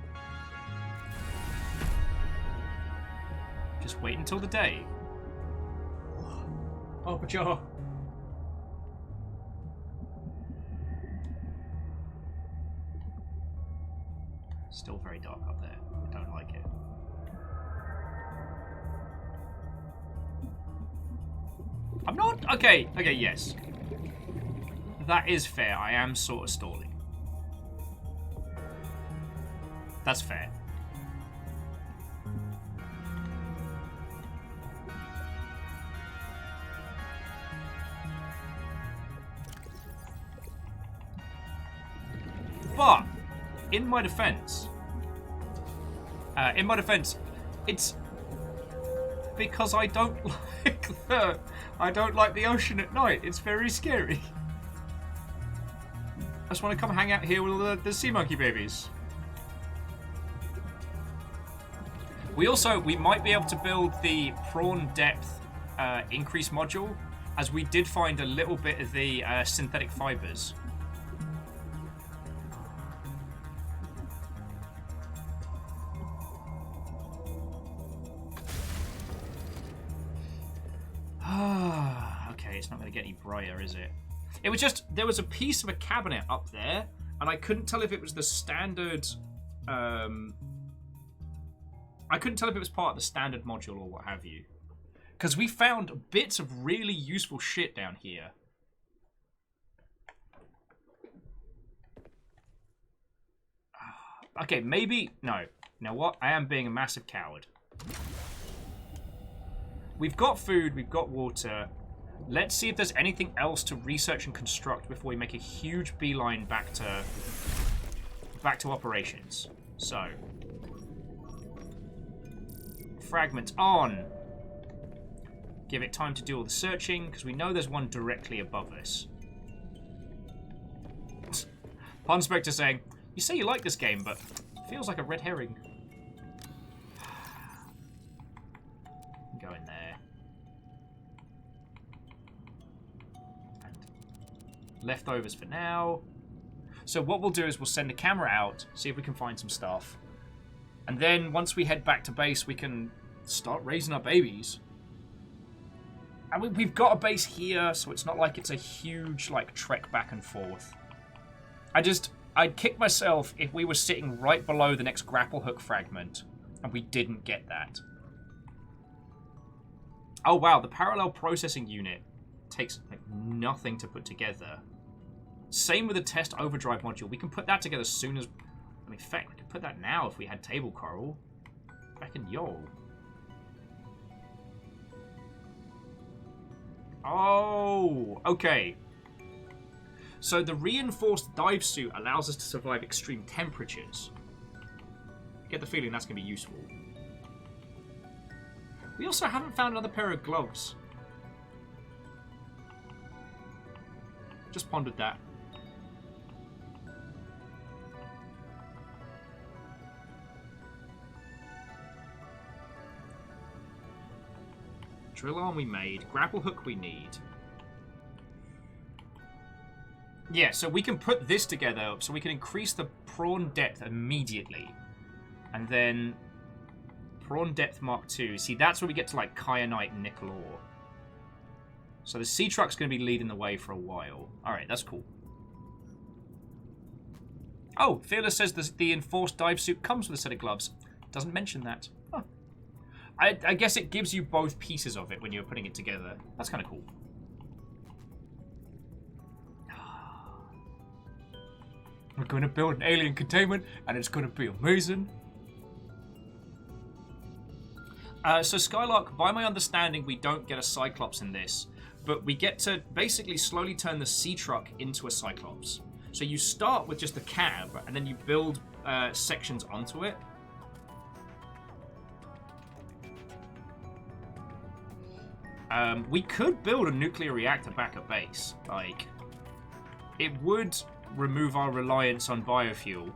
wait until the day. Oh, Pacho. Still very dark up there. I don't like it. I'm not... Okay, yes. That is fair. I am sort of stalling. That's fair. But, in my defense, it's because I don't like the ocean at night. It's very scary. I just want to come hang out here with the sea monkey babies. We might be able to build the prawn depth increase module, as we did find a little bit of the synthetic fibers. Okay, it's not going to get any brighter, is it? It was just, there was a piece of a cabinet up there, and I couldn't tell if it was the standard, I couldn't tell if it was part of the standard module or what have you. Because we found bits of really useful shit down here. Okay, maybe, no. You know what? I am being a massive coward. We've got food, we've got water. Let's see if there's anything else to research and construct before we make a huge beeline back to operations. So, fragments on. Give it time to do all the searching, because we know there's one directly above us. Pun Spectre saying, you say you like this game, but it feels like a red herring. Go in there. And leftovers for now. So what we'll do is we'll send the camera out, see if we can find some stuff. And then once we head back to base, we can start raising our babies. And we've got a base here, so it's not like it's a huge, like, trek back and forth. I'd kick myself if we were sitting right below the next grapple hook fragment, and we didn't get that. Oh, wow, the parallel processing unit takes, like, nothing to put together. Same with the test overdrive module. We can put that together as soon as... I mean, in fact, we could put that now if we had table coral. Back in Yol. Oh, okay. So the reinforced dive suit allows us to survive extreme temperatures. I get the feeling that's going to be useful. We also haven't found another pair of gloves. Just pondered that. Drill arm we made. Grapple hook we need. Yeah, so we can put this together so we can increase the prawn depth immediately. And then prawn depth Mark II. See, that's where we get to like kyanite and nickel ore. So the sea truck's going to be leading the way for a while. Alright, that's cool. Oh, Fearless says the enforced dive suit comes with a set of gloves. Doesn't mention that. Huh. I guess it gives you both pieces of it when you're putting it together. That's kind of cool. We're going to build an alien containment, and it's going to be amazing. So Skylark, by my understanding, we don't get a Cyclops in this, but we get to basically slowly turn the sea truck into a Cyclops. So you start with just the cab, and then you build sections onto it. We could build a nuclear reactor back at base. Like, it would remove our reliance on biofuel.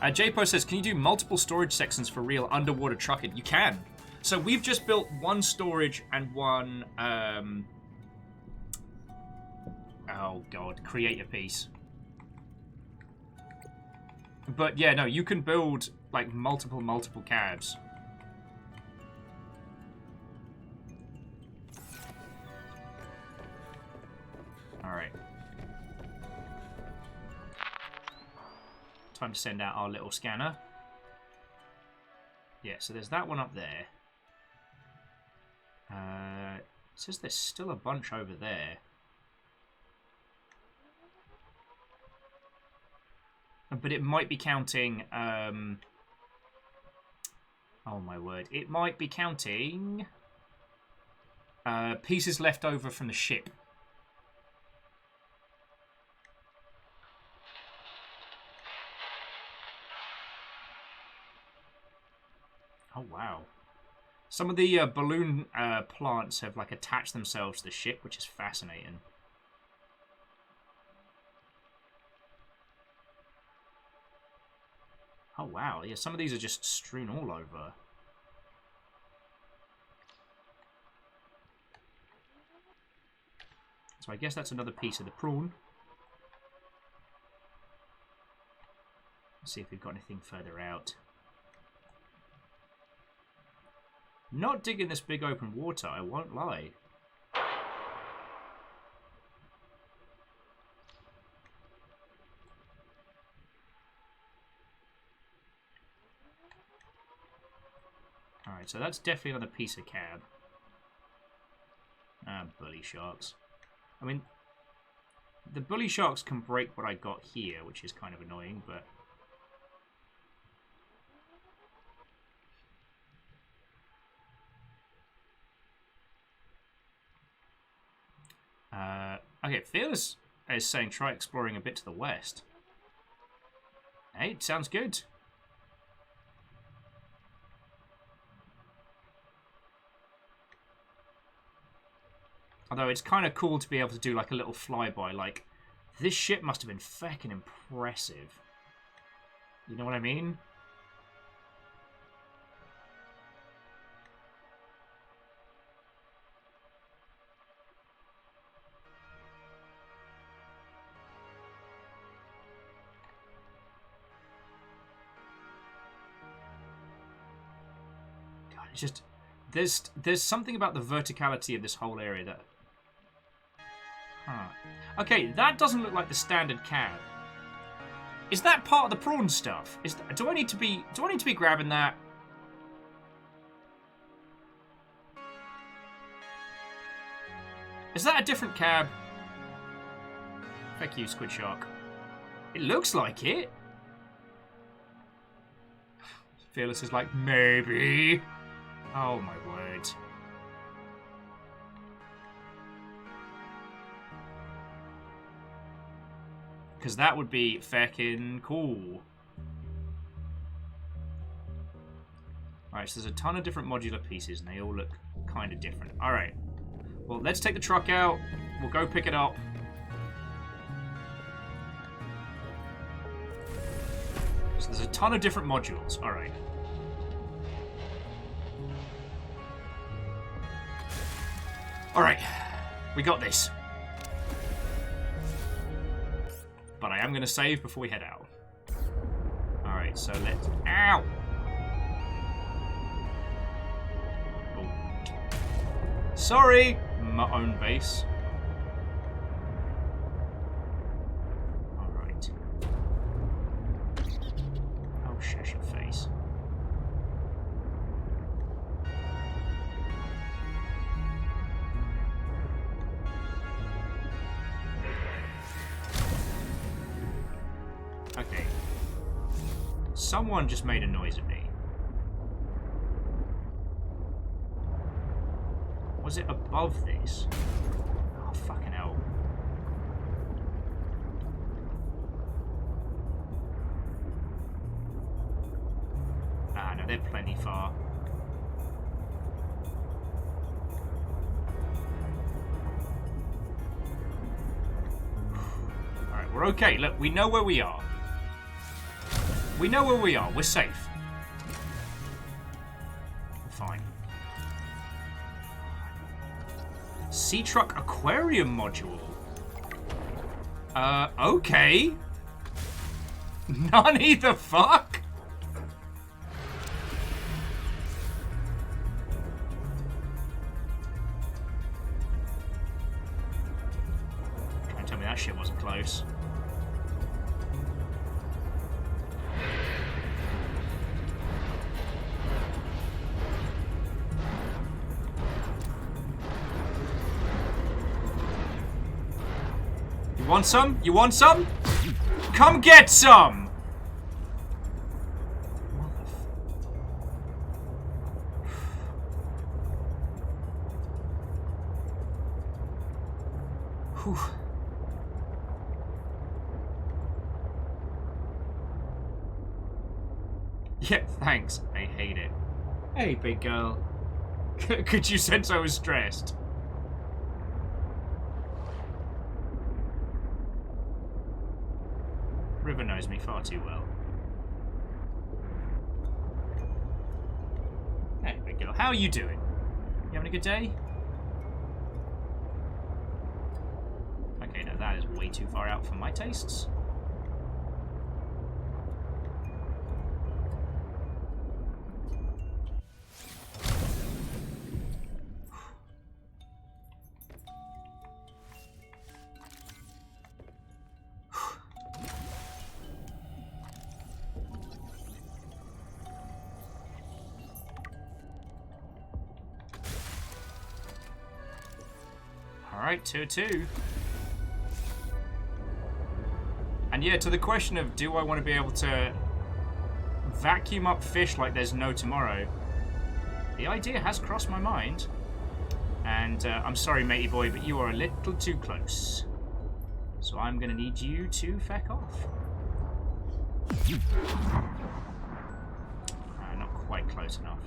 JPO says, can you do multiple storage sections for real underwater trucking? You can. So we've just built one storage and one, oh god, create a piece. But yeah, no, you can build like multiple cabs. Alright. Time to send out our little scanner. Yeah, so there's that one up there. It says there's still a bunch over there. But it might be counting... oh my word. It might be counting... pieces left over from the ship. Oh, wow. Some of the balloon plants have, like, attached themselves to the ship, which is fascinating. Oh, wow. Yeah, some of these are just strewn all over. So I guess that's another piece of the prawn. Let's see if we've got anything further out. Not digging this big open water, I won't lie. Alright, so that's definitely another piece of cab. Ah, bully sharks. I mean, the bully sharks can break what I got here, which is kind of annoying, but... okay, Fearless is saying try exploring a bit to the west. Hey, sounds good. Although it's kind of cool to be able to do like a little flyby. Like, this ship must have been feckin' impressive. You know what I mean? God, it's just... There's something about the verticality of this whole area that... Huh. Okay, that doesn't look like the standard cab. Is that part of the prawn stuff? Do I need to be grabbing that? Is that a different cab? Thank you, Squid Shark. It looks like it. Fearless is like, maybe. Oh my word. Because that would be feckin' cool. Alright, so there's a ton of different modular pieces, and they all look kind of different. Alright. Well, let's take the truck out. We'll go pick it up. So there's a ton of different modules. Alright. Alright. We got this. But I am going to save before we head out. Alright, so let's... Ow! Oh. Sorry! My own base. Alright. Oh, shush your face. Okay. Someone just made a noise at me. Was it above this? Oh, fucking hell. Ah, no, they're plenty far. Alright, we're okay. Look, we know where we are. We know where we are. We're safe. Fine. Sea Truck Aquarium Module. Okay. None the fuck? Try and tell me that shit wasn't close. Want some? You want some? Come get some! Whew. Yeah, thanks. I hate it. Hey, big girl. Could you sense I was stressed? River knows me far too well. Hey, big girl. How are you doing? You having a good day? Okay, no, that is way too far out for my tastes. Alright, 2-2. And yeah, to the question of do I want to be able to vacuum up fish like there's no tomorrow, the idea has crossed my mind. And I'm sorry, matey boy, but you are a little too close. So I'm going to need you to feck off. Not quite close enough.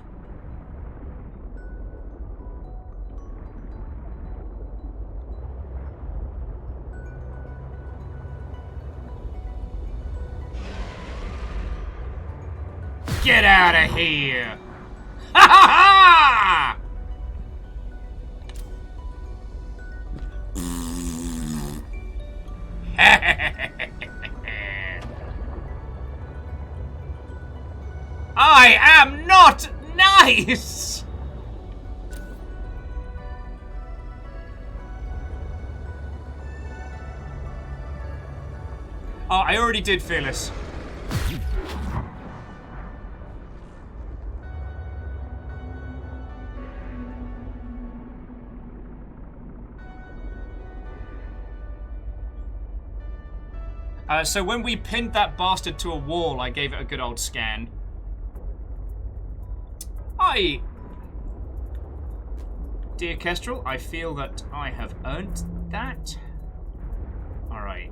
Get out of here! Ha ha ha! I am not nice! Oh, I already did, Fearless. So when we pinned that bastard to a wall, I gave it a good old scan. Dear Kestrel, I feel that I have earned that. Alright.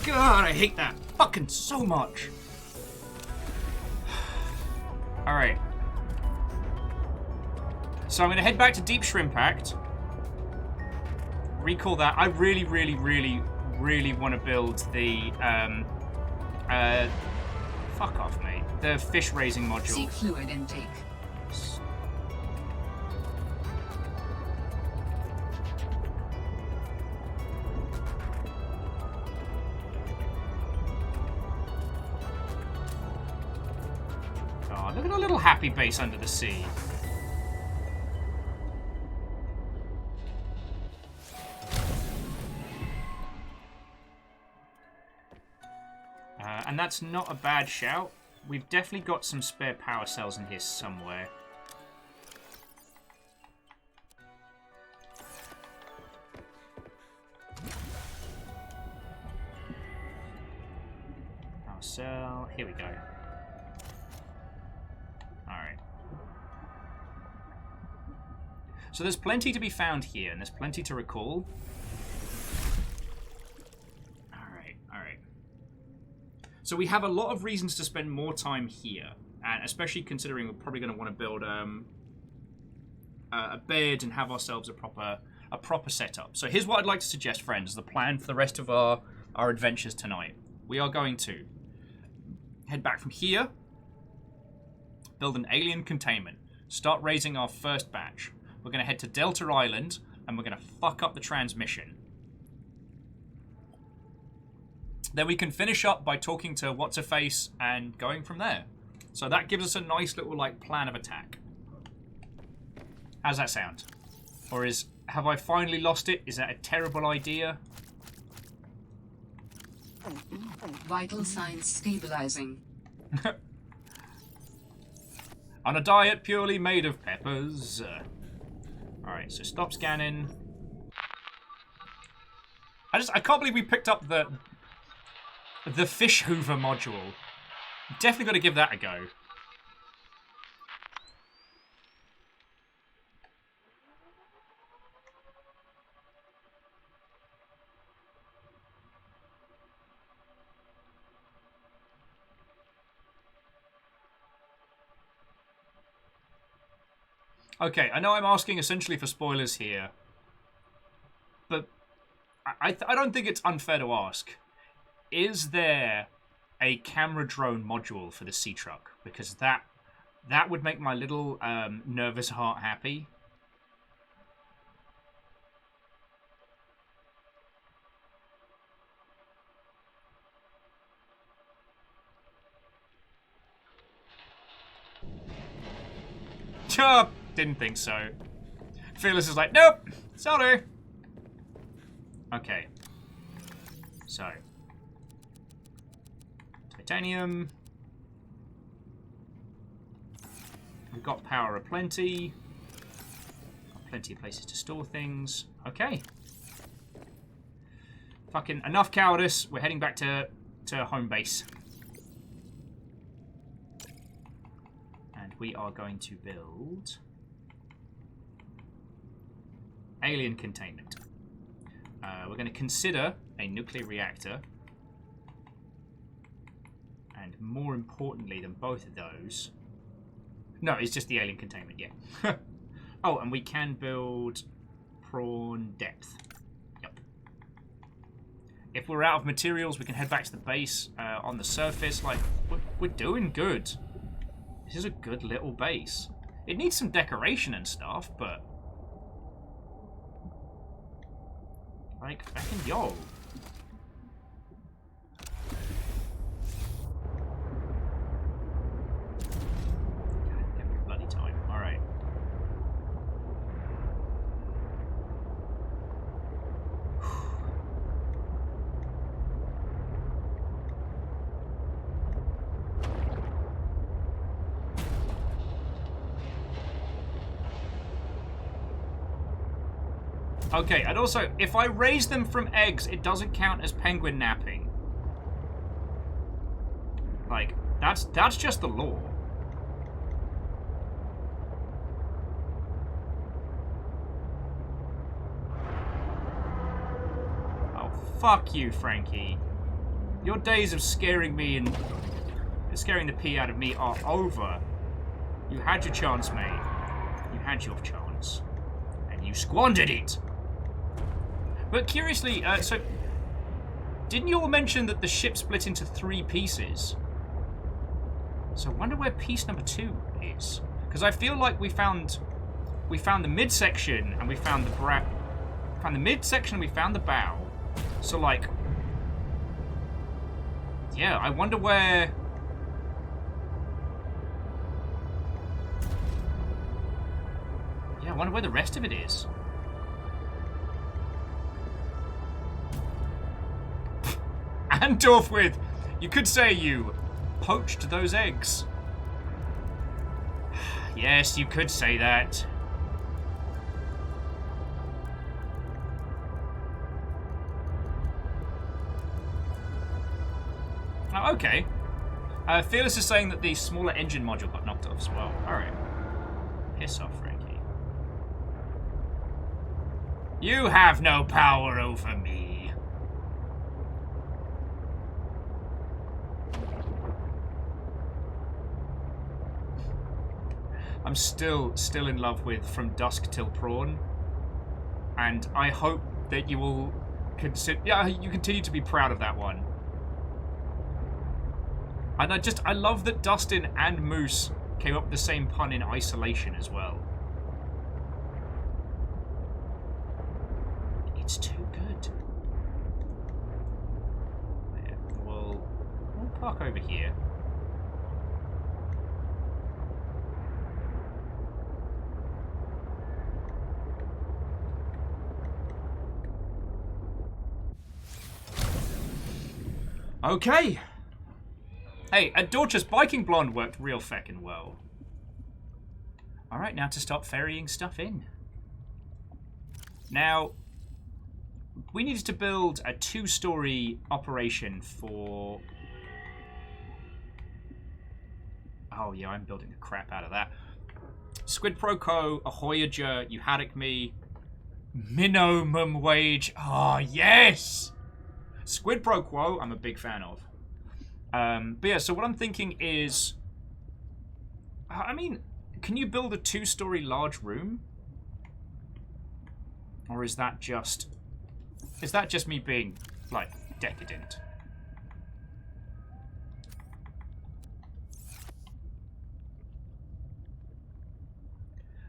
God, I hate that fucking so much. Alright. So I'm going to head back to Deep Shrimp Act. Recall that. I really, really, really, really want to build the, fuck off, mate. The fish raising module. Seek fluid intake. Look at our little happy base under the sea. And that's not a bad shout. We've definitely got some spare power cells in here somewhere. Power cell. Here we go. Alright. So there's plenty to be found here, and there's plenty to recall. Alright, alright. So we have a lot of reasons to spend more time here, and especially considering we're probably going to want to build a bed and have ourselves a proper setup. So here's what I'd like to suggest, friends, the plan for the rest of our adventures tonight. We are going to head back from here, build an alien containment, start raising our first batch. We're going to head to Delta Island, and we're going to fuck up the transmission. Then we can finish up by talking to What's-Her-Face and going from there. So that gives us a nice little, like, plan of attack. How's that sound? Or have I finally lost it? Is that a terrible idea? Vital signs stabilizing. On a diet purely made of peppers. Alright, so stop scanning. I can't believe we picked up the The fish hoover module. Definitely got to give that a go. Okay, I know I'm asking essentially for spoilers here, but I don't think it's unfair to ask. Is there a camera drone module for the sea truck? Because that would make my little nervous heart happy. Didn't think so. Fearless is like, nope, sorry. Okay. So. Titanium. We've got power aplenty. Got plenty of places to store things. Okay. Fucking enough cowardice. We're heading back to home base. And we are going to build alien containment. We're going to consider a nuclear reactor. And more importantly than both of those... No, it's just the alien containment, yeah. Oh, and we can build prawn depth. Yep. If we're out of materials, we can head back to the base on the surface. Like, we're doing good. This is a good little base. It needs some decoration and stuff, but... Like, fucking yo. Every bloody time. Alright. Okay, and also, if I raise them from eggs, it doesn't count as penguin napping. Like, that's just the law. Oh, fuck you, Frankie. Your days of scaring me and scaring the pee out of me are over. You had your chance, mate. You had your chance. And you squandered it. But curiously, so didn't you all mention that the ship split into 3 pieces? So I wonder where piece number 2 is, because I feel like we found the midsection and we found the midsection and we found the bow. So like, yeah, I wonder where. Yeah, I wonder where the rest of it is. And off with, you could say you poached those eggs. Yes, you could say that. Oh, okay. Fearless is saying that the smaller engine module got knocked off as well. Alright. Piss off, Frankie. You have no power over me. I'm still in love with From Dusk Till Prawn, and I hope that you will you continue to be proud of that one. And I love that Dustin and Moose came up with the same pun in isolation as well. It's too good. Yeah, we'll park over here. Okay. Hey, at Dorchester, Viking Blonde worked real feckin' well. Alright, now to start ferrying stuff in. Now, we needed to build a 2-story operation for... Oh, yeah, I'm building the crap out of that. Squid Pro Co, a Voyager, you haddock me. Minimum wage. Oh, yes! Squid Pro Quo, I'm a big fan of. But yeah, so what I'm thinking is... I mean, can you build a 2-story large room? Or is that just... Is that just me being, like, decadent?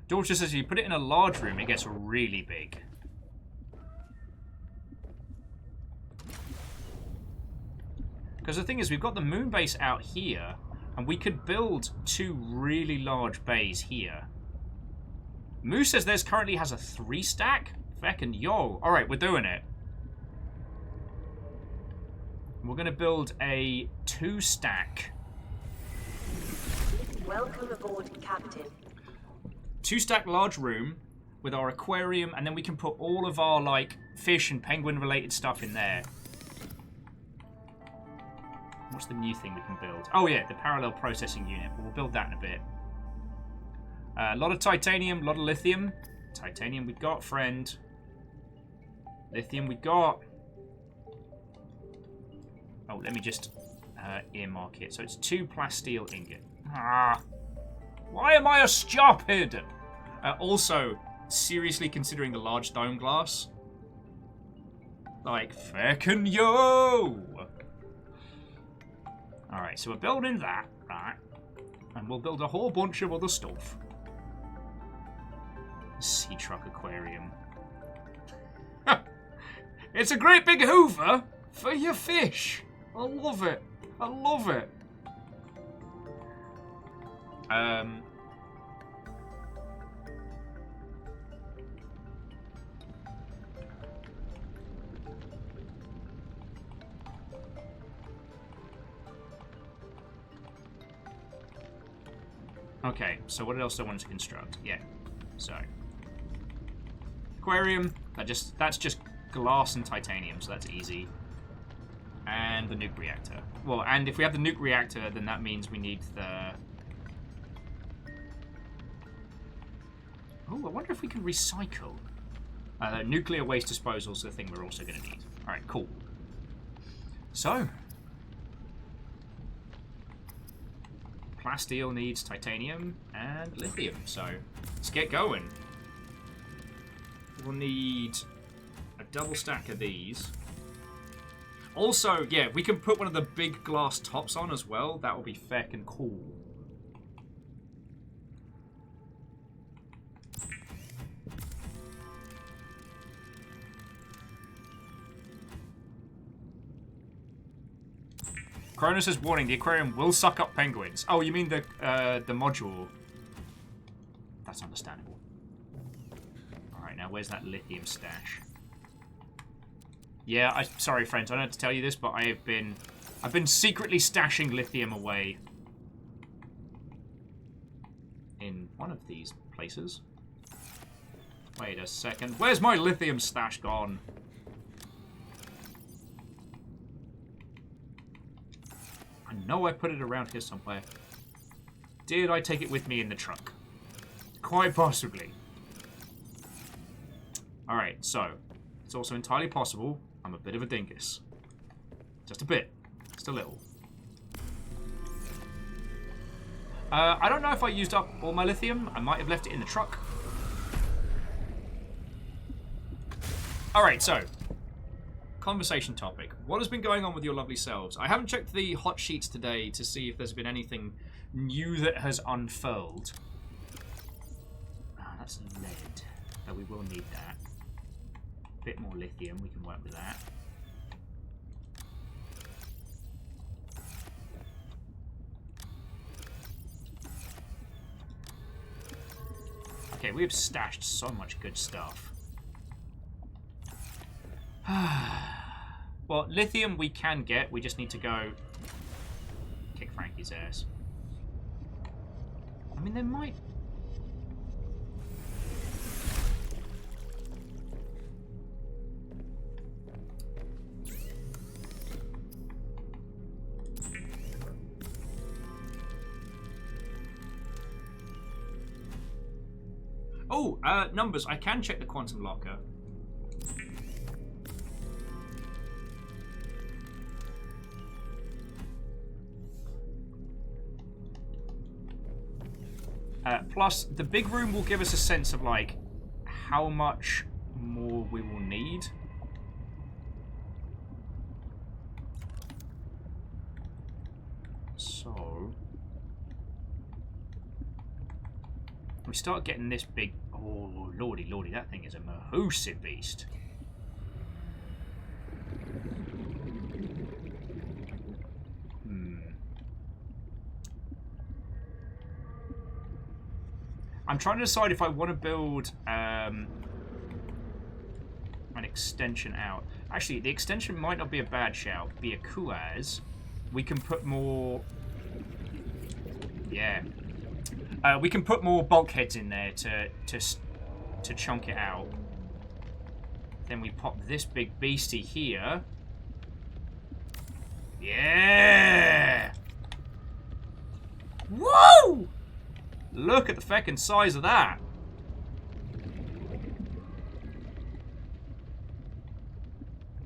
Daughter says if you put it in a large room, it gets really big. Because the thing is, we've got the moon base out here, and we could build 2 really large bays here. Moose says theirs currently has a 3-stack? Feckin' yo. Alright, we're doing it. We're going to build a 2-stack. Welcome aboard, Captain. 2-stack large room with our aquarium, and then we can put all of our, like, fish and penguin-related stuff in there. What's the new thing we can build? Oh, yeah, the parallel processing unit. We'll build that in a bit. A lot of titanium, a lot of lithium. Titanium we got, friend. Lithium we got. Oh, let me just earmark it. So it's 2 plasteel ingot. Ah. Why am I a stupid? Also, seriously considering the large dome glass. Like, feckin' yo! Alright, so we're building that, right? And we'll build a whole bunch of other stuff. Sea truck aquarium. It's a great big hoover for your fish. I love it. I love it. Okay, so what else do I want to construct? Yeah, so aquarium. That's just glass and titanium, so that's easy. And the nuke reactor. Well, and if we have the nuke reactor, then that means we need the... Oh, I wonder if we can recycle. Nuclear waste disposal is the thing we're also going to need. Alright, cool. So... Plasteel needs titanium and lithium, so let's get going. We'll need a double stack of these. Also, yeah, we can put one of the big glass tops on as well. That will be feckin' cool. Cronus is warning, the aquarium will suck up penguins. Oh, you mean the module? That's understandable. Alright, now where's that lithium stash? Yeah, sorry friends, I don't have to tell you this, but I've been secretly stashing lithium away in one of these places. Wait a second. Where's my lithium stash gone? I know I put it around here somewhere. Did I take it with me in the truck? Quite possibly. Alright, so it's also entirely possible I'm a bit of a dingus. Just a bit. Just a little. I don't know if I used up all my lithium. I might have left it in the truck. Alright, so conversation topic. What has been going on with your lovely selves? I haven't checked the hot sheets today to see if there's been anything new that has unfurled. Ah, that's lead. But we will need that. A bit more lithium, we can work with that. Okay, we have stashed so much good stuff. Well, lithium we can get. We just need to go kick Frankie's ass. I mean, there might... Oh, numbers. I can check the quantum locker. Plus, the big room will give us a sense of, like, how much more we will need. So... we start getting this big... oh, lordy, lordy, that thing is a mahoosive beast. I'm trying to decide if I want to build an extension out. Actually, the extension might not be a bad shout. Be a Kuaz. We can put more... yeah. We can put more bulkheads in there to chunk it out. Then we pop this big beastie here. Yeah! Woo! Look at the feckin' size of that.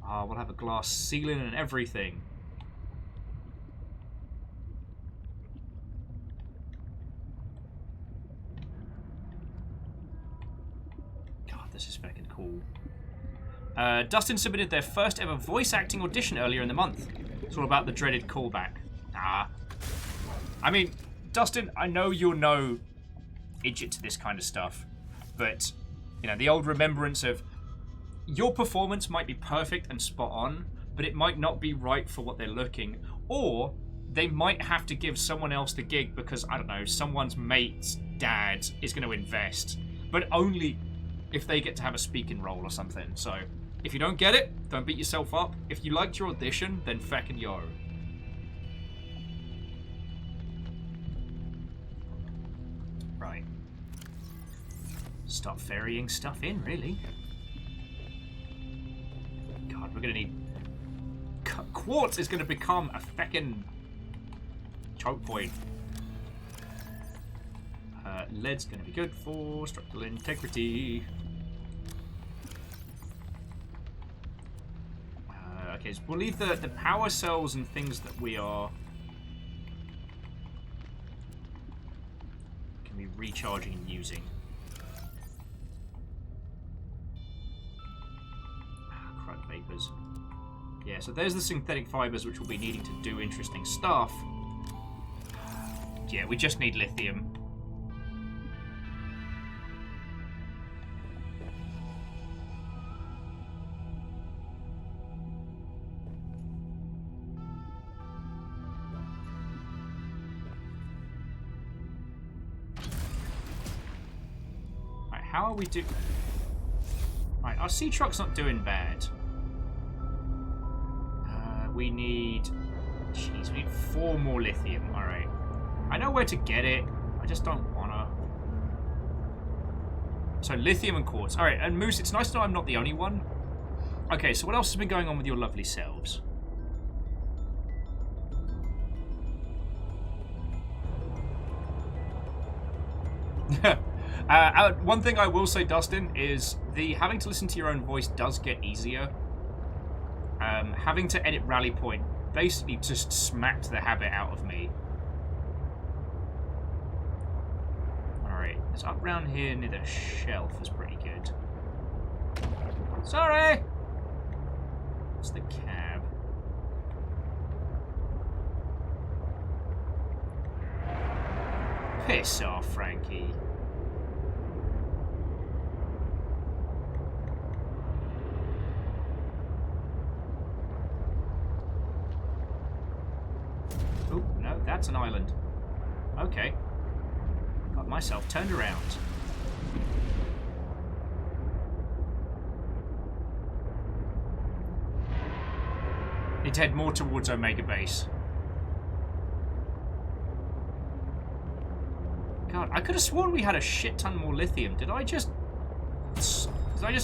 Ah, we'll have a glass ceiling and everything. God, this is feckin' cool. Dustin submitted their first ever voice acting audition earlier in the month. It's all about the dreaded callback. Ah. I mean... Dustin, I know you're no idiot to this kind of stuff, but, you know, the old remembrance of your performance might be perfect and spot on, but it might not be right for what they're looking, or they might have to give someone else the gig because, I don't know, someone's mate's dad is going to invest, but only if they get to have a speaking role or something. So, if you don't get it, don't beat yourself up. If you liked your audition, then feckin' yo. Right. Start ferrying stuff in, really. God, we're gonna need... quartz is gonna become a feckin' choke point. Lead's gonna be good for structural integrity. Okay, so we'll leave the power cells and things that we are... can be recharging and using. Crud vapors. Yeah, so there's the synthetic fibers which we'll be needing to do interesting stuff. Yeah, we just need lithium. How are we doing? Right, our sea truck's not doing bad. We need... jeez, we need 4 more lithium. Alright. I know where to get it. I just don't wanna. So, lithium and quartz. Alright, and Moose, it's nice to know I'm not the only one. Okay, so what else has been going on with your lovely selves? One thing I will say, Dustin, is the having to listen to your own voice does get easier. Having to edit Rally Point basically just smacked the habit out of me. Alright, it's up round here near the shelf is pretty good. Sorry! It's the cab. Piss off, Frankie. Oh, no, that's an island. Okay. Got myself turned around. Need to head more towards Omega Base. God, I could have sworn we had a shit ton more lithium. Did I just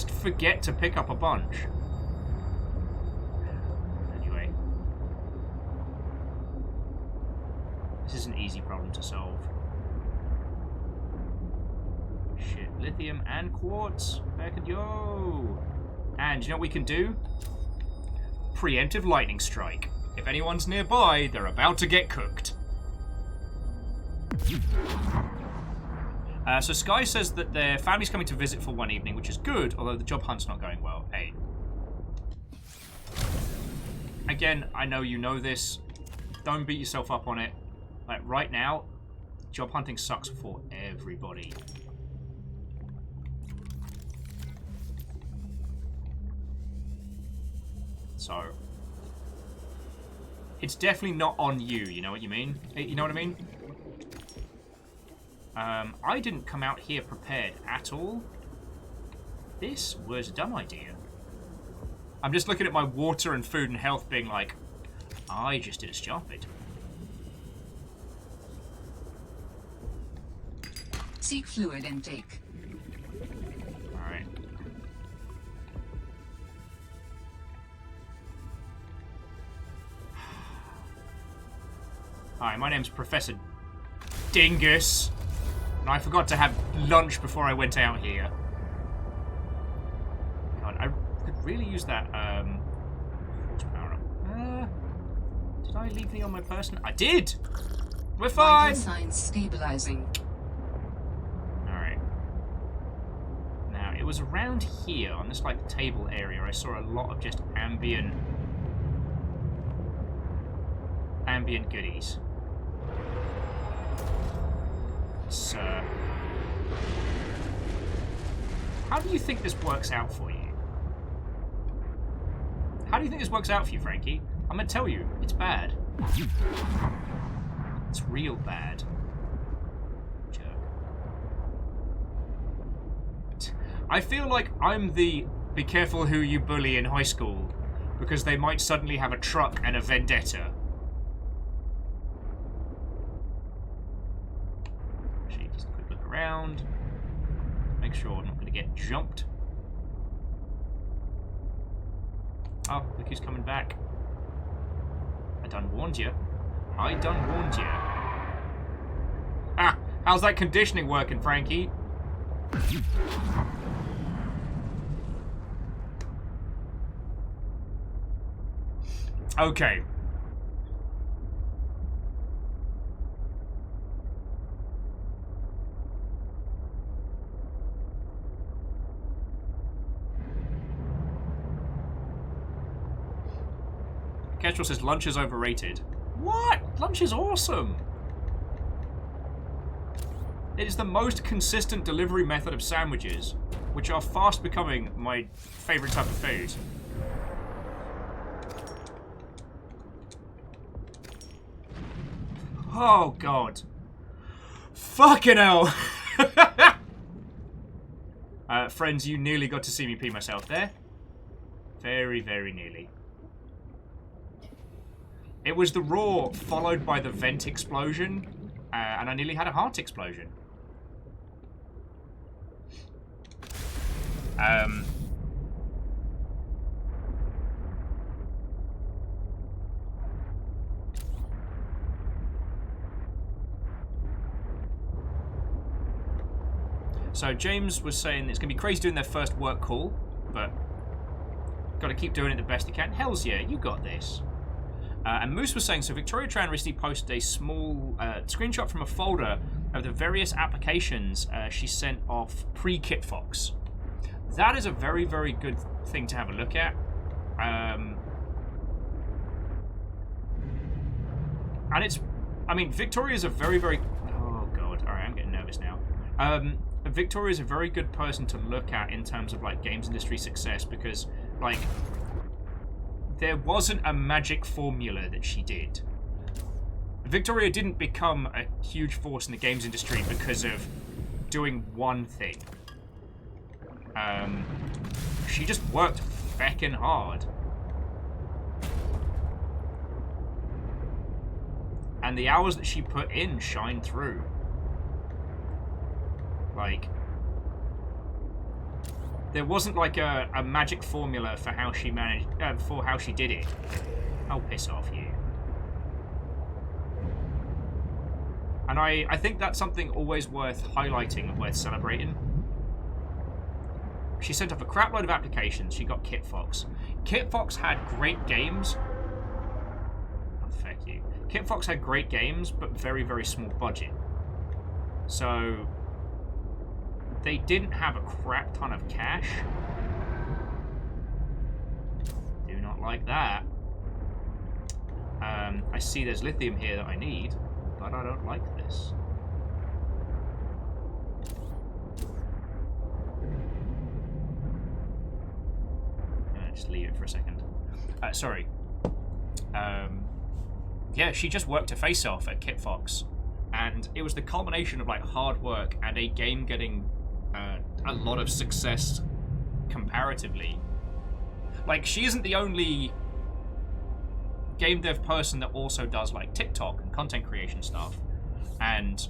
forget to pick up a bunch? Anyway. This is an easy problem to solve. shit. Lithium and quartz. Back and yo. And you know what we can do? Preemptive lightning strike. If anyone's nearby, they're about to get cooked. So Sky says that their family's coming to visit for one evening, which is good, although the job hunt's not going well. Hey. Again, I know you know this. Don't beat yourself up on it. Like, right now, job hunting sucks for everybody. So, it's definitely not on you know what you mean? You know what I mean? I didn't come out here prepared at all. This was a dumb idea. I'm just looking at my water and food and health being like, I just did a stupid. Seek fluid intake. Alright. Hi, my name's Professor Dingus. And I forgot to have lunch before I went out here. God, I could really use that, horsepower up. Did I leave any on my person? I did! We're fine! Vital signs stabilizing. Alright. Now, it was around here, on this, like, table area, I saw a lot of just ambient goodies. So, how do you think this works out for you? How do you think this works out for you, Frankie? I'm gonna tell you, it's bad. It's real bad. Jerk. I feel like I'm the be careful who you bully in high school because they might suddenly have a truck and a vendetta. Actually, just a quick look around. Make sure I'm not going to get jumped. Oh, look who's coming back. I done warned you. I done warned you. Ah, how's that conditioning working, Frankie? Okay. Kestrel says lunch is overrated. What? Lunch is awesome. It is the most consistent delivery method of sandwiches, which are fast becoming my favorite type of food. Oh, God. Fucking hell. Friends, you nearly got to see me pee myself there. Very, very nearly. It was the roar followed by the vent explosion, and I nearly had a heart explosion. So James was saying it's going to be crazy doing their first work call, but got to keep doing it the best you can. Hells yeah, you got this. And Moose was saying, so Victoria Tran recently posted a small screenshot from a folder of the various applications she sent off pre-Kitfox. That is a very, very good thing to have a look at. And it's, I mean, Victoria's a very, very, oh God, all right, I'm getting nervous now. Victoria's a very good person to look at in terms of, like, games industry success because, like, there wasn't a magic formula that she did. Victoria didn't become a huge force in the games industry because of doing one thing. She just worked feckin' hard. And the hours that she put in shine through. Like, there wasn't like a magic formula for how she managed, for how she did it. I'll piss off you. And I think that's something always worth highlighting and worth celebrating. She sent off a crap load of applications. She got Kitfox. Kitfox had great games. Oh, fuck you. Kitfox had great games, but very, very small budget. So they didn't have a crap ton of cash. Do not like that. I see there's lithium here that I need, but I don't like this. Just leave it for a second. Sorry. Yeah, she just worked a face-off at Kitfox, and it was the culmination of like hard work and a game getting a lot of success comparatively. Like, she isn't the only game dev person that also does like TikTok and content creation stuff. And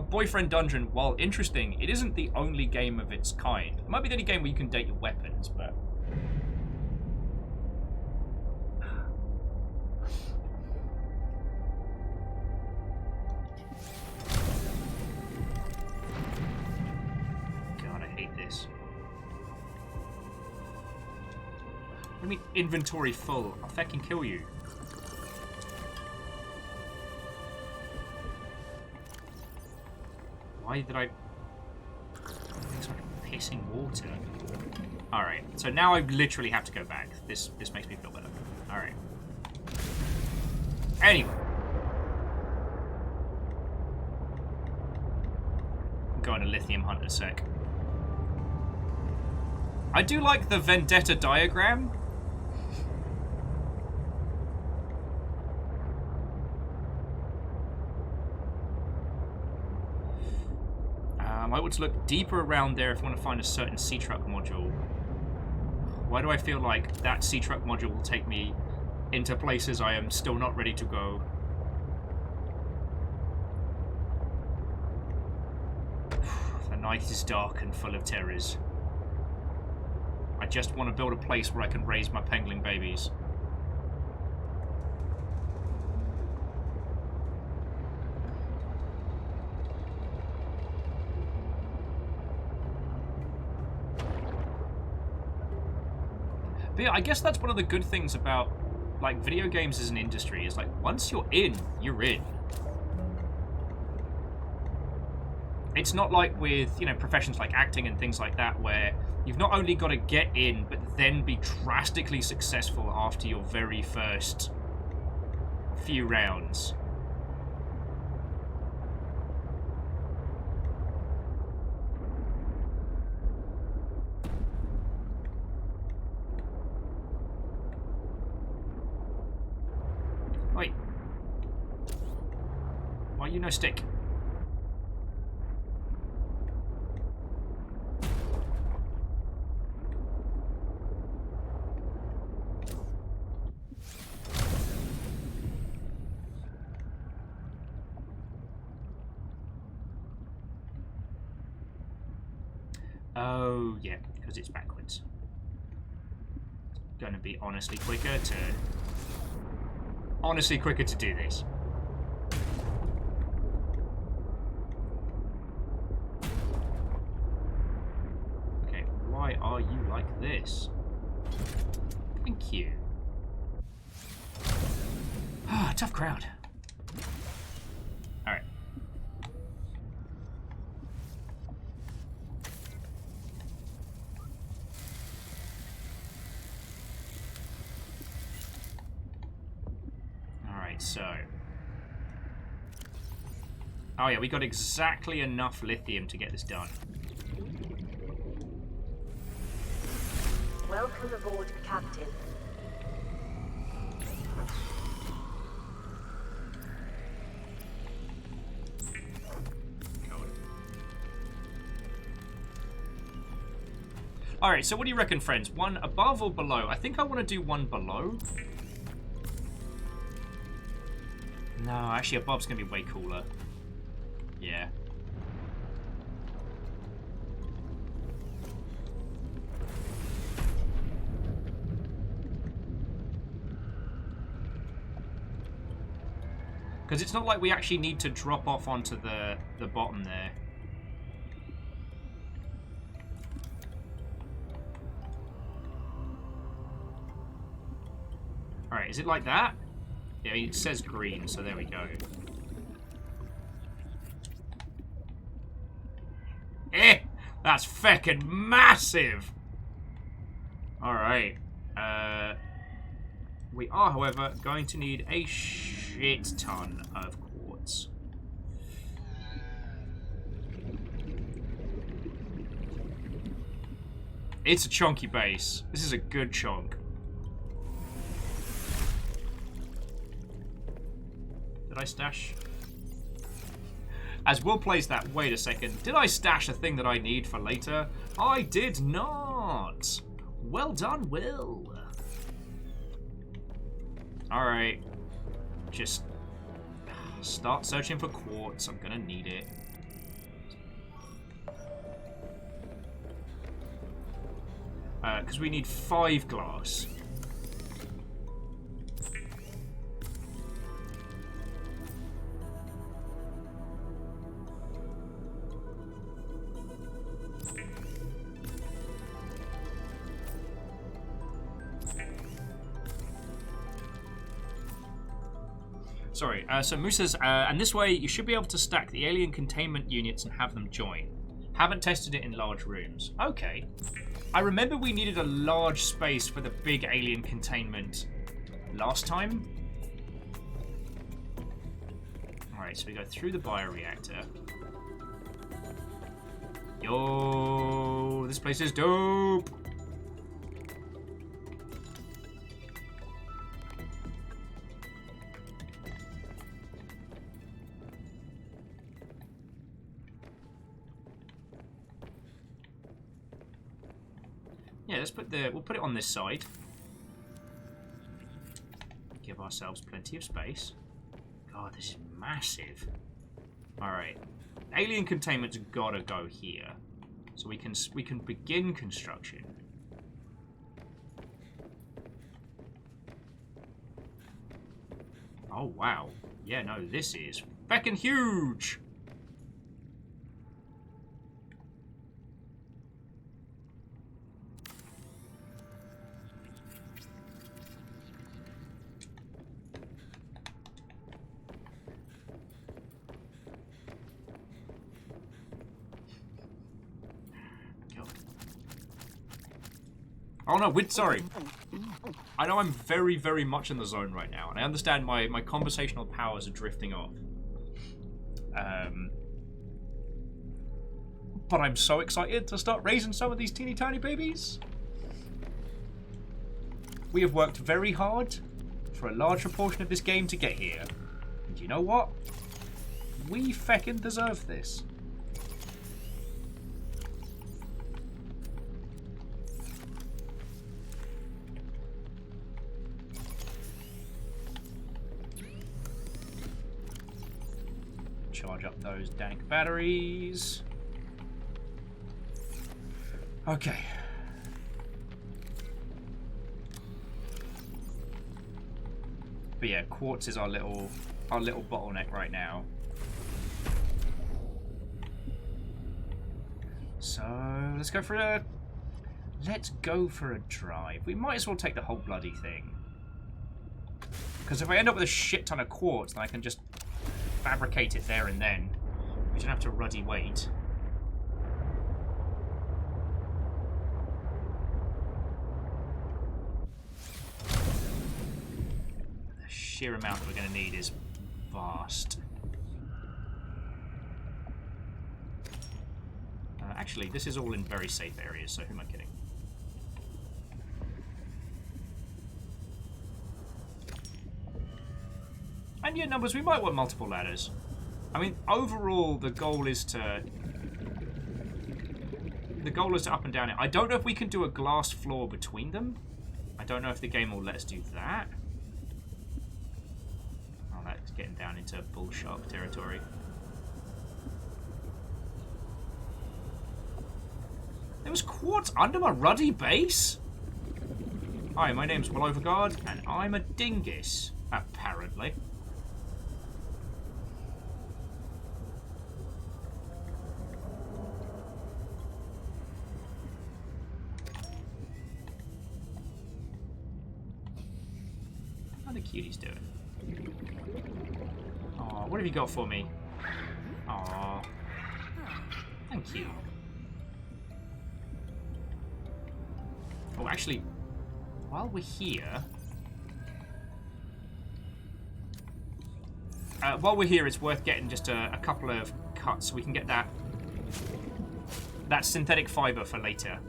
Boyfriend Dungeon, while interesting, it isn't the only game of its kind. It might be the only game where you can date your weapons, but God, I hate this. I mean, inventory full. I'll fucking kill you. Why did I... It's like pissing water. Alright, so now I literally have to go back. This makes me feel better. Alright. Anyway. I'm going to lithium hunt in a sec. I do like the vendetta diagram. I want to look deeper around there if I want to find a certain sea truck module. Why do I feel like that sea truck module will take me into places I am still not ready to go? The night is dark and full of terrors. I just want to build a place where I can raise my pangolin babies. But yeah, I guess that's one of the good things about like video games as an industry is like once you're in, you're in. It's not like with, you know, professions like acting and things like that where you've not only got to get in but then be drastically successful after your very first few rounds. Wait. Why you no stick? Oh, yeah, because it's backwards. It's gonna be honestly quicker to do this. Okay, why are you like this? Thank you. Ah, tough crowd. Alright. So, oh yeah, we got exactly enough lithium to get this done. Welcome aboard, Captain. Alright, so what do you reckon, friends? One above or below? I think I want to do one below. No, actually above's going to be way cooler. Yeah. Because it's not like we actually need to drop off onto the bottom there. Alright, is it like that? Yeah, it says green, so there we go. Eh! That's feckin' massive! Alright. We are, however, going to need a shit ton of quartz. It's a chunky base. This is a good chunk. Did I stash? As Will plays that, wait a second. Did I stash a thing that I need for later? I did not. Well done, Will. Alright. Just start searching for quartz. I'm gonna need it. Because we need 5 glass. Sorry, so Moose says, and this way you should be able to stack the alien containment units and have them join. Haven't tested it in large rooms. Okay. I remember we needed a large space for the big alien containment last time. Alright, so we go through the bioreactor. Yo, this place is dope! Yeah, let's put we'll put it on this side. Give ourselves plenty of space. God, this is massive. Alright. Alien containment's gotta go here. So we can begin construction. Oh wow. Yeah, no, this is feckin' huge! Oh no, sorry. I know I'm very, very much in the zone right now, and I understand my conversational powers are drifting off. But I'm so excited to start raising some of these teeny tiny babies. We have worked very hard for a large proportion of this game to get here. And you know what? We feckin' deserve this. Charge up those dank batteries. Okay. But yeah, quartz is our little bottleneck right now. So let's go for a drive. We might as well take the whole bloody thing. Because if I end up with a shit ton of quartz, then I can just fabricate it there and then. We don't have to ruddy wait. The sheer amount that we're going to need is vast. Actually, this is all in very safe areas, so who am I kidding? And yeah, numbers, we might want multiple ladders. I mean, overall, the goal is to up and down it. I don't know if we can do a glass floor between them. I don't know if the game will let us do that. Oh, that's getting down into bull shark territory. There was quartz under my ruddy base? Hi, my name's Will Overguard, and I'm a dingus, apparently. cutie's doing? Aw, what have you got for me? Aw. Thank you. Oh, actually, while we're here... it's worth getting just a couple of cuts so we can get that synthetic fiber for later.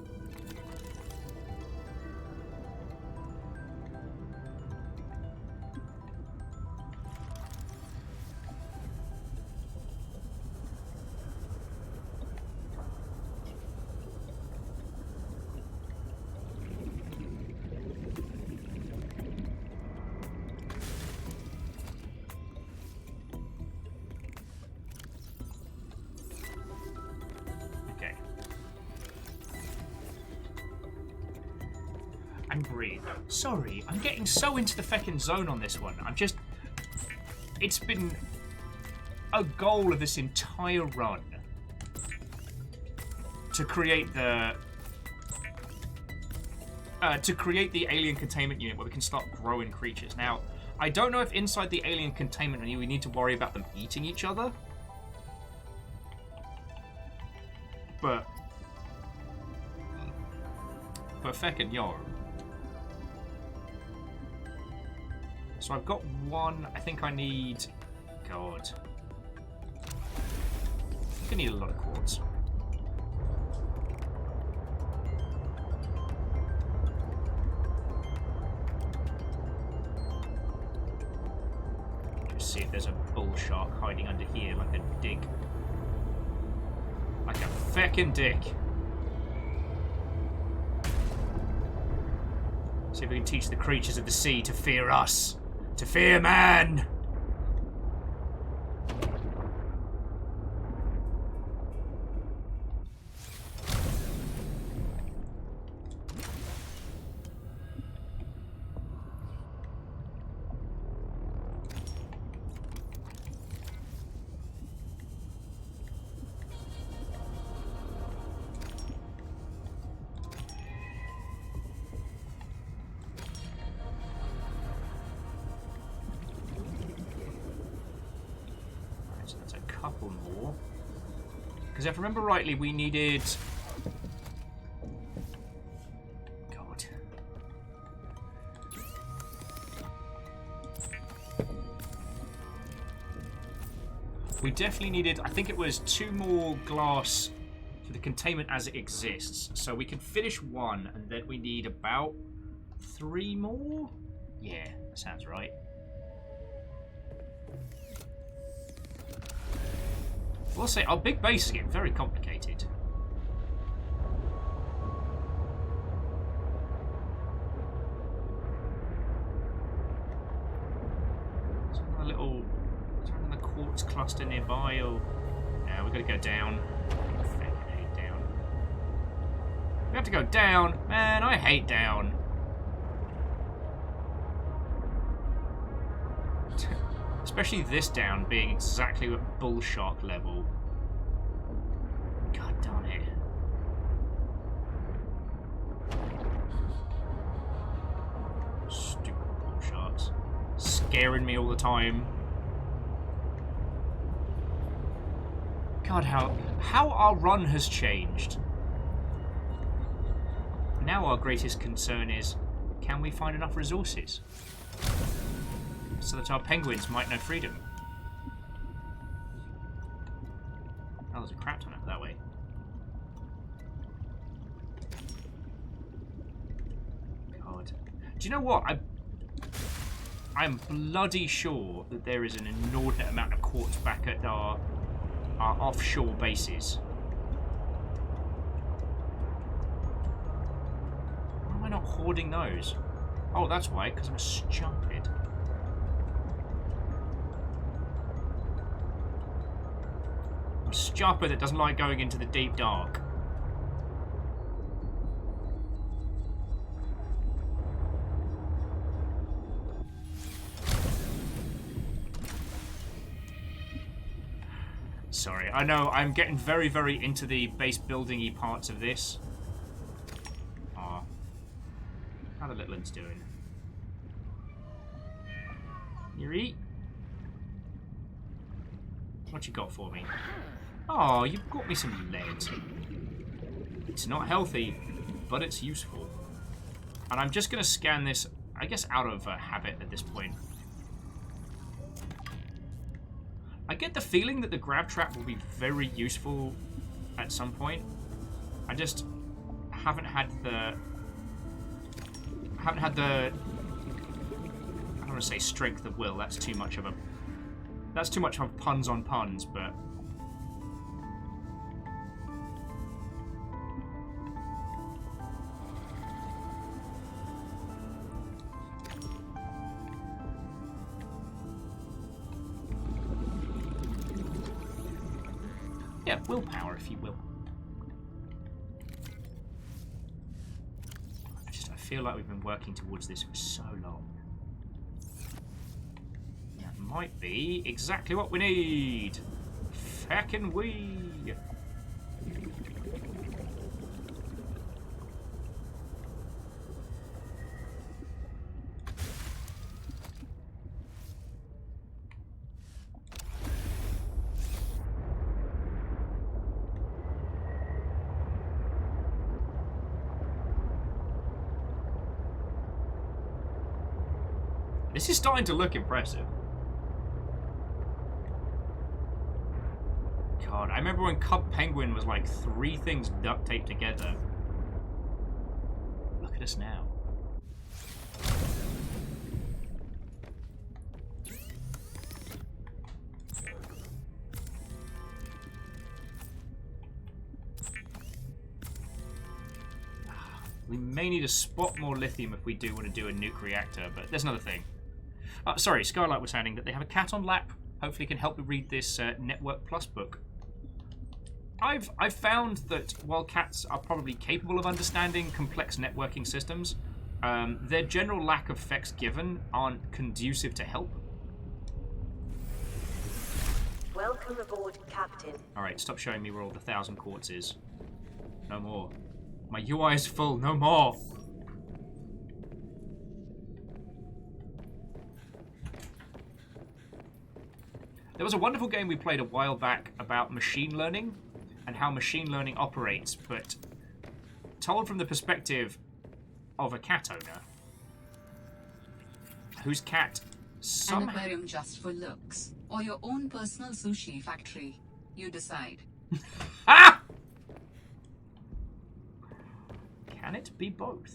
Breathe. Sorry, I'm getting so into the feckin' zone on this one. It's been a goal of this entire run to create the alien containment unit where we can start growing creatures. Now, I don't know if inside the alien containment unit we need to worry about them eating each other, but feckin' yo. So I've got one. I think I need... God. I think I need a lot of quartz. Just see if there's a bull shark hiding under here like a dick. Like a feckin' dick. See if we can teach the creatures of the sea to fear us. To fear man! Because if I remember rightly, we needed... God. We definitely needed, I think it was 2 more glass for the containment as it exists. So we can finish 1, and then we need about 3 more? Yeah, that sounds right. We'll say our big base is getting very complicated. Is there a little... Is there another quartz cluster nearby? Or... No, we've got to go down. I fucking hate down. We have to go down? Man, I hate down. Especially this down being exactly at bull shark level. God damn it. Stupid bull sharks. Scaring me all the time. God, how our run has changed. Now our greatest concern is, can we find enough resources? So that our penguins might know freedom. Oh, there's a crap ton up that way. God. Do you know what? I'm bloody sure that there is an inordinate amount of quartz back at our offshore bases. Why am I not hoarding those? Oh, that's why, because I'm stupid. I'm stupid that doesn't like going into the deep dark. Sorry, I know I'm getting very, very into the base building-y parts of this. Aw. How the little one's doing? You eat? What you got for me? Oh, you got me some lead. It's not healthy, but it's useful. And I'm just going to scan this, I guess, out of habit at this point. I get the feeling that the grab trap will be very useful at some point. I just haven't had the... I don't want to say strength of will. That's too much of a... That's too much of puns on puns, but... Yeah, willpower, if you will. I feel like we've been working towards this for so long. That might be exactly what we need. Feckin' we. This is starting to look impressive. God, I remember when Cub Penguin was like 3 things duct taped together. Look at us now. We may need to spot more lithium if we do want to do a nuke reactor, but there's another thing. Sorry, Skylight was saying that they have a cat on lap. Hopefully can help me read this Network Plus book. I've found that while cats are probably capable of understanding complex networking systems, their general lack of facts given aren't conducive to help. Welcome aboard, Captain. Alright, stop showing me where all the 1,000 quartz is. No more. My UI is full, no more! There was a wonderful game we played a while back about machine learning and how machine learning operates, but told from the perspective of a cat owner whose cat An aquarium just for looks, or your own personal sushi factory. You decide. Ah! Can it be both?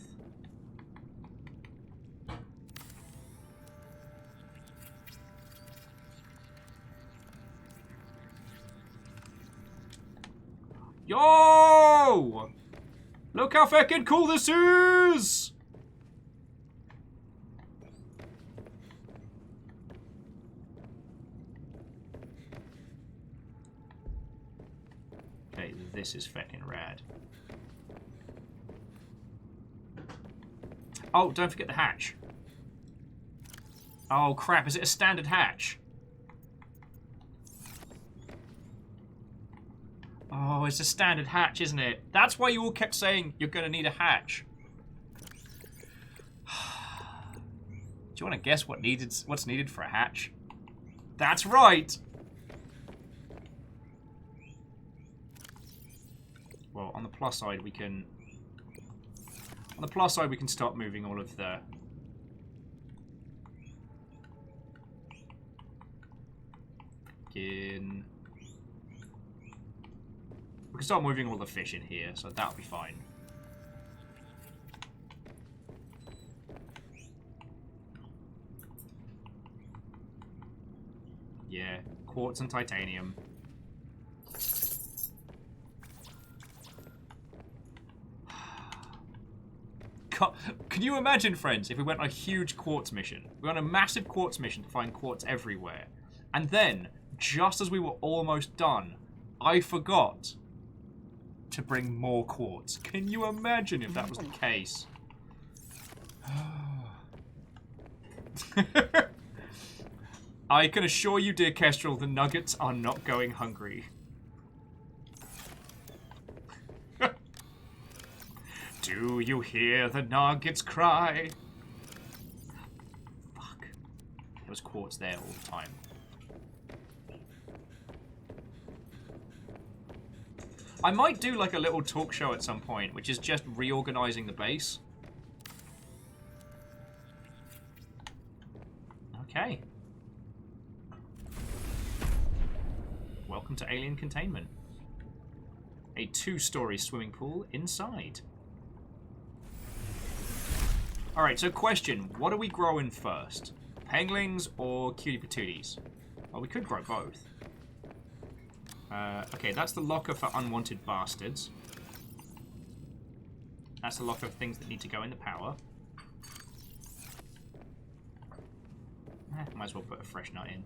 Yo! Look how fucking cool this is! Okay, this is fucking rad. Oh, don't forget the hatch. Oh crap, is it a standard hatch? Oh, it's a standard hatch, isn't it? That's why you all kept saying you're going to need a hatch. Do you want to guess what's needed for a hatch? That's right! Well, on the plus side, we can... On the plus side, we can start moving all of the... We can start moving all the fish in here, so that'll be fine. Yeah, quartz and titanium. Can you imagine, friends, if we went on a huge quartz mission? We went on a massive quartz mission to find quartz everywhere. And then, just as we were almost done, I forgot to bring more quartz. Can you imagine if that was the case? I can assure you, dear Kestrel, the nuggets are not going hungry. Do you hear the nuggets cry? Fuck. There was quartz there all the time. I might do like a little talk show at some point, which is just reorganizing the base. Okay. Welcome to Alien Containment. A 2-story swimming pool inside. Alright, so question. What are we growing first? Penglings or cutie patooties? Well, we could grow both. Okay, that's the locker for unwanted bastards. That's the locker of things that need to go in the power. Might as well put a fresh nut in.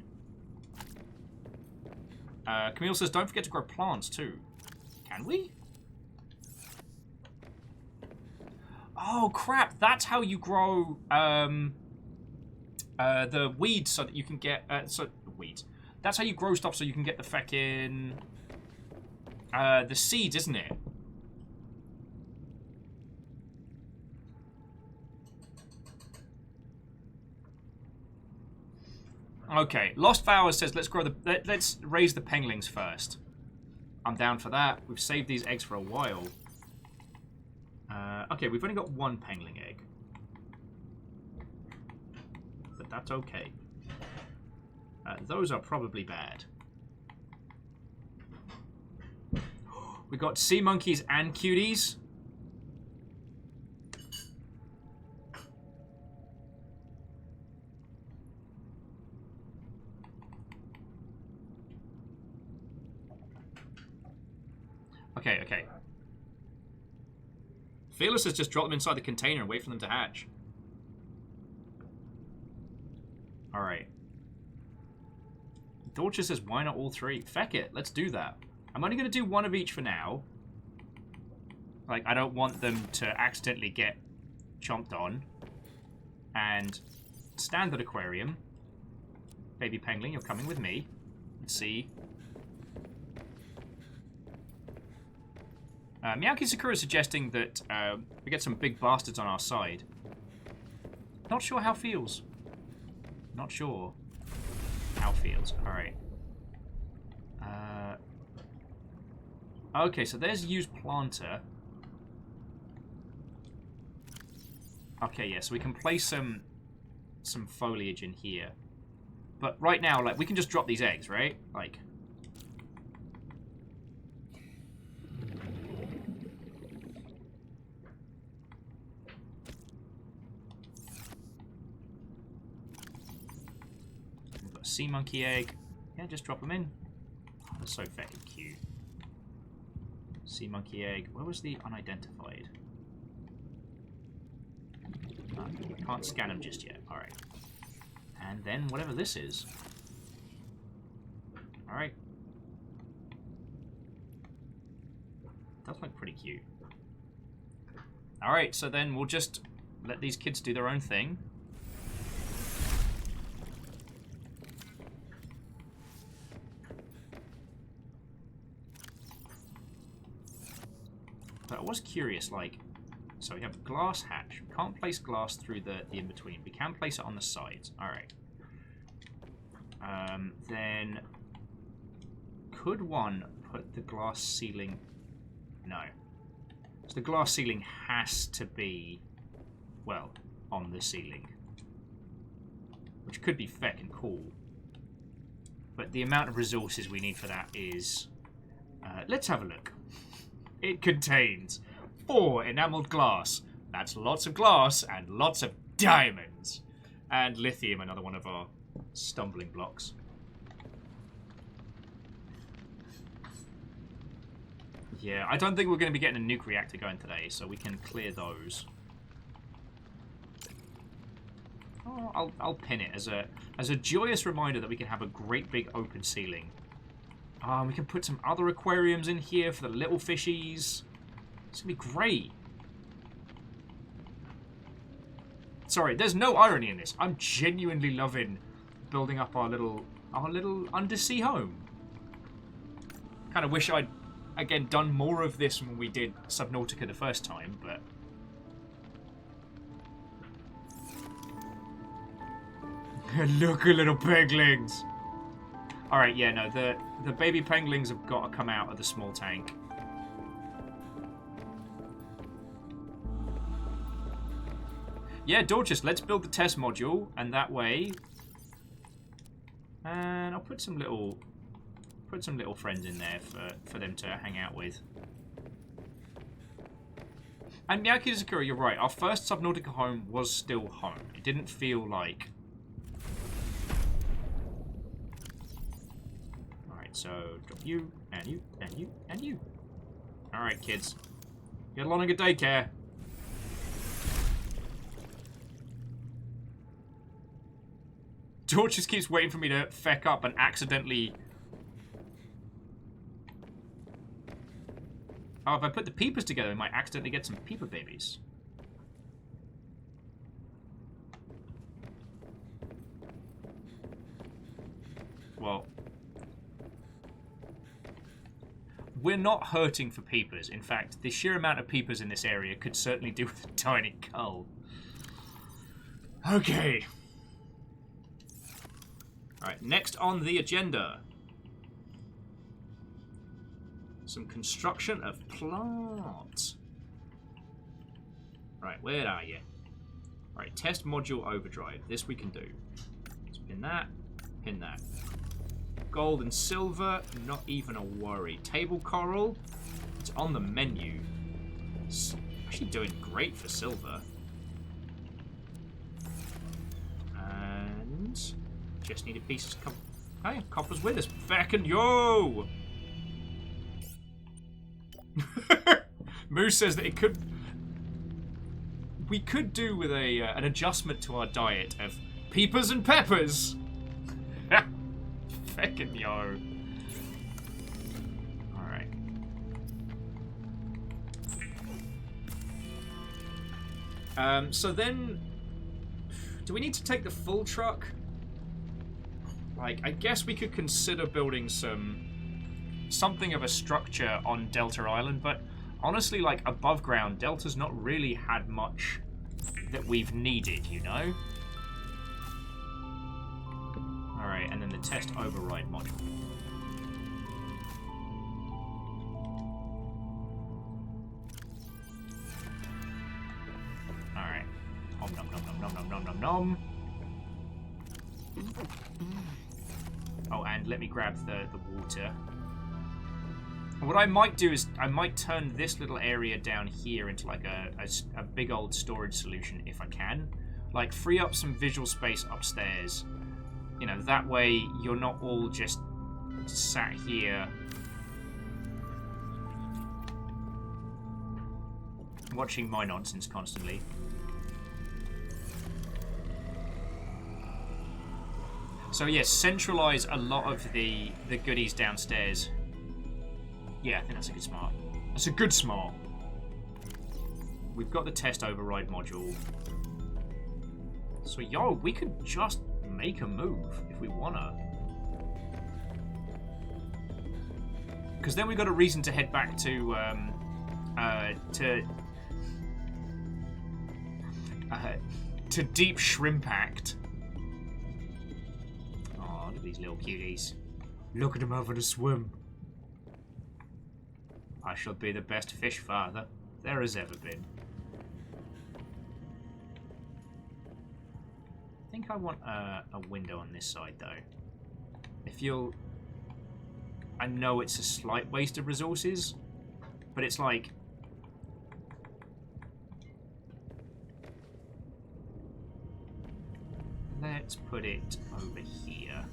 Camille says, don't forget to grow plants too. Can we? Oh crap! That's how you grow the weeds, so that you can get weeds. That's how you grow stuff, so you can get the feckin' the seeds, isn't it? Okay, Lost Flowers says let's raise the penglings first. I'm down for that. We've saved these eggs for a while. Okay, we've only got one pengling egg, but that's okay. Those are probably bad. We got sea monkeys and cuties. Okay, okay. Fearless has just dropped them inside the container and wait for them to hatch. Alright. Dorcha says, why not all three? Feck it, let's do that. I'm only going to do one of each for now. Like, I don't want them to accidentally get chomped on. And standard aquarium. Baby Pengling, you're coming with me. Let's see. Miyaki Sakura is suggesting that we get some big bastards on our side. Not sure how feels. Not sure how feels. Alright. Okay, so there's used planter. Okay, yeah, so we can place some foliage in here. But right now, like, we can just drop these eggs, right? Like... We've got a sea monkey egg. Yeah, just drop them in. Oh, that's so fucking cute. Sea monkey egg. Where was the unidentified? Can't scan them just yet. Alright. And then whatever this is. Alright. Does look pretty cute. Alright, so then we'll just let these kids do their own thing. But I was curious, like, so we have glass hatch. We can't place glass through the in-between. We can place it on the sides. Alright. Then, could one put the glass ceiling... No. So the glass ceiling has to be, well, on the ceiling. Which could be feckin' cool. But the amount of resources we need for that is... let's have a look. It contains 4 enameled glass. That's lots of glass and lots of diamonds. And lithium, another one of our stumbling blocks. Yeah, I don't think we're going to be getting a nuke reactor going today, so we can clear those. Oh, I'll pin it as a joyous reminder that we can have a great big open ceiling. We can put some other aquariums in here for the little fishies. It's going to be great. Sorry, there's no irony in this. I'm genuinely loving building up our little undersea home. Kind of wish I'd, again, done more of this when we did Subnautica the first time, but... Look at little peglings. Alright, yeah, no, the baby penguins have got to come out of the small tank. Yeah, Dorcas, let's build the test module, and that way... And I'll put some little friends in there for them to hang out with. And Miyaki Zakura, you're right. Our first Subnautica home was still home. It didn't feel like... Alright, so drop you, and you, and you, and you. Alright, kids. Get along at daycare. George just keeps waiting for me to feck up and accidentally... Oh, if I put the peepers together, I might accidentally get some peeper babies. Well... We're not hurting for peepers. In fact, the sheer amount of peepers in this area could certainly do with a tiny cull. Okay. Alright, next on the agenda. Some construction of plants. Right, where are you? Right, test module overdrive. This we can do. Let's pin that, pin that. Gold and silver, not even a worry. Table coral, it's on the menu. It's actually doing great for silver. And... just need a piece of copper. Hey, copper's with us. Feckin' yo! Moose says that it could... We could do with a an adjustment to our diet of peepers and peppers. Feckin' yo. Alright. So then... do we need to take the full truck? Like, I guess we could consider building something of a structure on Delta Island, but honestly, like, above ground, Delta's not really had much that we've needed, you know? Alright, and then the test override module. Alright. Nom nom nom nom nom nom nom nom nom. Oh, and let me grab the water. What I might do is I might turn this little area down here into like a big old storage solution if I can. Like, free up some visual space upstairs. You know, that way you're not all just sat here watching my nonsense constantly. So yes, centralize a lot of the goodies downstairs. Yeah, I think that's a good smart. That's a good smart. We've got the test override module. So yo, we could just make a move if we wanna. Because then we've got a reason to head back to Deep Shrimpact. Oh, look at these little cuties. Look at them having a swim. I shall be the best fish father there has ever been. I think I want a window on this side, though. If you'll... I know it's a slight waste of resources, but it's like... Let's put it over here.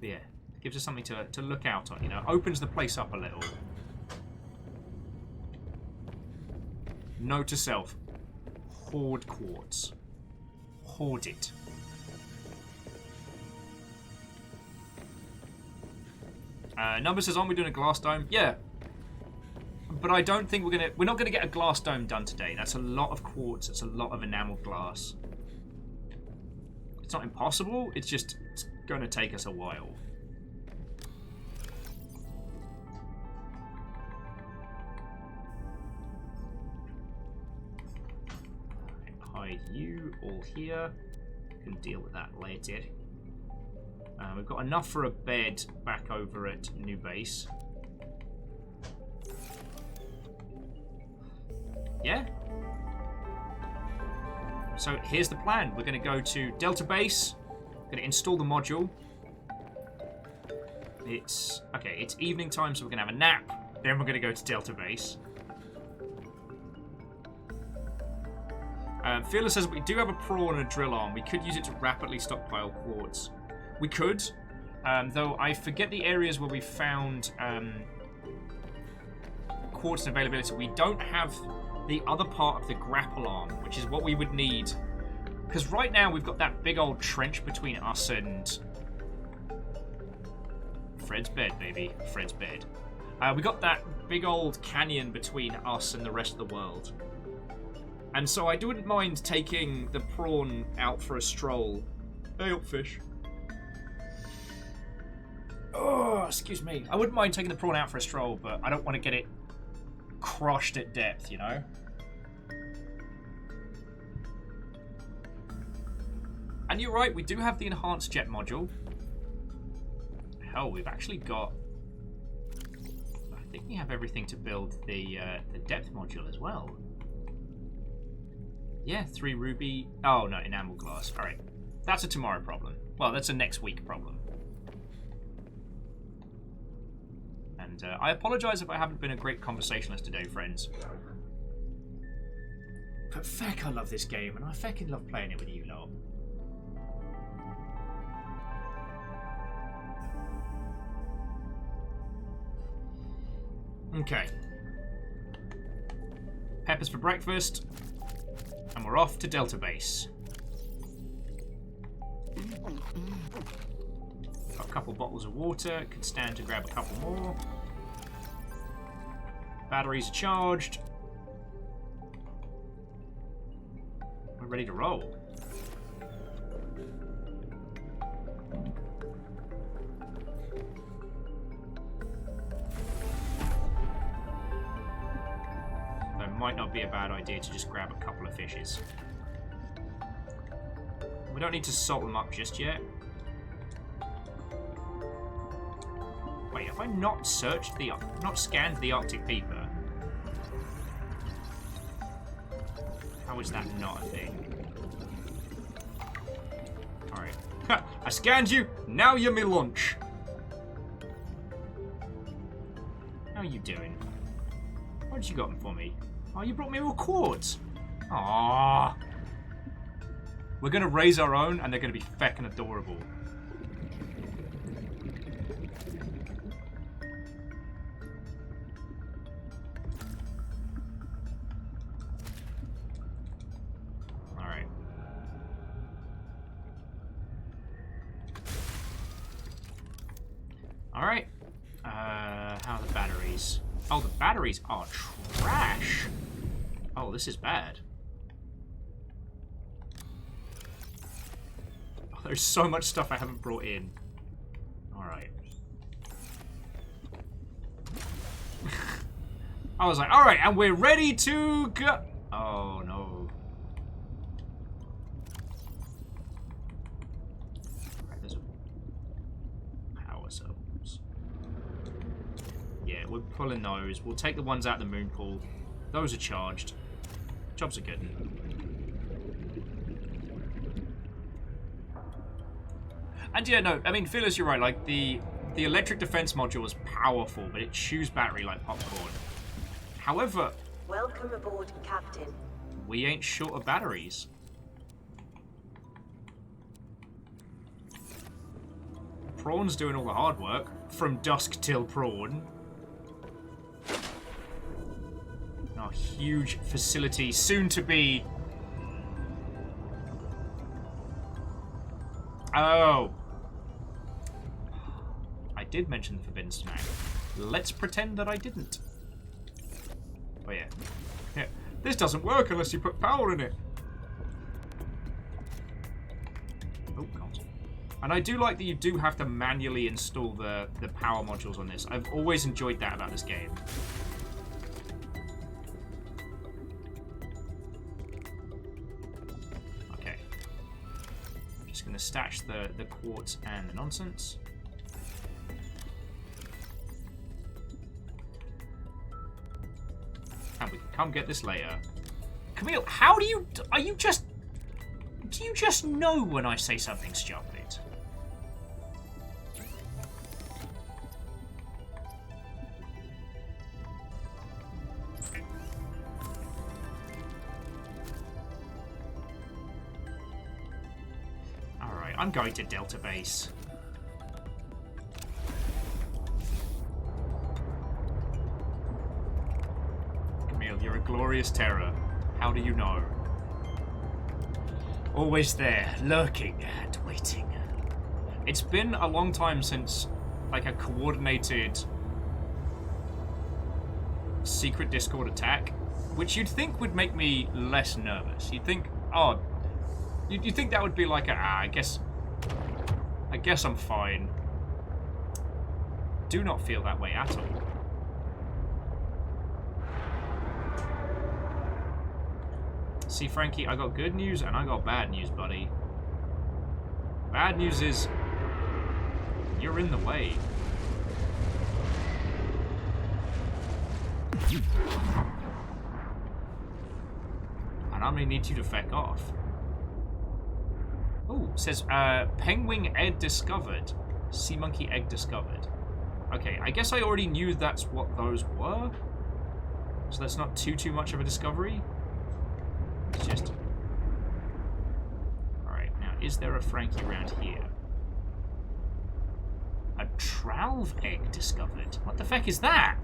But yeah, gives us something to look out on, you know? Opens the place up a little. Note to self. Hoard quartz. Hoard it. Number says, aren't we doing a glass dome? Yeah. But I don't think we're not gonna get a glass dome done today. That's a lot of quartz, it's a lot of enameled glass. It's not impossible, it's gonna take us a while. hide you all here. Can deal with that later. We've got enough for a bed back over at New Base. Yeah? So here's the plan. We're going to go to Delta Base. Going to install the module. It's evening time, so we're going to have a nap. Then we're going to go to Delta Base. Fearless says we do have a prawn and a drill arm. We could use it to rapidly stockpile quartz. We could, though I forget the areas where we found quartz availability. We don't have the other part of the grapple arm, which is what we would need. Because right now we've got that big old trench between us and Fred's bed, baby. Fred's bed. We got that big old canyon between us and the rest of the world. And so I wouldn't mind taking the prawn out for a stroll. Hey up, fish. Oh, excuse me. I wouldn't mind taking the prawn out for a stroll, but I don't want to get it crushed at depth, you know? And you're right, we do have the enhanced jet module. Hell, we've actually got... I think we have everything to build the depth module as well. Yeah, 3 ruby... Oh, no, enamel glass. Alright. That's a tomorrow problem. Well, that's a next week problem. And I apologise if I haven't been a great conversationalist today, friends. But feck, I love this game, and I feckin' love playing it with you lot. Okay. Peppers for breakfast. And we're off to Delta Base. Got a couple bottles of water. Could stand to grab a couple more. Batteries are charged. We're ready to roll. Might not be a bad idea to just grab a couple of fishes. We don't need to salt them up just yet. Wait, have I not scanned the Arctic Peeper? How is that not a thing? Alright. I scanned you, now you're me lunch. How are you doing? What you got for me? Oh, you brought me more quartz. Aww. We're going to raise our own, and they're going to be feckin' adorable. Alright. Alright. How are the batteries? Oh, the batteries are trash. Oh, this is bad. Oh, there's so much stuff I haven't brought in. Alright. I was like, alright, and we're ready to go. Oh, no. Right, there's a power cells. Yeah, we're pulling those. We'll take the ones out of the moon pool. Those are charged. Jobs are good. And yeah, no, I mean, Phyllis, you're right. Like, the electric defense module is powerful, but it chews battery like popcorn. However... Welcome aboard, Captain. We ain't short of batteries. Prawn's doing all the hard work. From dusk till prawn. Our huge facility, soon to be... Oh. I did mention the forbidden snack. Let's pretend that I didn't. Oh yeah. Yeah. This doesn't work unless you put power in it. Oh god. And I do like that you do have to manually install the power modules on this. I've always enjoyed that about this game. to stash the quartz and the nonsense. And we can come get this later. Camille, how do you... Are you just... Do you just know when I say something stupid? Alright, I'm going to Delta Base. Camille, you're a glorious terror. How do you know? Always there, lurking and waiting. It's been a long time since, like, a coordinated secret Discord attack, which you'd think would make me less nervous. You'd think, oh, you'd think that would be like a, I guess I'm fine. Do not feel that way at all. See, Frankie, I got good news and I got bad news, buddy. Bad news is you're in the way. And I'm gonna need you to feck off. Oh, it says penguin egg discovered. Sea monkey egg discovered. Okay, I guess I already knew that's what those were. So that's not too much of a discovery. It's just... Alright, now is there a Frankie around here? A tralv egg discovered. What the feck is that?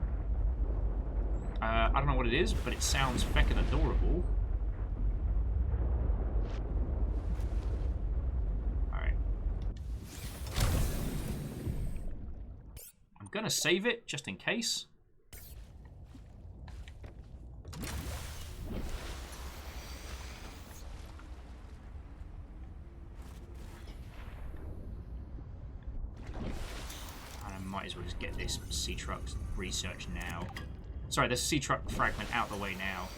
I don't know what it is, but it sounds feckin' adorable. Alright. I'm gonna save it, just in case. Might as well just get this sea truck research now. Sorry, the sea truck fragment out the way now.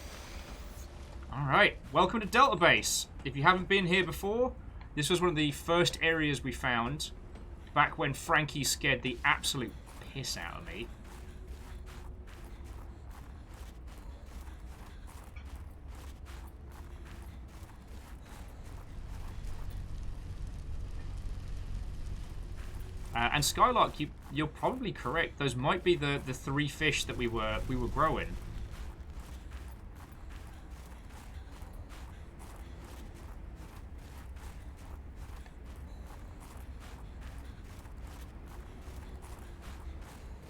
Alright, welcome to Delta Base. If you haven't been here before, this was one of the first areas we found back when Frankie scared the absolute piss out of me. And Skylark, you're probably correct. Those might be the 3 fish that we were growing.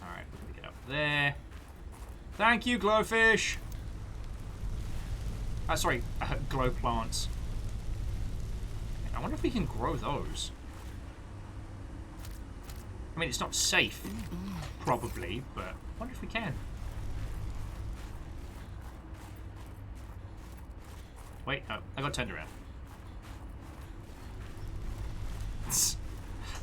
All right, we're gonna get up there. Thank you, glowfish. Sorry, glow plants. I wonder if we can grow those. I mean, it's not safe, probably, but I wonder if we can. Wait, oh, I got turned around.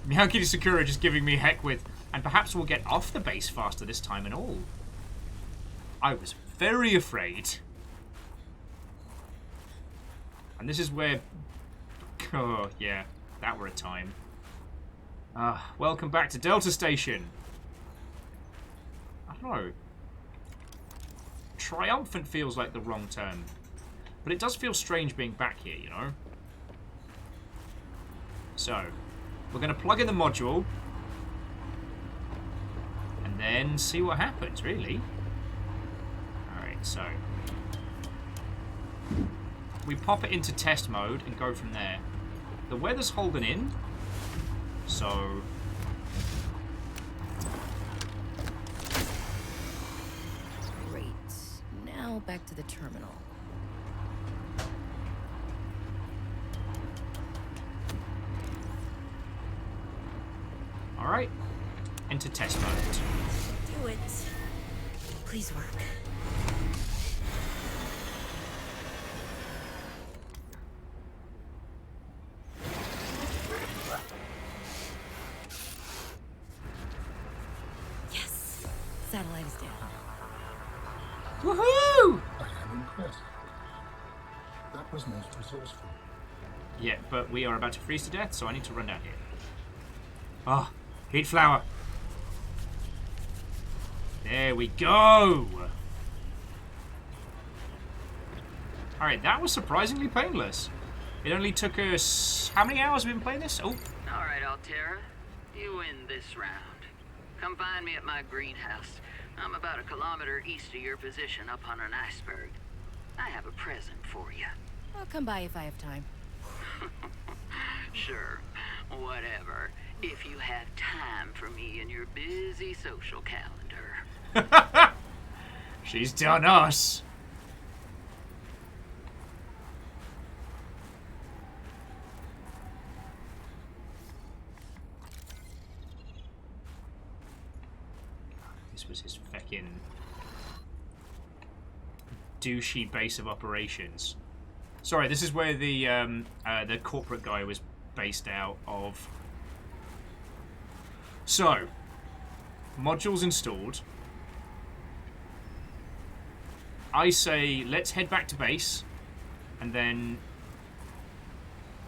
Miyagi Sakura just giving me heck with, and perhaps we'll get off the base faster this time and all. I was very afraid. And this is where... Oh, yeah, that were a time. Welcome back to Delta Station. I don't know. Triumphant feels like the wrong term. But it does feel strange being back here, you know? So, we're going to plug in the module. And then see what happens, really. Alright, so... we pop it into test mode and go from there. The weather's holding in. So... Great. Now back to the terminal. Alright. Enter test mode. Do it. Please work. Satellite is down. Woohoo! I am impressed. That was most resourceful. yet, but we are about to freeze to death, so I need to run down here. Ah, oh, heat flower. There we go. Alright, that was surprisingly painless. It only took us... How many hours have we been playing this? Oh. Alright, Altera. You win this round. Come find me at my greenhouse. I'm about 1 kilometer east of your position up on an iceberg. I have a present for you. I'll come by if I have time. Sure. Whatever. If you have time for me in your busy social calendar. She's done us. This was his feckin' douchey base of operations. Sorry, this is where the corporate guy was based out of. So, modules installed. I say let's head back to base, and then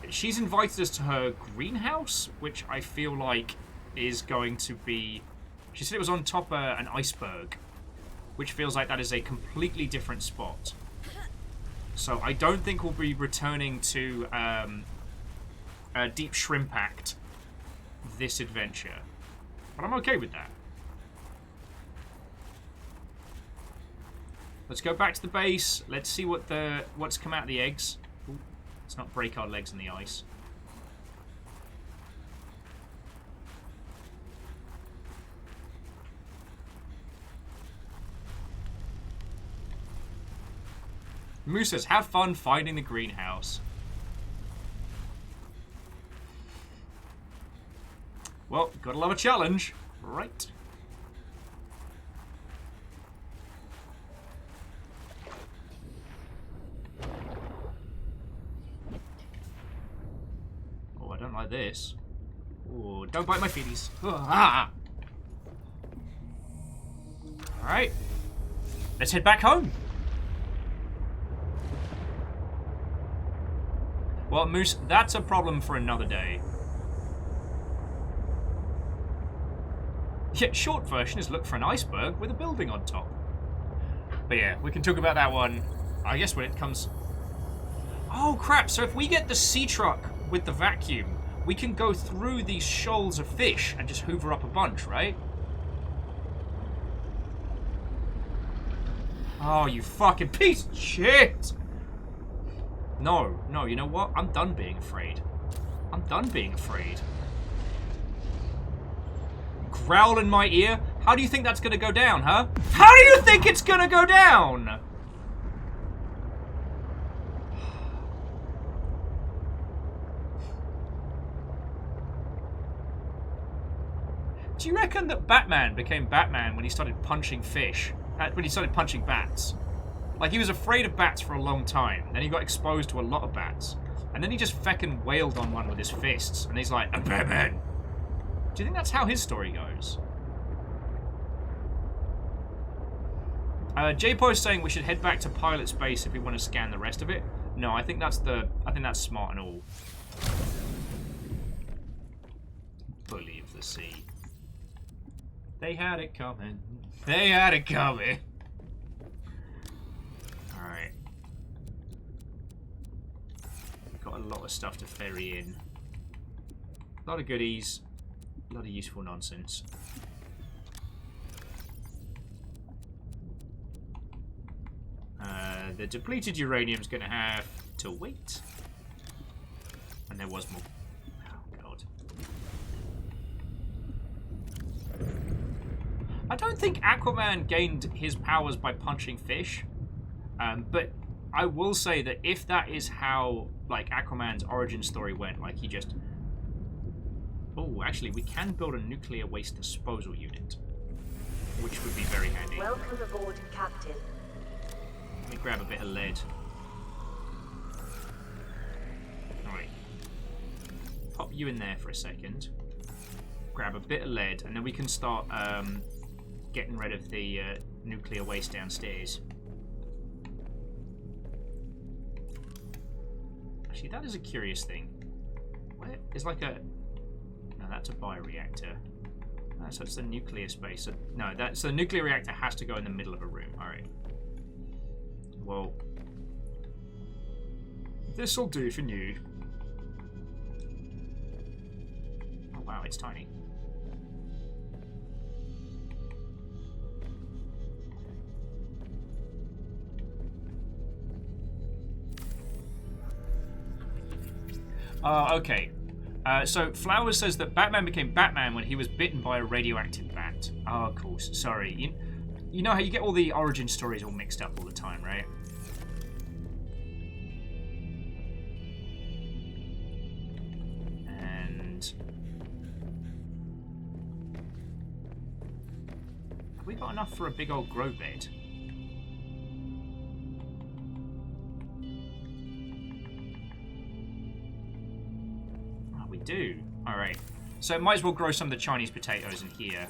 she's invited us to her greenhouse, which I feel like is going to be. She said it was on top of an iceberg, which feels like that is a completely different spot. So I don't think we'll be returning to Deep Shrimp Act this adventure. But I'm okay with that. Let's go back to the base. Let's see what's come out of the eggs. Ooh, let's not break our legs in the ice. Moose says, have fun finding the greenhouse. Well, gotta love a challenge. Right. Oh, I don't like this. Oh, don't bite my feeties. Ah. Alright. Let's head back home. Well, Moose, that's a problem for another day. Yeah, short version is look for an iceberg with a building on top. But yeah, we can talk about that one, I guess, when it comes... Oh, crap, so if we get the sea truck with the vacuum, we can go through these shoals of fish and just hoover up a bunch, right? Oh, you fucking piece of shit! No, no, you know what? I'm done being afraid. I'm done being afraid. Growl in my ear? How do you think that's gonna go down, huh? How do you think it's gonna go down? Do you reckon that Batman became Batman when he started punching fish? When he started punching bats? Like, he was afraid of bats for a long time. Then he got exposed to a lot of bats. And then he just feckin' wailed on one with his fists. And he's like, I'm Batman. Do you think that's how his story goes? J-Po's saying we should head back to Pilot's base if we want to scan the rest of it. No, I think that's smart and all. Bully of the sea. They had it coming. They had it coming. Alright. Got a lot of stuff to ferry in. A lot of goodies. A lot of useful nonsense. The depleted uranium's going to have to wait. And there was more. Oh, God. I don't think Aquaman gained his powers by punching fish. But I will say that if that is how, like, Aquaman's origin story went, like, he just... Oh, actually, we can build a nuclear waste disposal unit, which would be very handy. Welcome aboard, Captain. Let me grab a bit of lead. Alright. Pop you in there for a second. Grab a bit of lead, and then we can start getting rid of the nuclear waste downstairs. Actually, that is a curious thing. Where is like a... No, that's a bioreactor. So it's the nuclear space. So, no, so the nuclear reactor has to go in the middle of a room. Alright. Well... This'll do for you. Oh wow, it's tiny. Okay. So Flowers says that Batman became Batman when he was bitten by a radioactive bat. Oh, of course. Sorry. You know how you get all the origin stories all mixed up all the time, right? And... have we got enough for a big old grow bed? Do. Alright. So might as well grow some of the Chinese potatoes in here.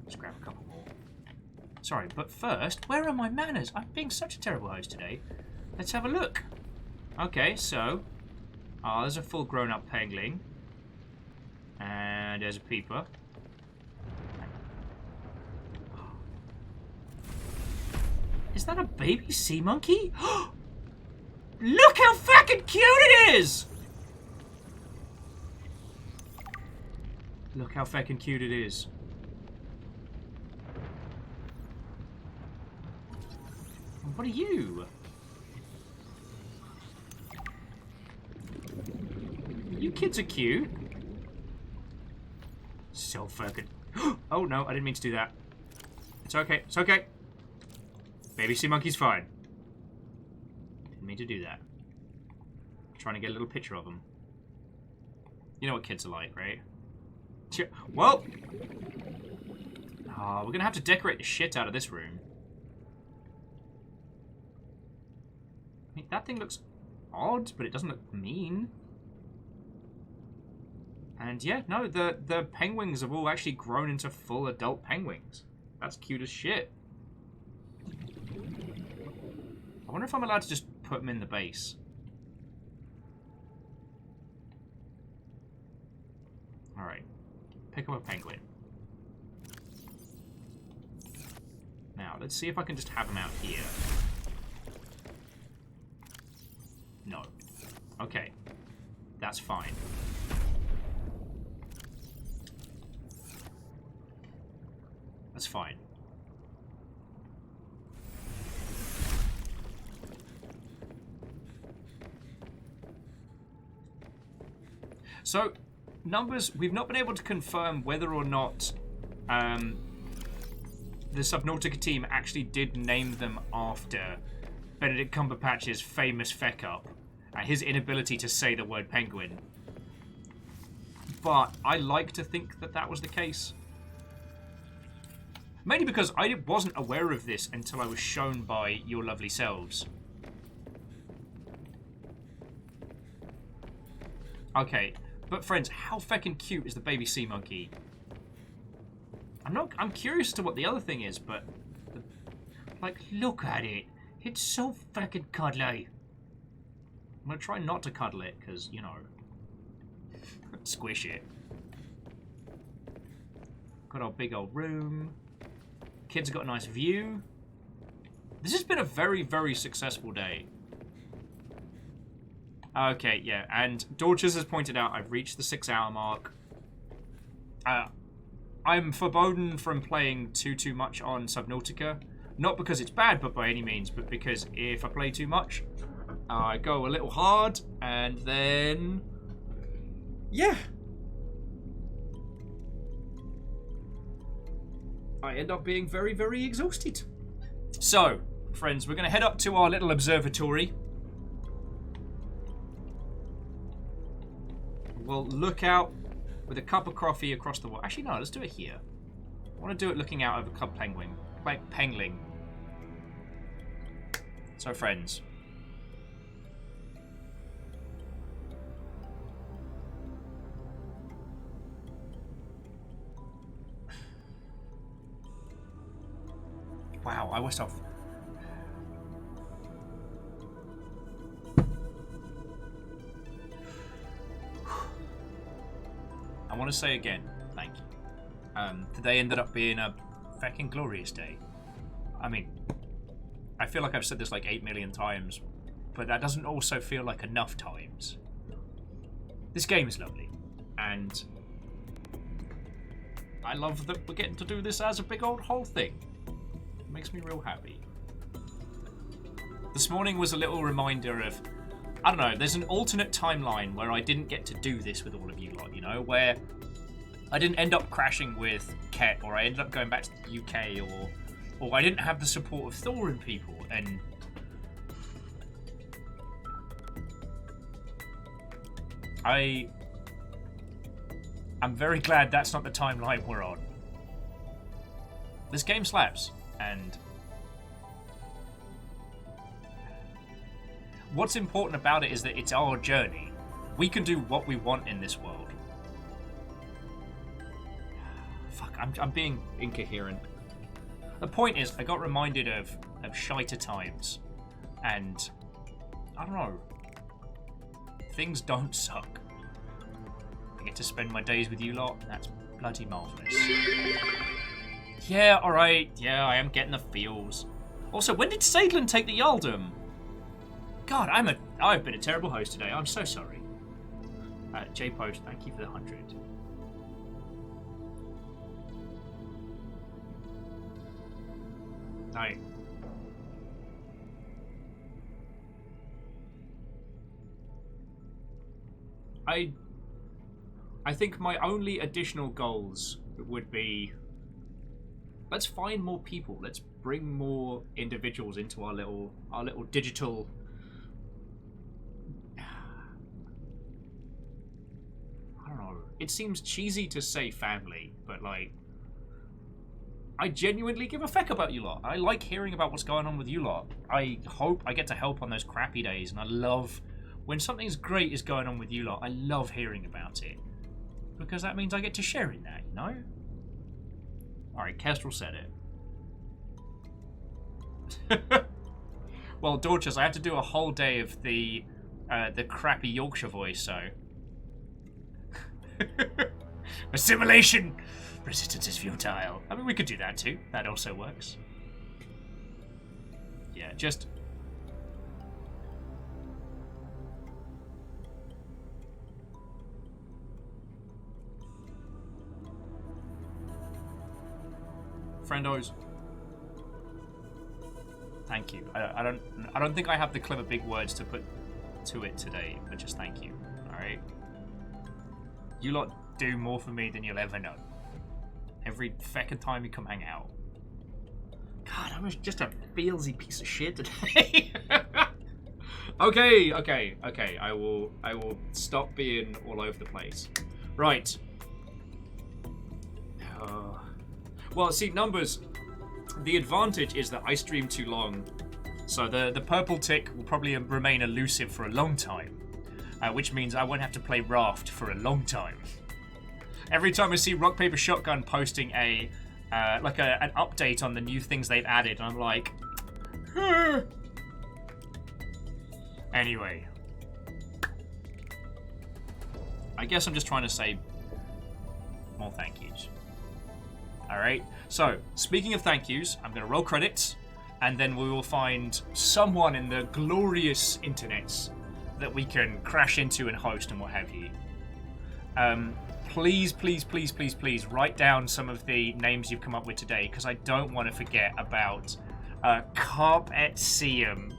Let's grab a couple more. Sorry, but first, where are my manners? I'm being such a terrible host today. Let's have a look. Okay, so... oh, there's a full grown-up pangling. And there's a peeper. Is that a baby sea monkey? Look how fucking cute it is! Look how fucking cute it is. What are you? You kids are cute. So fucking... oh no, I didn't mean to do that. It's okay, it's okay. Baby sea monkey's fine. Didn't mean to do that. I'm trying to get a little picture of them. You know what kids are like, right? Well, we're gonna have to decorate the shit out of this room. I mean, that thing looks odd, but it doesn't look mean. And yeah, no, the penguins have all actually grown into full adult penguins. That's cute as shit. I wonder if I'm allowed to just put them in the base. Alright. Pick up a penguin. Now, let's see if I can just have him out here. No. Okay. That's fine. That's fine. So... numbers, we've not been able to confirm whether or not the Subnautica team actually did name them after Benedict Cumberbatch's famous feck-up and his inability to say the word penguin. But I like to think that that was the case. Mainly because I wasn't aware of this until I was shown by your lovely selves. Okay. But friends, how feckin' cute is the baby sea monkey? I'm curious as to what the other thing is, but... like, look at it. It's so feckin' cuddly. I'm gonna try not to cuddle it, because, you know... squish it. Got our big old room. Kids have got a nice view. This has been a very, very successful day. Okay, yeah, and Dorches has pointed out I've reached the 6-hour mark. I'm forbidden from playing too much on Subnautica. Not because it's bad, but by any means, but because if I play too much, I go a little hard, and then... yeah. I end up being very, very exhausted. So, friends, we're going to head up to our little observatory. We'll look out with a cup of coffee across the wall. Actually, no, let's do it here. I want to do it looking out over Cub Penguin. Like Pengling. So, friends. Wow, I was off. want to say again, thank you. Today ended up being a fucking glorious day. I mean, I feel like I've said this like 8 million times, but that doesn't also feel like enough times. This game is lovely, and I love that we're getting to do this as a big old whole thing. It makes me real happy. This morning was a little reminder of, I don't know, there's an alternate timeline where I didn't get to do this with all of you lot, you know, where I didn't end up crashing with Ket, or I ended up going back to the UK, or I didn't have the support of Thor and people, and I'm very glad that's not the timeline we're on. This game slaps, and what's important about it is that it's our journey. We can do what we want in this world. Fuck, I'm being incoherent. The point is, I got reminded of shiter times, and I don't know. Things don't suck. I get to spend my days with you lot. That's bloody marvellous. Yeah, alright. Yeah, I am getting the feels. Also, when did Sadlin take the Yaldum? God, I've been a terrible host today. I'm so sorry. J-Post, thank you for the 100. No. I think my only additional goals would be, let's find more people. Let's bring more individuals into our little digital I don't know. It seems cheesy to say family, but like I genuinely give a feck about you lot. I like hearing about what's going on with you lot. I hope I get to help on those crappy days, and I love when something's great is going on with you lot. I love hearing about it, because that means I get to share in that, you know? Alright, Kestrel said it. Well, Dorcas, I have to do a whole day of the crappy Yorkshire voice, so... Assimilation! Resistance is futile. I mean, we could do that too. That also works. Yeah, just... Friendos. Thank you. I don't think I have the clever big words to put to it today, but just thank you. Alright? You lot do more for me than you'll ever know. Every feckin' time you come hang out. God, I'm just a feelsy piece of shit today. Okay. I will stop being all over the place. Right. Well, see, numbers, the advantage is that I stream too long, so the purple tick will probably remain elusive for a long time, which means I won't have to play Raft for a long time. Every time I see Rock Paper Shotgun posting an update on the new things they've added, and I'm like, Anyway, I guess I'm just trying to say more thank yous. Alright, so, speaking of thank yous, I'm going to roll credits, and then we will find someone in the glorious internets that we can crash into and host and what have you. Please write down some of the names you've come up with today, because I don't want to forget about Carp et Seum.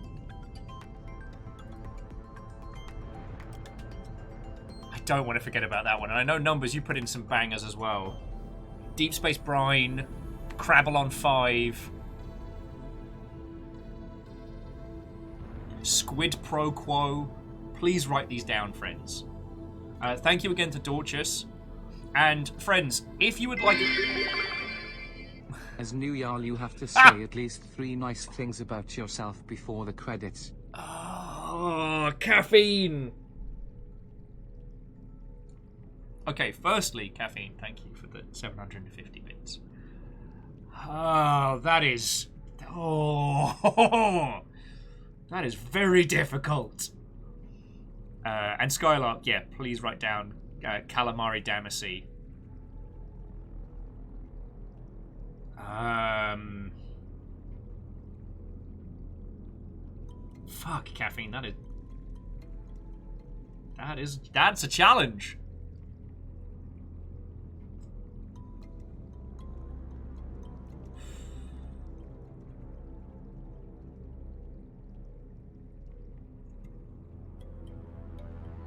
I don't want to forget about that one, and I know Numbers, you put in some bangers as well. Deep Space Brine, Crabble on 5, Squid Pro Quo. Please write these down, friends. Thank you again to Dorcas. And, friends, if you would like... As New Jarl, you have to say at least 3 nice things about yourself before the credits. Oh, caffeine! Okay, firstly, caffeine, thank you for the 750 bits. Oh, that is... Oh, that is very difficult. And Skylark, yeah, please write down Calamari Damacy. Fuck, caffeine. That's a challenge.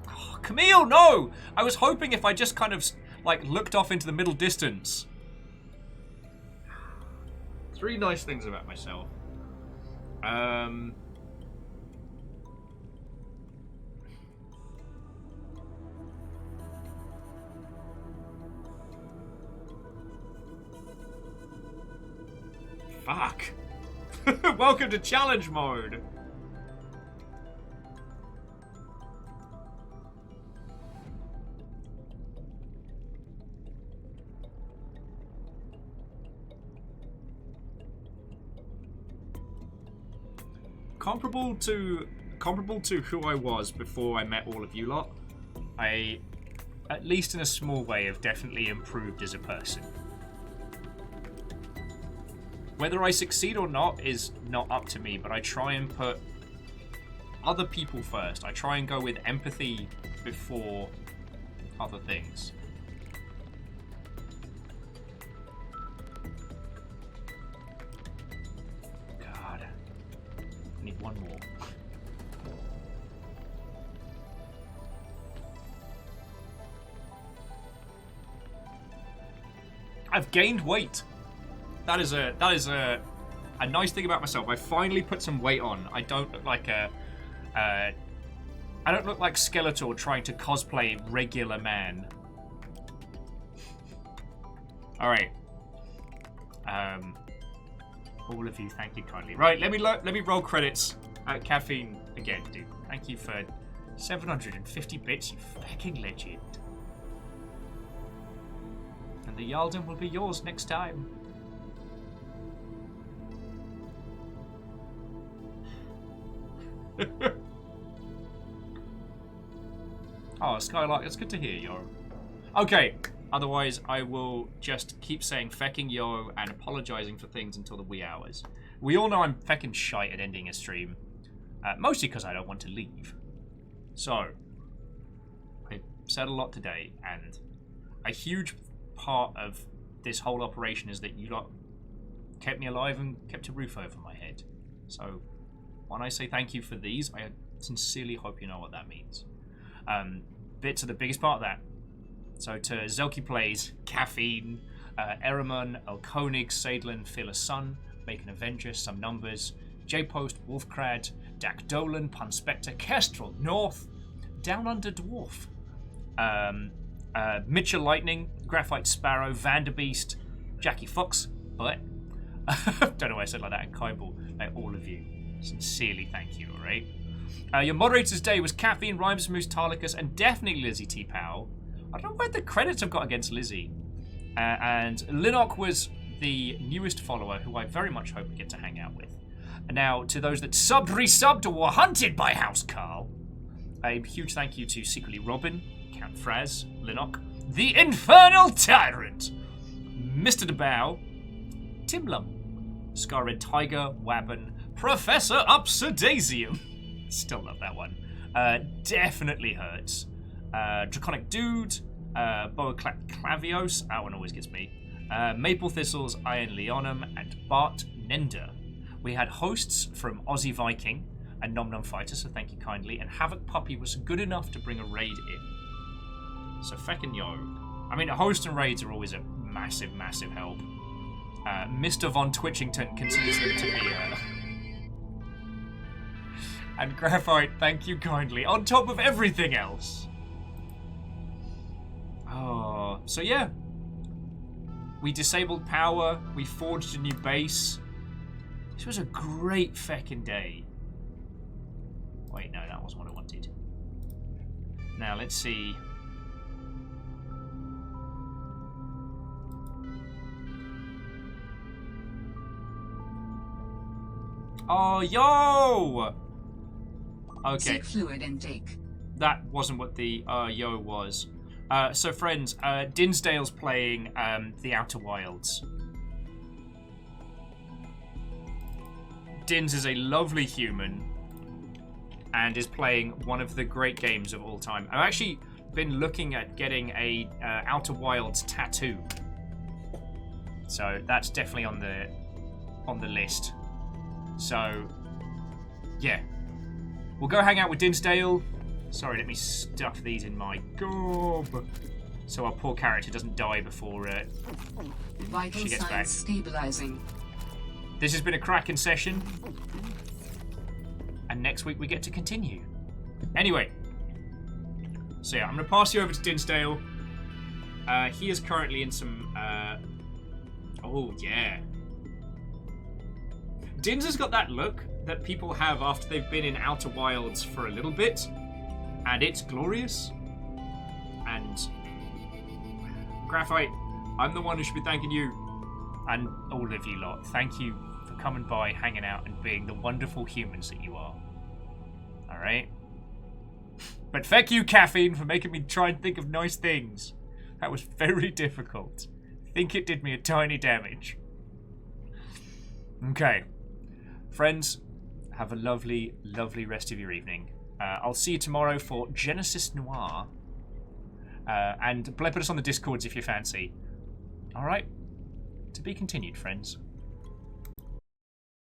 Oh, Camille, no! I was hoping if I just kind of like looked off into the middle distance. 3 nice things about myself. Fuck. Welcome to challenge mode. Comparable to who I was before I met all of you lot, I, at least in a small way, have definitely improved as a person. Whether I succeed or not is not up to me, but I try and put other people first. I try and go with empathy before other things. God. I need one more. I've gained weight. That is a nice thing about myself. I finally put some weight on. I don't look like I don't look like Skeletor trying to cosplay regular man. All right. All of you, thank you kindly. Right, let me roll credits. Caffeine again, dude. Thank you for 750 bits, you fucking legend. And the Yalden will be yours next time. Oh, Skylark, it's good to hear, yo. Okay, otherwise I will just keep saying fecking yo and apologizing for things until the wee hours. We all know I'm fecking shite at ending a stream, mostly because I don't want to leave. So, I said a lot today, and a huge part of this whole operation is that you lot kept me alive and kept a roof over my head. So, when I say thank you for these, I sincerely hope you know what that means. Bits are the biggest part of that. So to Zelky Plays, Caffeine, Eramon, El Koenig, Sadlin, Fearless Sun, Bacon Avenger, Some Numbers, J-Post, Wolfcrad, Dak Dolan, Pun Spectre, Kestrel, North, Down Under Dwarf, Mitchell Lightning, Graphite Sparrow, Vanderbeast, Jackie Fox, but don't know why I said like that, and Kyball, like all of you. Sincerely thank you, alright? Your moderator's day was Caffeine, Rhymes, Moose, Tarlicus, and definitely Lizzie T. Powell. I don't know where the credits I've got against Lizzie. And Linnock was the newest follower, who I very much hope we get to hang out with. And now, to those that subbed, resubbed, or were hunted by House Carl, a huge thank you to Secretly Robin, Count Fraz, Linnock, the Infernal Tyrant, Mr. DeBow, Timlum, Scarred Tiger, Wabbon, Professor Upsidasium. Still love that one. Definitely Hurts. Draconic Dude, Boa Clavios, that one always gets me. Maple Thistles, Iron Leonum, and Bart Nender. We had hosts from Aussie Viking and Nom Nom Fighter, so thank you kindly. And Havoc Puppy was good enough to bring a raid in. So feckin' yo. I mean, hosts and raids are always a massive, massive help. Mr. Von Twitchington considers them to be and Graphite, thank you kindly, on top of everything else. Oh, so yeah. We disabled power, we forged a new base. This was a great feckin' day. Wait, no, that wasn't what I wanted. Now, let's see. Oh, yo! Okay. Seek fluid intake. That wasn't what the yo was. So friends, Dinsdale's playing The Outer Wilds. Dins is a lovely human and is playing one of the great games of all time. I've actually been looking at getting a Outer Wilds tattoo. So that's definitely on the list. So, yeah. We'll go hang out with Dinsdale. Sorry, let me stuff these in my gob. So our poor character doesn't die before Vital she gets signs back. stabilizing. This has been a cracking session. And next week we get to continue. Anyway. So yeah, I'm going to pass you over to Dinsdale. He is currently in some... oh, yeah. Dins has got that look that people have after they've been in Outer Wilds for a little bit. And it's glorious. And... Graphite, I'm the one who should be thanking you. And all of you lot. Thank you for coming by, hanging out, and being the wonderful humans that you are. Alright? But thank you, Caffeine, for making me try and think of nice things. That was very difficult. I think it did me a tiny damage. Okay. Friends, have a lovely, lovely rest of your evening. I'll see you tomorrow for Genesis Noir. And put us on the Discords if you fancy. Alright? To be continued, friends.